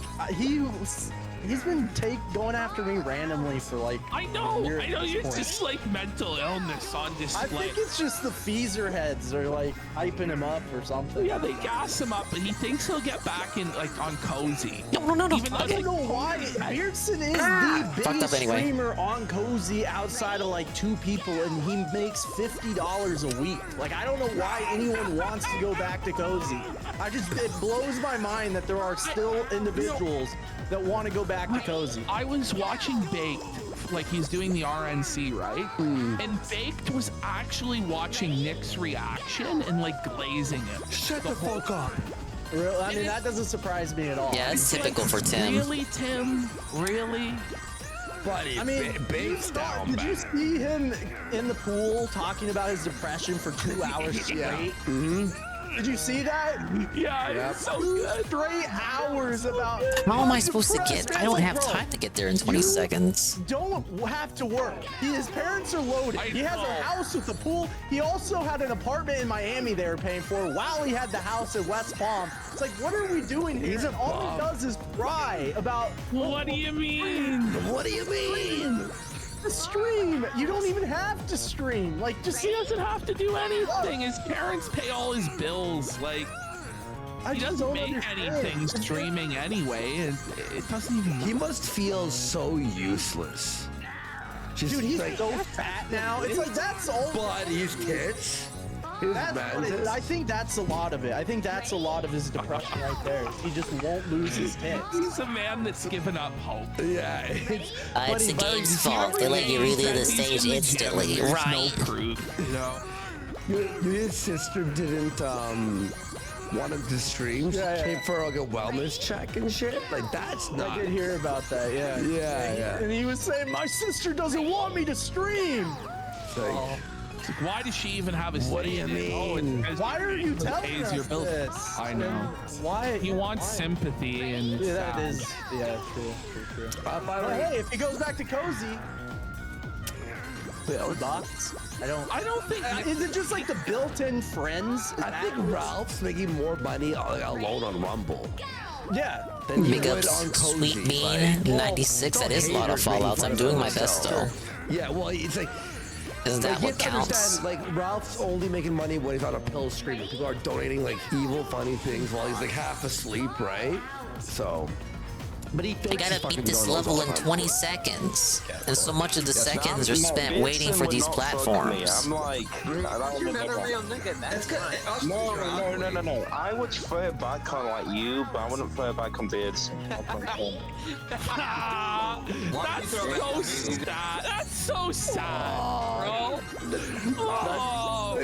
he's been going after me randomly for like. I know. years I know. at this It's point. just like mental illness on display. I think it's just the Feezer heads are like hyping him up or something. Yeah, they gas him up, but he thinks he'll get back in like on Cozy. No. Even though I it's don't like, know why Beardson is Fucked the up biggest anyway. streamer on Cozy outside of like 2 people, and he makes $50 a week. Like, I don't know why anyone wants to go back to Cozy. It blows my mind that there are still individuals that want to go back to Cozy. I was watching Baked, like he's doing the RNC, right? And Baked was actually watching Nick's reaction and like glazing him. Shut the fuck up. Really? I mean, that doesn't surprise me at all. Yeah, it's typical for Tim. Really, Tim? Really? Buddy, I mean, did you see him in the pool talking about his depression for 2 hours straight? Mm-hmm. Did you see that? Yeah, it's so good. 3 hours about. How am I supposed to get? I don't have time to get there in 20 seconds. Don't have to work. His parents are loaded. He has a house with a pool. He also had an apartment in Miami they were paying for while he had the house in West Palm. It's like, what are we doing here? He's a all bum. he does is cry about. What do you mean? What do you mean? The stream. You don't even have to stream. Like, just He doesn't have to do anything. His parents pay all his bills. Like, I he just doesn't don't make understand. anything streaming anyway, and it doesn't even. He must feel so useless. Just Dude, he's like, so fat now. It's like, that's all. but he's tits. His That's what mantis. I think that's a lot of it. I think that's a lot of his depression right there. He just won't lose his tits. He's a man that's given up hope. Yeah, it's, It's the game's fault. They let you redo the stage instantly. Right. No proof, you know. his sister didn't want him to stream. She came for like a wellness check and shit. Like, that's not. I did hear about that. Yeah. Yeah. And he was saying, my sister doesn't want me to stream. It's like, It's like, why does she even have a What do you mean? Why are you telling pays us your bills. this? I know. Why? He wants why? sympathy and Yeah, that sad. is. Yeah, true. by the But way, hey, if he goes back to Cozy, thoughts? I don't think. Is it just like the built-in friends? I think Ralph's making more money alone on Rumble. Yeah. Than he Big would ups, on Cozy. Sweet Bean, 96. That is a lot of fallouts. I'm doing my best though. Yeah, well, it's like. Isn't that you what have to counts? understand, like, Ralph's only making money when he's on a pill screen. People are donating like evil, funny things while he's like half asleep, right? So, But he I gotta beat this level in 20 seconds, and so much of the seconds are spent waiting for these platforms. I'm like, You're not a real nigga, that's good. No. I would throw it back on like you, but I wouldn't throw it back on Beards. That's so sad, bro. Oh,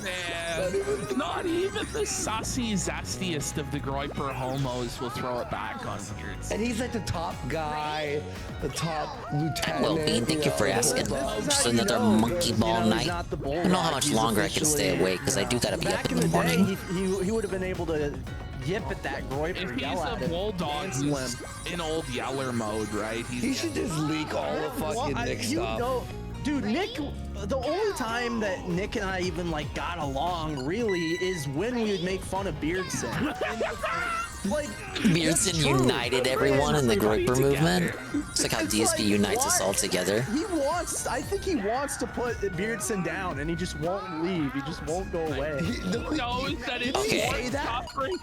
man. Not even the sussy, zestiest of the Groiper homos will throw it back on Beards. And he's like the top guy, the top lieutenant. Well, Bean, thank you for asking. Just another monkey ball night. I don't know how much longer I can stay awake because I do gotta be up in the morning. He would have been able to yip at that Groiper. If he's a bulldog who's in old Yeller mode, right? He should just leak all the fucking Nick stuff. Dude, Nick, the only time that Nick and I even like got along really is when we would make fun of Beardson. Like, Beardson united everyone in the Groiper movement. It's like how DSP unites us all together. I think he wants to put Beardson down, and he just won't leave. He just won't go away. He knows that it's more suffering.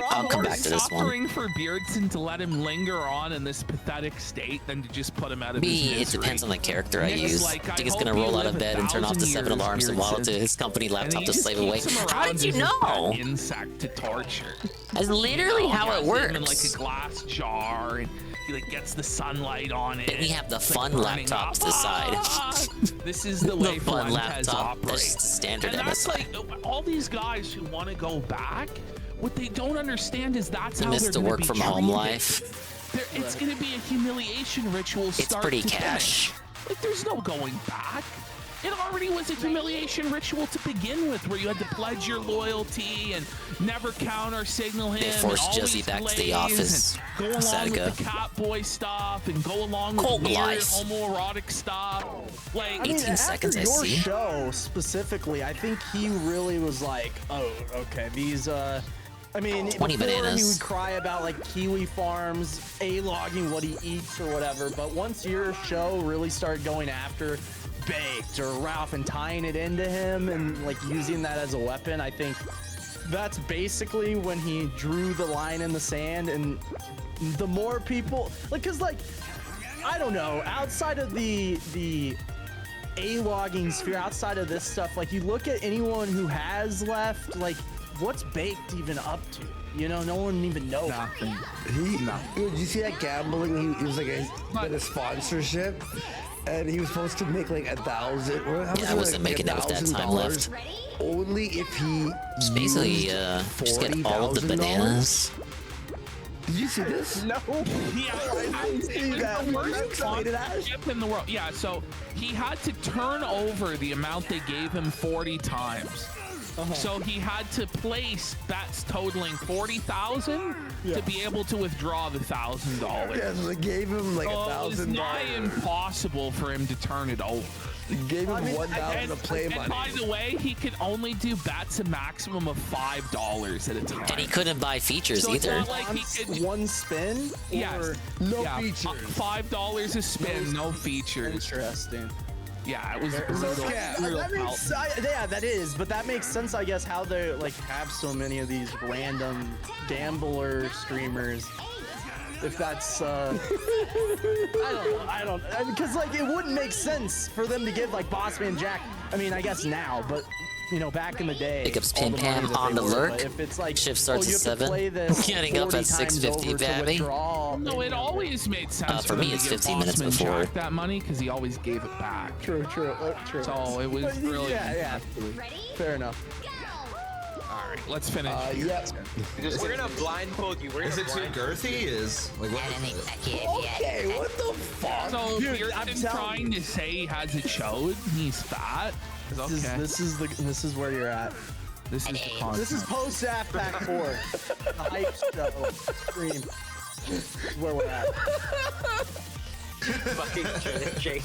I'll come back to this one. Suffering for Beardson to let him linger on in this pathetic state than to just put him out of his Me, misery. it depends on the character I use. Like, I think he's gonna roll out of bed and turn off the 7 alarms and waddle to his company laptop to slave away. How did you know? Insect to torture. That's literally how it works. In like a glass jar, and he like gets the sunlight on it. Then we have the It's, fun like, burning laptops up. aside. This is the way fun Fuentes laptop, the operates. standard And that's MSI. like all these guys who want to go back. What they don't understand is that's You how miss they're the gonna work be from home treated. life. It's going to be a humiliation ritual. It's Start pretty to cash. finish. Like there's no going back. It already was a humiliation ritual to begin with, where you had to pledge your loyalty and never counter signal him. They forced and Jesse always back to the glaze office. and go along Saga. with the Catboy stuff and go along with Cult weird life. homoerotic stuff. Like 18 seconds, I Your see. show specifically, I think he really was like, oh, okay, these I mean, 20 before bananas. he would cry about like Kiwi Farms, logging what he eats or whatever, but once your show really started going after Baked or Ralph and tying it into him and like using that as a weapon, I think that's basically when he drew the line in the sand. And the more people, like, cause like, I don't know, outside of the logging sphere, outside of this stuff, like you look at anyone who has left, like what's Baked even up to? You know, no one even knows. Nothing. Did you see that gambling? He was like a sponsorship, and he was supposed to make like 1,000. Yeah, I wasn't making it with that time left. Only if he Just basically, just get all of the bananas. Did you see this? No. Yeah, I didn't see that. The worst sponsorship in the world. Yeah, so he had to turn over the amount they gave him 40 times. So he had to place bets totaling 40,000 to be able to withdraw the $1,000. Yeah, so they gave him like $1,000. It's nigh impossible for him to turn it over. They gave him $1,000 to play money. And by the way, he could only do bets a maximum of $5 at a time. And he couldn't buy features So it's either. not like he could, one spin? yes, no yeah, features. $5 a spin, no features. Interesting. Yeah, it was brutal. brutal That makes, yeah, that is, but that makes sense, I guess, how they like have so many of these random gambler streamers. If that's, I don't, because like it wouldn't make sense for them to give like Bossman Jack. I mean, I guess now, but you know, back in the day. Pickups all Pin the money Pam that on they the were, lurk. but if it's like, Shift starts you at have to 7. play this Getting up 40 at times 6:50, over to baby. withdraw. No, it always made sense for me, him to it's give 15 minutes Bossman before. Jack that money because he always gave it back. True. So it was really yeah. Fair enough. All right, let's finish. Yeah. We're gonna blindfold you. Is it too girthy? Is like what? Okay, what the fuck? So Dude, you're I'm trying to say he has a chode? He's fat? Okay. This is where you're at. This is the content. This is post Af Pack 4. The hype show stream. This is where we're at. Fucking Jake.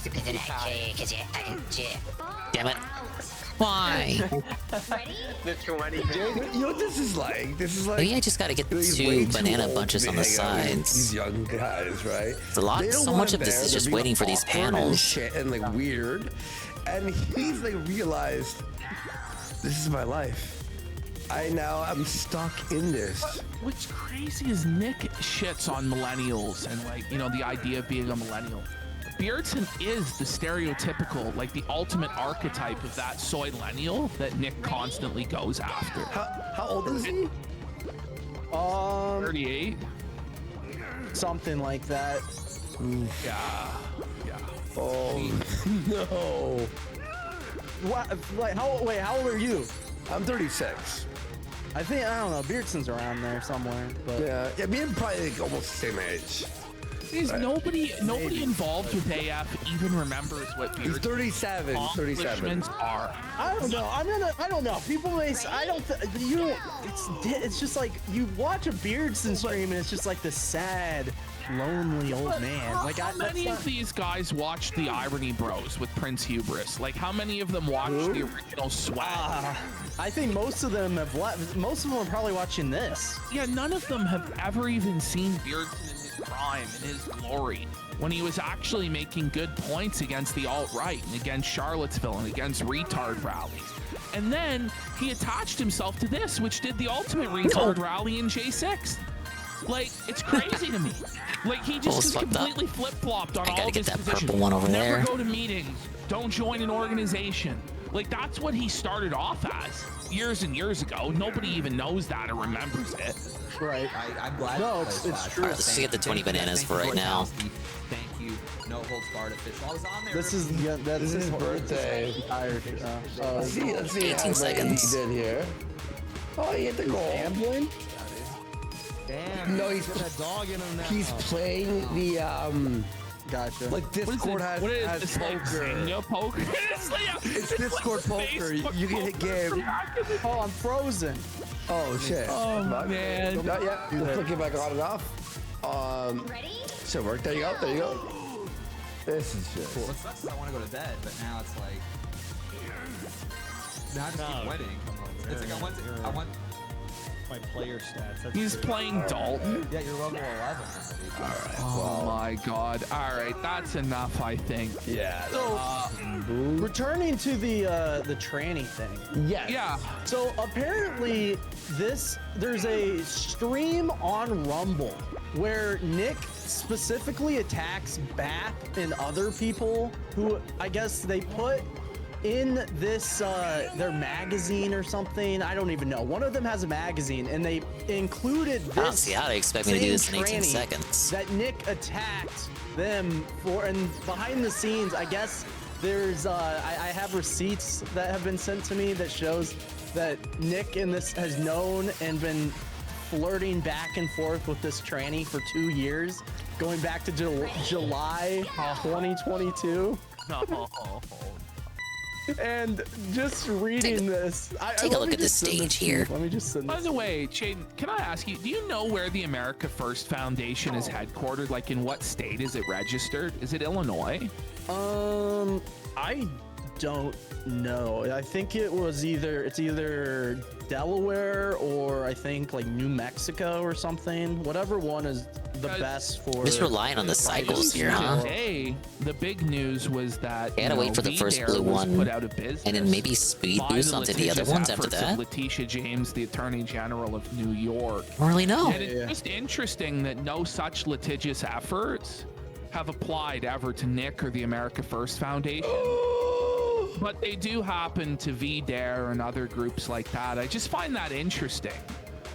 Damn it. Why? The 20. You know what this is like? This is like. Maybe I just gotta get he's 2 way too banana old bunches to on the hang out with sides. These young guys, right? It's a lot. They don't So want much him of this there. is just They're being waiting for these awkward and panels. shit and like weird, and he's like realized this is my life. I'm stuck in this. What's crazy is Nick shits on millennials and like, you know, the idea of being a millennial. Beardson is the stereotypical, like the ultimate archetype of that soy-lennial that Nick constantly goes after. How old is he? 38. Something like that. Yeah. Oh no. What? Like how old are you? I'm 36. I don't know. Beardson's around there somewhere. But Yeah, me and probably like almost the same age. Is nobody involved with AF even remembers what He's 37. 37. accomplishments are? I don't know. I don't know. People may. I don't. You don't. It's just like you watch a Beardson stream and it's just like the sad, lonely old man. Like how many of these guys watched the Irony Bros with Prince Hubris? Like how many of them watched the original Swag? I think most of them have. Most of them are probably watching this. Yeah, none of them have ever even seen Beardson in his prime, in his glory, when he was actually making good points against the alt-right and against Charlottesville and against retard rallies. And then he attached himself to this, which did the ultimate retard rally in J6. Like, it's crazy to me. Like, he just completely flip-flopped on all of his positions. Never there. go to meetings. Don't join an organization. Like, that's what he started off as years and years ago. Nobody even knows that or remembers it. Right. I'm glad. No, it's true. Alright, let's get the 20 bananas for right now. Thank you. No holds barred official. I was on there. This is This is his birthday. Let's see 18 seconds. He did here. Oh, he hit the goal. Gambling? Damn. No, he's got a dog in him now. He's playing the Gotcha. like Discord has poker. Zynga poker? It's Discord poker. You can hit game. Oh, I'm frozen. Oh shit. Oh man. Not yet. Just click it back on and off. Ready? Should work. There you go. There you go. This is just. What sucks is I want to go to bed, but now it's like. Now I just keep winning. It's like I want. My player stats. That's He's playing Dalton. Yeah, you're level 11. Alright. Oh my god. Alright, that's enough, I think. Yeah. So, returning to the tranny thing. Yes. Yeah. So apparently there's a stream on Rumble where Nick specifically attacks Bat and other people who I guess they put in this their magazine or something. I don't even know. One of them has a magazine and they included this. I don't see how they expect me to do this in 18 tranny seconds. That Nick attacked them for, and behind the scenes, I guess there's I have receipts that have been sent to me that shows that Nick in this has known and been flirting back and forth with this tranny for 2 years, going back to July 2022. No. And just reading this, Take a look at the stage here. Let me just send this. By the way, Chaden, can I ask you, do you know where the America First Foundation is headquartered? Like, in what state is it registered? Is it Illinois? I don't know. I think it's either Delaware or I think like New Mexico or something. Whatever one is the best for. Just relying on the cycles here, huh? Today, the big news was that They had to wait for the first blue one, put out of business and then maybe speed by boost onto the other litigious ones after efforts of that. Letitia James, the Attorney General of New York. I don't really know. And it's just interesting that no such litigious efforts have applied ever to Nick or the America First Foundation. But they do happen to VDare and other groups like that. I just find that interesting.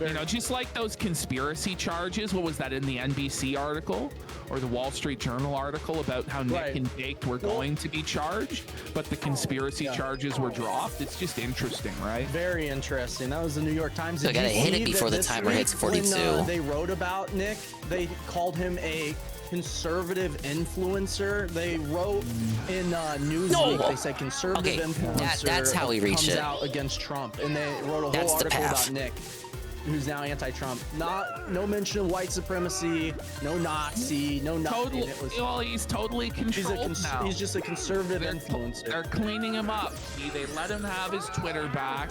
You know, just like those conspiracy charges. What was that in the NBC article or the Wall Street Journal article about how Nick and Baked were going to be charged, but the conspiracy charges were dropped? It's just interesting, right? Very interesting. That was the New York Times. So I gotta Did you hit it believe before that the this timer week hits 42. When, they wrote about Nick, they called him a conservative influencer. They wrote in Newsweek, they said conservative influencer that's how we reach comes it. out against Trump, and they wrote a That's whole the article path. about Nick, who's now anti-Trump. No mention of white supremacy, no Nazi, no nothing. Totally. It was, Well, he's totally controlled now. he's just a conservative influencer. They're cleaning him up. See, they let him have his Twitter back,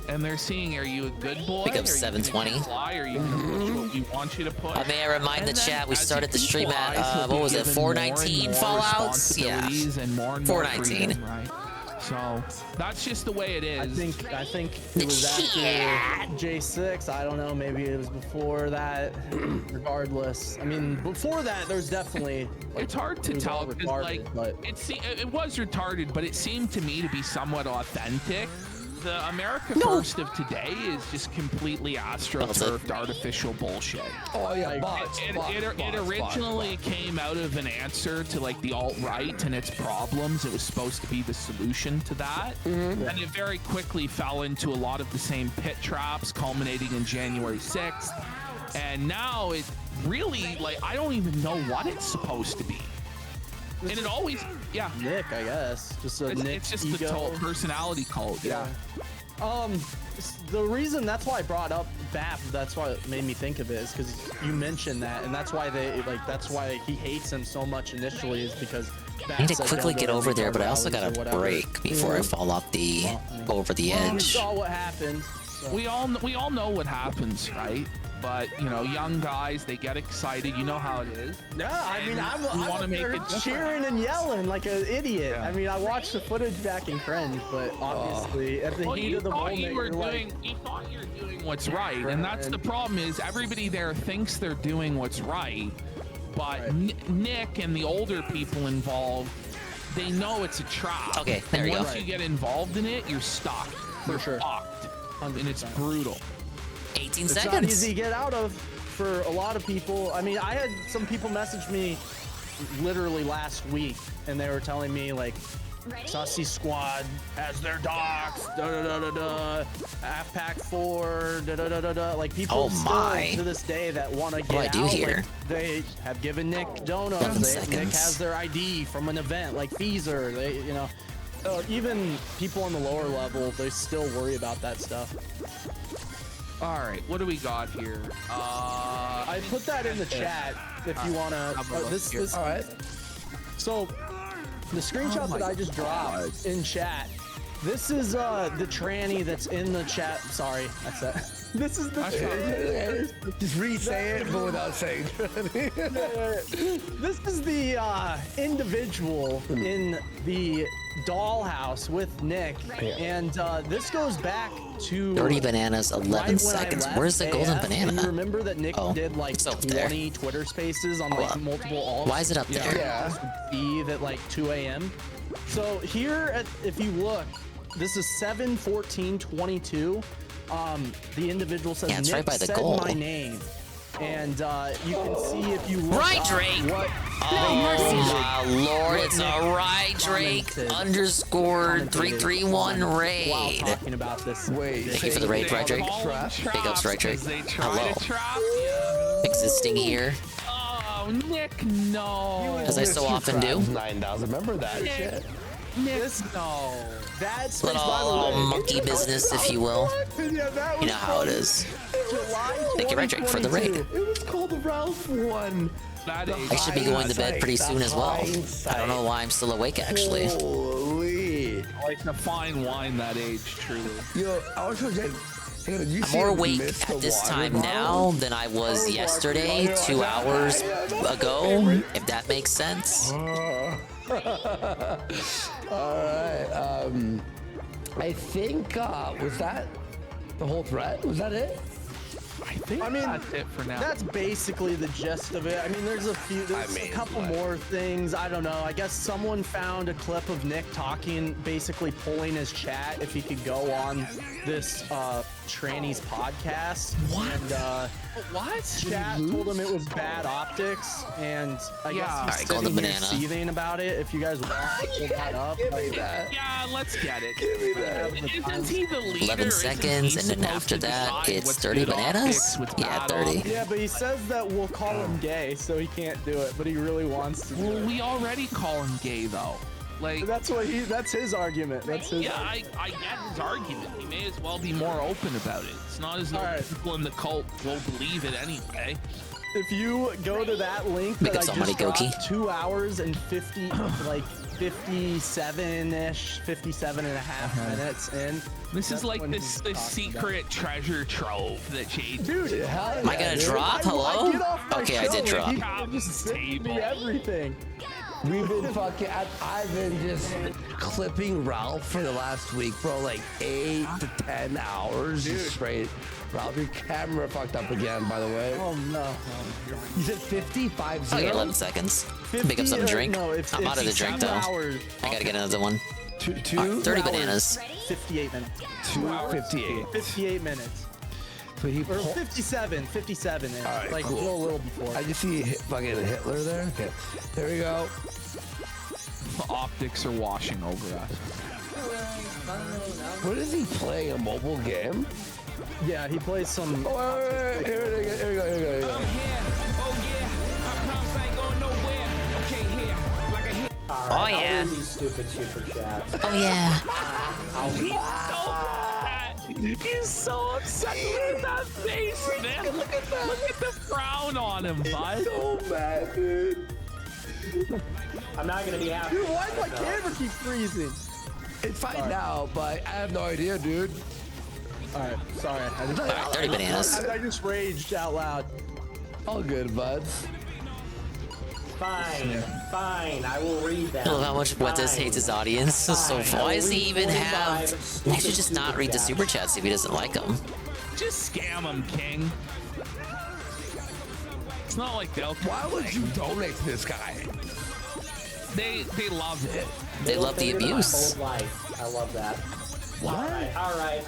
and they're seeing, are you a good boy? Pick up Are you 720. gonna comply? Are you going to push what we want you to push? May I remind the And then chat, we as he started the stream at, complies, he'll what be was it, given more and 419 more Fallouts? Yeah, responsibilities and more 419. freedom, Right? So that's just the way it is. I think it was after J6. I don't know. Maybe it was before that. Regardless, I mean, before that, there's definitely. It's hard to tell because, like, it was retarded, but it seemed to me to be somewhat authentic. The America First of today is just completely astroturfed artificial bullshit. Oh yeah, bots. It originally came out of an answer to like the alt-right and its problems. It was supposed to be the solution to that, and it very quickly fell into a lot of the same pit traps, culminating in January 6th. And now it really, like, I don't even know what it's supposed to be. And it always, Nick, I guess, just a Nick it's just ego. the total personality cult. Yeah. The reason that's why I brought up BAP, that's why it made me think of it, is because you mentioned that, and that's why that's why he hates him so much initially, is because I need to quickly get over there, but I also got to break before I fall off the over the edge. We saw what happened. So. We all know what happens, right? But you know, young guys, they get excited. You know how it is. Yeah, I mean, I'm up make there it cheering and yelling like an idiot. Yeah. I mean, I watched the footage back in cringe, but obviously at the heat of the moment, you thought you were doing what's right, and that's the problem. Is everybody there thinks they're doing what's right, but Nick and the older people involved, they know it's a trap. Okay, there you go. Once you get involved in it, you're stuck. For sure. Fucked. And it's brutal. 18 it's seconds. not easy to get out of for a lot of people. I mean, I had some people message me literally last week, and they were telling me like, Sussy Squad has their docs, Half Pack 4, like people still to this day that want to get out. Here? Like, they have given Nick donuts. Nick has their ID from an event like Feezer. They, you know, even people on the lower level, they still worry about that stuff. All right, what do we got here? I put that in the chat if you want to. This all right. So the screenshot that I just dropped in chat. This is the tranny that's in the chat. Sorry, that's it. This is the just re-say it, but without saying. This is the individual in the dollhouse with Nick, and this goes back to 30 bananas, 11 seconds. Where's the golden banana? And you remember that Nick did like it's 20 Twitter Spaces on like multiple alts. Why is it up there? Yeah, Eve at like 2 a.m. So here, if you look, this is 7/14/22. The individual says, yeah, it's Nick right by the said goal. my name. And you can see if you look Right, Drake. What Oh my lord, it's a right Drake _ 331 raid. Talking about this. Thank you for the raid, right, Drake. Big ups, right, Drake. Hello. Existing here. Oh, Nick, no. As I so often do. 9,000. Remember that shit. Nick, no. That's little monkey business, if you will. Yeah, You know how it is. Thank you, right, Drake, for the raid. It was called the Ralph one. I should be going to bed pretty soon as well. I don't know why I'm still awake, actually. Holy. Like the fine wine that age, truly. Yo, I was just I'm more awake at this time now than I was yesterday, 2 hours ago, if that makes sense. Alright, I think, was that the whole threat? Was that it? I mean, that's it for now. That's basically the gist of it. I mean, there's a couple more things. I don't know. I guess someone found a clip of Nick talking, basically pulling his chat if he could go on this tranny's podcast. What? And what? Chat told him it was bad optics, and I guess he's sitting here seething about it. If you guys want to pull that up, yeah, let's get it. Give me that. Isn't he the leader? 11 seconds, and then after that, it's 30 bananas? Yeah, 30. Yeah, but he says that we'll call him gay, so he can't do it, but he really wants to do Well, it. we already call him gay, though. Like, that's his argument. That's his. Yeah, I get his argument. He may as well be more open about it. It's not as though people in the cult will believe it anyway. If you go to that link that I just dropped, 2 hours and 50, like 57-ish, 57 and a half minutes in. This is like this secret treasure trove that she. Dude, am I gonna drop? Hello? Okay, I did drop. He just sent me everything. We've been fucking. I've been just clipping Ralph for the last week, bro. Like 8 to 10 hours just straight. Ralph, your camera fucked up again, by the way. Oh no. You said 50, 5 0? Okay, 11 seconds. Pick up some drink. No, I'm out of the drink though. Hours. I gotta get another one. 2 30 bananas. 58 minutes. 2:58. 58 minutes. So he Or 57. 57. All right, like cool. a little before. I just see fucking Hitler there. Okay, there we go. The optics are washing over us. What is he playing? A mobile game? Yeah, he plays some. Oh, wait. Here we go. Here we go. Oh yeah. These stupid super chats. Oh yeah. He's so upset. Look at that face, man. Look at the frown on him, bud. So mad, dude. I'm not gonna be happy. Dude, why does my camera keep freezing? It's fine now, but I have no idea, dude. Alright, sorry. I just, 30 bananas. I just raged out loud. All good, buds. Fine. I will read that. I love how much Fuentes hates his audience. So why does he even have? He should just not read the super chats if he doesn't like them. Just scam him, King. It's not like they'll. Why would you donate to this guy? They love it. They love the abuse. My whole life. I love that. What? All right.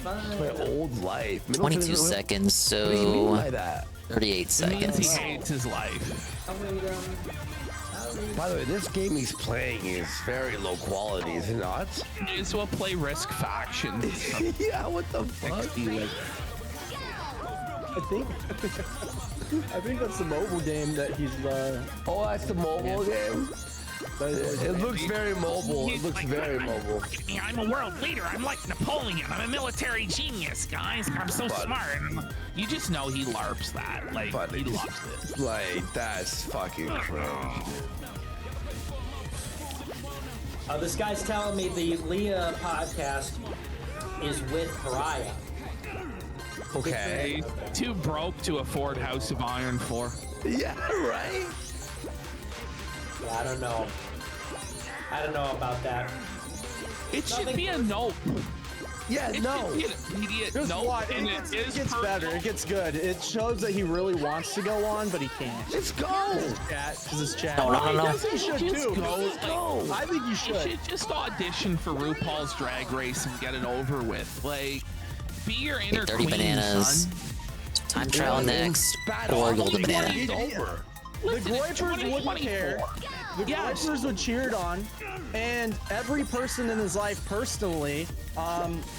Fine. My old life. 22 seconds, What do you mean by so that? 38 It means seconds. he hates his life. By the way, this game he's playing is very low quality, is it not? May as well play Risk Faction. Yeah, what the fuck? I think that's the mobile game that he's. Oh, that's the mobile game? It looks very mobile. It looks very mobile. I'm a world leader. I'm like Napoleon. I'm a military genius, guys. I'm so smart. You just know he LARPs that. Like, he loves it. Like, that's fucking cringe. This guy's telling me the Leah podcast is with Pariah. Okay. Too broke to afford House of Iron 4. Yeah, right? Yeah, I don't know. I don't know about that. It should be a nope. Yeah, no. Should be an immediate Just nope. watch. And It is gets better. It gets good. It shows that he really wants to go on, but he can't. Let's go. Because his chat. No. I think he should Just too. go. I think you You should. should just audition for RuPaul's Drag Race and get it over with. Like, be your inner 30 queen, bananas. son. Time trial next, or golden banana. The Groypers wouldn't care. The Groypers would cheer it on, and every person in his life personally,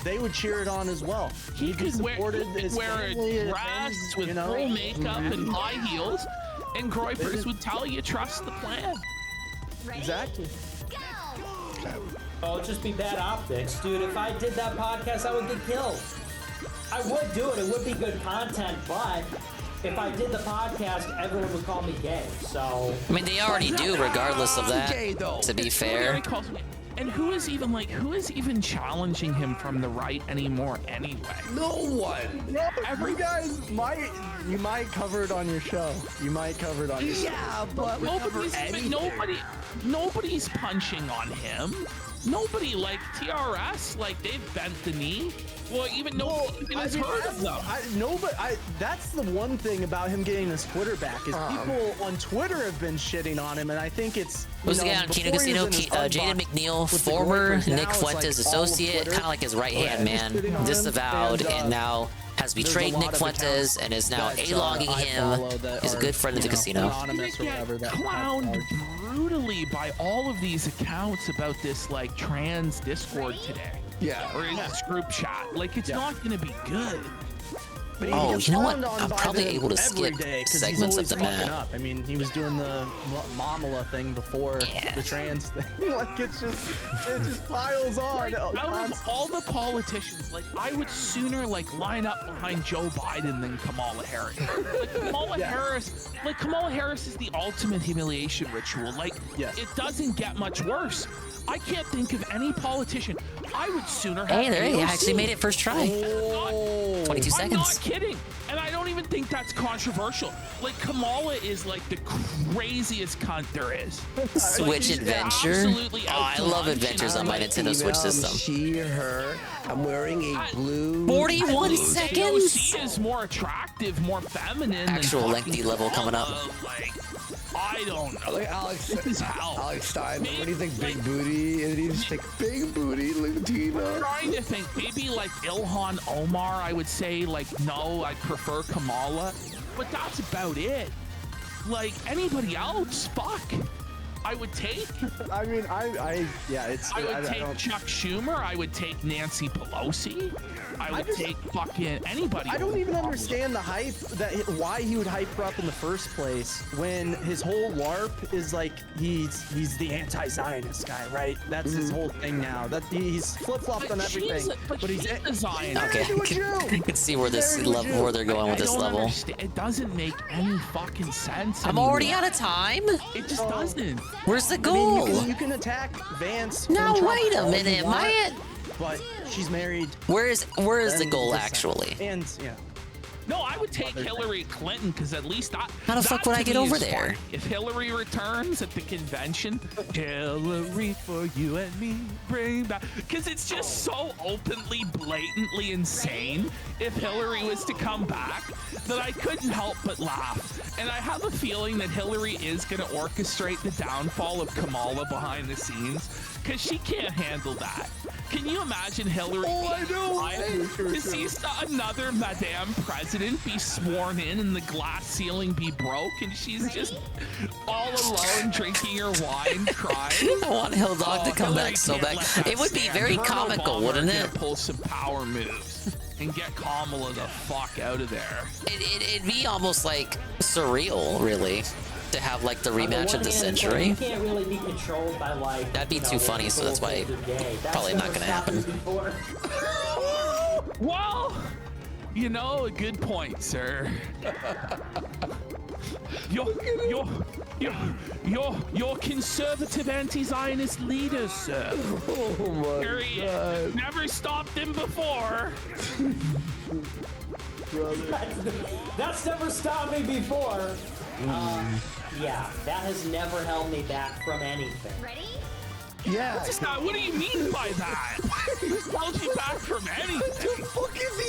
they would cheer it on as well. He could wear a dress with full makeup and high heels, and Groypers would tell you trust the plan. Exactly. Oh, it'd just be bad optics. Dude, if I did that podcast, I would get killed. I would do it. It would be good content, but if I did the podcast, everyone would call me gay. So I mean, they already do, regardless of that. Gay, though. To be fair. And who is even challenging him from the right anymore anyway? No one. No, you guys you might cover it on your show. You might cover it on your show. Yeah, but nobody's punching on him. Nobody, like TRS, like they've bent the knee. Well, even nobody even has heard of them. That's the one thing about him getting his Twitter back is people on Twitter have been shitting on him, and I think it's. Who's the guy on Kino Casino? Jaden McNeil, former Nick Fuentes associate, kind of like his right hand man, disavowed, and now has betrayed Nick Fuentes and is now A-logging him. He's a good friend of the casino. Clowned brutally by all of these accounts about this like trans Discord today. Yeah. Or in this group chat. Like, it's not going to be good. Oh, you know what? I'm probably able to skip segments of the map. Up. I mean, he was doing the Mamala thing before the trans thing. Like, it just piles on. Out of all the politicians, like, I would sooner like line up behind Joe Biden than Kamala Harris. Like, Kamala Harris is the ultimate humiliation ritual. Like, it doesn't get much worse. I can't think of any politician. I would sooner have. Hey, there he actually made it first try. 22 seconds. I'm not kidding, and I don't even think that's controversial. Like, Kamala is like the craziest cunt there is. Switch Adventure. Absolutely Oh, I love adventures on my Nintendo Switch system. She, her. I'm wearing a blue. 41 seconds. She is more attractive, more feminine. Actual than lengthy level coming up. Like, I don't know. Like Alex Stein. Maybe, What do you think? Big booty? And he's like big booty, Latina. I'm trying to think. Maybe like Ilhan Omar. I would say like no. I prefer Kamala, but that's about it. Like anybody else, fuck. I would take. I mean, yeah, it's. I would take Chuck Schumer. I would take Nancy Pelosi. I would take fucking anybody. I don't even understand the hype why he would hype her up in the first place when his whole LARP is like he's the anti-Zionist guy, right? That's his whole thing now. That he's flip-flopped on everything. But he's a Zionist. Okay, I can see where where they're going with this level. It doesn't make any fucking sense. I'm already out of time. It just doesn't. Where's the goal? I mean, you can attack Vance. No, from wait a Trump minute, all you want, Maya. But she's married. Where is the goal actually? And yeah. No, I would take Hillary Clinton because at least how the fuck would I get over there? If Hillary returns at the convention, Hillary for you and me, bring back. Because it's just so openly, blatantly insane. If Hillary was to come back, that I couldn't help but laugh. And I have a feeling that Hillary is going to orchestrate the downfall of Kamala behind the scenes because she can't handle that. Can you imagine Hillary? Oh, I know. To see another Madame President be sworn in and the glass ceiling be broke, and she's just all alone drinking her wine, crying. I want Hill Dog to come back so bad. It would be very comical, wouldn't it? Pull some power moves and get Kamala the fuck out of there. It'd be almost like surreal, really, to have like the rematch of the century. You can't really be controlled by like. That'd be too funny, so that's why probably not gonna happen. Well, you know, a good point, sir. Your conservative anti-Zionist leader, sir. Oh my God. Never stopped him before. That's never stopped me before. Yeah, that has never held me back from anything. Ready? Yeah. What do you mean by that? Who's held you back from anything?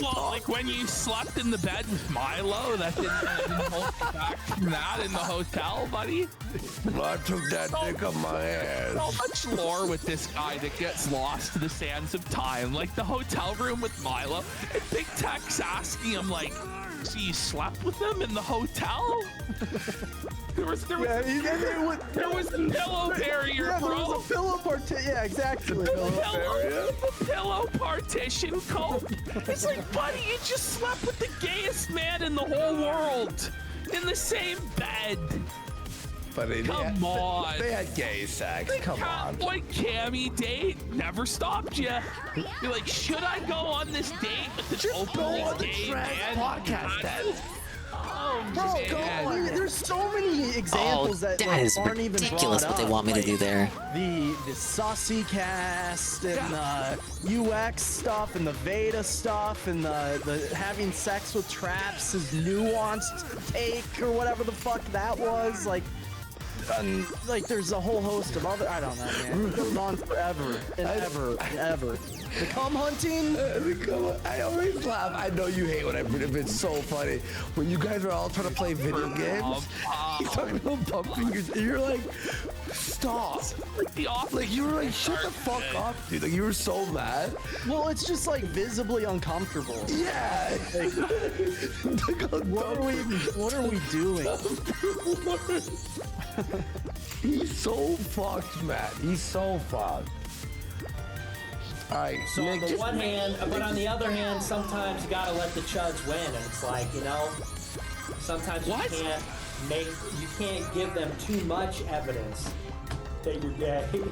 Well, like when you slept in the bed with Milo, that didn't hold you back from that in the hotel, buddy? I took that dick up my ass. So much lore with this guy that gets lost to the sands of time. Like the hotel room with Milo, and Big Tech's asking him like, so you slept with him in the hotel? There was a pillow barrier, yeah, bro. There was a pillow partition. Yeah, exactly. The pillow partition, Cope. It's like, buddy, you just slept with the gayest man in the whole world in the same bed. But Come on. They had gay sex. Come on. Boy, Cammy date never stopped you. You're like, should I go on this date with this openly gay man? Podcast. Oh, Bro, come on. There's so many examples that is aren't even ridiculous brought what they up. want me to do there. The Sussy cast and the UX stuff and the Veda stuff and the having sex with traps is nuanced take or whatever the fuck that was. Like there's a whole host of other. I don't know, man. It goes on forever and ever and ever. The cum hunting. I always laugh. I know you hate when I bring it. It's so funny when you guys are all trying to play video games. He's talking about bump fingers, and you're like, stop. Like you were like, shut the fuck up, dude. Like you were so mad. Well, it's just like visibly uncomfortable. Yeah. What are we doing? He's so fucked, Matt. He's so fucked. All right, So Nick, on the one hand, but on the other hand, sometimes you gotta let the chuds win, and it's like, you know, sometimes you can't give them too much evidence that you're gay. You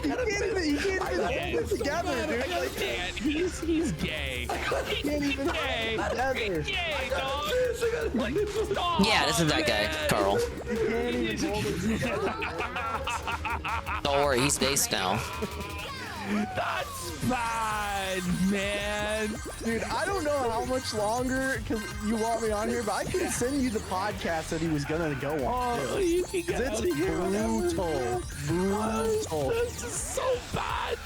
can't even hold it together, dude. Like, he's gay. He's gay. Together. Gay, dog. Like, stop, Yeah, this is that guy, Carl. You can't even hold it together. Don't worry, he's based now. That's bad, man. Dude, I don't know how much longer because you want me on here, but I can send you the podcast that he was gonna go on. Oh, you can get it's out of here. brutal. Brutal. This is so bad.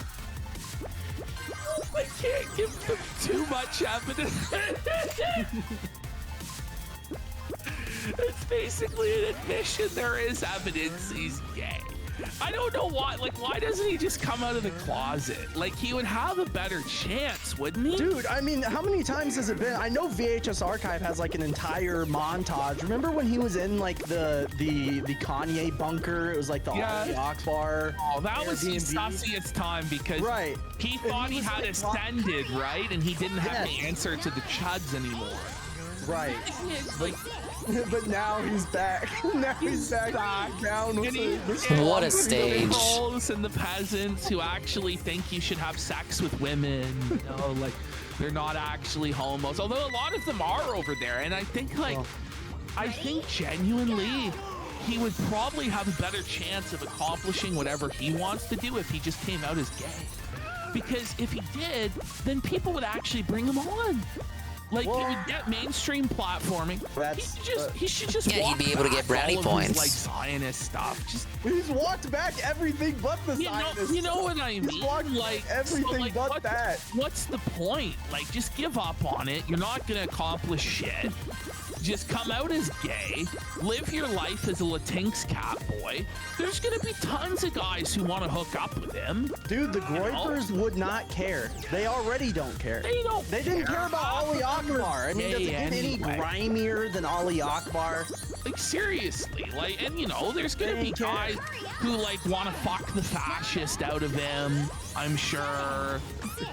I can't give them too much evidence. It's basically an admission. There is evidence he's gay. I don't know why. Like, why doesn't he just come out of the closet? Like, he would have a better chance, wouldn't he? Dude, I mean, how many times has it been? I know VHS Archive has like an entire montage. Remember when he was in like the Kanye bunker? It was like the Ali Akbar. Oh, that was the Airbnb. sussiest time because he thought he had ascended, right? And he didn't have the answer to the chuds anymore. Right. But now he's back. Now he's back down with What a stage. Trolls and the peasants who actually think you should have sex with women. You know, like they're not actually homos. Although a lot of them are over there. And I think I think genuinely he would probably have a better chance of accomplishing whatever he wants to do if he just came out as gay. Because if he did, then people would actually bring him on. Like, he would get mainstream platforming. He should just Yeah, he'd be able to get brownie points. Like Zionist stuff. He's walked back everything but the Zionist. You know what I mean? He's walked like everything but that. What's the point? Like, just give up on it. You're not gonna accomplish shit. Just come out as gay, live your life as a Latinx cat boy. There's gonna be tons of guys who want to hook up with him. Dude, the Groypers would not care. They already don't care. They didn't care about Ali Akbar. I mean, does it get any grimier than Ali Akbar? Like, seriously, like, and you know, there's gonna be guys who like want to fuck the fascist out of him, I'm sure,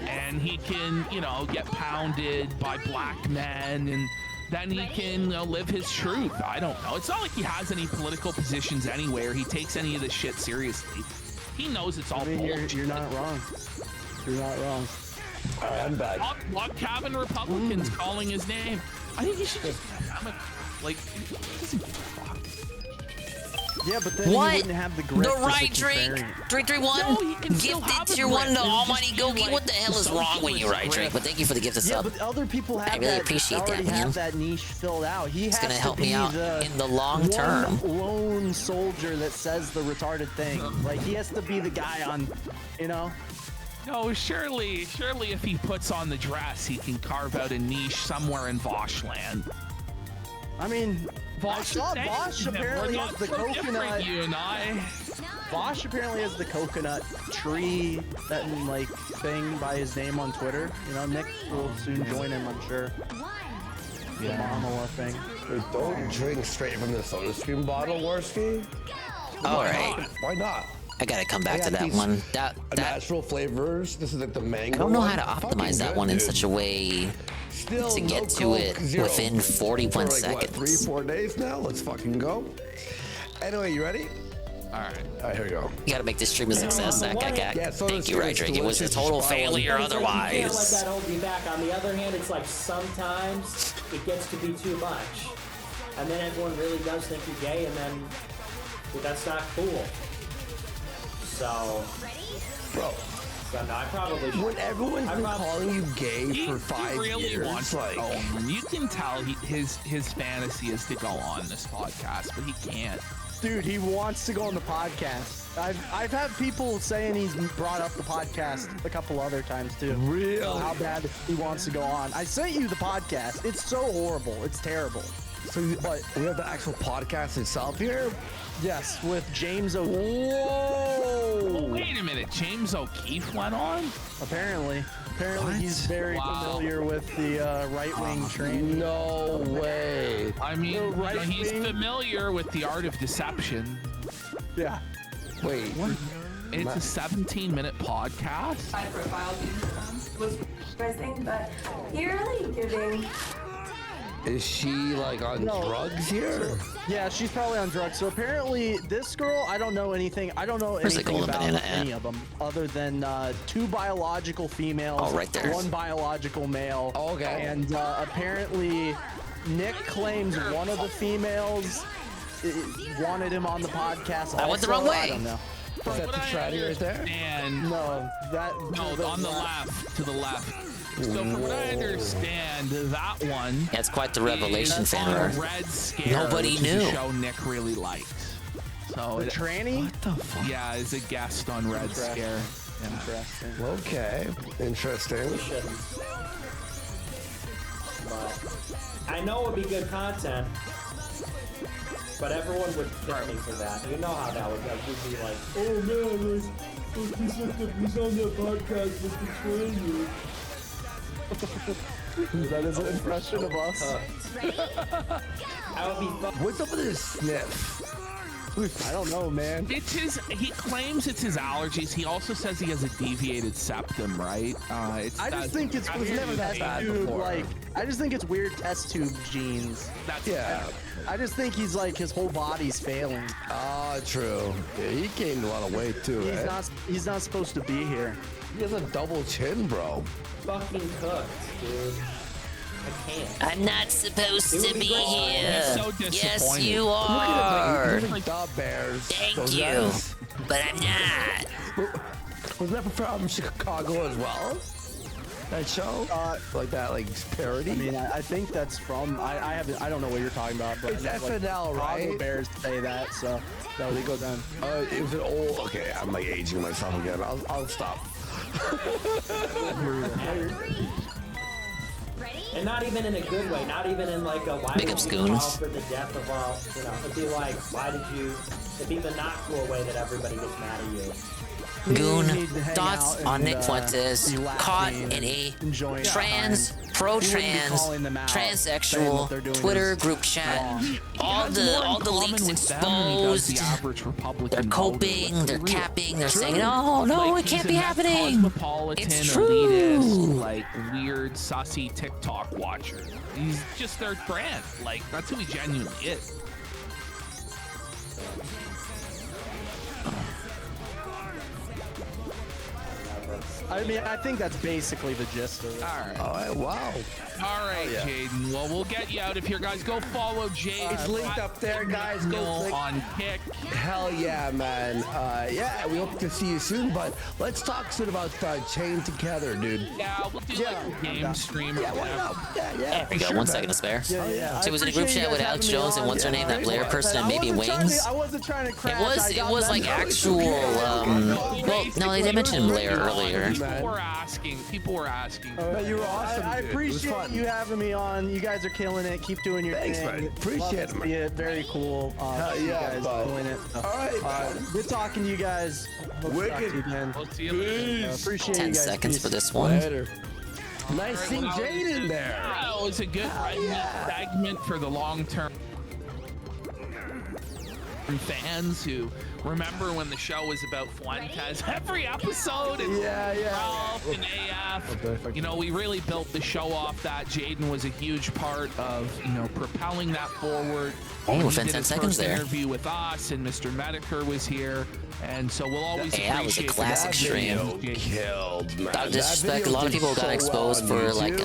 and he can, you know, get pounded by black men, and then he can live his truth. I don't know. It's not like he has any political positions anywhere. He takes any of this shit seriously. He knows it's all bullshit. You're not wrong. You're not wrong. All right, I'm back. Log cabin Republicans calling his name. I think he should just like. He doesn't give a fuck. Yeah, but then he wouldn't have the grip. The right drink, 331. Gifted tier 1 to Almighty Goki. What the hell is wrong with you, right drink? But thank you for the gift of sub. Yeah, but other people have I really appreciate that, man. have that niche filled out. It's gonna help me out in the long term. Lone soldier that says the retarded thing. Like, he has to be the guy on, you know. No, surely if he puts on the dress, he can carve out a niche somewhere in Voshland. I mean, Vosh apparently has the coconut. You and I. Vosh apparently has the coconut tree that like thing by his name on Twitter. You know, Nick will soon join him, I'm sure. The Marmala thing. Dude, don't drink straight from the SodaStream bottle, Worski. All right. Why not? I gotta come back to that one. That natural flavors. This is like the mango. I don't know one. how to optimize Fucking that good, one in dude. such a way Still to get no to Coke, it zero. within 41 For like, seconds. What, 3-4 days now? Let's fucking go. Anyway, you ready? All right. All right, here we go. You gotta make this stream a success, Zach. Yeah, Thank you, right drink. It was a total failure You can't let otherwise. that hold you back. On the other hand, it's like sometimes it gets to be too much. And then everyone really does think you're gay, and then that's not cool. So, bro. So no, I probably should. When everyone's been calling you gay for 5 really years, wants like, to go on. You can tell his fantasy is to go on this podcast, but he can't. Dude, he wants to go on the podcast. I've had people saying he's brought up the podcast a couple other times too. Really? How bad he wants to go on. I sent you the podcast. It's so horrible. It's terrible. So, but we have the actual podcast itself here. Yes, with James Whoa! Oh, wait a minute. James O'Keefe went on? Apparently he's very familiar with the right-wing training. No way. I mean, he's familiar with the art of deception. Yeah. Wait. What? It's a 17-minute podcast? High profile was pressing, but you're really giving. Is she like on drugs here? Yeah, she's probably on drugs. So apparently, this girl, I don't know anything. I don't know Where's the anything golden about banana any of them other than 2 biological females, Oh, right there. 1 biological male. Okay. And apparently, Nick claims one of the females wanted him on the podcast. I went the also. wrong way. I don't know. From that what the I tranny right there? understand- No, that No, on the left, to the left. So from what I understand, that one. That's quite the revelation, is on Fanner. Red Scare, Nobody which is knew. a show Nick really liked. So The tranny? What the fuck? Yeah, is a guest on Red Scare. Interesting. Okay, interesting. But I know it would be good content, but everyone would pick me for that. You know how that would go. You'd be like, oh man, he's on that podcast with the trainer. That is an impression of us. I would be What's up with this sniff? I don't know, man. It's his. He claims it's his allergies. He also says he has a deviated septum, right? I just think it was never that bad before. Like, I just think it's weird test tube genes. That's I just think he's like his whole body's failing. Ah, true. Yeah, he gained a lot of weight too. He's not supposed to be here. He has a double chin, bro. fucking cooked, dude. I can't. I'm not supposed to be here. I'm so Yes, you Look are. at him, like the Bears. Thank Those you, guys. but I'm not. Was that from Chicago as well? That show? Like that, like parody? I mean, I think that's from. I don't know what you're talking about, but It's I know, FNL, right? Chicago Bears say that, so that would go down. It was an old. Okay, I'm like aging myself again. I'll stop. And not even in a good way, not even in like a why Big would ups, you Goons. call for the death of all, you know, it'd be like, why did you, it'd be the not cool way that everybody gets mad at you. Goon need to hang thoughts out on and, Nick Fuentes be laughing caught and in a enjoying trans, time. pro-trans, calling them out, saying transsexual what they're doing Twitter is group chat. wrong. All the leaks exposed. They're coping, they're capping, they're saying, "Oh no, it can't be happening." It's true. Elitist, like weird, sussy TikTok watcher. He's just their brand. Like that's who he genuinely is. I mean, I think that's basically the gist of it. All right. All right, wow. All right, yeah. Jaden. Well, we'll get you out of here, guys. Go follow Jaden. It's linked up there, guys. Go click. On Kick. Hell yeah, man. Yeah, we hope to see you soon, but let's talk soon about Chain Together, dude. Yeah, we'll do like a game stream or whatever. There we go. 1 second to spare. Yeah. She was in a group chat with Alex Jones and what's her name, that Blair person, and maybe Wings. I wasn't trying to crash. It was like actual. Well, no, they did mention Blair earlier. People were asking. You were awesome. I dude. It was appreciate fun. you having me on. You guys are killing it. Keep doing your Thanks, thing. man. Appreciate Love it, to man. see it. Very cool. Hell You yeah, guys bud. doing it. All right, Good talking to you guys. Hope to talk to you again. We'll see you later. Appreciate 10 you guys. seconds Peace. for this one. Later. Nice seeing Jade in there. Yeah, it was a good segment for the long-term fans who remember when the show was about Fuentes. Every episode, it's Ralph and AF. You know, we really built the show off that. Jaden was a huge part of, you know, propelling that forward. Oh, He within did 10 his seconds first there. interview with us, and Mr. Mediker was here. And so we'll always Yeah, it was a appreciate classic stream. Killed, man. Without disrespect, a lot of people got exposed for like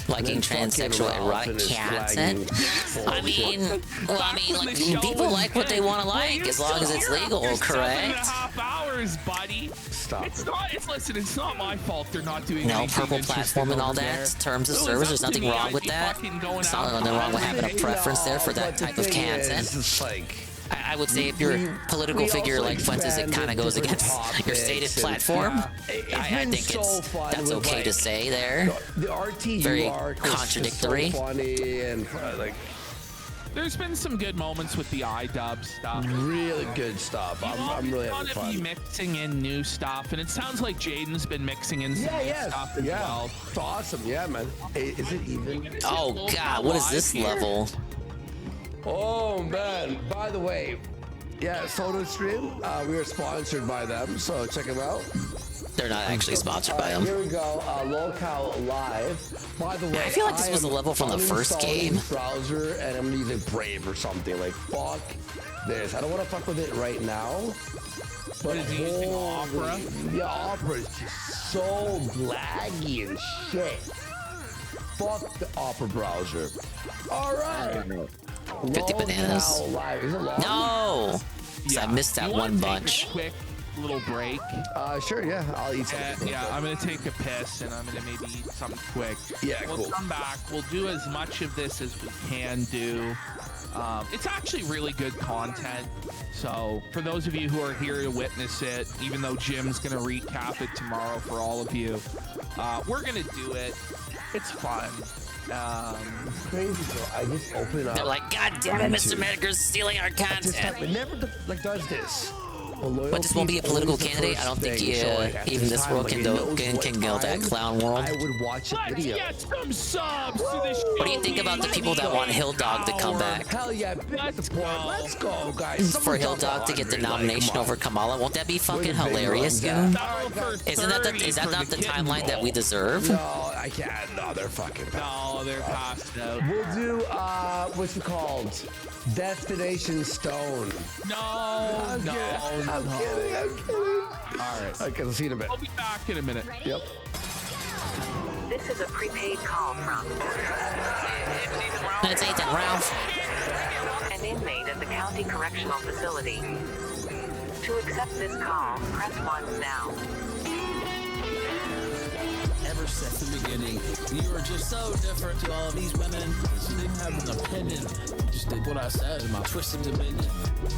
liking transsexual erotic content. I mean, like, people like what they want to like as long as it's legal, correct? 7.5 hours, buddy. Stop It's not. Listen. It's not my fault they're not doing. No, anything purple interesting platform and all over that, there. terms of It was service, up there's to nothing me. wrong I'd with be that. fucking going It's out not nothing wrong with on having a preference there for that But the type of thing content. is, it's like, I would say if you're a political we figure also like Fuentes, it kind of goes expanded against your stated topics and- platform. It's I been think so fun that's with, okay to like, say there. The RTU Very arc was just contradictory. so funny and like There's been some good moments with the iDub stuff. really good stuff. I'm really having to be fun. mixing in new stuff, and it sounds like Jaden's been mixing in some new stuff as well. It's awesome. Yeah, man. Hey, is it even? Oh God, what is this level? Oh man! By the way, yeah, SodaStream. We are sponsored by them, so check them out. They're not actually sponsored by them. Here we go. Locale Live. By the way, I feel like this was a level from the first game. Browser, and I'm using Brave or something. Like fuck this. I don't want to fuck with it right now. But Is he using Opera? Yeah, Opera is just so laggy and shit. Fuck the Opera browser. All right. 50 bananas. Locale Live. Is it long? No! 'Cause I missed that You one wanna take bunch. a quick little break? Sure, yeah. I'll eat something. Yeah, I'm gonna take a piss and I'm gonna maybe eat something quick. Yeah, we'll cool. come back. We'll do as much of this as we can do. It's actually really good content. So for those of you who are here to witness it, even though Jim's gonna recap it tomorrow for all of you, we're gonna do it. It's fun. Crazy though. I just open up. They're like, God damn it, Mr. Medgar's stealing our content. It never does this. But this won't be a political candidate. I don't think even this world can go that clown world. I would watch a video. Let's get some subs to this What do you think about the people that want Hill Dog to come back? Hell yeah, let's go, guys. For Hill Dog to get the nomination over Kamala, won't that be fucking hilarious, dude? Is that not the timeline that we deserve? No, I can't. No, they're fucking. No, they're passed out. We'll do what's it called? Destination Stone. No, I'm kidding. I'm kidding. All right. Okay, I'll see you in a bit. I'll be back in a minute. Yep. This is a prepaid call from That's Ethan Ralph. an inmate at the county correctional facility. To accept this call, press 1 now. Ever since the beginning, you were just so different to all of these women. You didn't have an opinion. Just did what I said in my twisted opinion.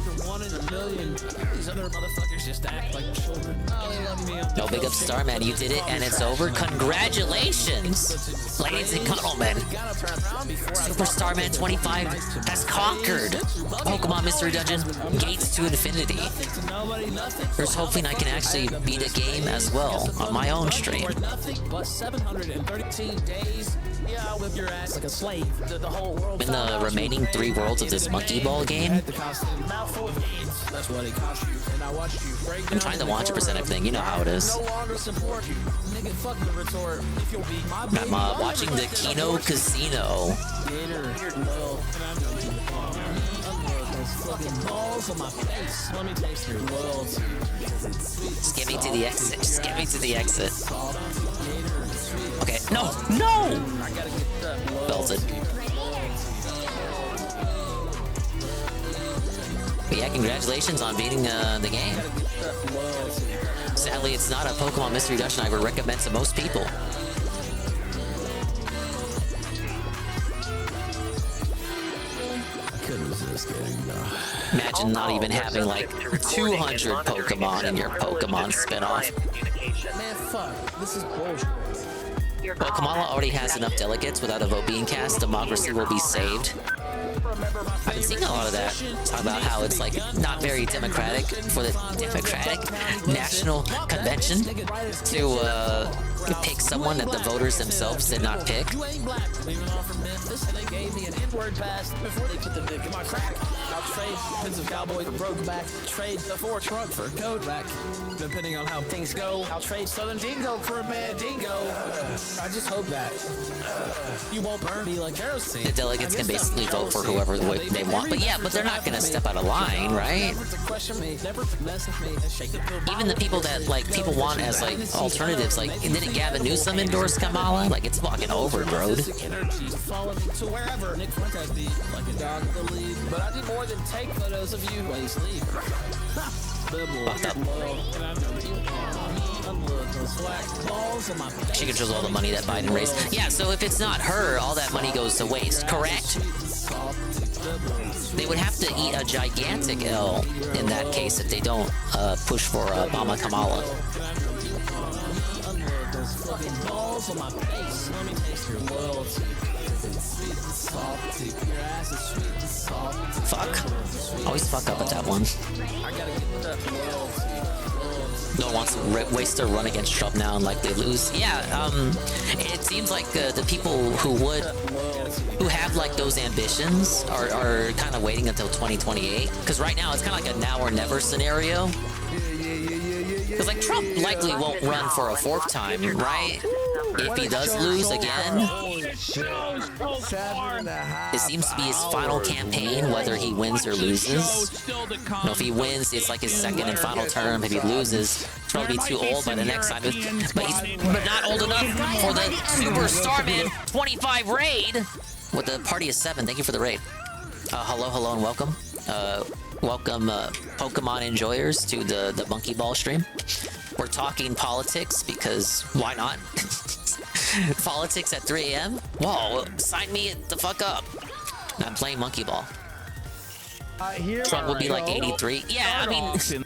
You're 1 in a million. These other motherfuckers just act like children. Oh, they love me. No, big up Starman, you did it and it's over. Congratulations, ladies and gentlemen. Super Starman 25 has conquered Pokemon Mystery Dungeon Gates to Infinity. There's hoping I can actually beat a game as well on my own stream. But 713 days, yeah, I'll whip your ass like a slave. The whole world. In the remaining 3 worlds of this Monkey Ball game, That's what it cost you. And I watched you break I'm trying to 100% everything. You know how it is. no longer support you. Nigga, fuck the retort. If you'll be my baby, I'm watching the Kino Casino. Gator, well, and I'm joking. Those fucking balls on my face. Let me taste your loyalty. Just get me to the exit. Just get me to the exit. Okay. No! No! Belted. But yeah, congratulations on beating the game. Sadly, it's not a Pokemon Mystery Dungeon I would recommend to most people. Imagine not even having like 200 Pokemon in your Pokemon spinoff. Man, fuck. This is bullshit. Well, Kamala already has enough delegates. Without a vote being cast, democracy will be saved. I've been seeing a lot of that. Talk about how it's like not very democratic for the Democratic National Convention to pick someone that the voters themselves did not pick. They gave me an N-word pass before they put the dick in my crack. I'll trade pins of cowboy for Brokeback. Trade the Ford truck for a Kodak. Depending on how things go, I'll trade Southern Dingo for a Mad Dingo. I just hope that you won't burn me like kerosene. The delegates can basically vote for whoever they want, but yeah, but they're not gonna step out of line, right? Even the people that like people want as like alternatives, like didn't Gavin Newsom endorse Kamala? Like it's fucking over, bro. To wherever Nick Fuentes be like a dog in the lead. But I did more than take photos of you while you sleep. Fucked up. She controls all the money that Biden raised. Yeah, so if it's not her, all that money goes to waste, correct? They would have to eat a gigantic L in that case if they don't push for Obama Kamala. Balls on my face. Let me taste your loyalty. Fuck. Always fuck up at that one. No one wants to waste their run against Trump now and like they lose. Yeah, it seems like the people who have like those ambitions are kind of waiting until 2028. Because right now it's kind of like a now or never scenario. Because like Trump likely won't run for a 4th time, right? If he does lose again, it seems to be his final campaign, whether he wins or loses. You know, if he wins, it's like his 2nd and final term. If he loses, he's probably too old by the next time. But he's not old enough for the Super Starman 25 raid with the party of 7. Thank you for the raid. Hello, and welcome. Welcome, Pokemon enjoyers, to the Monkey Ball stream. We're talking politics because why not? Politics at 3 a.m. Whoa, sign me the fuck up. I'm playing Monkey Ball. Trump will be like 83. Yeah, I mean,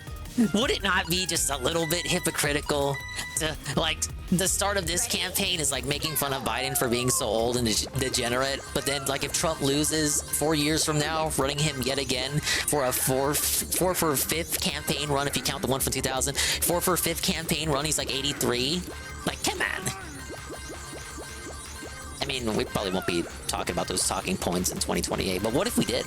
would it not be just a little bit hypocritical to, like, the start of this campaign is like making fun of Biden for being so old and degenerate, but then like if Trump loses 4 years from now, running him yet again for a four for fifth campaign run, if you count the one from 2000, 4 for fifth campaign run, he's like 83. Like, come on. I mean, we probably won't be talking about those talking points in 2028, but what if we did?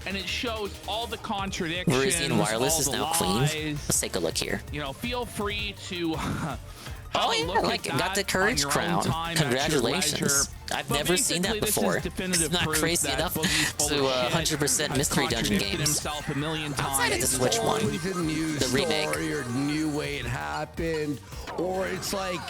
And it shows all the contradictions. Verizon Wireless all is the now lies. cleaned. Let's take a look here. You know, feel free to. Oh yeah, look like at got the that Courage on your own Crown. time, at your Congratulations. leisure. I've But never seen that basically, this is before. definitive It's not proof crazy that enough Boogie's full to of shit, 100% has Mystery Dungeon contradicted games. himself a million Outside of times. the Switch one, Always a new the remake. story or new way it happened, or it's like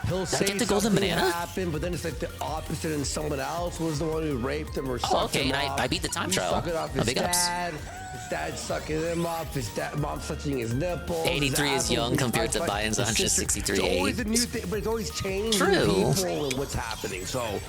he'll Did I say get the golden something banana? happened, but then it's like the opposite, and someone else was the one who raped him or sucked Oh, okay, him and off. I beat the time He's trial. sucking off Oh, his big ups. dad. His dad sucking him off. His mom touching his nipples. 83 his is young asshole, compared to his Biden's his sister. 163 It's always a age. new thing, but it's always changing True. people and what's happening. So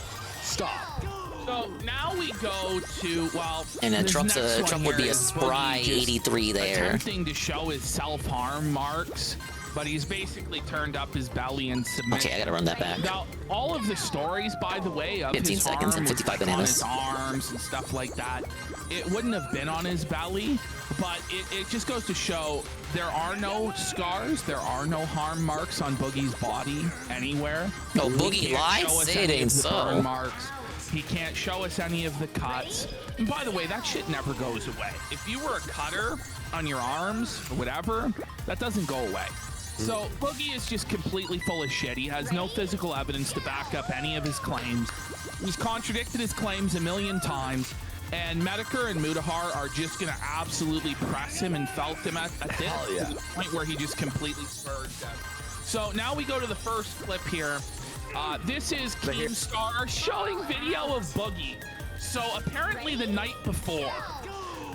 stop. So now we go to, well, And this Trump's next one Trump would be here a is spry Boogie just 83 there. attempting to show his self-harm marks, but he's basically turned up his belly and submitted. Okay, I gotta run that back. Now, all of the stories, by the way, of 15 his seconds harm and was 55 like on bananas. his arms and stuff like that. It wouldn't have been on his belly, but it just goes to show there are no scars, there are no harm marks on Boogie's body anywhere. Oh, He Boogie can't lied? show us Say it any ain't of the so. burn marks. He can't show us any of the cuts. And by the way, that shit never goes away. If you were a cutter on your arms or whatever, that doesn't go away. So Boogie is just completely full of shit. He has no physical evidence to back up any of his claims. He's contradicted his claims a million times. And Medicare and Mutahar are just going to absolutely press him and felt him at this to the point where he just completely spurred them. So now we go to the first clip here. This is Keemstar showing video of Boogie. So apparently the night before,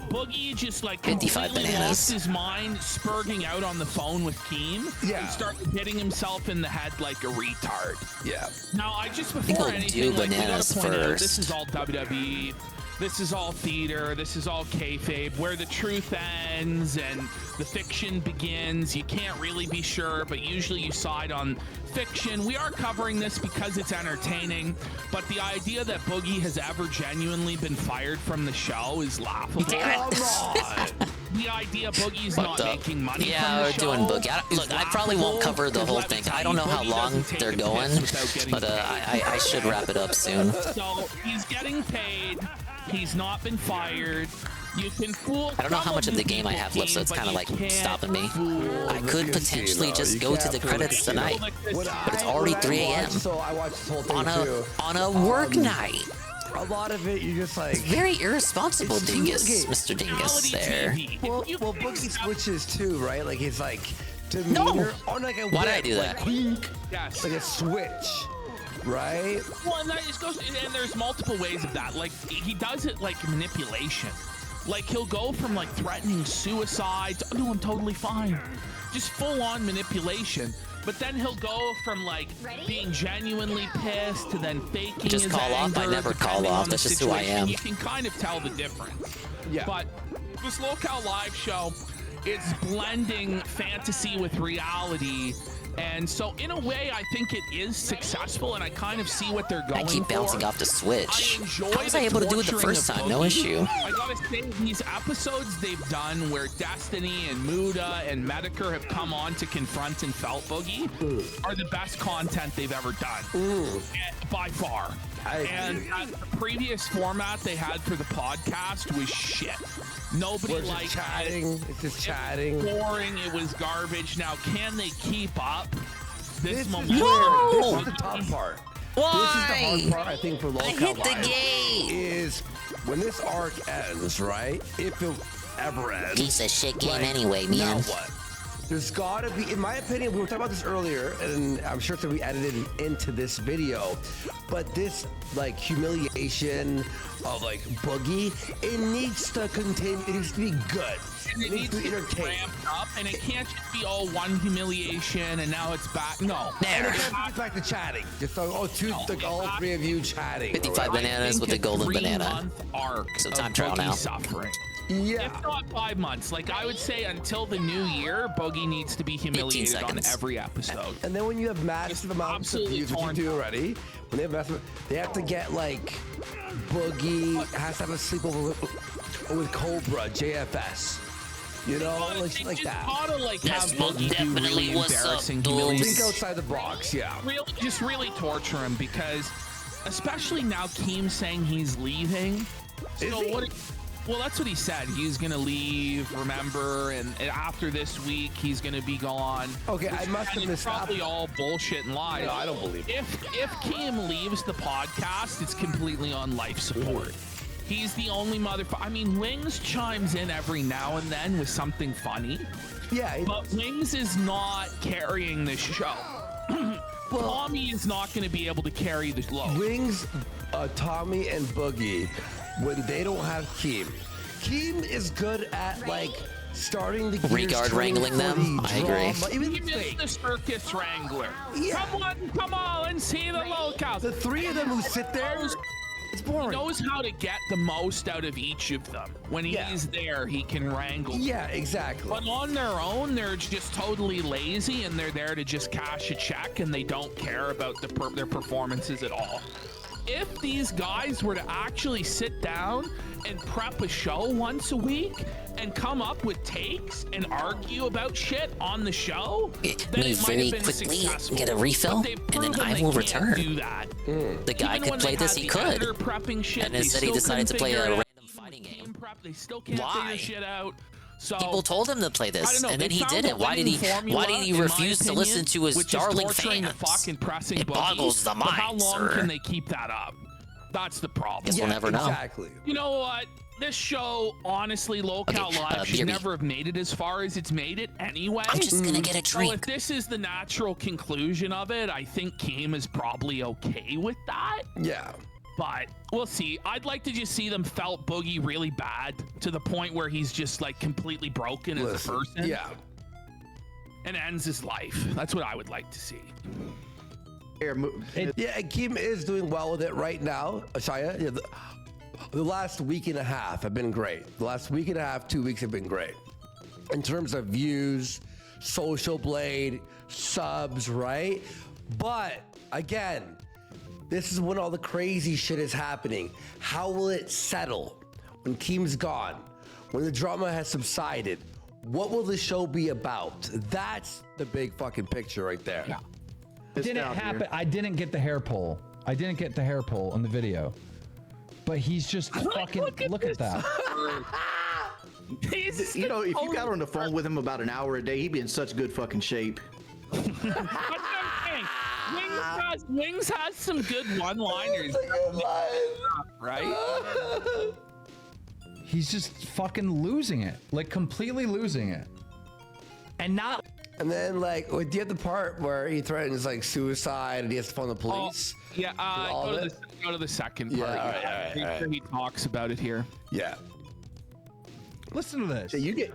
Boogie just like 55 completely bananas. lost his mind, spurging out on the phone with Keem, and started hitting himself in the head like a retard. Yeah. Now, I just think before we'll anything, do like, we gotta bananas point out, first. this is all WWE. This is all theater. This is all kayfabe. Where the truth ends and the fiction begins. You can't really be sure, but usually you side on fiction. We are covering this because it's entertaining, but the idea that Boogie has ever genuinely been fired from the show is laughable. The idea Boogie's What not the- making money Yeah, from the we're show doing Boogie. Look, I probably won't cover the whole thing. I don't know how long they're going, but I should wrap it up soon. So he's getting paid. He's not been fired. You can fool. I don't know how much of the game I have left, so it's kind of like stopping me. I could potentially just go to the credits tonight, but it's already 3 a.m. So I watched this whole thing on a work night. A lot of it, you just like Very irresponsible, It's Dingus, okay. Mr. Dingus there. Well, Boogie switches too, right? Like he's like demeanor on like a Why did I whip, do like, that? wink, Yes. like a switch, right? Well, and that just goes, and there's multiple ways of that. Like he does it like manipulation. Like he'll go from like threatening suicide to, oh, no, I'm totally fine. Just full on manipulation. But then he'll go from like being genuinely pissed to then faking Just his call off? anger. I never call depending off. on That's the just who I situation. am. You can kind of tell the difference. Yeah. But this Locale Live show, it's blending fantasy with reality. And so in a way, I think it is successful, and I kind of see what they're going I keep bouncing for. off the Switch. I enjoy How was I able to do it the torturing first of time? No Boogie. issue. I gotta say, these episodes they've done where Destiny and Muda and Medicare have come on to confront and felt Boogie are the best content they've ever done. By far. And the previous format they had for the podcast was shit. Nobody Was it liked chatting? it. It's just It chatting. was boring. It was garbage. Now, can they keep up this This momentum? is the tough part. Why? This is the hard part, I think, for Locale hit the Live, gate. is when this arc ends, right? If it ever ends. Piece of shit game like, anyway, now man. what? There's gotta be, in my opinion, we were talking about this earlier, and I'm sure it's gonna be edited into this video, but this like humiliation of like Boogie, it needs to continue, it needs to be good. And it needs to be ramped up, and it can't just be all one humiliation and now it's back. No. And it gets back to chatting. Just all three of you chatting. 55 bananas with a golden banana. 3-month arc So of time trial Boogie now. Suffering. Yeah. If not 5 months, like I would say until the new year, Boogie needs to be humiliated on every episode. And then when you have massive amounts of views, which you do already, when they have massive, they have to get like Boogie has to have a sleepover with Cobra, JFS. You know, like that. Gotta like That's have Boogie do definitely really what's up, embarrassing, dude. humiliating. Think outside the box, yeah. Just really torture him because, especially now, Keem's saying he's leaving. Well, that's what he said. He's gonna leave. Remember, and after this week, he's gonna be gone. Okay, I must have missed that. Probably all bullshit and lies. No, I don't believe it. If Keem leaves the podcast, it's completely on life support. He's the only motherfucker. I mean, Wings chimes in every now and then with something funny. Yeah, but Wings is not carrying this show. Tommy is not going to be able to carry the load. Wings, Tommy, and Boogie, when they don't have Keem. Keem is good at like starting the gears Regard wrangling them. I agree. He is the circus wrangler. Yeah. Come on, and see the locals. The three of them who sit there, it's boring. He knows how to get the most out of each of them. When he's there, he can wrangle. Yeah, exactly. But on their own, they're just totally lazy, and they're there to just cash a check, and they don't care about their performances at all. If these guys were to actually sit down and prep a show once a week and come up with takes and argue about shit on the show, then Me it might very have been quickly successful. get a refill, But they've and then proven I they will can't return. do that. The guy Even could when play they this, had he the could. editor prepping shit, And they instead he still decided to couldn't play a figure it random out. fighting game. They still can't Why? figure shit out. So People told him to play I this, don't know, and then they he found did a it. Why did he? winning Why did he formula, in my refuse to listen to his which is darling torturing fans? the fucking pressing It Boogie. boggles the But how mind, long sir. can they keep that up? That's the problem. Guess we'll never know. Exactly. You know what? This show, honestly, Local Okay, Live should BRB. never have made it as far as it's made it anyway. I'm just gonna get a So drink. if this is the natural conclusion of it, I think Keem is probably okay with that. Yeah. But we'll see. I'd like to just see them felt Boogie really bad to the point where he's just like completely broken as a person. Yeah. And ends his life. That's what I would like to see. Yeah, and Keem is doing well with it right now. Shia, yeah, the last week and a half have been great. The last week and a half, 2 weeks have been great. In terms of views, Social Blade, subs, right? But again, this is when all the crazy shit is happening. How will it settle when Keem's gone? When the drama has subsided? What will the show be about? That's the big fucking picture right there. Yeah. Didn't happen. I didn't get the hair pull. I didn't get the hair pull on the video. But he's just fucking look at that. You know, if you got on the phone with him about an hour a day, he'd be in such good fucking shape. Wings has some good one-liners. Right? He's just fucking losing it. Like completely losing it. And not. And then, like, do you have the part where he threatens like suicide and he has to phone the police? Yeah, go to the second part. Yeah, all right. He talks about it here. Yeah. Listen to this. So you get.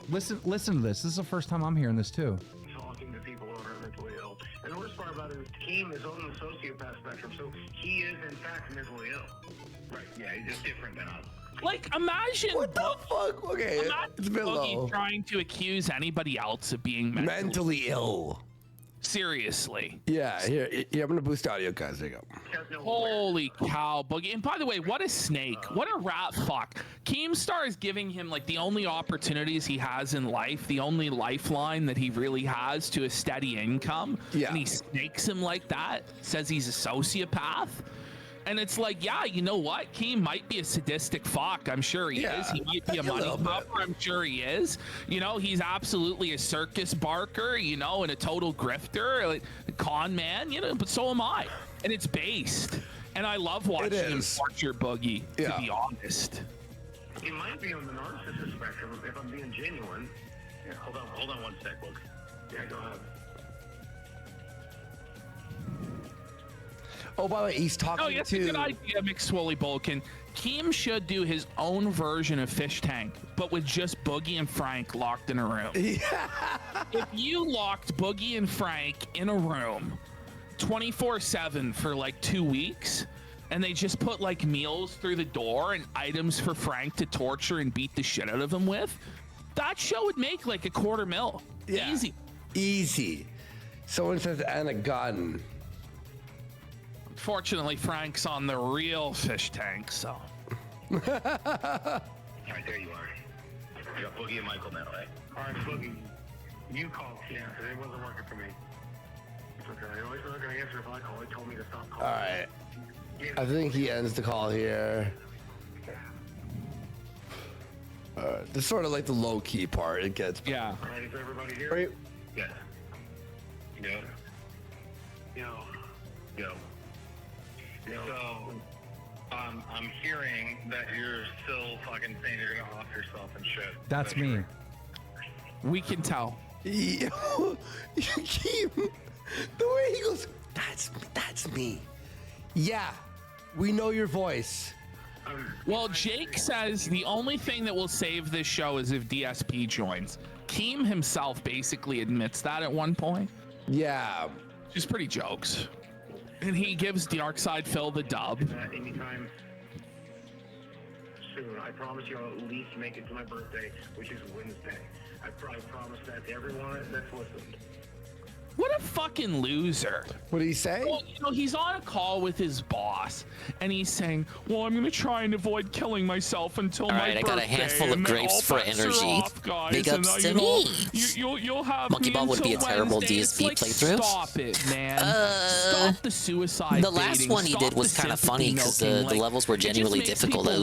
Listen to this. This is the first time I'm hearing this too. Talking to people who are mentally ill. And the worst part about it is Keem is on the sociopath spectrum, so he is in fact mentally ill. Right, yeah, he's just different than us. Like, imagine what the fuck? Okay, it's a bit low. Trying to accuse anybody else of being mentally ill. Seriously. Yeah, here, I'm gonna boost audio, guys. There you go. Holy cow, Boogie. And by the way, what a snake. What a rat fuck. Keemstar is giving him like the only opportunities he has in life, the only lifeline that he really has to a steady income. Yeah. And he snakes him like that, says he's a sociopath. And it's like, yeah, you know what? Keem might be a sadistic fuck. I'm sure he is. He might be a money popper. I'm sure he is. You know, he's absolutely a circus barker, you know, and a total grifter, like a con man, you know, but so am I. And it's based. And I love watching him torture Boogie, to be honest. He might be on the narcissist spectrum, if I'm being genuine. Yeah, hold on 1 sec, Luke. Yeah, go ahead. Oh, by the way, he's talking Oh, that's to. a good idea, McSwoley Bulkin. Keem should do his own version of Fish Tank, but with just Boogie and Frank locked in a room. If you locked Boogie and Frank in a room 24/7 for like 2 weeks, and they just put like meals through the door and items for Frank to torture and beat the shit out of him with, that show would make like $250,000. Yeah. Easy. Someone says Anna Godden. Fortunately, Frank's on the real Fish Tank, so. All right, there you are. You got Boogie and Michael now, right? All right, Boogie, you called Keem because it wasn't working for me. It's okay. I always not going to answer if I call. He told me to stop calling. All right. I think he ends the call here. This is sort of like the low key part. It gets. Yeah. All right, is everybody here? Right. Yeah. Yo. So, I'm hearing that you're still fucking saying you're gonna off yourself and shit. That's me. We can tell. You keep the way he goes. That's me. Yeah, we know your voice. Well, Jake says the only thing that will save this show is if DSP joins. Keem himself basically admits that at one point. Yeah. Just pretty jokes. And he gives Darkside Phil the dub. Anytime soon. I promise you I'll at least make it to my birthday, which is Wednesday. I promise that to everyone that's listened. What a fucking loser. What did he say? Well, he's on a call with his boss, and he's saying, well, I'm going to try and avoid killing myself until my birthday. All right, I got a handful of grapes for energy. Big ups to me. You'll have Monkey Ball would be a terrible DSP playthrough. Stop it, man. Stop the suicide The last one he did was kind of funny because the levels were genuinely difficult as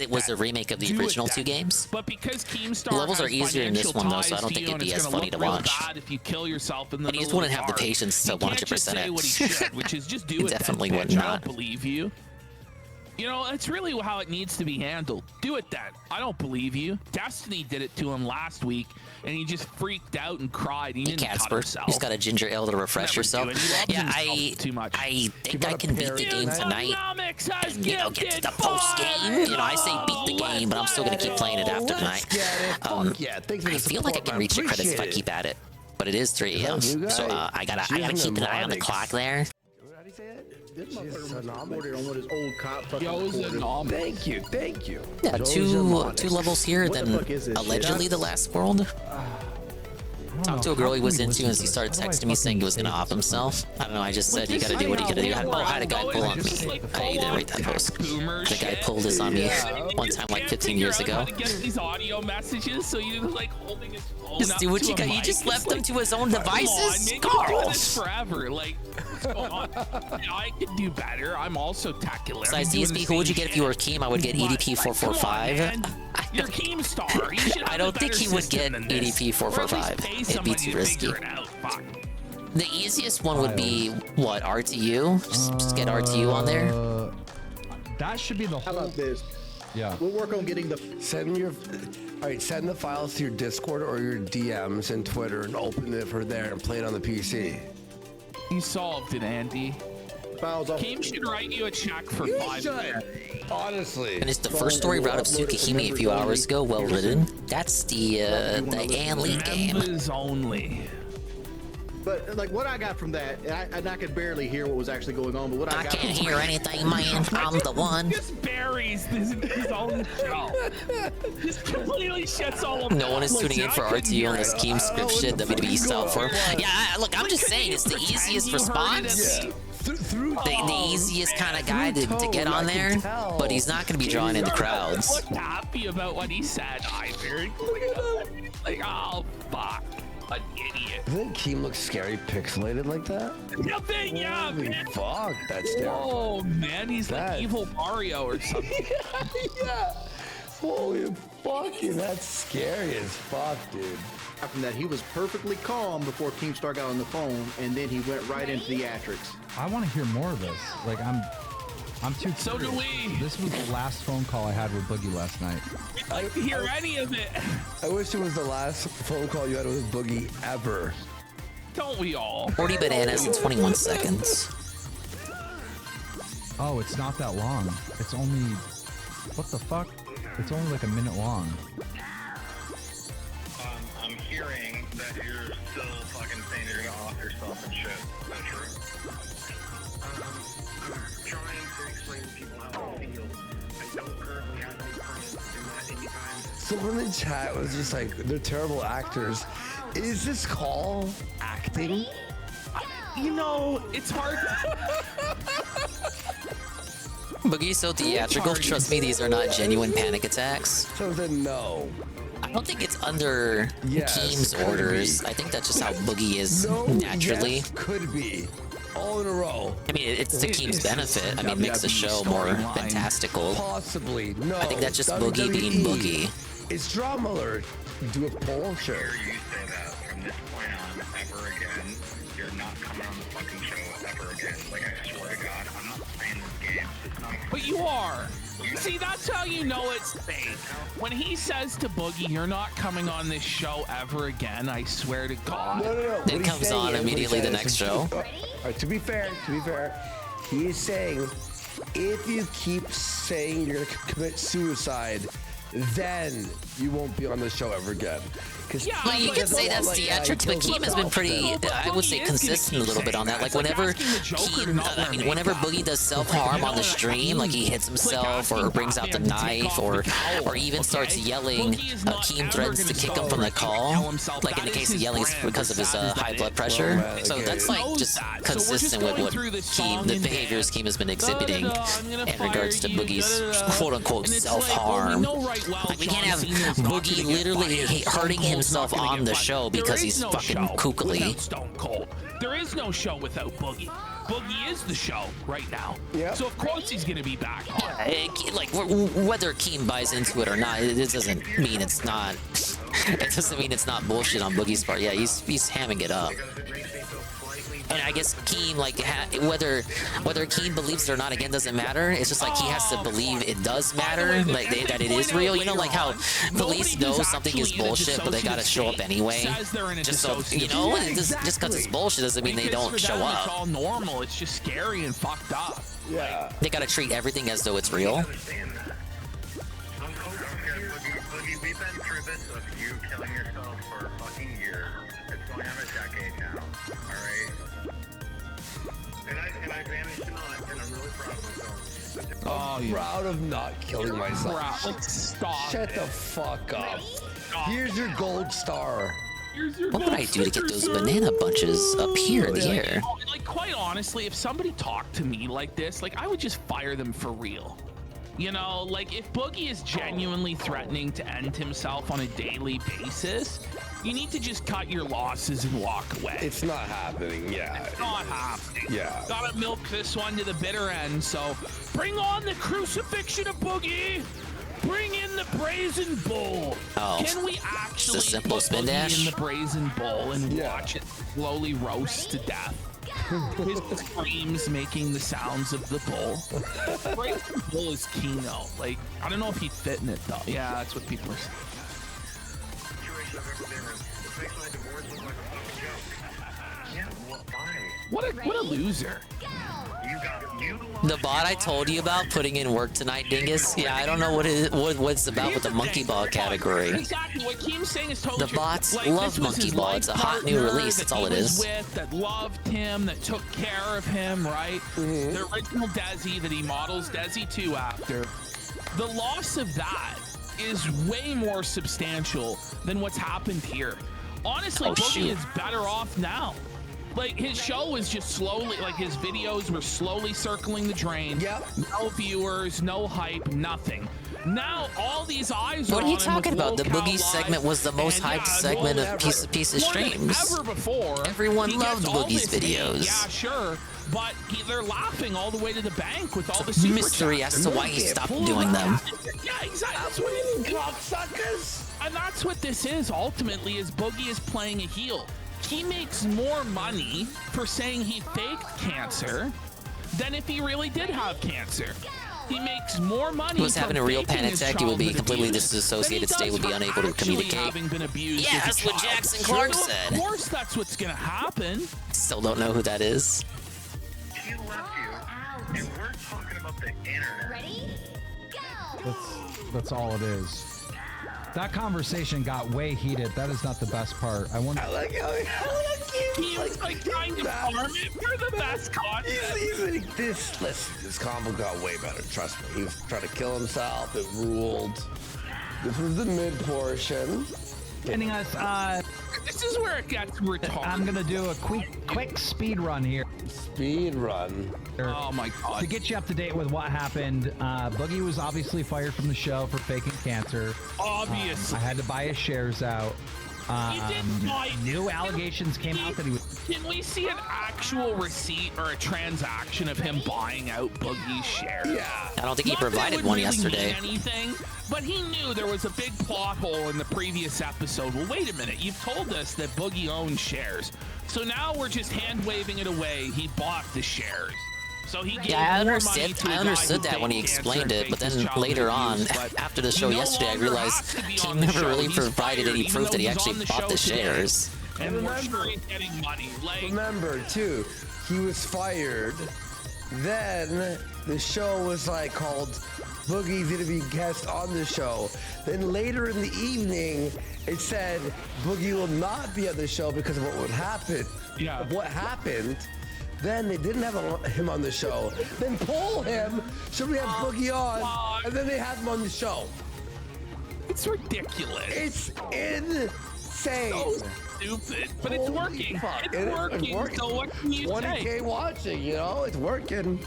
it was a remake of the original 2 games. But because Keemstar The levels are easier in this one, though, so I don't think it'd be as funny to watch. If you kill yourself in the And he just wouldn't have the patience to 100% it. what he should, which is just do He it. definitely then, would bitch. I not. don't believe you. You know, that's really how it needs to be handled. Do it then. I don't believe you. Destiny did it to him last week, and he just freaked out and cried. He didn't cut Casper, himself. he's got a ginger ale to refresh yourself. Yeah, I think I can beat the game tonight. And, get to the post game. I say beat the game, but I'm still gonna keep playing it after tonight. I feel like I can reach the credits if I keep at it, but it is 3 a.m. So I gotta keep an eye on the clock there. Thank you. Yeah, two levels here, then allegedly the last world. Talked to a girl he was into, and he started texting me saying he was gonna off himself. I don't know, I just said, you gotta do what you gotta do. Oh, I had a guy pull on me. I didn't read that post. The guy pulled this on me one time like 15 years ago. These audio messages, so you're like holding his phone Just do what you got. You just left him to his own devices? Carl! Forever. Like, what's going on? I could do better. I'm also tacular. Besides DSP, who would you get if you were Keem? I would get EDP 445. You're Keemstar. I don't think he would get EDP 445. It'd be too risky. The easiest one would be what, RTU? Just get RTU on there. That should be the whole. How about this? Yeah. We'll work on getting the. Send the files to your Discord or your DMs and Twitter, and open it for there and play it on the PC. You solved it, Andy. Keem should write you a check for 5 minutes. Honestly. Finished the first story route of Tsukihime a few hours ago. Well written. That's the Ann Lee game. Members only. But like what I got from that, and I could barely hear what was actually going on. But what I got can't hear anything, man. I'm the one. Just buries his own show. Just completely shits all over. No one is tuning in for RTU on this Keem script shit WWE style form. Yeah, look, I'm just saying it's the easiest response. The easiest kind of guy to get on there, but he's not going to be drawing in the crowds. I looked happy about what he said. I very like, oh fuck, an idiot. Doesn't Keem look scary pixelated like that? Yeah, Holy man. fuck, that's terrible. Oh man, he's like evil Mario or something. Yeah. Holy fucking, that's scary as fuck, dude. From that, he was perfectly calm before Keemstar got on the phone, and then he went right into theatrics. I want to hear more of this. Like, I'm too curious. So do we. This was the last phone call I had with Boogie last night. We'd like to hear any of it. I wish it was the last phone call you had with Boogie ever. Don't we all? 40 bananas in 21 seconds. Oh, it's not that long. It's only... What the fuck? It's only like a minute long. I'm hearing that you're still fucking saying you're gonna off yourself and shit. Is that true? I'm trying to explain to people how I feel. I don't currently have any plans to do that anytime. Someone in chat was just like, they're terrible actors. Is this call acting? You know, it's hard. Boogie's so theatrical. Trust me, these are not genuine panic attacks. So then no. I don't think it's under Keem's could orders. be. I think that's just how Boogie is No, naturally. yes, could be. All in a row. I mean, it's to Keem's benefit. I mean, it makes the show more fantastical. Possibly. No. I think that's just WWE. Boogie being Boogie. It's drama alert. Do a poll, sure. Hear you say that from this point on, ever again, you're not coming on the fucking show ever again. Like, I swear to God, I'm not playing this game. It's not. But you are. See, that's how you know it's fake. When he says to Boogie, you're not coming on this show ever again, I swear to God. No. It What comes he's saying on is- immediately what the he next says- show. All right, to be fair, he is saying if you keep saying you're gonna commit suicide, then you won't be on the show ever again. Well, you can say that's theatrics, but Keem has been pretty, I would say, consistent a little bit on that. Like, whenever whenever Boogie does self-harm on the stream, like he hits himself or brings out the knife or even starts yelling, Keem threatens to kick him from the call. Like, in the case of yelling, it's because of his high blood pressure. So that's, like, just consistent with what Keem, the behaviors Keem has been exhibiting in regards to Boogie's quote-unquote self-harm. Like, we can't have Boogie literally hurting himself on the show because he's fucking kookily. Stone Cold. There is no show without Boogie. Boogie is the show right now. Yeah. So of course he's gonna be back on. Like, whether Keem buys into it or not, it doesn't mean it's not. It doesn't mean it's not bullshit on Boogie's part. Yeah, he's hamming it up. And I guess Keem, like, whether Keem believes it or not, again, doesn't matter. It's just like he has to believe it does matter, like that it is real. You know, like how police know something is bullshit, but they gotta show up anyway. Just so you know, just because it's bullshit doesn't mean they don't show up. It's all normal. It's just scary and fucked up. Yeah. They gotta treat everything as though it's real. Boogie, we've been through this of you killing yourself for a fucking year. It's going on a decade now. Alright? And I managed to not, and I'm really proud of myself. I'm proud of not killing myself. Like, stop. Shut the fuck up. Here's your gold star. What would I do to get those banana bunches up here in the air? Like, quite honestly, if somebody talked to me like this, like, I would just fire them for real. You know, like, if Boogie is genuinely threatening to end himself on a daily basis, you need to just cut your losses and walk away. It's not happening, yeah. It's not happening. Yeah. Gotta milk this one to the bitter end, so bring on the crucifixion of Boogie! Bring in the brazen bull. Oh, can we actually just a simple put spin Boogie dash? in the brazen bull and watch it slowly roast to death? His screams making the sounds of the bull. Brazen bull is Kino. Like, I don't know if he'd fit in it though. Yeah, that's what people are saying. What a loser. The bot I told you about putting in work tonight, Dingus. Yeah, I don't know what it's about with the monkey ball category. Exactly what Keem's saying is totally The true. bots Like, love this was monkey his ball. life It's a hot new partner release. that That's all he it was is. With, that loved him, that took care of him, right? The original Desi that he models Desi 2 after. The loss of that is way more substantial than what's happened here. Honestly, Oh, Boogie shoot. is better off now. Like, his show was just slowly, like, his videos were slowly circling the drain. Yep. No viewers, no hype, nothing. Now all these eyes What are are you on him talking with about? The Lil Cow Boogie Live, segment was the most and hyped segment of Piece of more than streams. ever before. Everyone He loved gets all Boogie's this hate, videos. Yeah, sure, but they're laughing all the way to the bank with all the super Mystery chats. as to why he stopped doing them. Yeah, exactly. That's what it is. Cocksuckers. And that's what this is ultimately. Is Boogie is playing a heel. He makes more money for saying he faked cancer than if he really did have cancer. He makes more money. If he was having a real from panic faking attack, he would be his completely childhood abuse disassociated than state, he would be does unable for to actually communicate. having been abused Yeah, as a that's what child. Jackson Clark Sure, said. Of course, that's what's gonna happen. Still don't know who that is. He left you, and we're talking about the internet. Ready? Go! That's all it is. That conversation got way heated. That is not the best part. I wonder. I like how He was like trying to farm it for the best content. He's like, this combo got way better. Trust me. He was trying to kill himself. It ruled. This was the mid portion. Ending us. This is where it gets retarded. I'm gonna do a quick speed run here. Speed run. Oh my god! To get you up to date with what happened, Boogie was obviously fired from the show for faking cancer. Obviously, I had to buy his shares out. New allegations came out that he was. Can we see an actual receipt or a transaction of him buying out Boogie's shares? Yeah. I don't think he Not that it provided would one really yesterday. mean anything, but he knew there was a big plot hole in the previous episode. Well, wait a minute. You've told us that Boogie owns shares. So now we're just hand waving it away. He bought the shares. So he gave Yeah, I more understood. money to a I guy understood who that when he faked explained cancer it, but and faked then his later childhood on, abuse, but after the he show no yesterday, I longer realized has to be he on the never show. really He's provided fired, any even proof though that he he's actually on the bought show the today. shares. And we're Remember- sure he's getting money. Like, Remember, too, he was fired. Then the show was like called Boogie's gonna be guest on the show. Then later in the evening, it said Boogie will not be on the show because of what would happen. Yeah. What happened? Then they didn't have him on the show. Then pull him, so we have Boogie on, and then they have him on the show. it's ridiculous. It's insane. So stupid, but it's working. It's working. So what can you 20K say? watching, you know, it's working.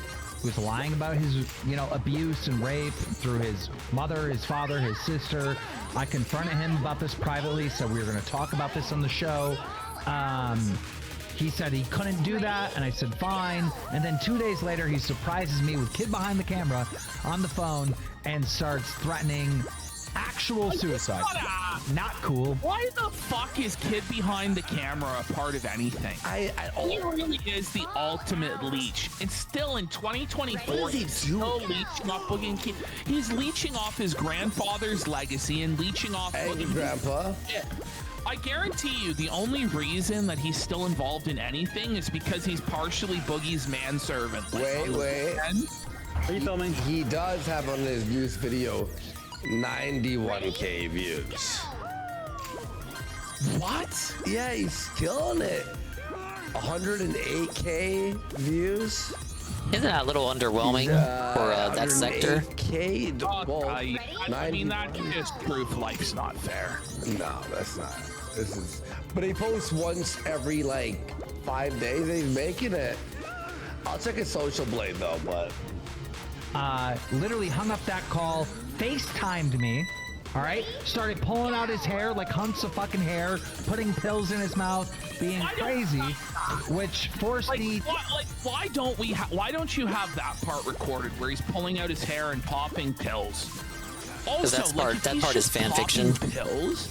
He was lying about his, abuse and rape through his mother, his father, his sister. I confronted him about this privately, so we were going to talk about this on the show. He said he couldn't do that, and I said fine. And then 2 days later, he surprises me with kid behind the camera on the phone and starts threatening actual suicide. Not cool. Why the fuck is kid behind the camera a part of anything? He really is the ultimate leech. And still in 2024, he's still leeching off Boogie and Kid. He's leeching off his grandfather's legacy and leeching off Boogie. Grandpa. Yeah. I guarantee you the only reason that he's still involved in anything is because he's partially Boogie's manservant. Like, Wait. Are you filming? He does have on his news video 91K views. What? Yeah, he's killing it. 108K views. Isn't that a little underwhelming for that sector? 108K. I mean, that's just proof life's not fair. No, that's not. This is. But he posts once every 5 days. He's making it. I'll check his social blade though, but. Literally hung up that call, FaceTimed me, all right? Started pulling out his hair like hunks of fucking hair, putting pills in his mouth, being crazy, which forced me. Why don't you have that part recorded where he's pulling out his hair and popping pills? Also, that part is fan fiction. Pills,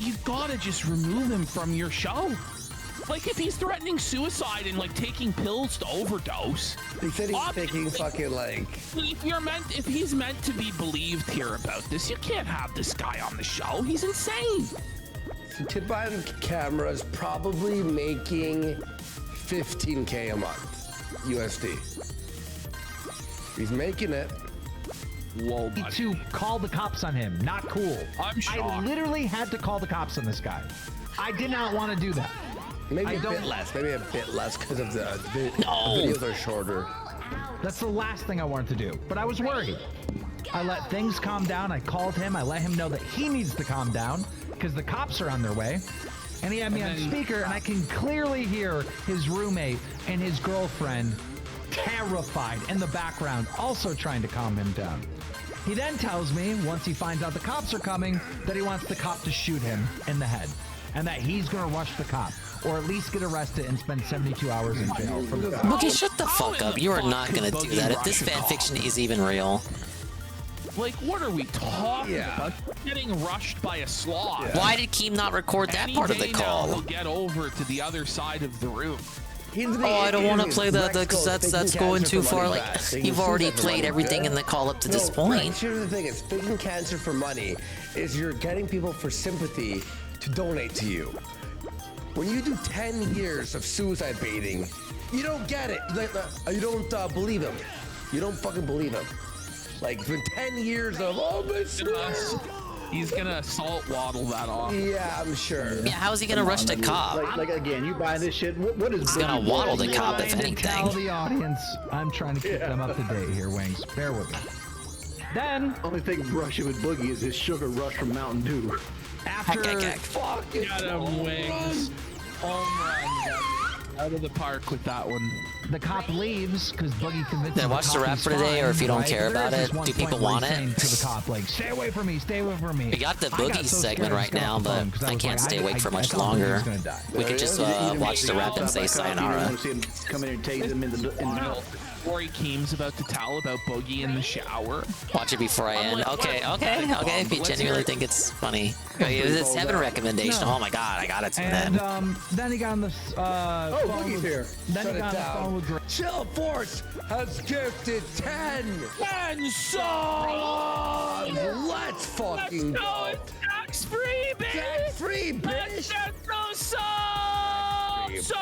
you gotta just remove him from your show. If he's threatening suicide and taking pills to overdose. He said he's taking fucking If he's meant to be believed here about this, you can't have this guy on the show. He's insane. Kid behind the camera is probably making 15K a month USD. He's making it. Whoa, to call the cops on him. Not cool. I'm shocked. I literally had to call the cops on this guy. I did not want to do that. Maybe a bit less because of the videos are shorter. That's the last thing I wanted to do, but I was worried. I let things calm down. I called him. I let him know that he needs to calm down because the cops are on their way. And he had me on speaker, and I can clearly hear his roommate and his girlfriend terrified in the background, also trying to calm him down. He then tells me, once he finds out the cops are coming, that he wants the cop to shoot him in the head, and that he's going to rush the cop, or at least get arrested and spend 72 hours in jail. Okay, shut the fuck up. You are not going to do that if this fan fiction is even real. What are we talking about? Getting rushed by a sloth. Why did Keem not record that part of the call? He'll get over to the other side of the room. Oh, I don't want to play that because that's going too far. Like, you've already played everything in the call up to this point. Here's the thing: it's faking cancer for money. Is you're getting people for sympathy to donate to you. When you do 10 years of suicide baiting, you don't get it. You don't believe him. You don't fucking believe him. Like for 10 years of he's gonna assault waddle that off. Yeah, I'm sure. Yeah, how's he gonna rush the cop? Like again, you buying this shit? What is? He's gonna waddle the cop if anything. Tell the audience, I'm trying to keep them up to date here, Wings. Bear with me. Then, only thing brushing with Boogie is his sugar rush from Mountain Dew. After fucking got him, Wings. Home run. Out of the park with that one. The cop leaves because Boogie convinced Then him watch the rap for today, or if you don't care about it, do people want it? To the cop, like, stay away from me, stay away from me. We got the Boogie segment right now, but I can't stay awake for much longer. We could just watch the rap and say sayonara. Come in and tase him in the mouth. Corey Keem's about to tell about Boogie in the shower. Watch it before I end. Okay. If you genuinely think it's funny. It's heaven recommendation. Oh my god, I got it then. And then he got on the Boogie's here. Then he got on the phone with Drake. Chill Force has gifted 10 subs. Let's fucking go. It's tax free, baby. Tax free, bitch. Let's get those subs.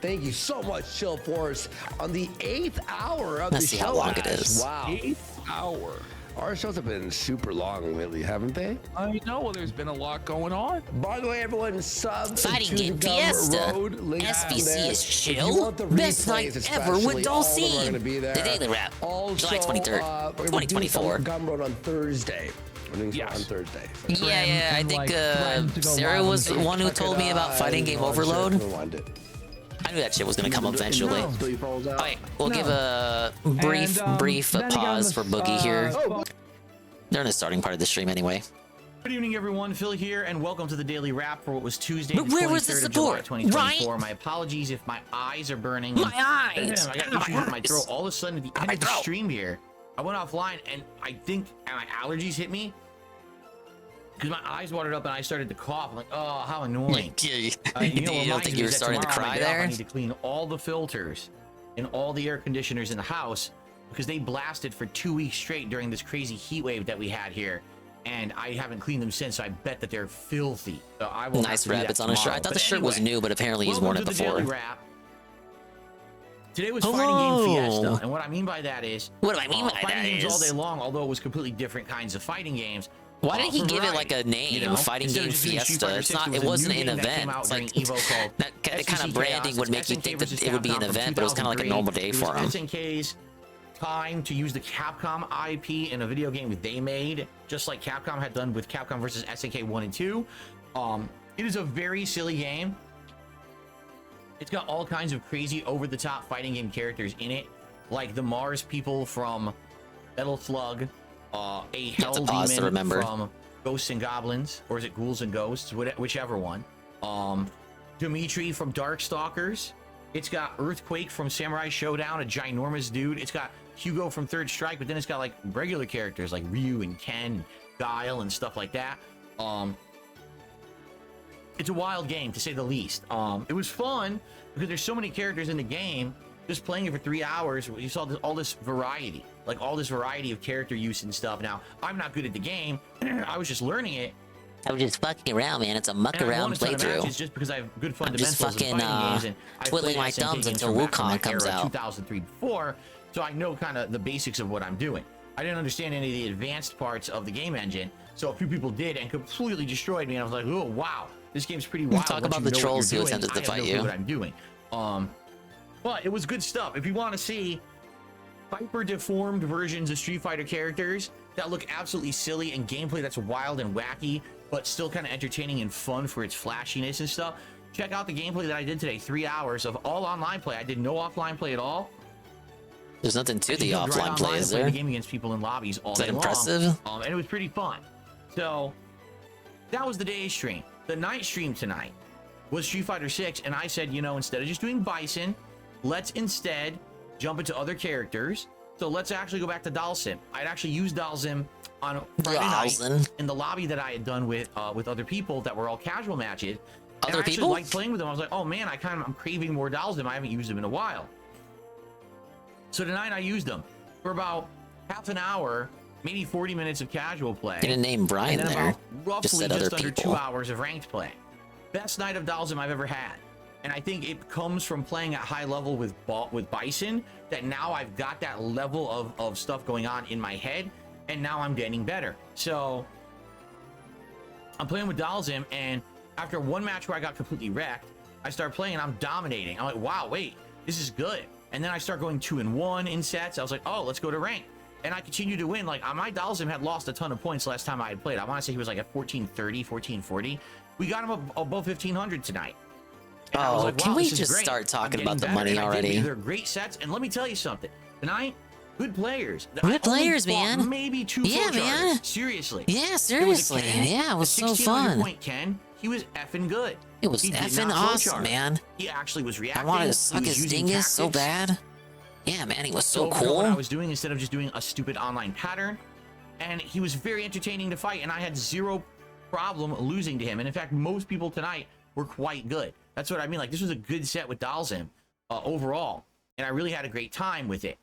Thank you so much, Chill Force, on the 8th hour of the show. Let's see how long it is. Wow. 8th hour. Our shows have been super long lately, haven't they? I know. There's been a lot going on. By the way, everyone, sub Fighting to Game the Gum Fiesta. Road. Link SBC is If you chill. want the Best night replays ever with especially, all of them are Dulcine. gonna be there. The Daily Wrap. Also, July 23rd, we're doing 2024. Gum Road on Thursday. We're doing Yes. on Thursday. Yeah. I think Sarah was the one who told me about Fighting Game Overload. I knew that shit was gonna come eventually. Okay, we'll give a brief pause for Boogie here. They're in the starting part of the stream anyway. Good evening, everyone. Phil here, and welcome to the Daily Wrap for what was Tuesday, But the where was the 23rd of July, support? 2024. Right? My apologies if my eyes are burning. My eyes! I got issues with my throat. All of a sudden, at the end of the stream here, I went offline, and I think my allergies hit me because my eyes watered up, and I started to cough. I'm like, oh, how annoying! You don't think you were starting to cry there? I need to clean all the filters and all the air conditioners in the house because they blasted for 2 weeks straight during this crazy heat wave that we had here. And I haven't cleaned them since, so I bet that they're filthy. So I will Nice rabbits on a shirt. I thought the shirt was new, but apparently he's worn it before. Today was Fighting Game Fiesta, and what I mean by that is... What do I mean by fighting that games all is- day long, although it was completely different kinds of fighting games. Why didn't he for give it variety, like a name? Fighting Instead of Game just doing Street Fiesta. Fighter It's 6, not. there It was a wasn't new an game that came event. out It's during like Evo called that kind SBC of branding would make you Chaos. think SNK that it would be an versus event, but it was kind of like a 2003. normal day It for was him. SNK's time to use the Capcom IP in a video game that they made, just like Capcom had done with Capcom versus SNK 1 and 2. It is a very silly game. It's got all kinds of crazy over-the-top fighting game characters in it, like the Mars people from Metal Slug, a Hell Demon from Ghosts and Goblins, or is it Ghouls and Ghosts, whichever one. Dimitri from Darkstalkers. It's got Earthquake from Samurai Showdown, a ginormous dude. It's got Hugo from Third Strike, but then it's got like regular characters like Ryu and Ken, Guile, and stuff like that. It's a wild game, to say the least. It was fun because there's so many characters in the game. Just playing it for 3 hours, you saw all this variety, like all this variety of character use and stuff. Now, I'm not good at the game. I was just learning it. I was just fucking around, man. It's a muck And I won around a ton of playthrough. matches just because I have good I'm just fundamentals fucking of fighting games, and I've twiddling played my SNK thumbs games until from back from Wukong that comes era, out. 2003 before, so I know kind of the basics of what I'm doing. I didn't understand any of the advanced parts of the game engine, so a few people did and completely destroyed me, and I was like, oh wow, this game's pretty wild. Talk Once about you the know what trolls you're who doing, attempted to I have fight no you. clue what I'm doing. But it was good stuff. If you want to see hyper deformed versions of Street Fighter characters that look absolutely silly and gameplay that's wild and wacky, but still kind of entertaining and fun for its flashiness and stuff, check out the gameplay that I did today. 3 hours of all online play. I did no offline play at all. There's nothing to the You can offline online play, and is play there? the game against people in lobbies all Is that day long. impressive? And it was pretty fun. So that was the day stream. The night stream tonight was Street Fighter 6, and I said, you know, instead of just doing Bison, let's instead jump into other characters. So let's actually go back to Dalsim. I'd actually used Dalsim on Friday night in the lobby that I had done with other people that were all casual matches. And Other I actually people? liked playing with them. I was like, oh man, I'm craving more Dhalsim. I haven't used them in a while. So tonight I used them for about half an hour, maybe 40 minutes of casual play. Didn't name Brian and then there. about roughly Just said just other under people. 2 hours of ranked play. Best night of Dhalsim I've ever had. And I think it comes from playing at high level with Bison, that now I've got that level of stuff going on in my head, and now I'm getting better. So I'm playing with Dhalsim, and after one match where I got completely wrecked, I start playing and I'm dominating. I'm like, wow, wait, this is good. And then I start going 2-1 in sets. I was like, oh, let's go to rank. And I continue to win. Like, my Dhalsim had lost a ton of points last time I had played. I want to say he was like at 1430, 1440. We got him above 1500 tonight. And I was Oh, like, can wow, we this is just great. start I'm talking getting about the better. money And I did already? They're great sets. And let me tell you something. Tonight, good players. Good I only players, fought man. Maybe 2 Yeah, full man. charters. Seriously. Yeah, It was a seriously. Ken, Yeah, it was a so 1600 fun. point Ken. He was effing good. It was He did effing not flow awesome, chart. man. He actually was I reacting. wanted to He suck was his using dingus so tactics. bad. Yeah, man, he was so Overall, cool. what I was doing instead of just doing a stupid online pattern, and he was very entertaining to fight, and I had zero problem losing to him. And in fact, most people tonight were quite good. That's what I mean. Like, this was a good set with Dhalsim overall, and I really had a great time with it.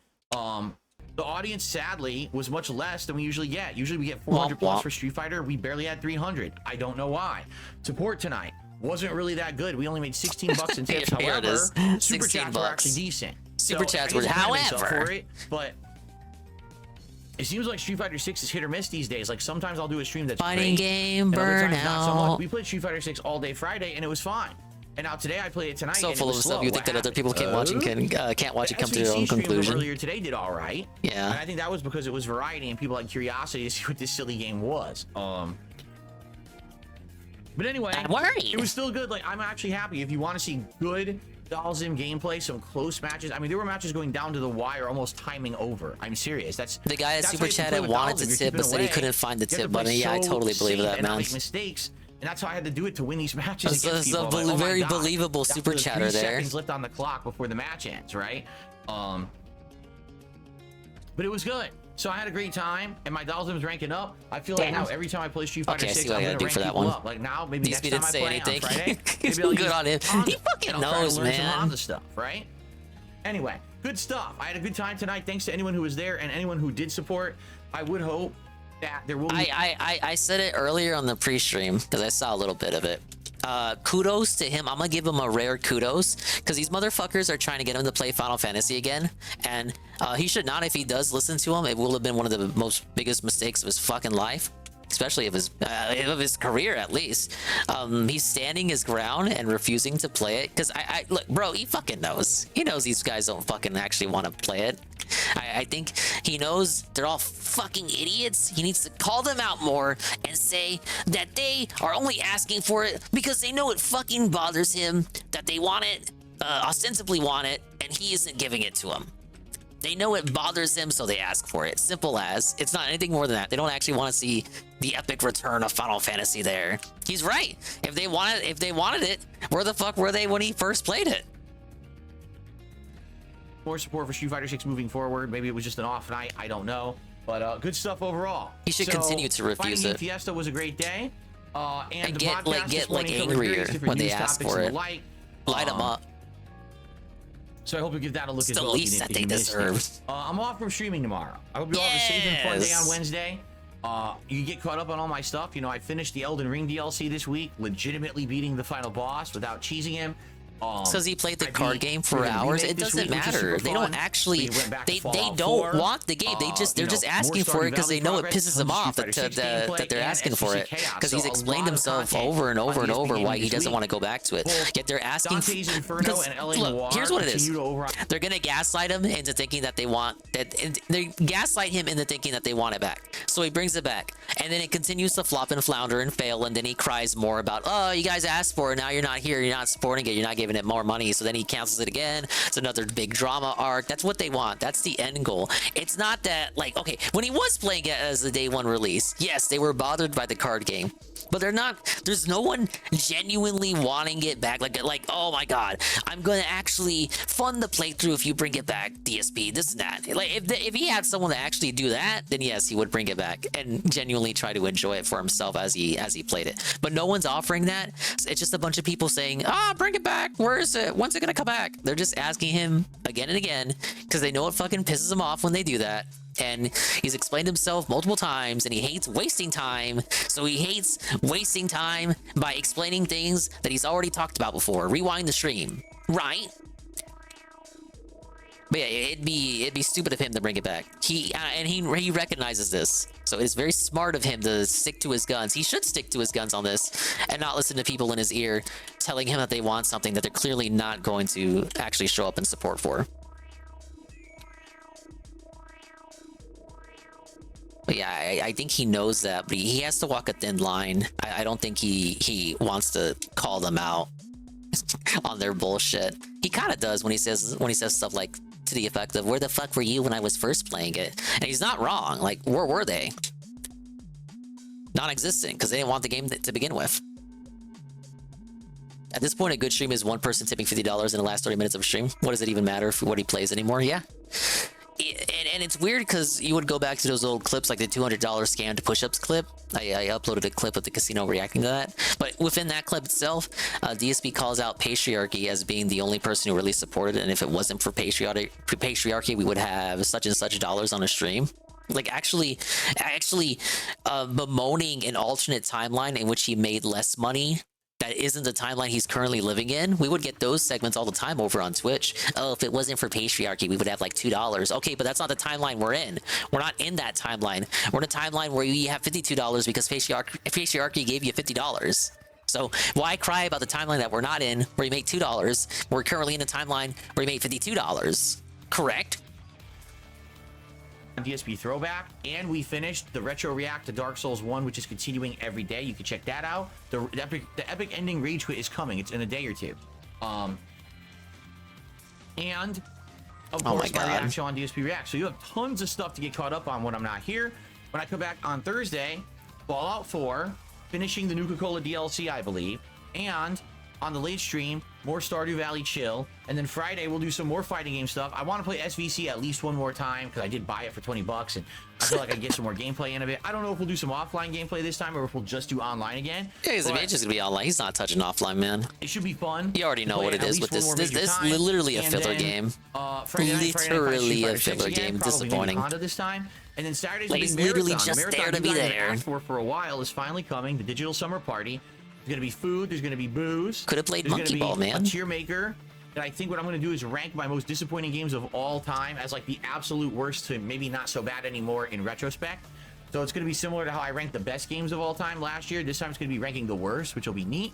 The audience, sadly, was much less than we usually get. Usually we get 400 plus for Street Fighter. We barely had 300. I don't know why. Support tonight wasn't really that good. We only made 16 bucks in tips. Here it However, is. super 16 chats were bucks. actually decent. Super So, chats I were, guess I blame myself however. for it, but it seems like Street Fighter 6 is hit or miss these days. Like, sometimes I'll do a stream that's Fighting great, game and other times not so much. burnout. We played Street Fighter 6 all day Friday, and it was fine. And now today I played it tonight. So and full it of was stuff slow. you What think that other happened? people can't watch it come to their own SVC stream conclusion. earlier today did all right. Yeah. And I think that was because it was variety and people had curiosity to see what this silly game was. But anyway, I'm worried. it was still good. Like, I'm actually happy. If you want to see good Dhalsim gameplay, some close matches. I mean, there were matches going down to the wire, almost timing over. I'm serious. That's The guy at that's Super how you can Chat play had with wanted Dhalsim. to You're tip, but keeping said he away. couldn't find the You have tip to play button. Yeah, I so totally believe safe that, and not man. make mistakes. And that's how I had to do it to win these matches. That's against a people. I'm like, oh my very God, believable that's super the chatter 3 there. seconds left on the clock before the match ends, right? But it was good. So I had a great time, and my Dhalsim's ranking up. I feel like Damn. now every time I play Street Fighter Okay, I 6, see what I'm I gonna gotta do rank for that people one. up. Like now, maybe These next time didn't I say play on anything. Friday, maybe I'll Good use on him. Hanzo, He fucking and I'll try to knows, learn some man. Hanzo stuff, right? Anyway, good stuff. I had a good time tonight. Thanks to anyone who was there and anyone who did support. I would hope that there will be. I said it earlier on the pre-stream because I saw a little bit of it. Kudos to him. I'm gonna give him a rare kudos because these motherfuckers are trying to get him to play Final Fantasy again, and he should not. If he does listen to him, it will have been one of the most biggest mistakes of his fucking life, especially of his career at least. He's standing his ground and refusing to play it because I look, bro, he fucking knows. He knows these guys don't fucking actually want to play it. I think he knows they're all fucking idiots. He needs to call them out more and say that they are only asking for it because they know it fucking bothers him, that they want it, ostensibly want it, and he isn't giving it to them. They know it bothers them, so they ask for it. Simple as. It's not anything more than that. They don't actually want to see the epic return of Final Fantasy there. He's right. If they wanted it, where the fuck were they when he first played it? More support for Street Fighter 6 moving forward. Maybe it was just an off night. I don't know. But good stuff overall. He should continue to refuse Fighting it. Fiesta was a great day. And the get podcast this morning covered angrier various different when they news ask topics for and it. the like. Light them up. So I hope you give that a look It's as the well. if you least didn't- that if they you missed it. deserve. I'm off from streaming tomorrow. I hope you all have a safe and fun day Yes. on Wednesday. You can get caught up on all my stuff. You know, I finished the Elden Ring DLC this week, legitimately beating the final boss without cheesing him. Says he played the I card beat game for the hours. remake It this doesn't week, which is matter. super They don't fun. actually. We went back to They Fallout don't 4. want the game. They're just You know, asking more for it because Stardew they know it Valley pisses them progress, off Street Fighter 6 that gameplay, they're and asking for SVC it Chaos. because So he's a explained lot of himself content over and over on and this over why beginning he this doesn't week. want to go back to it. Both Yet they're asking. Dante's Inferno because, and LA look, Noire here's what it is. continue to over- They're gonna gaslight him into thinking that they want that. And they gaslight him into thinking that they want it back. So he brings it back, and then it continues to flop and flounder and fail, and then he cries more about, oh, you guys asked for it, now you're not here, you're not supporting it, you're not giving giving it more money, so then he cancels it again. It's another big drama arc. That's what they want. That's the end goal. It's not that, like, okay, when he was playing it as a day one release, yes, they were bothered by the card game, but they're not, there's no one genuinely wanting it back. Like, oh my god, I'm gonna actually fund the playthrough if you bring it back, DSP, this and that. Like, if he had someone to actually do that, then yes, he would bring it back and genuinely try to enjoy it for himself as he played it. But no one's offering that. It's just a bunch of people saying, bring it back, where is it, when's it gonna come back? They're just asking him again and again because they know it fucking pisses him off when they do that. And he's explained himself multiple times, and he hates wasting time. So he hates wasting time by explaining things that he's already talked about before. Rewind the stream, right? But yeah, it'd be stupid of him to bring it back. He recognizes this, so it's very smart of him to stick to his guns. He should stick to his guns on this and not listen to people in his ear telling him that they want something that they're clearly not going to actually show up in support for. But yeah, I think he knows that, but he has to walk a thin line. I don't think he wants to call them out on their bullshit. He kind of does when he says stuff like to the effect of, "Where the fuck were you when I was first playing it?" And he's not wrong. Like, where were they? Non-existent, because they didn't want the game to begin with. At this point, a good stream is one person tipping $50 in the last 30 minutes of a stream. What does it even matter for what he plays anymore? Yeah. And it's weird because you would go back to those old clips, like the $200 scammed push-ups clip. I uploaded a clip of the casino reacting to that. But within that clip itself, DSP calls out Patriarchy as being the only person who really supported it. And if it wasn't for Patriarchy, we would have such and such dollars on a stream. Like, actually bemoaning an alternate timeline in which he made less money that isn't the timeline he's currently living in. We would get those segments all the time over on Twitch. Oh, if it wasn't for Patriarchy, we would have like $2. Okay, but that's not the timeline we're in. We're not in that timeline. We're in a timeline where you have $52 because Patriarchy gave you $50. So why cry about the timeline that we're not in, where you make $2? We're currently in a timeline where you made $52. Correct? DSP throwback, and we finished the retro react to Dark Souls 1, which is continuing every day. You can check that out. The epic ending rage quit is coming. It's in a day or two. And of course my reaction on DSP React. So you have tons of stuff to get caught up on when I'm not here. When I come back on Thursday, Fallout 4, finishing the Nuka-Cola DLC, I believe, and on the late stream, more Stardew Valley chill, and then Friday we'll do some more fighting game stuff. I want to play SVC at least one more time because I did buy it for $20, and I feel like I get some more gameplay in of it. I don't know if we'll do some offline gameplay this time or if we'll just do online again. Yeah, he's just gonna be online. He's not touching offline, man. It should be fun. You already know what it is with this. This is literally a filler game. Literally a filler game. Disappointing. This time. And then Saturday's like, he's literally just there to be there. For a while is finally coming. The digital summer party. There's gonna be food. There's gonna be booze. Could have played Monkey Ball, man. A tier maker. And I think what I'm gonna do is rank my most disappointing games of all time as like the absolute worst to maybe not so bad anymore in retrospect. So it's gonna be similar to how I ranked the best games of all time last year. This time it's gonna be ranking the worst, which will be neat.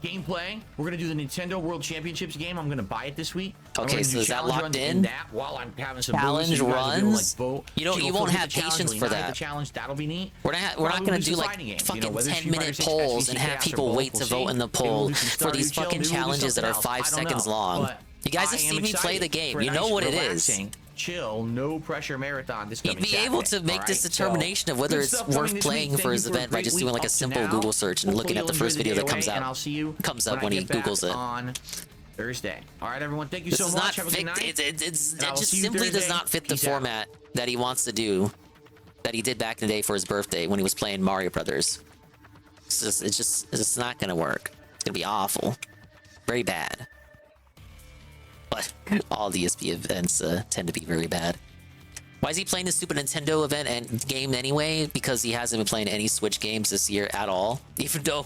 Gameplay. We're gonna do the Nintendo World Championships game. I'm gonna buy it this week. Okay, so is that locked in? That while I'm having some challenge runs. You won't have patience for that. The challenge that'll be neat. We're not gonna do like fucking 10-minute polls and have people wait to vote in the poll for these fucking challenges that are 5 seconds long. You guys have seen me play the game. You know what it is. Chill, no pressure marathon this coming You'd be able to make this determination of whether it's worth playing for his event by just doing like a simple Google search and looking at the first video that comes up when he Googles it. On Thursday. All right, everyone. Thank you so much. Have a good night. It just simply does not fit the format that he wants to do, that he did back in the day for his birthday when he was playing Mario Brothers. It's just not gonna work. It's gonna be awful, very bad. But all DSP events tend to be very bad. Why is he playing the Super Nintendo event and game anyway? Because he hasn't been playing any Switch games this year at all. Even though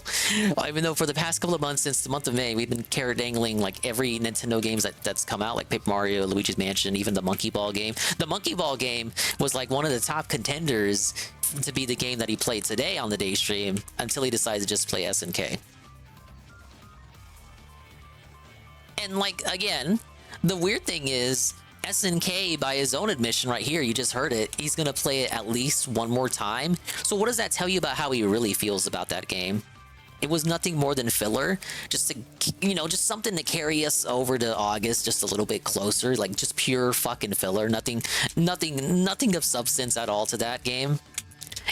for the past couple of months, since the month of May, we've been carrot dangling like every Nintendo games that's come out, like Paper Mario, Luigi's Mansion, even the Monkey Ball game. The Monkey Ball game was like one of the top contenders to be the game that he played today on the day stream until he decided to just play SNK. And like, again, the weird thing is, SNK, by his own admission right here, you just heard it, he's gonna play it at least one more time. So what does that tell you about how he really feels about that game? It was nothing more than filler, just to, you know, just something to carry us over to August just a little bit closer, like just pure fucking filler. Nothing of substance at all to that game.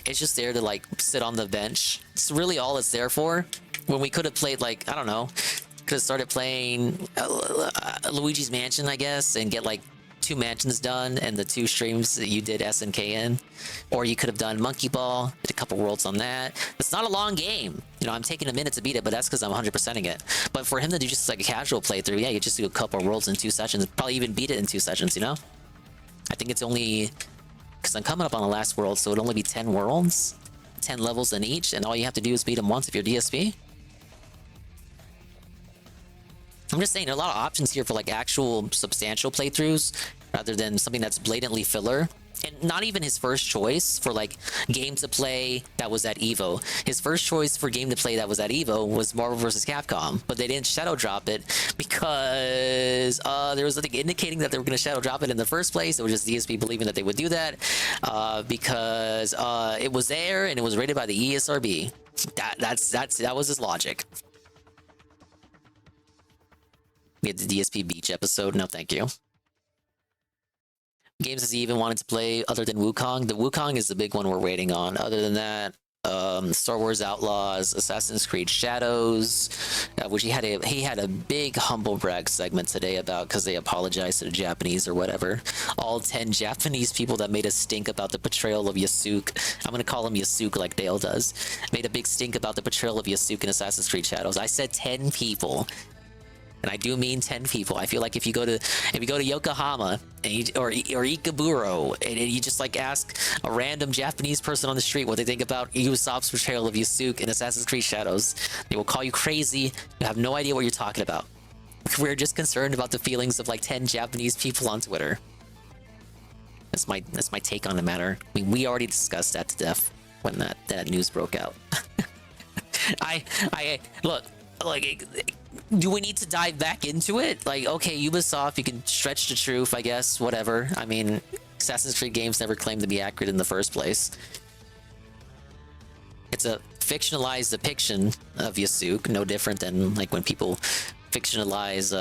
It's just there to like sit on the bench. It's really all it's there for. When we could have played, like, I don't know, could have started playing Luigi's Mansion, I guess, and get like 2 mansions done and the 2 streams that you did SNK in, or you could have done Monkey Ball, did a couple worlds on that. It's not a long game, you know. I'm taking a minute to beat it, but that's because I'm 100%ing it. But for him to do just like a casual playthrough, yeah, you just do a couple worlds in 2 sessions, probably even beat it in 2 sessions, you know. I think it's only because I'm coming up on the last world, so it'd only be 10 worlds, 10 levels in each, and all you have to do is beat them once if you're DSP. I'm just saying, there are a lot of options here for like actual substantial playthroughs rather than something that's blatantly filler. And not even his first choice for like game to play that was at EVO. His first choice for game to play that was at EVO was Marvel vs. Capcom, but they didn't shadow drop it because there was nothing indicating that they were going to shadow drop it in the first place. It was just DSP believing that they would do that because it was there and it was rated by the ESRB. That was his logic. We had the DSP Beach episode. No, thank you. Games has he even wanted to play other than Wukong? The Wukong is the big one we're waiting on. Other than that, Star Wars Outlaws, Assassin's Creed Shadows, which he had a big humble brag segment today about because they apologized to the Japanese or whatever. All 10 Japanese people that made a stink about the portrayal of Yasuke. I'm gonna call him Yasuke like Dale does. Made a big stink about the portrayal of Yasuke in Assassin's Creed Shadows. I said 10 people. And I do mean 10 people. I feel like if you go to Yokohama and or Ikeburo and you just like ask a random Japanese person on the street what they think about Ubisoft's portrayal of Yasuke in Assassin's Creed Shadows, they will call you crazy. You have no idea what you're talking about. We're just concerned about the feelings of like 10 Japanese people on Twitter. That's my take on the matter. I mean, we already discussed that to death when that news broke out. I look, like, do we need to dive back into it? Like, okay, Ubisoft, you can stretch the truth, I guess, whatever. I mean, Assassin's Creed games never claimed to be accurate in the first place. It's a fictionalized depiction of Yasuke, no different than like when people fictionalize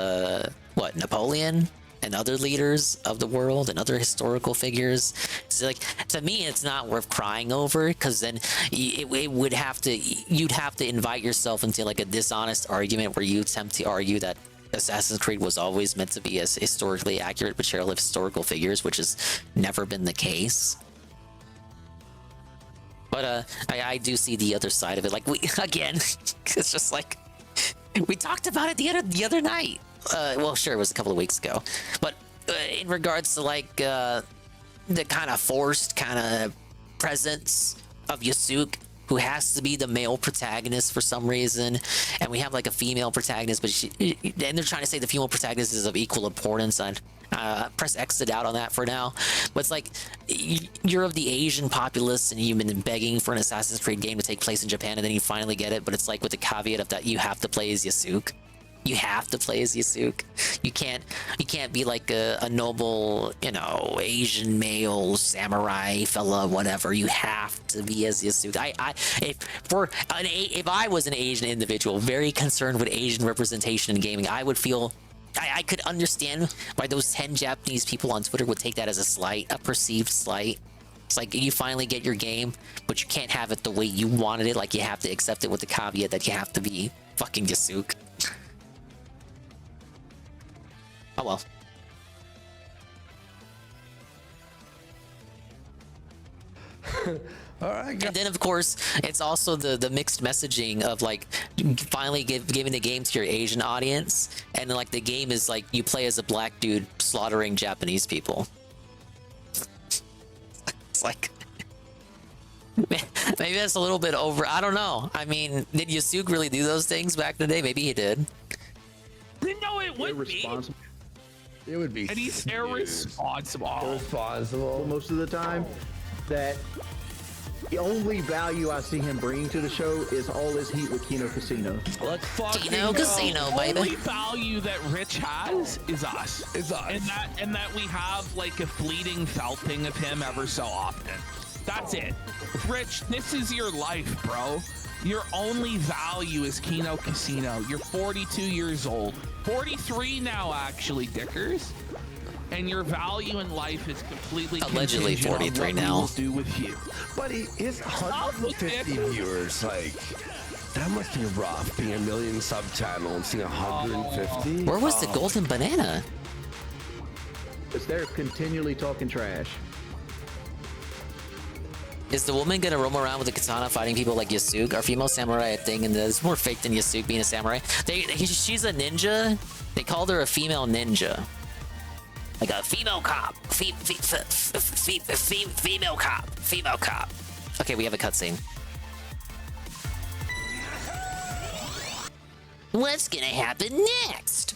Napoleon and other leaders of the world and other historical figures. It's like, to me, it's not worth crying over, because then you'd have to invite yourself into like a dishonest argument where you attempt to argue that Assassin's Creed was always meant to be a historically accurate portrayal of historical figures, which has never been the case. But I do see the other side of it. Like, it's just like we talked about it the other night. Well, sure, it was a couple of weeks ago, but in regards to like the kind of forced kind of presence of Yasuke, who has to be the male protagonist for some reason, and we have like a female protagonist, but and they're trying to say the female protagonist is of equal importance. And press exit out on that for now. But it's like, you're of the Asian populace and you've been begging for an Assassin's Creed game to take place in Japan, and then you finally get it, but it's like with the caveat of that you have to play as Yasuke. You have to play as Yasuke. You can't be like a noble, you know, Asian male samurai fella, whatever. You have to be as Yasuke. If I was an Asian individual very concerned with Asian representation in gaming, I would feel I could understand why those 10 Japanese people on Twitter would take that as a slight, a perceived slight. It's like you finally get your game, but you can't have it the way you wanted it. Like, you have to accept it with the caveat that you have to be fucking Yasuke. Oh well. All right. And then of course it's also the mixed messaging of like finally giving the game to your Asian audience, and then like the game is like you play as a black dude slaughtering Japanese people. It's like maybe that's a little bit over. I don't know. I mean, did Yasuke really do those things back in the day? Maybe he did. No, it would be. It would be. And he's irresponsible. Irresponsible most of the time. That the only value I see him bringing to the show is all his heat with Kino Casino. Let's fucking Kino Casino, baby. The only value that Rich has is us. And that we have like a fleeting felting of him ever so often. That's it. Rich, this is your life, bro. Your only value is Kino Casino. You're 42 years old. 43 now, actually, Dickers. And your value in life is completely Allegedly contingent 43 on what now. we will do with you. But he is 150 viewers. Like, that must be rough being a million sub channel and seeing 150. Where was the golden banana? Because they're continually talking trash. Is the woman gonna roam around with a katana fighting people like Yasuke? Are female samurai a thing? And it's more fake than Yasuke being a samurai. She's a ninja. They called her a female ninja. Like a female cop. Female cop. Female cop. Okay, we have a cutscene. What's gonna happen next?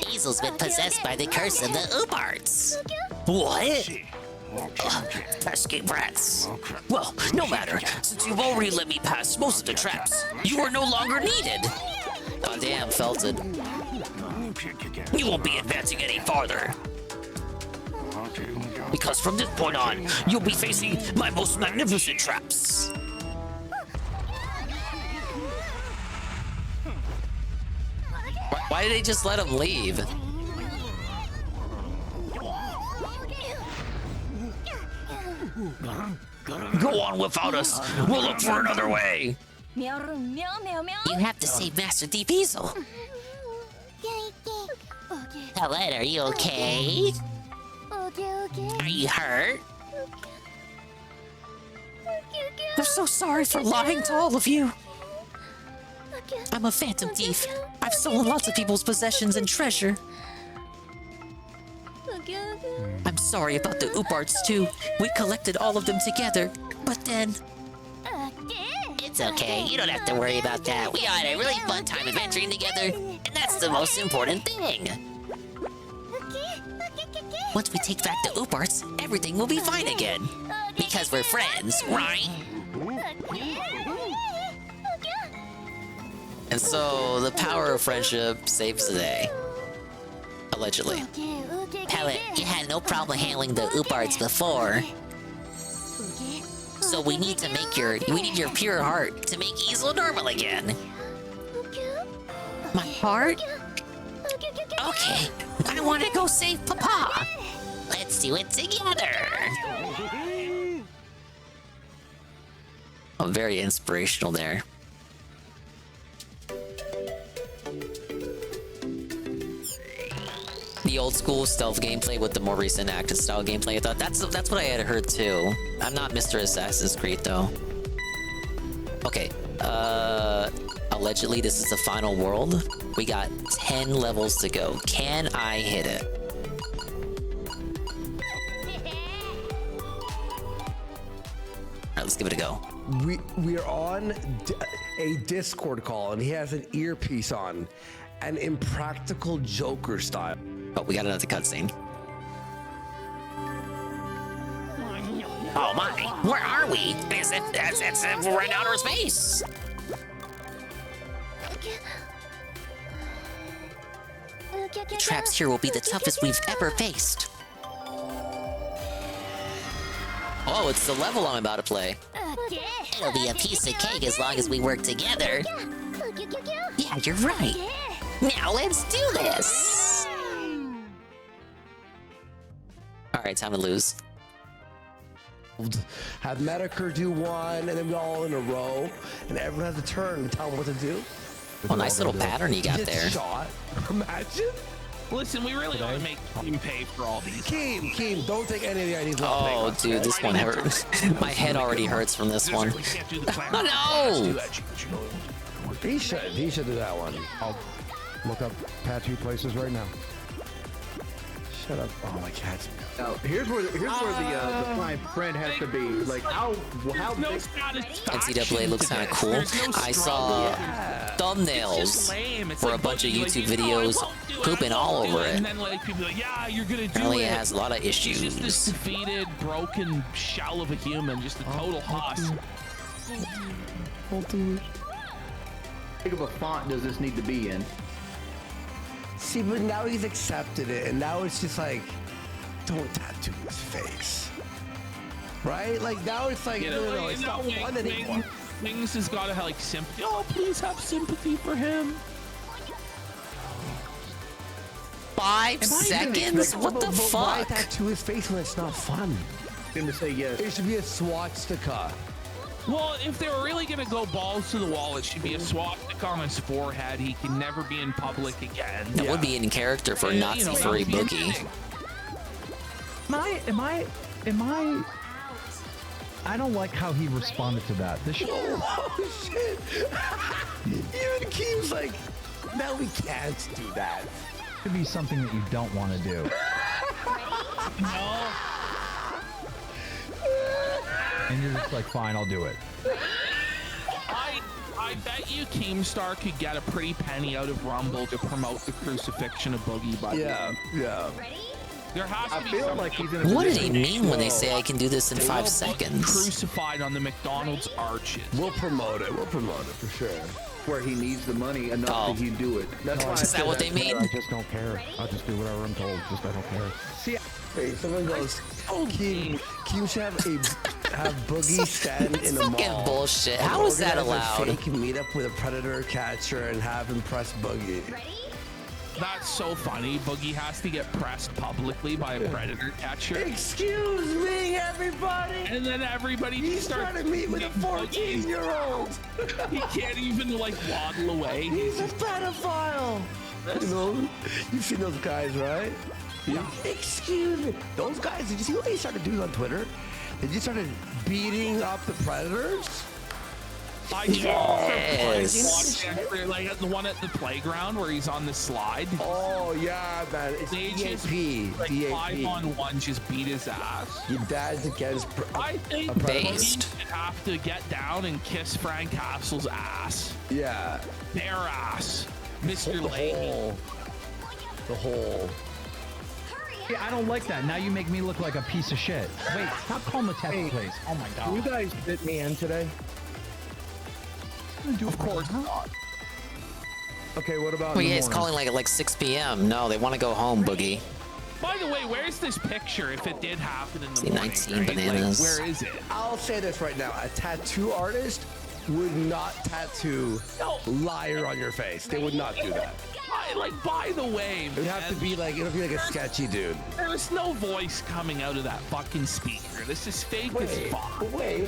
Hazel's been possessed by the curse of the Ubarts. What? Escape rats. Well, no matter. Since you've already let me pass most of the traps, you are no longer needed. Oh damn, Felted. You won't be advancing any farther. Because from this point on, you'll be facing my most magnificent traps. Why did they just let him leave? Go on without us. We'll look for another way. You have to save Master Deep Easel. Colette, are you okay? Are you hurt? I'm so sorry for lying to all of you. I'm a phantom thief. I've stolen lots of people's possessions and treasure. I'm sorry about the Ubarts too. We collected all of them together, but then... It's okay, you don't have to worry about that. We had a really fun time adventuring together, and that's the most important thing. Once we take back the Ubarts, everything will be fine again. Because we're friends, right? And so, the power of friendship saves the day. Allegedly. Pellet, you had no problem handling the Ubarts before. So we need your pure heart to make Easel normal again. My heart? Okay, I want to go save Papa. Let's do it together. Oh, very inspirational there. The old school stealth gameplay with the more recent active style gameplay. I thought that's what I had heard too. I'm not Mr. Assassin's Creed though. Okay, allegedly this is the final world. We got 10 levels to go. Can I hit it? Alright, let's give it a go. We are on a Discord call and he has an earpiece on. An impractical Joker style. Oh, we got another cutscene. Oh my, where are we? We're in outer space. The traps here will be the toughest we've ever faced. Oh, it's the level I'm about to play. It'll be a piece of cake as long as we work together. Yeah, you're right. Now let's do this! Alright, time to lose. Have Medicare do one, and then we all in a row, and everyone has a turn and tell them what to do. Well, nice little pattern you got there. Shot. Imagine. Listen, we really gotta make Keem pay for all these. Keem, don't take any of the ideas. Oh, dude, this one hurts. My head already hurts from this one. Oh, no! He should do that one. I'll look up tattoo places right now. Shut up. Oh my God. Now, here's where the flying friend has to be. Like how big? NCAA looks kind of cool. I saw thumbnails for a bunch of YouTube videos pooping all over it. Apparently it has a lot of issues. Just this defeated, broken shell of a human, just a total husk. How big of a font does this need to be in? See, but now he's accepted it, and now it's just like, don't tattoo his face. right? Like now it's like, no, it's not fun anymore. Wings has got to have like sympathy. Oh, please have sympathy for him. 5 seconds? What the fuck? Why tattoo his face when it's not fun? Him to say yes. It should be a swastika. Well, if they were really gonna go balls to the wall, it should be a swastika on his forehead. He can never be in public again. That would be in character for Nazi furry Boogie. Am I? I don't like how he responded to that. This should. Oh shit! Even Keem's like, no, we can't do that. Could be something that you don't want to do. No. And you're just like, fine, I'll do it. I bet you Keemstar could get a pretty penny out of Rumble to promote the crucifixion of Boogie. By yeah. There has to be. I feel like he's in a What do they position- mean when they say I can do this in 5 seconds? Crucified on the McDonald's arches. We'll promote it. We'll promote it for sure. Where he needs the money enough that he do it. That's why I Is that said what they mean? I just don't care. I'll just do whatever I'm told. Just I don't care. See, hey, someone goes, Keem should have Boogie stand in a mall. Fucking bullshit. and How is that organize allowed? A fake meetup with a predator catcher and have him press Boogie. That's so funny. Boogie has to get pressed publicly by a predator catcher. Excuse me, everybody. And then everybody He's starts trying to meet with a 14-year-old. He can't even like waddle away. He's a pedophile. You know, you've seen those guys, right? Yeah. Excuse me. Those guys, did you see what they started doing on Twitter? They just started beating up the predators. Yes. Like the one at the playground where he's on the slide. Oh yeah, man. It's They just DAP. like DAP. 5-on-1 just beat his ass. Your dad's against I think a predator. Boogie should have to get down and kiss Frank Castle's ass. Yeah. Their ass. Mr. Leahy. The whole. Yeah, I don't like that. Now you make me look like a piece of shit. Wait, stop calling the tattoo place. Oh my god. You guys fit me in today? Of course not. Okay, what about? Well, in the yeah, it's morning? calling like at like 6 p.m. No, they want to go home, Boogie. By the way, where's this picture if it did happen in the See, morning? 19 right? bananas. Like, where is it? I'll say this right now: a tattoo artist would not tattoo liar on your face. They would not do that. By the way, It would have to be like, it would be like a sketchy dude. There's no voice coming out of that fucking speaker. This is fake as fuck. Wait.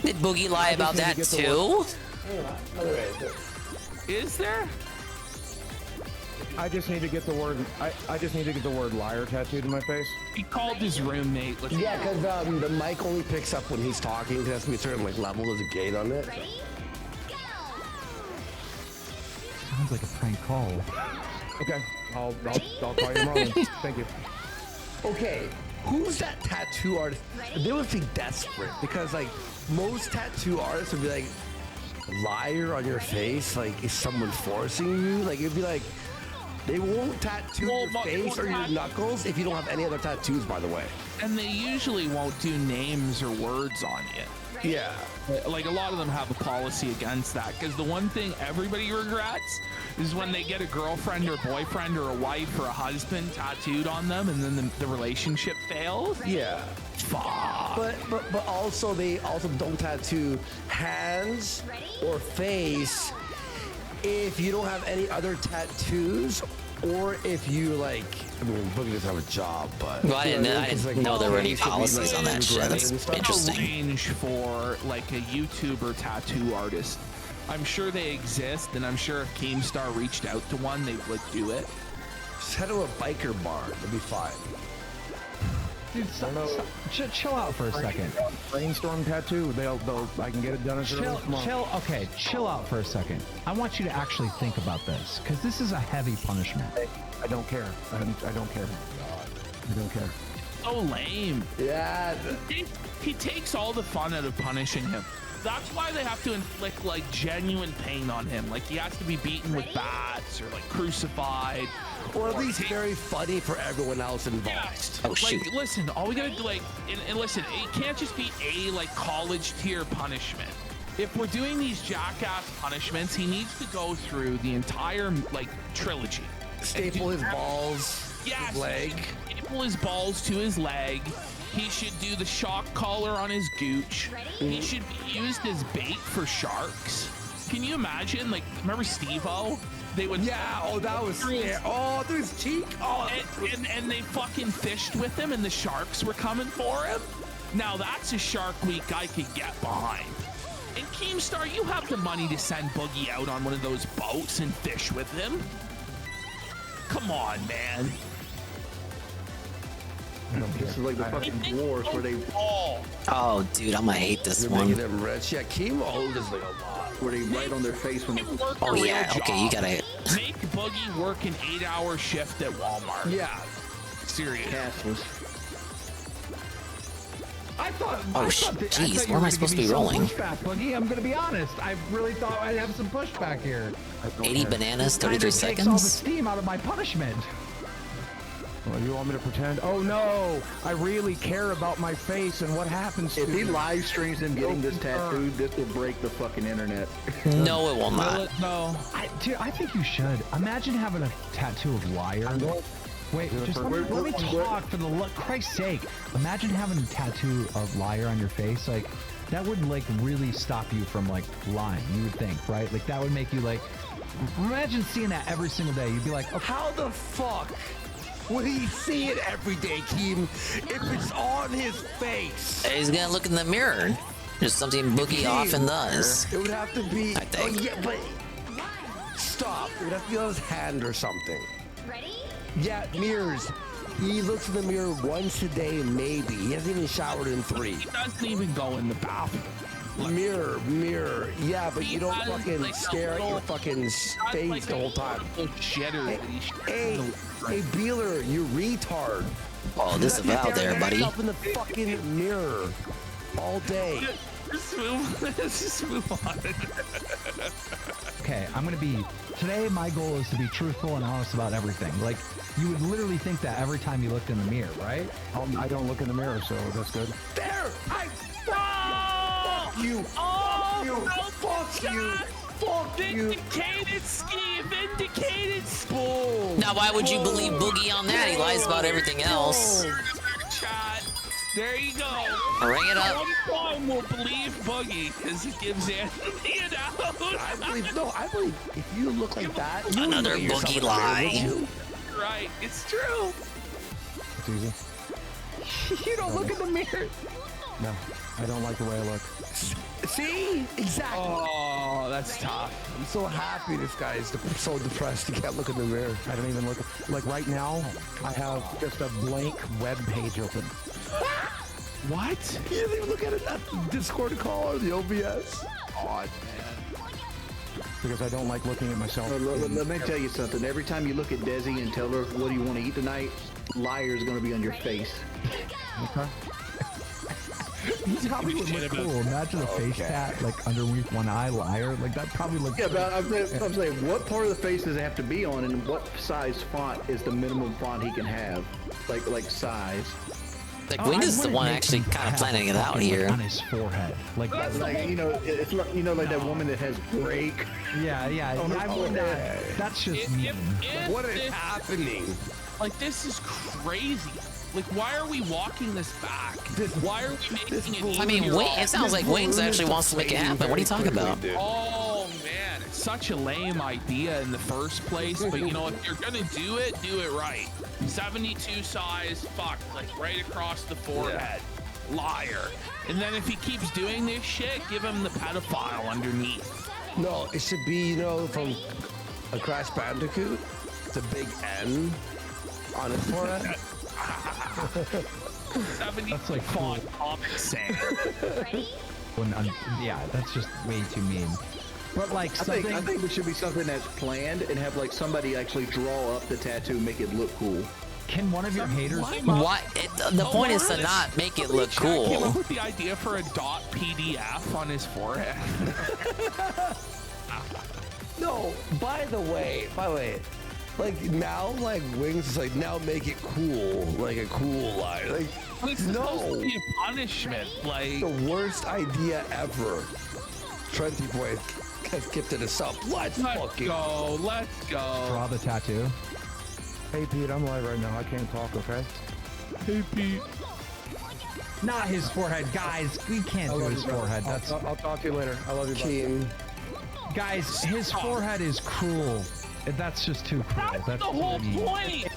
Did Boogie lie about that too? Is there? I just need to get the word. I just need to get the word liar tattooed in my face. He called his roommate. Yeah, because the mic only picks up when he's talking. There has to be a certain like level. There's a gate on it. Sounds like a prank call. Okay, I'll call you tomorrow. Then. Thank you. Okay, who's that tattoo artist? They would be desperate because like most tattoo artists would be like, liar on your face. Like, is someone forcing you? Like, it'd be like, they won't tattoo your face or your knuckles if you don't have any other tattoos, by the way. And they usually won't do names or words on you. Yeah. Like a lot of them have a policy against that because the one thing everybody regrets is when they get a girlfriend or boyfriend or a wife or a husband tattooed on them and then the relationship fails. Yeah. Fuck. But also they also don't tattoo hands or face if you don't have any other tattoos or if you like, I mean, Boogie doesn't have a job, but Well, I didn't know there were any policies on that shit. That's interesting. Range for like a YouTuber tattoo artist. I'm sure they exist, and I'm sure if Keemstar reached out to one, they would do it. Just head to a biker bar, it'll be fine. Dude, chill out for a second. Brainstorm tattoo. I can get it done as early as tomorrow. Chill out for a second. I want you to actually think about this, because this is a heavy punishment. I don't care. I don't care. I don't care. So lame. Yeah. He takes all the fun out of punishing him. That's why they have to inflict like genuine pain on him. Like he has to be beaten with bats or like crucified. Or at least very funny for everyone else involved. Yes. Oh, shoot. Like, listen, all we gotta do, like, and listen, it can't just be a like college tier punishment. If we're doing these jackass punishments, he needs to go through the entire like trilogy. Staple his balls, yes, his leg. Staple his balls to his leg. He should do the shock collar on his gooch. He should be used as bait for sharks. Can you imagine? Like, remember Steve-O? They would. Yeah. Oh, that was. Oh, through his cheek. Oh. And they fucking fished with him, and the sharks were coming for him. Now that's a Shark Week I could get behind. And Keemstar, you have the money to send Boogie out on one of those boats and fish with him. Come on, man. This is like the fucking wars where they. Oh, dude, I'm gonna hate this You're one. making them rich. Yeah, chemo is like a lot. Where they write on their face when they. Oh yeah, okay, you gotta. Make Boogie work an 8-hour shift at Walmart. Yeah. Serious. Cashless. I thought. Oh, jeez, where am I supposed to be rolling? Pushback, Boogie. I'm gonna be honest. I really thought I'd have some pushback here. 80 bananas, 33 Takes all the seconds. steam out of my punishment. Oh, you want me to pretend? Oh no! I really care about my face and what happens If to he me. live streams him getting this tattooed, this will break the fucking internet. No, it will not. No. Dude, I think you should. Imagine having a tattoo of liar. Wait, just let me talk for the Christ's sake. Imagine having a tattoo of liar on your face. Like, that would like really stop you from like lying. You would think, right? Like that would make you like. Imagine seeing that every single day. You'd be like, okay. How the fuck would he see it every day, Keem, if it's on his face? He's gonna look in the mirror. There's something Boogie often does. It would have to be. I think. Oh, yeah, but stop. It would have to be on his hand or something. Ready? Yeah, mirrors. He looks in the mirror once a day, maybe. He hasn't even showered in 3. He doesn't even go in the bathroom. Mirror. Yeah, but you don't has, fucking like, stare at your fucking face the whole time. Shitter. Hey, Beeler, you retard. Oh, disavow there, buddy. Yourself in the fucking mirror all day. Let's move on. Okay, I'm gonna be. Today, my goal is to be truthful and honest about everything. Like, you would literally think that every time you looked in the mirror, right? I don't look in the mirror, so that's good. There! Fuck you! Oh, Fuck you! Fuck you! Vindicated ski! Vindicated ski! Now, why would you believe Boogie on that? He lies about everything else. Chat. There you go. Ring it up. One will believe Boogie because he gives Anthony an out. I believe if you look like that, you Another would look at Boogie yourself in the mirror, lie. would you? Right, it's true. It's easy. You don't look in the mirror. No, I don't like the way I look. See? Exactly. Oh, that's tough. I'm so happy this guy is so depressed he can't look in the mirror. I don't even look. Like right now, I have just a blank web page open. What? You didn't even look at it at the Discord call or the OBS. Odd, man. Because I don't like looking at myself. Let me tell you something. Every time you look at Desi and tell her, what do you want to eat tonight? Liar's going to be on your face. Okay. He probably would look cool. Imagine a face tat like underneath one eye, liar. Like that probably looks. Yeah, but I'm saying, what part of the face does it have to be on, and what size font is the minimum font he can have? Like size. Like, Wing is the one actually kind of planning it out here. On his forehead. Like, you know, it's like, you know, like that woman that has break. Yeah. I would not. That's just mean. What is happening? Like, this is crazy. Like, why are we walking this back? Why are we making it? I mean, Wing, it sounds like Wings actually wants to make it happen. What are you talking about? Oh man, it's such a lame idea in the first place. But you know, if you're gonna do it right. 72 size, fuck, like right across the forehead. Liar. And then if he keeps doing this shit, give him the pedophile underneath. No, it should be, you know, from a Crash Bandicoot. It's a big N on his forehead. 70 That's like font Comic Sans. Yeah, that's just way too mean. But like I think there should be something that's planned and have like somebody actually draw up the tattoo, make it look cool. Can one of your haters? What? The point is to not make it look Came cool. up with the idea for a .pdf on his forehead. No, by the way, like now, like Wings is like, now make it cool, like a cool lie. Like, It's supposed to be a punishment. Like, the worst idea ever. Trenty Boy has gifted us up. Let's fucking go. Let's go. Draw the tattoo. Hey Pete, I'm live right now. I can't talk, okay? Hey Pete. Not his forehead, guys. We can't do his forehead. That's. I'll talk to you later. I love you, Keem. Guys, his forehead is cruel. That's just too cruel. That's the whole point.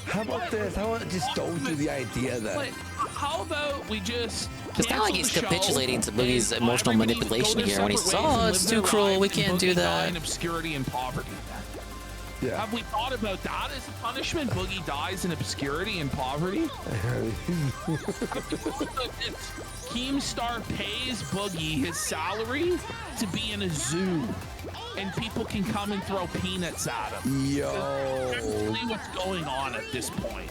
How about this? How about just don't do the idea then? But how about we just? It's not like he's capitulating to Boogie's emotional manipulation here when he says, "Oh, it's too cruel. We can't do that." In obscurity and poverty. Yeah. Have we thought about that as a punishment? Boogie dies in obscurity and poverty. Keemstar pays Boogie his salary to be in a zoo, and people can come and throw peanuts at him. Yo. That's really what's going on at this point.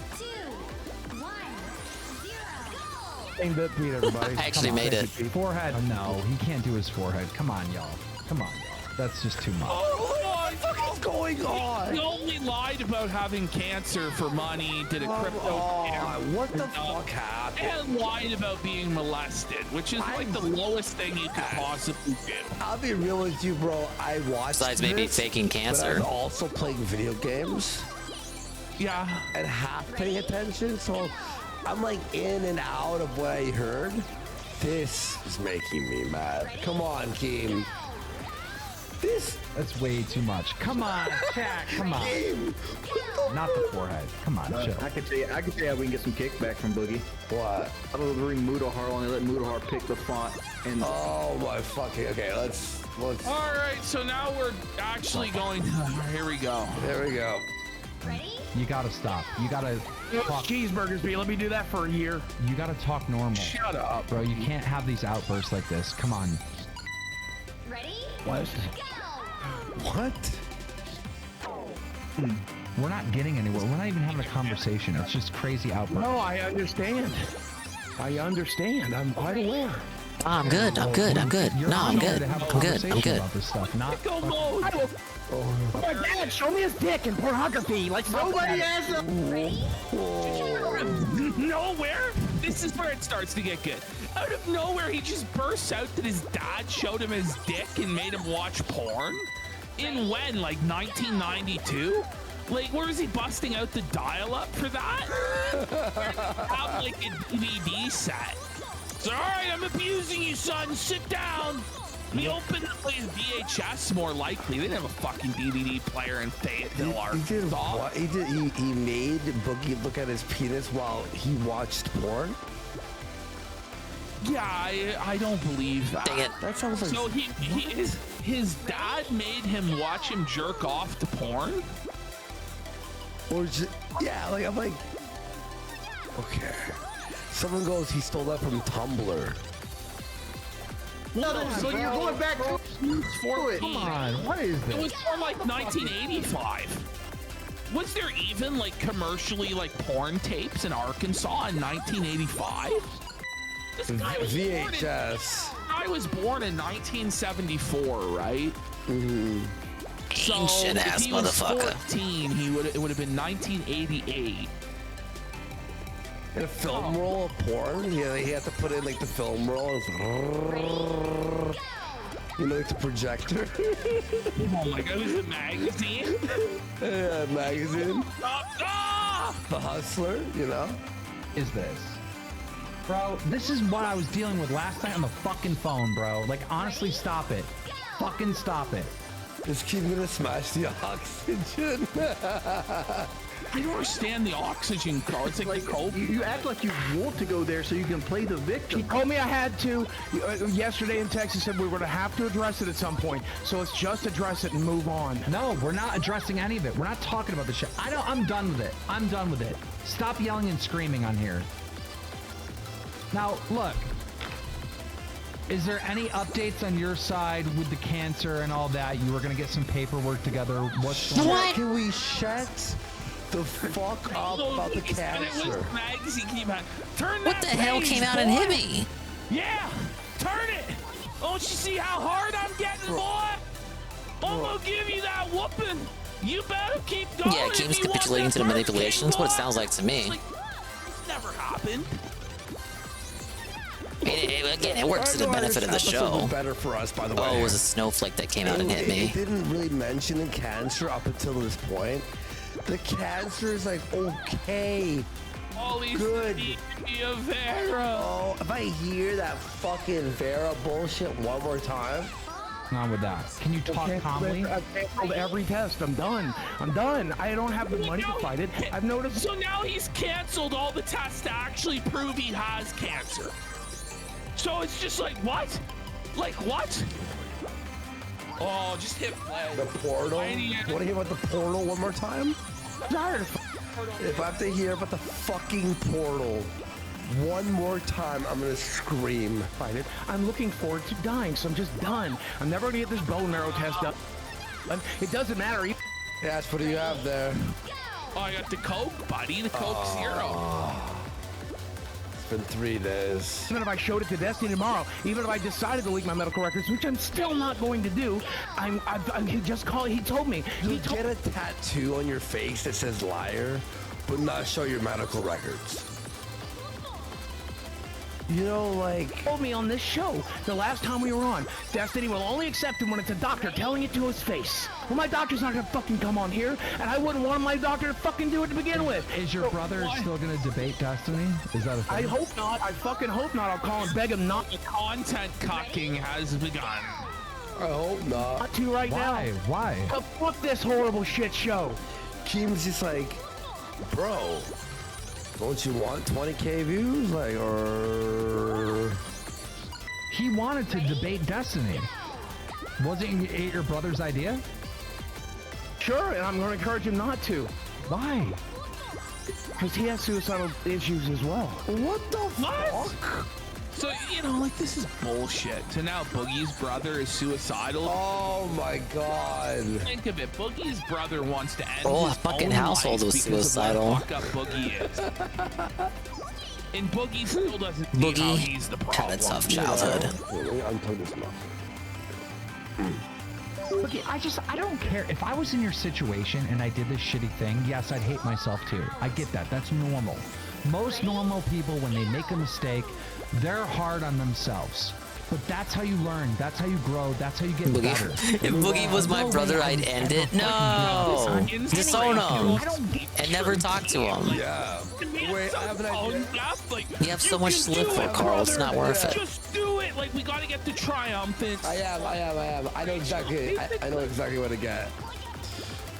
Same bit, Pete, everybody. I actually made it. Forehead? No, he can't do his forehead. Come on, y'all. Come on, y'all. That's just too much. What is going on? He only lied about having cancer for money, did a crypto scam. What the fuck happened? And lied about being molested, which is like the lowest thing you could possibly do. I'll be real with you, bro. I watched Besides maybe this, faking cancer. But I was also playing video games. Yeah. And half paying attention, so I'm like in and out of what I heard. This is making me mad. Come on, Keem. That's way too much. Come on, chat. Come on. Not the forehead. Come on, chill. I can tell you how we can get some kickback from Boogie. What? I will bring Mudahar on and let Mudahar pick the font. And oh my fucking. Okay, let's. All right, so now we're actually going. Here we go. There we go. Ready? You gotta stop. You gotta talk. Cheeseburgers, B. Let me do that for a year. You gotta talk normal. Shut up, bro. You can't have these outbursts like this. Come on. Ready? What? What? We're not getting anywhere. We're not even having a conversation. It's just crazy outbursts. No, I understand. I understand. I'm quite aware. I'm good. I'm good. I'm good. No, I'm good. I'm good. I'm good. About this stuff. Not. Oh my dad, show me his dick in pornography. Like nobody has a. Nowhere. This is where it starts to get good. Out of nowhere, he just bursts out that his dad showed him his dick and made him watch porn. In when, like 1992? Like, where is he busting out the dial-up for that? Have like a DVD set. So, all right, I'm abusing you, son. Sit down. He opened up like his VHS, more likely. They didn't have a fucking DVD player in Fayetteville, Arkansas. He made Boogie look at his penis while he watched porn? Yeah, I don't believe that. Dang it. That sounds like... So his dad made him watch him jerk off to porn? Or just, yeah, like, I'm like... Okay. Someone goes, he stole that from Tumblr. No, so you're going back to 14. Come on, what is this? It was from like 1985. Was there even like commercially like porn tapes in Arkansas in 1985? This guy was VHS. I was born in 1974, right? Mm-hmm. So Ancient if ass he was motherfucker. 14, it would have been 1988. In a film roll of porn? Yeah, he had to put in like the film roll. It was like, you know, like the projector. Oh my god, it was a magazine? Yeah, magazine. Ah! The Hustler, you know? Is this? Bro, this is what I was dealing with last night on the fucking phone, bro. Like, honestly, stop it. Fucking stop it. Just keep gonna smash the oxygen. I don't understand the oxygen, Carl. It's like the cold. You act like you want to go there so you can play the victim. He told me I had to. Yesterday in Texas, said we were going to have to address it at some point. So let's just address it and move on. No, we're not addressing any of it. We're not talking about this shit. I'm done with it. I'm done with it. Stop yelling and screaming on here. Now, look. Is there any updates on your side with the cancer and all that? You were going to get some paperwork together. What's going on? What? Can we shut the fuck up about the cancer? Turn What the hell came out and hit me? Yeah, turn it. Don't you see how hard I'm getting, boy? I'm gonna give you that whooping. You better keep going. Yeah, Keem's capitulating to the manipulation. That's what it sounds like to me. It's never happened. Again, it works to the benefit of the show. Better for us, by the way. Oh, it was a snowflake that came out and hit me. It didn't really mention the cancer up until this point. The cancer is like okay Holy good. Vera. Oh, if I hear that fucking Vera bullshit one more time. On with that. Can you talk calmly? I've canceled every test. I'm done. I'm done. I don't have the money to fight it. I've noticed. So now he's canceled all the tests to actually prove he has cancer. So it's just like, what? Like, what? Oh, just hit play. The portal? Want to hear about the portal one more time? If I have to hear about the fucking portal one more time, I'm gonna scream. Fight it. I'm looking forward to dying, so I'm just done. I'm never gonna get this bone marrow test up. It doesn't matter. Yes, what do you have there? Oh, I got the Coke, buddy. The Coke Zero. It's been 3 days. Even if I showed it to Destiny tomorrow, even if I decided to leak my medical records, which I'm still not going to do, he just called. He told me. You get a tattoo on your face that says liar, but not show your medical records. You know, like, told me on this show the last time we were on, Destiny will only accept him when it's a doctor telling it to his face. Well, my doctor's not gonna fucking come on here, and I wouldn't want my doctor to fucking do it to begin with. Is your brother still gonna debate Destiny? Is that a thing? I hope not. I fucking hope not. I'll call and beg him not. The content cocking has begun. I hope not. Not to right now. Why? Oh, fuck this horrible shit show. Keem's just like, bro, don't you want 20K views? Like, or... He wanted to debate Destiny. Wasn't it your brother's idea? Sure, and I'm going to encourage him not to. Why? Because he has suicidal issues as well. What the fuck? So, you know, like, this is bullshit. So now Boogie's brother is suicidal. Oh my god. Think of it. Boogie's brother wants to end Oh, his fucking own household life was because of suicidal. what fuck up Boogie is. And Boogie still doesn't see Boogie how he's the problem. had a tough childhood. Unplug this mouth. Look, I don't care. If I was in your situation and I did this shitty thing, yes, I'd hate myself too. I get that. That's normal. Most normal people, when they make a mistake, they're hard on themselves. But that's how you learn. That's how you grow. That's how you get better. If Boogie was my brother, I'd end it. No! Disown him! And never talk to him. Yeah. Wait, I have an idea. You have so much to live for, Carl. It's not worth it. Just do it. Like, we gotta get the triumphant. I am. I know exactly. I know exactly what to get.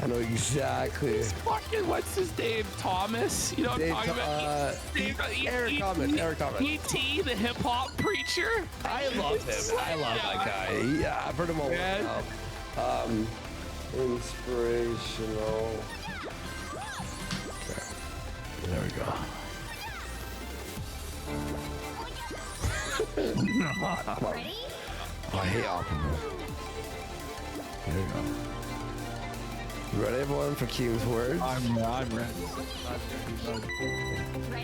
I know exactly. He's fucking, what's his name? Thomas? You know what I'm talking about? Eric Thomas. E.T., the hip hop preacher. I love him. I love that guy. Yeah, I've heard him all the inspirational. Okay. There we go. Ready? Oh, I hate Optimus. There you go. You ready, everyone, for Keem's words? I'm ready.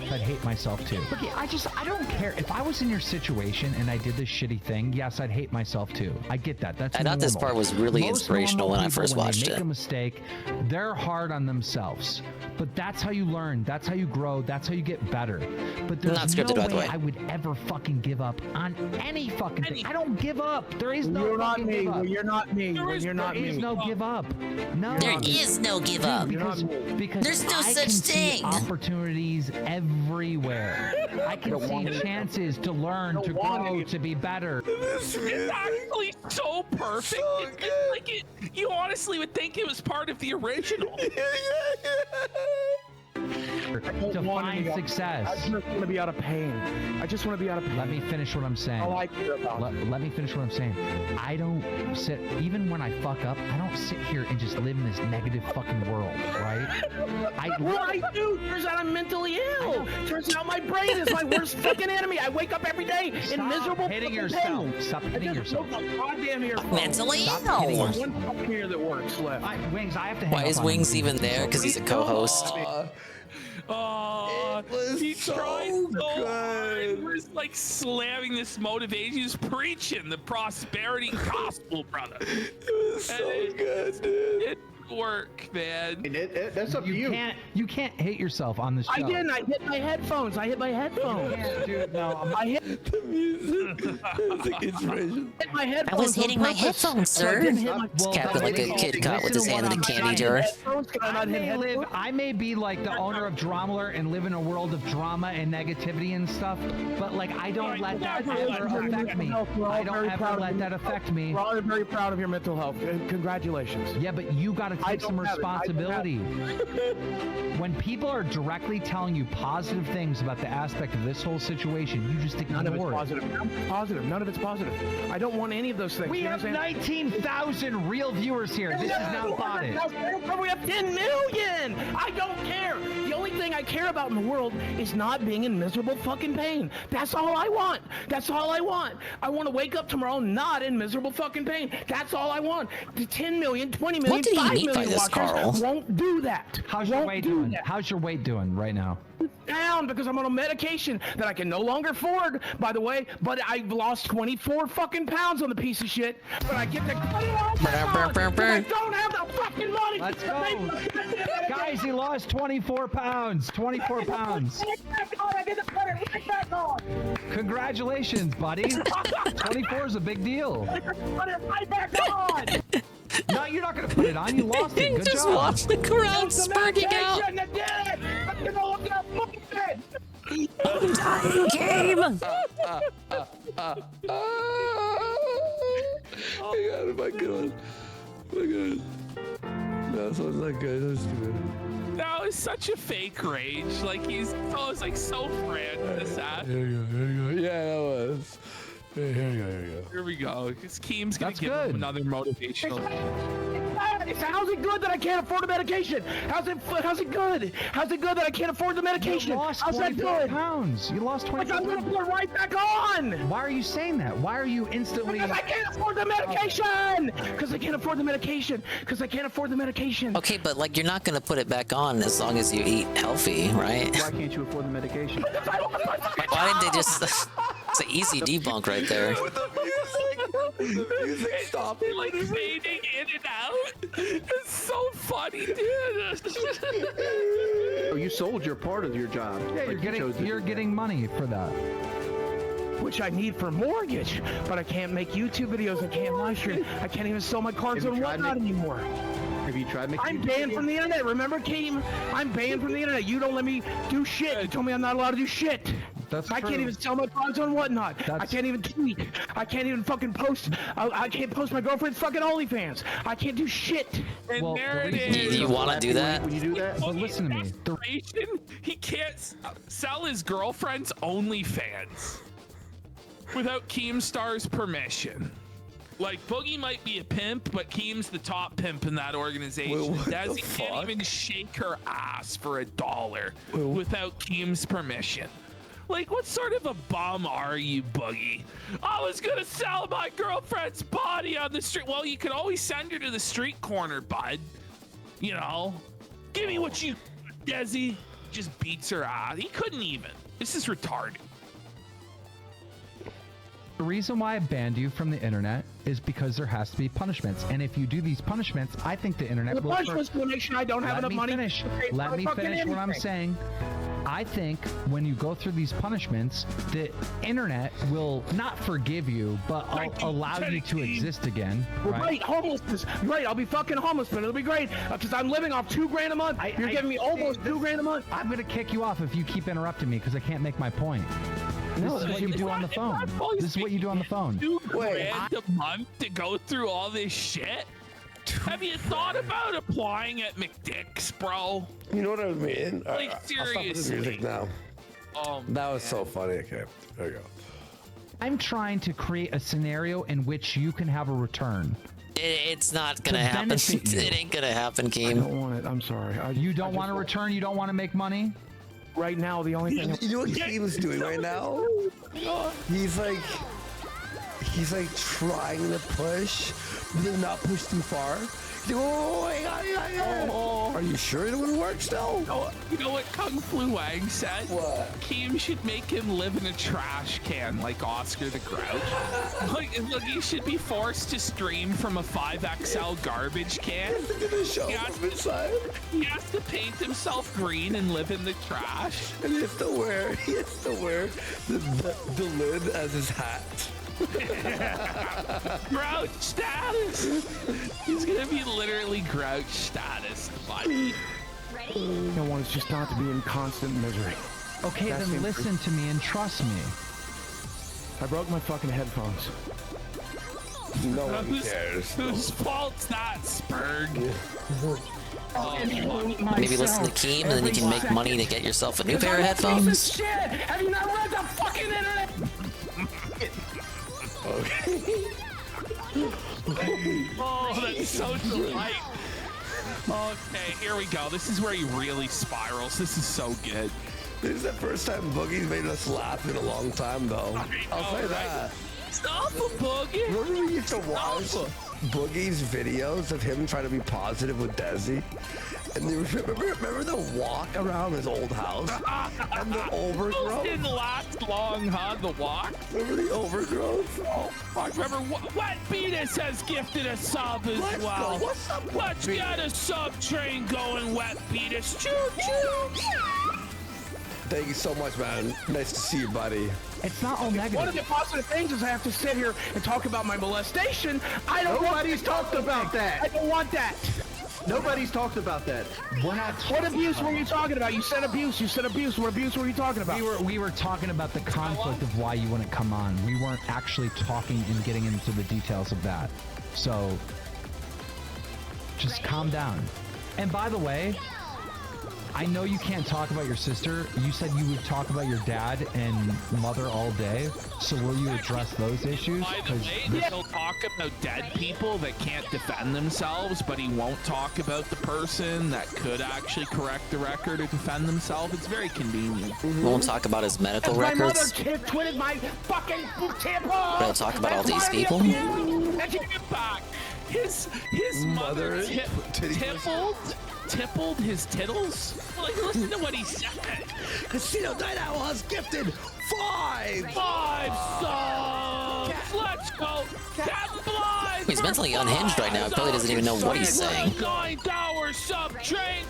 I'd hate myself too. Look, I don't care. If I was in your situation and I did this shitty thing, yes, I'd hate myself too. I get that. That's I thought this part was really inspirational when I first watched it. When they make it. a mistake, they're hard on themselves. But that's how you learn. That's how you grow. That's how you get better. But there's Not scripted, no by the way. I would ever fucking give up on any fucking thing. I don't give up. There is no You're not fucking me. give up. You're not me. You're not There is me. no give up. No. There is no give up. Because There's no I such can see thing. opportunities everywhere. I can see chances to learn, to grow, to be better. It's actually so perfect. It's like you honestly would think it was part of the original. To find success. I just want to be out of pain. Let me finish what I'm saying. All I care about. Let me finish what I'm saying. I don't sit, even when I fuck up, I don't sit here and just live in this negative fucking world, right? Well, I do. Turns out I'm mentally ill. Turns out my brain is my worst fucking enemy. I wake up every day in miserable hitting fucking yourself. pain. Stop hitting yourself. Goddamn earphone. Mentally Stop ill. hitting yourself. One fucking ear that works left. Wings, I have to hang Why up is on Wings you. even there? Because he's a co-host. He tried so hard. He was like slamming this motivation. He was preaching the prosperity gospel, brother. It was so good, dude. work, man. That's up to you. You can't hate yourself on the show. I didn't. I hit my headphones. Dude, no. I hit the music. That's like inspiration. my headphones. I was hitting my on purpose, headphones, so I sir. didn't hit my- Captain like a Kit Kat with his hand in the candy jar. I may be like the owner of Dramaler and live in a world of drama and negativity and stuff, but like I don't let that ever affect me. I don't ever let that affect me. We're all very proud of your mental health. Congratulations. Yeah, but you got to take some responsibility. When people are directly telling you positive things about the aspect of this whole situation, you just ignore None of it's it. positive. None of it's positive. I don't want any of those things. We You have understand? 19,000 real viewers here. This is not bought it. We have 10 million. I don't care. The only thing I care about in the world is not being in miserable fucking pain. That's all I want. That's all I want. I want to wake up tomorrow not in miserable fucking pain. That's all I want. The 10 million, 20 million, What did he 5 mean by million this, watchers Carl? won't do that. How's your weight doing? How's your weight doing right now? Down because I'm on a medication that I can no longer afford, by the way, but I've lost 24 fucking pounds on the piece of shit, but I get to cut it all back on, 'cause I don't have the fucking money. Let's go. Guys, he lost 24 pounds. 24 pounds. I get to put it right back on. Congratulations, buddy. 24 is a big deal. Put it right back on. No, you're not going to put it on. You lost it. Good Just job. watch the crowd spurting out. I'm dying, game. Oh my god. Oh my god. No, this one's not good. That was too good. That was such a fake rage. Like he's so friend this ass. Here we go. Yeah, that was. Here we go. Here we go. Because Keem's gonna That's give good. him another motivational. How's it good that I can't afford the medication? How's it good? How's it good that I can't afford the medication? You lost How's that 24 good? pounds. You lost 24 I'm pounds. gonna put it right back on. Why are you saying that? Why are you instantly... Because I can't afford the medication. Because I can't afford the medication. Because I can't afford the medication. Okay, but like you're not gonna put it back on as long as you eat healthy, right? Why can't you afford the medication? Why didn't they just? It's an easy debunk right there. The music stopped. Like fading in and out. It's so funny, dude. Oh, you sold your part of your job. Yeah, you're getting money for that. Which I need for mortgage, but I can't make YouTube videos. I can't live stream. I can't even sell my cards Have on you tried whatnot anymore. Have you tried making? I'm banned from the internet. Remember, Keem? I'm banned from the internet. You don't let me do shit. You told me I'm not allowed to do shit. That's I true. can't even sell my cards on whatnot. I can't even tweet. I can't even fucking post. I can't post my girlfriend's fucking OnlyFans. I can't do shit. And Well, there it Do is. you want to do that? When you do that, But listen to me. Information, he can't sell his girlfriend's OnlyFans without Keemstar's permission. Like, Boogie might be a pimp, but Keem's the top pimp in that organization. Wait, what the Dazzy can't fuck? even shake her ass for $1 without Keem's permission. Like, what sort of a bum are you, Boogie? I was gonna sell my girlfriend's body on the street. Well, you could always send her to the street corner, bud. You know? Give me what you... Desi just beats her ass. He couldn't even. This is retarded. The reason why I banned you from the internet is because there has to be punishments. And if you do these punishments, I think the internet The will... punishment's gonna make sure I don't have enough money. Finish. to pay for Let me fucking finish what I'm anything. saying. I think when you go through these punishments, the internet will not forgive you, but allow you to exist again. Right, homelessness. Right, I'll be fucking homeless, but it'll be great because I'm living off $2,000 a month. You're giving me almost $2,000 a month. I'm gonna kick you off if you keep interrupting me because I can't make my point. This is what you do on the phone. This is what you do on the phone. $2,000 a month to go through all this shit? Have you thought about applying at McDick's, bro? You know what I mean? Like, I'll stop with the seriously. music now. That was so funny. Okay, there you go. I'm trying to create a scenario in which you can have a return. It's not gonna To happen. benefit you. It ain't gonna happen, I Keem. don't want it. I'm sorry. You don't want to return? You don't want to make money? Right now, the only thing. You know what Keem's doing right now? He's like, he's like trying to push, but then not push too far. Oh, are you sure it would work still? You know what Kung Fu Wang said? What? Kim should make him live in a trash can like Oscar the Grouch. Look, he should be forced to stream from a 5XL garbage can. He has to paint himself green and live in the trash. And he has to wear the lid as his hat. Grouch status. He's gonna be literally Grouch status, buddy. I want us just not to be in constant misery. Okay, then listen to me and trust me. I broke my fucking headphones. No one cares. Whose fault's that, Spurg? Maybe listen to Keem, and then you can make money to get yourself a new pair of headphones. Shit! Have you not read the fucking internet? Oh, that's so delight. Okay, here we go. This is where he really spirals. This is so good. This is the first time Boogie's made us laugh in a long time, though. I'll say that. Stop a Boogie. Remember we used to watch Boogie's videos of him trying to be positive with Desi? And remember the walk around his old house? And the overgrowth? Didn't last long, huh? The walk? Remember the overgrowth? Oh, fuck. Remember, Wet Beatus has gifted a sub as well. What's up, Let's get a sub train going, Wet Beatus. Choo-choo. Thank you so much, man. Nice to see you, buddy. It's not all negative. One of the positive things is I have to sit here and talk about my molestation. I don't Nobody's talked about that. I don't want that. Nobody's talked about that. We're not. What abuse were you talking about? You said abuse. You said abuse. What abuse were you talking about? We were talking about the conflict of why you wouldn't come on. We weren't actually talking and getting into the details of that. So just calm down. And by the way, I know you can't talk about your sister. You said you would talk about your dad and mother all day. So will you address those issues? By the way, he'll talk about dead people that can't defend themselves, but he won't talk about the person that could actually correct the record or defend themselves. It's very convenient. Won't talk about his medical records. My mother twitted my fucking temple. But he'll talk about all these people. And you get back. His mother tippled his tittles? Like, listen to what he said. Casino Night Owl has gifted 5 subs. Let's go. Captain Blind. He's mentally unhinged right now. He probably doesn't even know what he's saying. $9 sub train.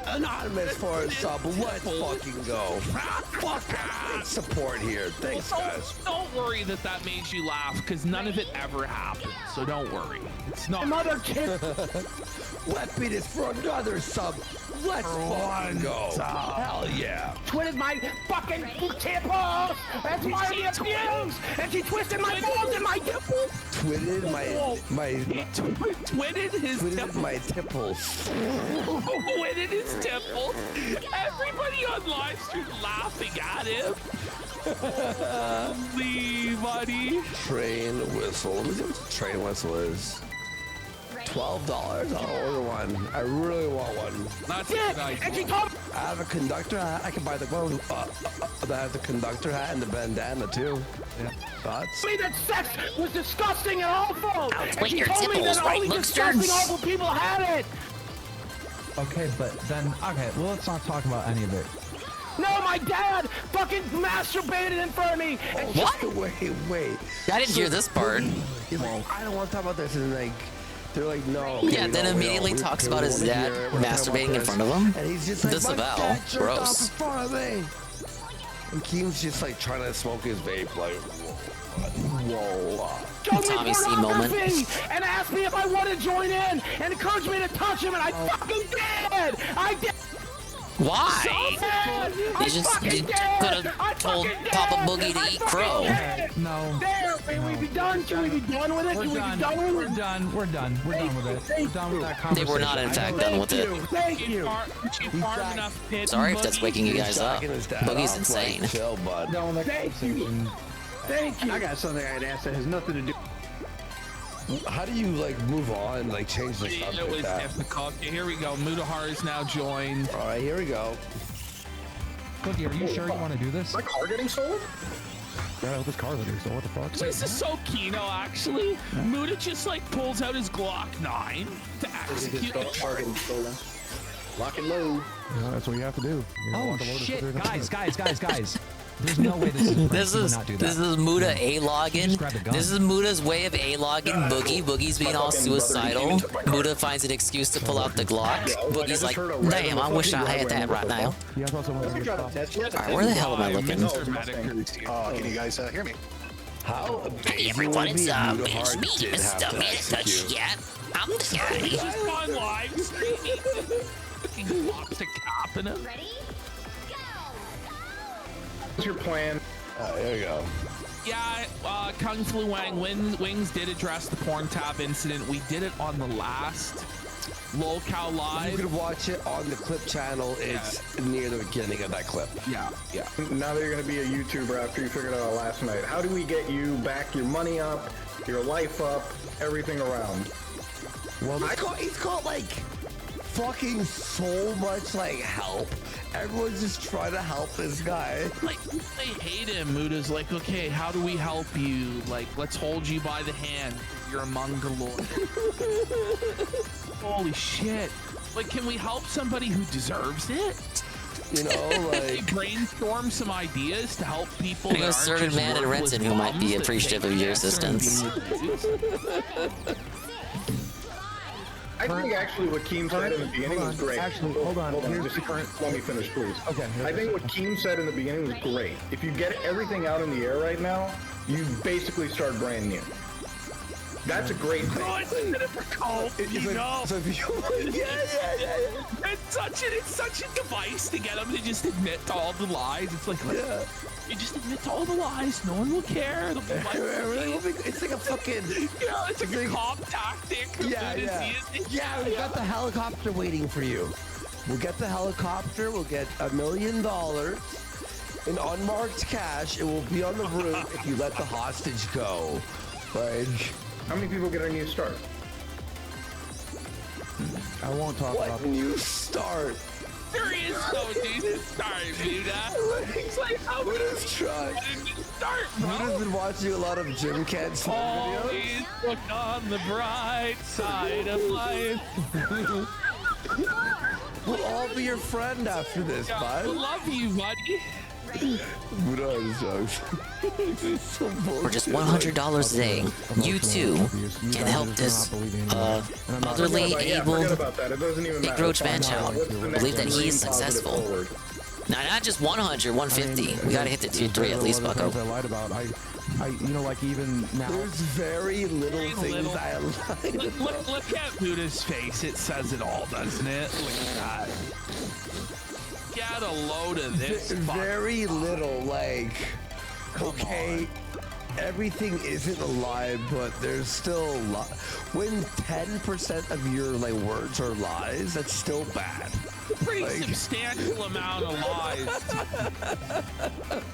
Anonymous for a sub. Let's fucking go. Fuck support here. Thanks, guys. Don't worry that made you laugh, because none of it ever happened. So don't worry. It's not. Mother kid. Let me this for another sub. Let's fucking go. Hell yeah. Twitted my fucking temple. That's why I abused. And she twisted my balls and my nipples. Twitted his tipples. Twitted his tipples. Everybody on live stream laughing at him. Holy buddy. Train whistle. Let me see what the train whistle is. $12. I'll order one. I really want one. That's a good idea. I have a conductor hat. I can buy the one that has the conductor hat and the bandana too. Yeah. Thoughts? Me that sex was disgusting and awful. And she told me that only disgusting, awful people had it. Okay, but then well, let's not talk about any of it. No, my dad fucking masturbated in front of me. And what? Wait. I didn't hear this part. He's like, I don't want to talk about this, and like. They're like, no. Yeah, then immediately talks about his dad masturbating in front of him. And he's just like, disavow. Gross. And Keem's just like trying to smoke his vape, like, whoa. Tommy C moment. And asked me if I want to join in and encouraged me to touch him, and I fucking did. I did. Why? You just could have told Papa Boogie to eat crow. No. There, can we be done? Can we be done with it? We're done. We're done with it. We're done with that conversation. They were not, in fact, done with it. Thank you. Sorry if that's waking you guys up. Boogie's insane. Chill, bud. Thank you. Thank you. I got something I can ask that has nothing to do. How do you like move on, like change the subject? It was difficult. Okay, here we go. Mudahar is now joined. All right, here we go. Cookie, are you sure you want to do this? My car getting sold? Yeah, with his car leader, so what the fuck? This is so Kino, actually. Muda just like pulls out his Glock 9 to execute the charge. Lock and load. Yeah, that's what you have to do. You know, Oh lock and load is shit, what they're gonna guys. There's no way this is This is not do that. this is Muda A-logging. This is Muda's way of A-logging Boogie. Boogie's being all suicidal. Muda finds an excuse to pull out the Glock. Boogie's like, damn, I wish I had that right now. Alright, where the hell am I looking? Can you guys hear me? How Hey everyone, it's me, Mr. Touch. Yeah, I'm the guy. He's just on live streaming. Fucking lobster cop in him. What's your plan? There you go. Yeah, Kung Flu Wang Wings did address the porn tab incident. We did it on the last LolCow Live. You can watch it on the clip channel. It's near the beginning of that clip. Yeah. Now that you're going to be a YouTuber after you figured it out last night, how do we get you back your money up, your life up, everything around? Well, he's got like fucking so much like help. Everyone's just trying to help this guy. Like, they hate him. Muda's like, okay, how do we help you? Like, let's hold you by the hand. You're a Mongoloid. Holy shit. Like, can we help somebody who deserves it? You know, like brainstorm some ideas to help people. I know certain man in Renton who might be appreciative of your assistance. I think actually what Keem said in the beginning was great. Actually, hold on. Here's Just the current. let me finish, please. Okay. I think what Keem said in the beginning was great. If you get everything out in the air right now, you basically start brand new. That's a great thing. So if you, yeah. It's such a device to get them to just admit to all the lies. It's like, you just admit to all the lies. No one will care. It's like a fucking. Yeah, it's like a cop tactic. Yeah, we got the helicopter waiting for you. We'll get the helicopter. We'll get $1 million in unmarked cash. It will be on the roof if you let the hostage go. Like, how many people get a new start? I won't talk about new start. There is no new start, Muda. It's like, how would it try? Start, bro. Muda's been watching a lot of Jim Cats videos. Always look on the bright side of life. We'll all be your friend after this, bud. I love you, buddy. Muda is jokes. For just $100 a day, you too can help this elderly, abled Big Roach Man child believe that he is successful. Now, not just 100, 150. We gotta hit the 2-3 at least, Bucko. I lied about. You know, like even now. There's very little things I lied about. Look at Muda's face. It says it all, doesn't it? Look at that. Get a load of this. Very little, like, okay, everything isn't a lie, but there's still a lot. When 10% of your like words are lies, that's still bad. Pretty substantial amount of lies.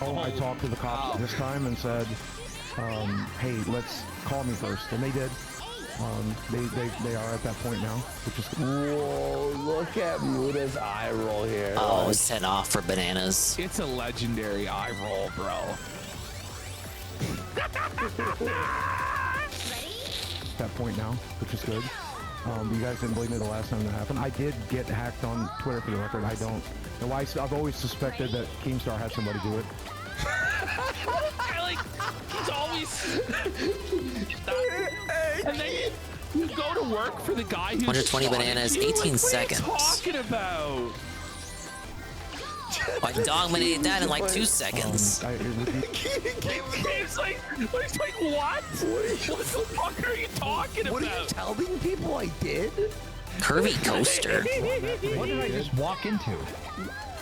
I talked to the cops this time and said, hey, let's call me first, and they did. They are at that point now, which is whoa, look at Muda's eye roll here. Oh, set off for bananas. It's a legendary eye roll, bro. that point now, which is good. You guys didn't believe me the last time that happened. I did get hacked on Twitter, for the record. I don't know why. I've always suspected that Keemstar had somebody do it. Like, he's always. And then you go to work for the guy who's 120 bananas, 18 seconds. What are you talking about? I dominated that in like 2 seconds. He's like, what? What the fuck are you talking about? What are you telling people I did? Curvy coaster. What did I just walk into?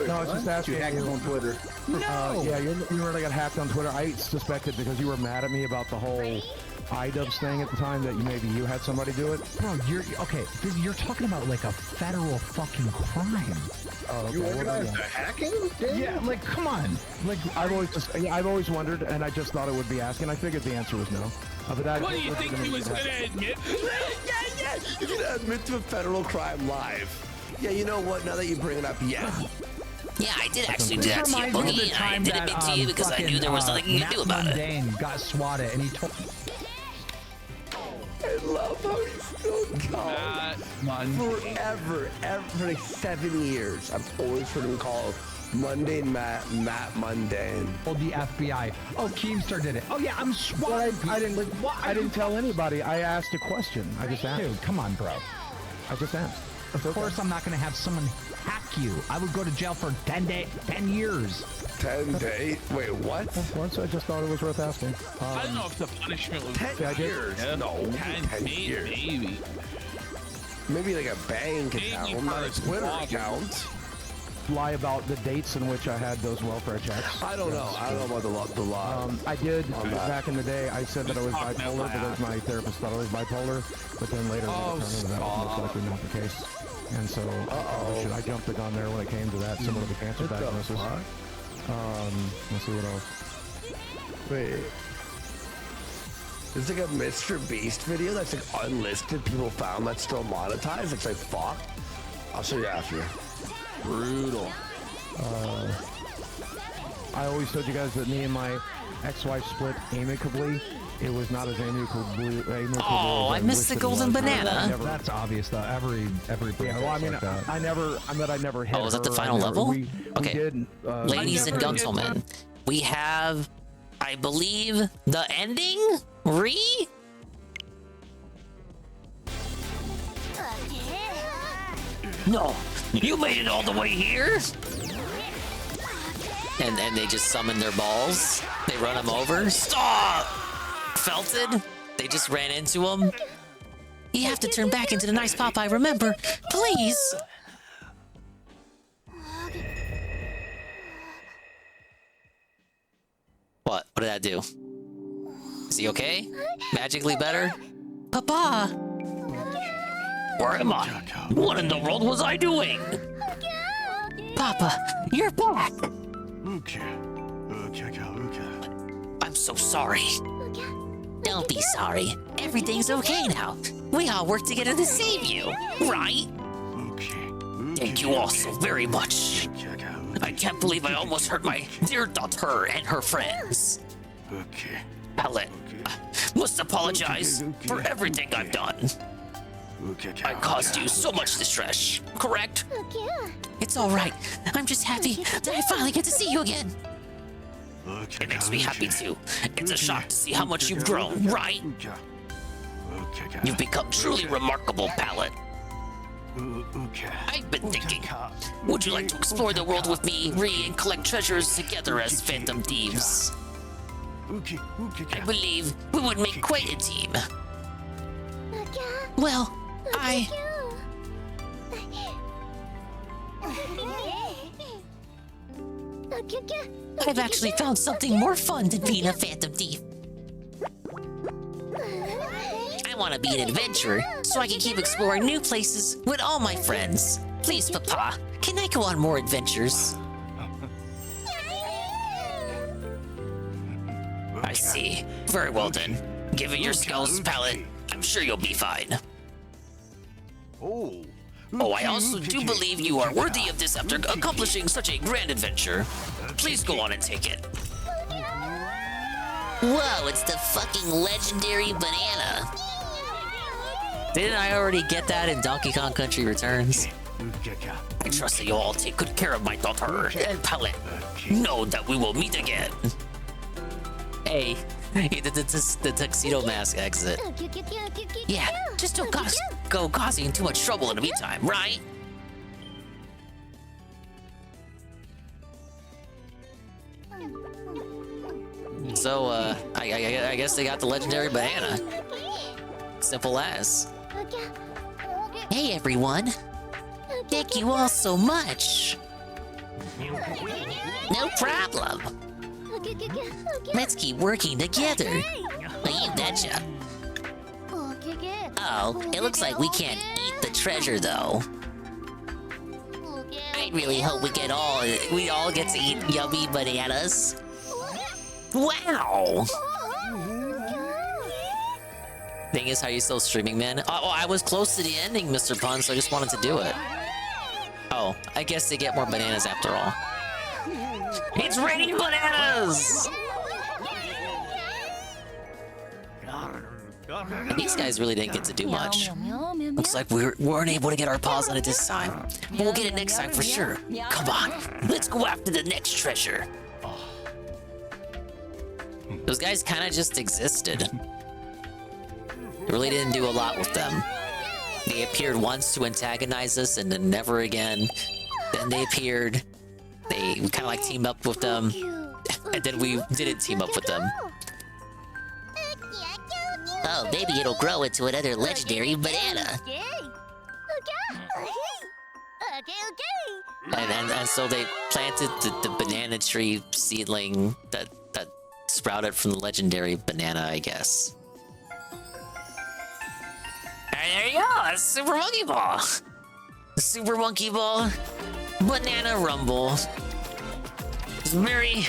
No, I was just asking. You hacked on Twitter. No. Yeah, you really got hacked on Twitter. I suspected because you were mad at me about the whole iDubbbz thing at the time that maybe you had somebody do it. Bro, you're talking about like a federal fucking crime. Oh, okay. You organized the hacking? Yeah, like come on. Like I've always wondered, and I just thought it would be asking. I figured the answer was no. But what do you think he was gonna admit? Yeah. You're gonna admit to a federal crime live. Yeah, you know what? Now that you bring it up, yeah. Yeah, I did actually do that to you, Boogie, and I did admit to you because I knew there was nothing you could do about it. Dane got swatted, and he told. I love how he's still calm. Forever, for like 7 years, I've always heard him call Mundane Matt Mundane. Told the FBI. Oh, Keemstar did it. Oh yeah, I'm swatted. I didn't tell anybody. I asked a question. I just asked. Dude, come on, bro. I just asked. Of course, I'm not going to have someone hack you. I would go to jail for 10 years. 10 days? Wait, what? Once I just thought it was worth asking. I don't know if the punishment was 10 years. No, 10 years. Maybe. Maybe like a bank account, not a Twitter account. Lie about the dates in which I had those welfare checks. I don't know. I don't know about the law. I did back in the day. I said that I was bipolar because my therapist thought I was bipolar, but then later that was most likely not the case. And so I jumped the gun there when it came to that, similar to the cancer diagnosis. Let's see what else. Wait. There's like a Mr. Beast video that's like unlisted, people found that's still monetized. It's like, fuck. I'll show you after. Brutal. I always told you guys that me and my ex-wife split amicably. It was not as amicably. Oh, I missed the golden banana. That's obvious though. Every yeah, well, I mean, like I never hit. Oh, is that the her. final level? We did, ladies and gentlemen, we have, I believe, the ending. No, you made it all the way here. And they just summon their balls. They run them over. Stop! Felted. They just ran into him. You have to turn back into the nice Popeye, remember? Please! What? What did that do? Is he okay? Magically better? Papa! Where am I? What in the world was I doing? Papa, you're back! I'm so sorry. Don't be sorry. Everything's okay now. We all work together to save you, right? Thank you all so very much. I can't believe I almost hurt my dear daughter and her friends. Pellet, must apologize for everything I've done. I caused you so much distress, correct? It's all right. I'm just happy that I finally get to see you again. It makes me happy too. It's a shock to see how much you've grown, right? You've become truly remarkable, Pallet. I've been thinking, would you like to explore the world with me, and collect treasures together as Phantom Thieves? I believe we would make quite a team. Well, I've actually found something more fun than being a Phantom Thief. I want to be an adventurer, so I can keep exploring new places with all my friends. Please, Papa, can I go on more adventures? I see. Very well then. Given your skills, Pallet, I'm sure you'll be fine. Oh, I also do believe you are worthy of this after accomplishing such a grand adventure. Please go on and take it. Whoa, it's the fucking legendary banana. Didn't I already get that in Donkey Kong Country Returns? I trust that you'll all take good care of my daughter and Pallet. Know that we will meet again. Hey, the tuxedo mask exit. Yeah, just don't go causing too much trouble in the meantime, right? So, I guess they got the legendary banana. Simple as. Hey, everyone. Thank you all so much. No problem. Let's keep working together. You betcha. Oh, it looks like we can't eat the treasure, though. I really hope we all get to eat yummy bananas. Wow! Thing is, how you still streaming, man? Oh, I was close to the ending, Mr. Pun, so I just wanted to do it. Oh, I guess they get more bananas after all. It's raining bananas! These guys really didn't get to do much. Looks like we weren't able to get our paws on it this time. But we'll get it next time for sure. Come on, let's go after the next treasure. Those guys kind of just existed. Really didn't do a lot with them. They appeared once to antagonize us and then never again. Then they appeared. We kind of like teamed up with them. And then we didn't team up with them. Oh, maybe it'll grow into another legendary banana. And so they planted the banana tree seedling that sprouted from the legendary banana, I guess. And there you go, a Super Monkey Ball. Super Monkey Ball, Banana Rumble. It's a very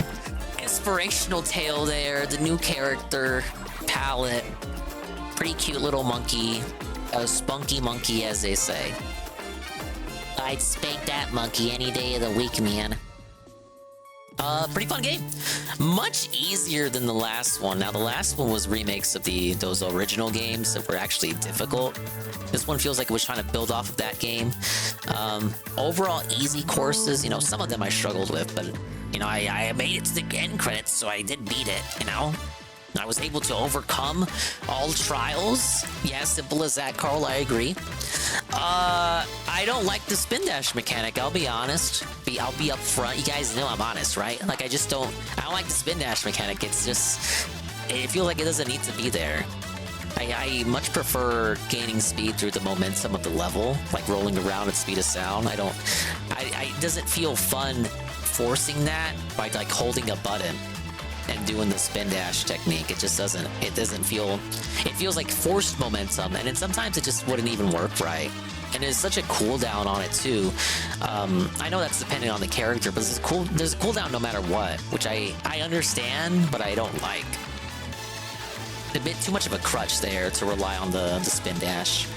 inspirational tale there. The new character, Palette. Pretty cute little monkey. A spunky monkey, as they say. I'd spank that monkey any day of the week, man. Pretty fun game. Much easier than the last one. Now, the last one was remakes of those original games that were actually difficult. This one feels like it was trying to build off of that game. Overall, easy courses. You know, some of them I struggled with, but, you know, I made it to the end credits, so I did beat it, you know? I was able to overcome all trials. Yeah, simple as that, Carl, I agree. I don't like the spin dash mechanic, I'll be honest. I'll be up front. You guys know I'm honest, right? Like, I don't like the spin dash mechanic. It's just, it feels like it doesn't need to be there. I much prefer gaining speed through the momentum of the level, like rolling around at speed of sound. it doesn't feel fun forcing that by like holding a button and doing the spin dash technique. It just doesn't feel, it feels like forced momentum, and then sometimes it just wouldn't even work right. And there's such a cooldown on it too. I know that's dependent on the character, but there's a cooldown no matter what, which I understand, but I don't like. A bit too much of a crutch there to rely on the spin dash.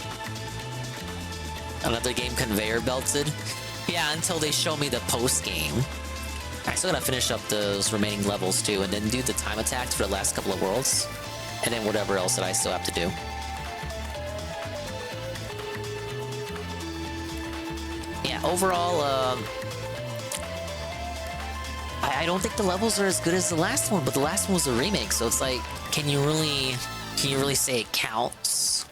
Another game conveyor belted. Yeah, until they show me the post game. I still gotta finish up those remaining levels too, and then do the time attacks for the last couple of worlds, and then whatever else that I still have to do. Yeah, overall, I don't think the levels are as good as the last one, but the last one was a remake, so it's like, can you really say it counts?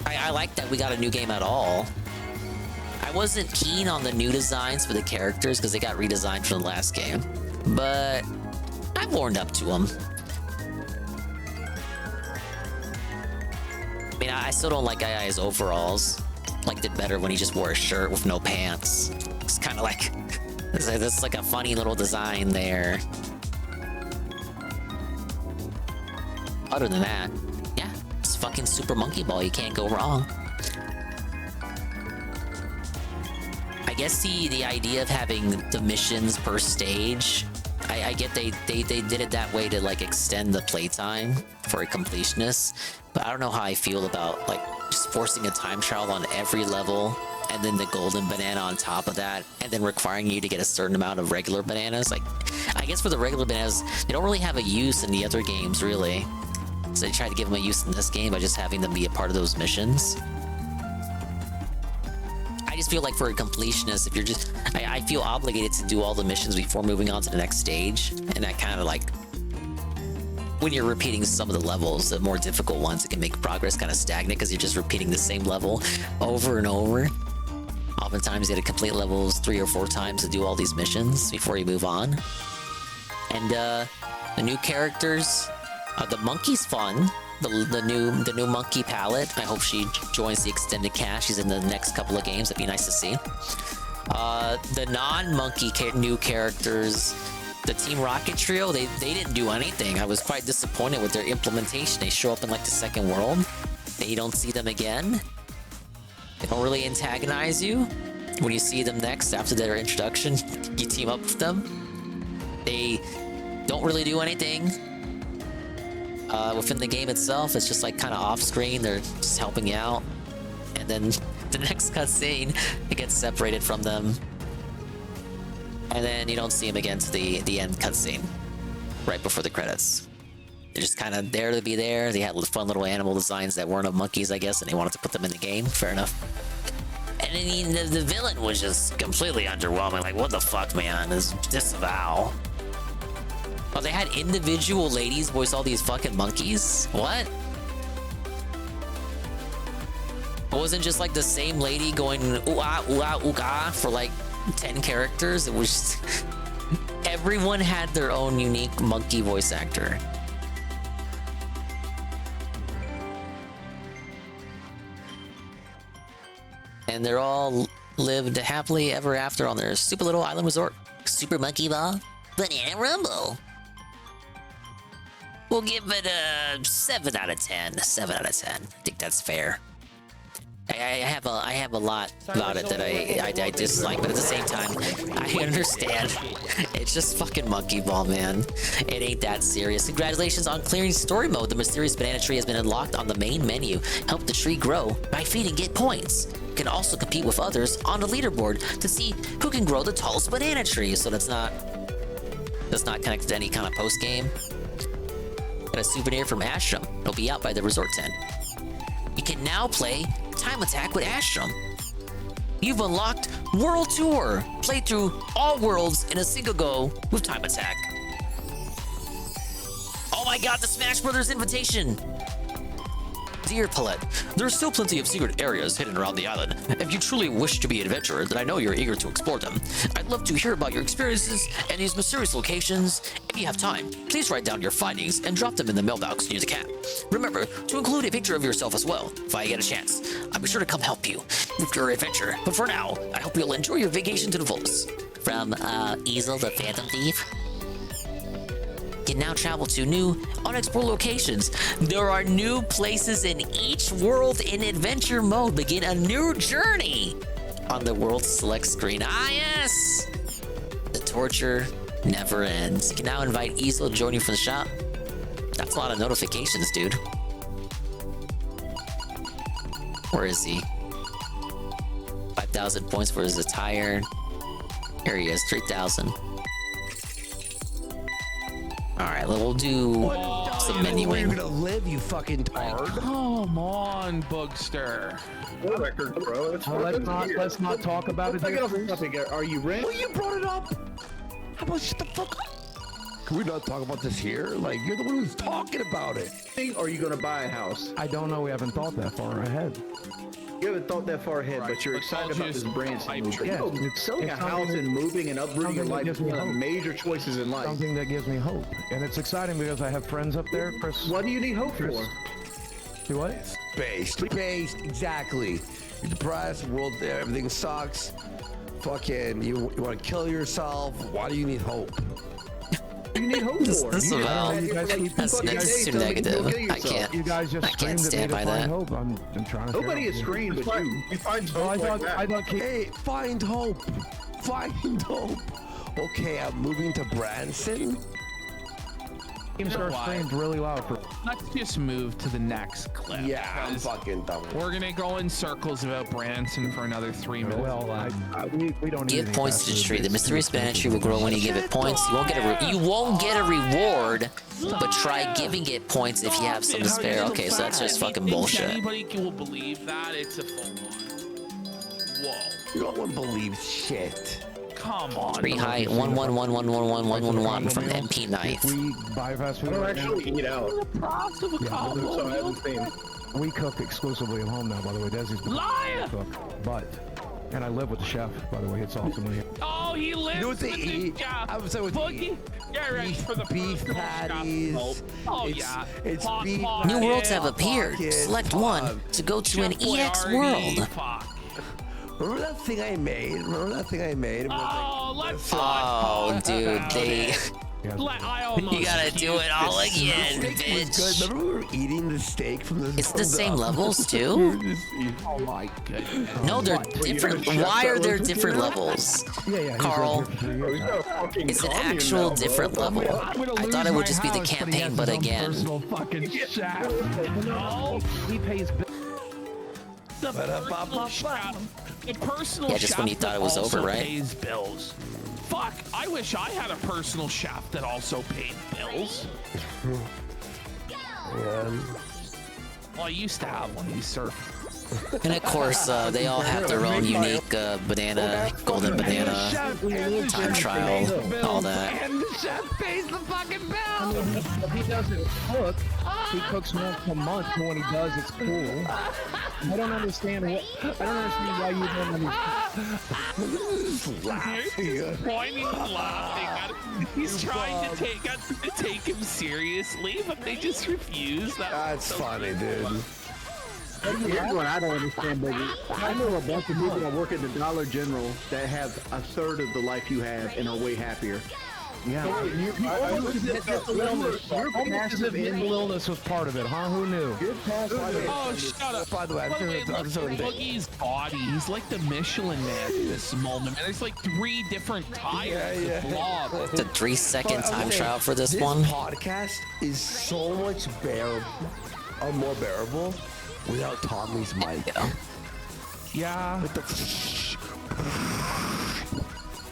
I like that we got a new game at all. I wasn't keen on the new designs for the characters because they got redesigned from the last game, but I've warmed up to them. I mean, I still don't like AI's overalls. Liked it better when he just wore a shirt with no pants. It's kind of like, that's like a funny little design there. Other than that, yeah, it's fucking Super Monkey Ball. You can't go wrong. I guess the idea of having the missions per stage, I get they did it that way to like extend the playtime for a completionist, but I don't know how I feel about like just forcing a time trial on every level and then the golden banana on top of that, and then requiring you to get a certain amount of regular bananas. Like, I guess for the regular bananas, they don't really have a use in the other games, really. So they tried to give them a use in this game by just having them be a part of those missions. I just feel like for a completionist, if you're just, I feel obligated to do all the missions before moving on to the next stage, and that kind of like, when you're repeating some of the levels, the more difficult ones, it can make progress kind of stagnant because you're just repeating the same level over and over. Oftentimes, you had to complete levels 3 or 4 times to do all these missions before you move on. And the new characters, the monkey's fun. The new monkey Palette. I hope she joins the extended cast. She's in the next couple of games. That'd be nice to see. The non-monkey new characters, the Team Rocket trio, they didn't do anything. I was quite disappointed with their implementation. They show up in like the second world. Then you don't see them again. They don't really antagonize you. When you see them next after their introduction, you team up with them. They don't really do anything. Within the game itself, it's just like kind of off screen. They're just helping you out. And then the next cutscene, it gets separated from them. And then you don't see him again to the end cutscene. Right before the credits. They're just kind of there to be there. They had fun little animal designs that weren't of monkeys, I guess, and they wanted to put them in the game. Fair enough. And I mean, the villain was just completely underwhelming. Like, what the fuck, man? This disavow. Oh, they had individual ladies voice all these fucking monkeys? What? It wasn't just like the same lady going ooh-ah, ooh-ah, ooh-ah for like 10 characters. It was just... Everyone had their own unique monkey voice actor. And they're all lived happily ever after on their super little island resort. Super Monkey Ball, Banana Rumble. We'll give it a 7 out of 10. 7 out of 10. I think that's fair. I have a lot about it that I dislike, but at the same time, I understand. It's just fucking Monkey Ball, man. It ain't that serious. Congratulations on clearing story mode. The mysterious banana tree has been unlocked on the main menu. Help the tree grow by feeding it points. You can also compete with others on the leaderboard to see who can grow the tallest banana tree. So that's not connected to any kind of post game. Got a souvenir from Astrum. It'll be out by the resort tent. You can now play Time Attack with Astrum. You've unlocked World Tour. Play through all worlds in a single go with Time Attack. Oh my god, the Smash Brothers invitation! Dear Palette, there are still plenty of secret areas hidden around the island. If you truly wish to be an adventurer, then I know you're eager to explore them. I'd love to hear about your experiences and these mysterious locations. If you have time, please write down your findings and drop them in the mailbox near the cat. Remember to include a picture of yourself as well, if I get a chance. I'll be sure to come help you with your adventure. But for now, I hope you'll enjoy your vacation to the fullest. From Easel the Phantom Thief. You can now travel to new, unexplored locations. There are new places in each world in adventure mode. Begin a new journey on the world select screen. Ah, yes! The torture never ends. You can now invite Easel to join you from the shop. That's a lot of notifications, dude. Where is he? 5,000 points for his attire. Here he is, 3,000. Alright, we'll do some menuing. Where you're gonna live, you fucking tard. Come on, Bugster. Record, bro. Let's not talk about it. Get off the topic. Are you ready? Well, you brought it up. How about shut the fuck up? Can we not talk about this here? Like, you're the one who's talking about it. Or are you gonna buy a house? I don't know. We haven't thought that far ahead. You haven't thought that far ahead, but you're excited about this Branson move. Yeah, selling a house and moving and uprooting your life is one of the major choices in life. Something that gives me hope, and it's exciting because I have friends up there. Chris, what do you need hope for? Do what? Based, exactly. You're depressed. World, everything sucks. Fucking, you want to kill yourself. Why do you need hope? You need hope for? That's too negative. I can't. You guys just I can't stand by that. Hope. I'm trying to. Nobody has screamed but you. You find hope. I thought. Hey, find hope. Find hope. Okay, I'm moving to Branson. Games are screamed really loud for. Let's just move to the next clip. Yeah, I'm fucking done. We're gonna go in circles about Branson for another 3 minutes. Well, we don't give points to the tree. The mysterious banana tree will grow when you give it points. You won't get a reward, but try giving it points if you have some to spare. Okay, so that's just fucking bullshit. Anybody will believe that? It's a full on. Whoa. No one believes shit. Come on. 3 high 111111111 from MP Knife. We buy fast food. I don't actually eat out. We cook exclusively at home now, by the way. Desi's been Liar! But, and I live with the chef, by the way. It's awesome. Oh, he lives with the chef. I was saying with Boogie. Get ready for the beef patties. Oh yeah. It's beef. New worlds have appeared. Select one to go to an EX world. Remember that thing I made? Oh, dude, they. You gotta do it all again, bitch. Remember we were eating the steak from the. It's the same levels too. Oh my goodness. No, they're different. Why are there different levels? Carl, it's an actual different level. I thought it would just be the campaign, but again. No, he pays. the personal chef. The personal Yeah, just chef when you thought that it was also over, right? pays bills. Fuck, I wish I had a personal chef that also paid bills. Yeah. Well, I used to have one. You surf. And of course, they all have their own unique banana, golden banana, time trial, all that. And the chef pays the fucking bill. If he doesn't cook, he cooks once a month. But when he does, it's cool. I don't understand why you don't He's pointing and laughing. He's trying to take him seriously, but they just refuse. That's funny, dude. Here's what I don't understand, baby. I know a bunch of people that work at the Dollar General that have a third of the life you have and are way happier. Yeah. Your passive mental illness was part of it, huh? Who knew? Oh, shut up. By the way, Look at Boogie's body. He's like the Michelin Man at this moment. And there's like 3 different tires. It's a 3-second time trial for this one. This podcast is so much more bearable without Tommy's mic. Yeah.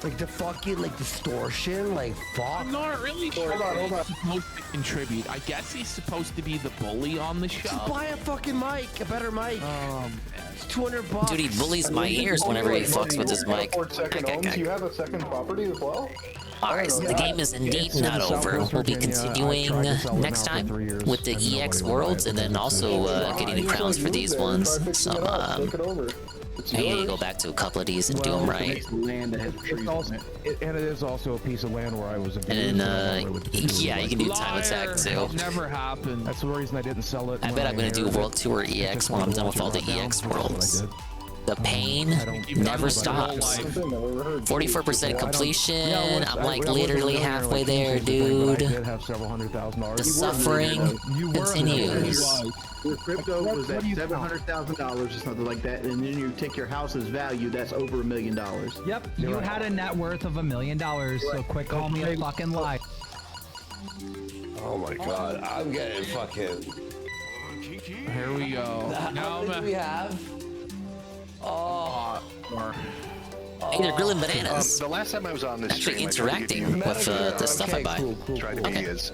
With the fucking distortion, fuck. I'm not really sure he's supposed to contribute. I guess he's supposed to be the bully on the show. Just buy a fucking mic, a better mic. It's $200. Dude, he bullies my ears whenever he fucks with his mic. You have a second property as well? Alright, so the game is indeed not over. We'll be continuing next time with the EX Worlds and then also getting the crowns for these ones. Some, I need to go back to a couple of these and do them right. And it is also a piece of land where I was. And then, yeah, you can do time attack too. Never happened. That's the reason I didn't sell it. I bet I'm gonna do World Tour EX when I'm done with all the EX Worlds. The pain never stops. 44% completion. I'm like literally halfway there, dude. The suffering continues. Your crypto was at $700,000 or something like that, and then you take your house's value, that's over $1 million. Yep, you had a net worth of $1 million, so quit calling me a fucking lie. Oh my god, I'm getting fucking. Here we go. How many do we have? Hey, they're grilling bananas. The last time I was on this Actually stream, interacting with the stuff I buy. Try to be as,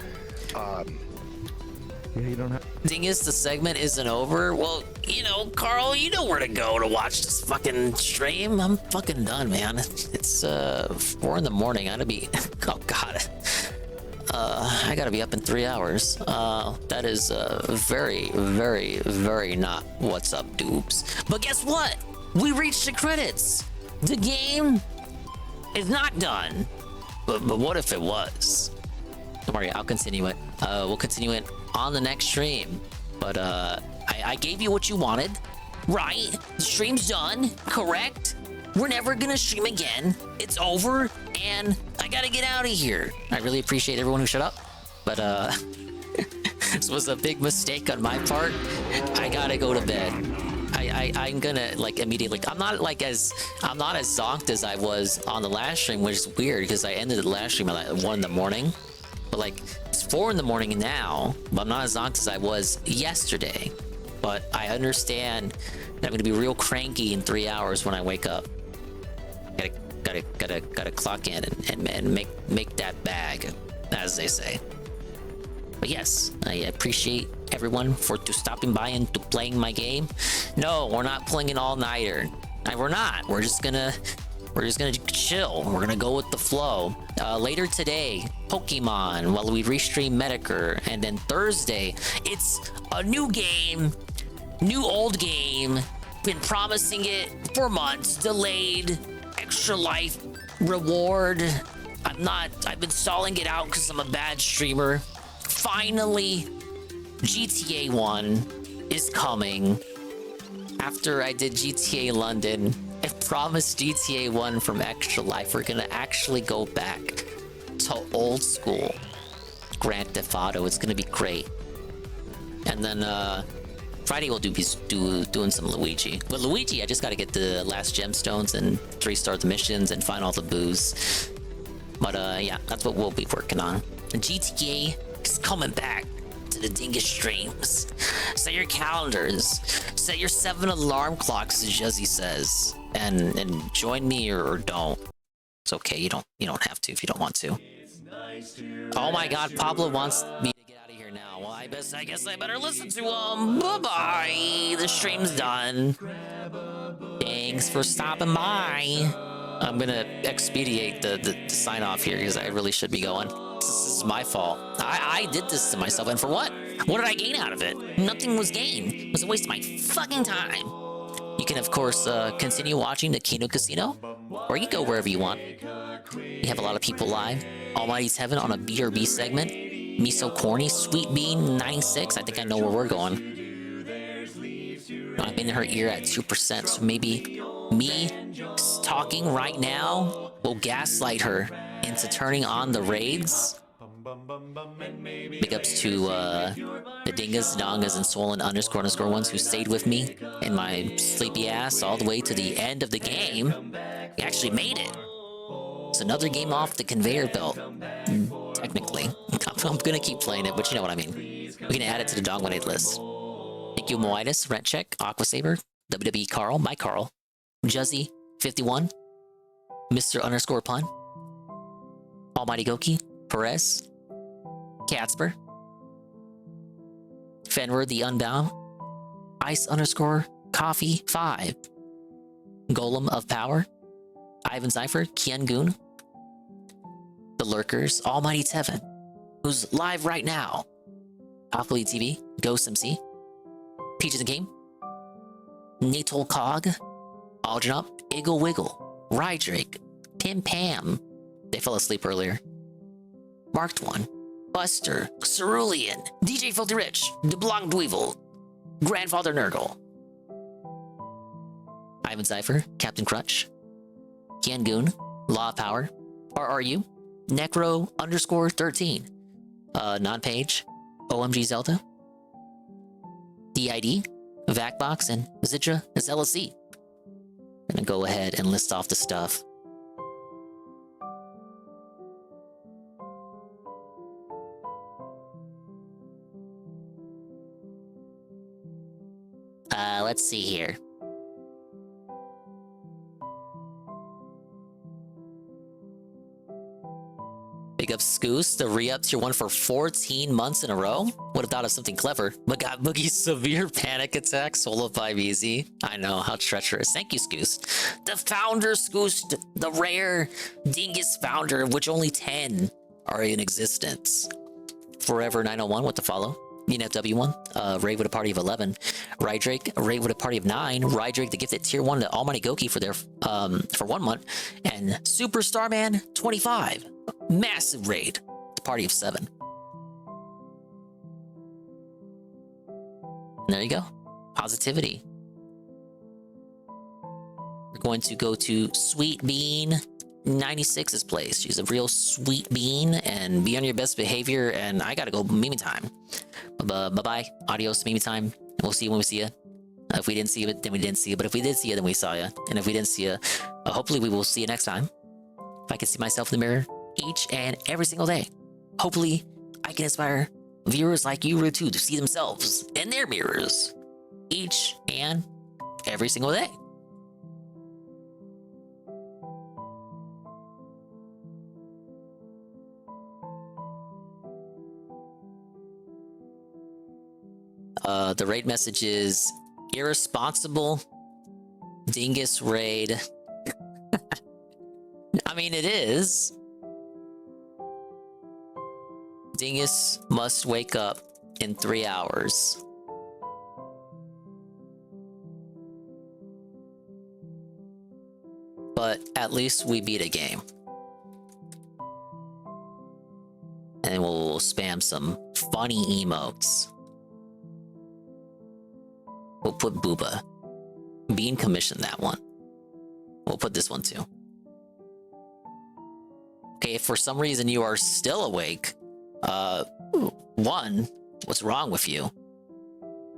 Yeah, you don't have. Thing is, the segment isn't over. Well, you know, Carl, you know where to go to watch this fucking stream. I'm fucking done, man. It's 4 in the morning. I gotta be. Oh god. I gotta be up in 3 hours. That is very, very, very not what's up, dupes. But guess what? We reached the credits. The game is not done. But what if it was? Don't worry, I'll continue it. We'll continue it on the next stream. But I gave you what you wanted, right? The stream's done, correct? We're never gonna stream again. It's over, and I gotta get out of here. I really appreciate everyone who shut up, but this was a big mistake on my part. I gotta go to bed. I'm gonna immediately. I'm not as zonked as I was on the last stream, which is weird because I ended the last stream at 1 in the morning. But it's 4 in the morning now. But I'm not as zonked as I was yesterday. But I understand that I'm gonna be real cranky in 3 hours when I wake up. Gotta clock in and make that bag, as they say. But yes, I appreciate everyone for stopping by and playing my game. No, we're not playing an all-nighter. We're not. We're just gonna chill. We're gonna go with the flow. Later today, Pokemon, while we restream Medicare, and then Thursday, it's a new game, new old game. Been promising it for months, delayed, extra life reward. I've been stalling it out because I'm a bad streamer. Finally, GTA 1 is coming. After I did GTA London, I promised GTA 1 from Extra Life. We're gonna actually go back to old school Grand Theft Auto. It's gonna be great. And then Friday we'll doing some Luigi. But Luigi, I just gotta get the last gemstones and 3-star the missions and find all the booze. But yeah, that's what we'll be working on. And GTA is coming back. to the Dingus streams. Set your calendars. Set your 7 alarm clocks, as Juzzy says. And join me or don't. It's okay, you don't have to if you don't want to. Oh my god, Pablo wants me to get out of here now. Well, I guess I better listen to him. Bye-bye. The stream's done. Thanks for stopping by. I'm gonna expedite the sign off here because I really should be going. This is my fault. I did this to myself, and for what? What did I gain out of it? Nothing was gained. It was a waste of my fucking time. You can, of course, continue watching the Kino Casino, or you can go wherever you want. We have a lot of people live. Almighty's Heaven on a BRB segment. Me So Corny, Sweet Bean 96. I think I know where we're going. I'm in her ear at 2%, so maybe me talking right now will gaslight her into turning on the raids. Big ups to the Dingas, Dongas, and Swollen __ ones who stayed with me in my sleepy ass all the way to the end of the game. We actually made it. It's another game off the conveyor belt. Technically. I'm gonna keep playing it, but you know what I mean. We're gonna add it to the Dogmanate list. Thank you, Moitis, Rent Check, Aqua Saber, WWE Carl, my Carl, Juzzy 51, Mr. _Pun, Almighty Goki, Perez, Catsper, Fenrir the Unbound, Ice _Coffee 5, Golem of Power, Ivan Zypher, Kian Goon, The Lurkers, Almighty Tevin, who's live right now, Populi TV, Ghost MC, Peaches and Game, Natol Cog, Aldrin Iggle Wiggle, Rydrake, Pim Pam, they fell asleep earlier, Marked One, Buster, Cerulean, DJ Filthy Rich, DeBlanc Dweevil, Grandfather Nurgle, Ivan Zypher, Captain Crutch, Kian Goon, Law of Power, RRU, Necro _13, Non-Page, OMG Zelda, DID, Vacbox, and Zidra is LSC. I'm gonna go ahead and list off the stuff. Let's see here. Big up Scoos, the re-up tier 1 for 14 months in a row. Would have thought of something clever. But got Boogie's severe panic attack, solo 5 easy. I know, how treacherous. Thank you, Scoos. The founder, Scoos, the rare Dingus founder, of which only 10 are in existence. Forever 901 with the follow. NFW1, Raid with a party of 11. Rydrake, Raid with a party of 9. Rydrake, the gifted tier 1 to Almighty Goki for their for 1 month. And Superstar Man 25. Massive raid. The party of 7. And there you go. Positivity. We're going to go to Sweet Bean 96's place. She's a real sweet bean and be on your best behavior. And I gotta go Mimi time. Bye-bye. Adios, Mimi time. And we'll see you when we see you. If we didn't see you, then we didn't see you. But if we did see you, then we saw you. And if we didn't see you, hopefully we will see you next time. If I can see myself in the mirror each and every single day. Hopefully, I can inspire viewers like you too to see themselves in their mirrors each and every single day. The raid message is irresponsible Dingus raid. I mean, it is. Dingus must wake up in 3 hours. But at least we beat a game. And we'll spam some funny emotes. We'll put Booba. Bean commissioned that one. We'll put this one too. Okay, if for some reason you are still awake, one, what's wrong with you?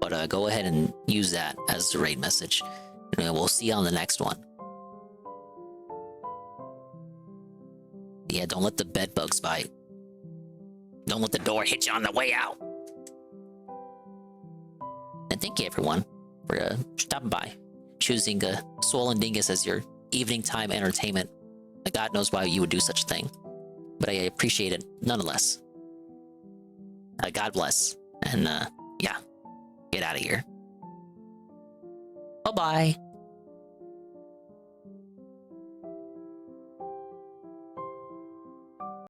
But go ahead and use that as the raid message. And we'll see you on the next one. Yeah, don't let the bed bugs bite. Don't let the door hit you on the way out. thank you everyone for stopping by, choosing Swollen Dingus as your evening time entertainment. God knows why you would do such a thing, but I appreciate it nonetheless. God bless, and yeah, get out of here. Bye-bye.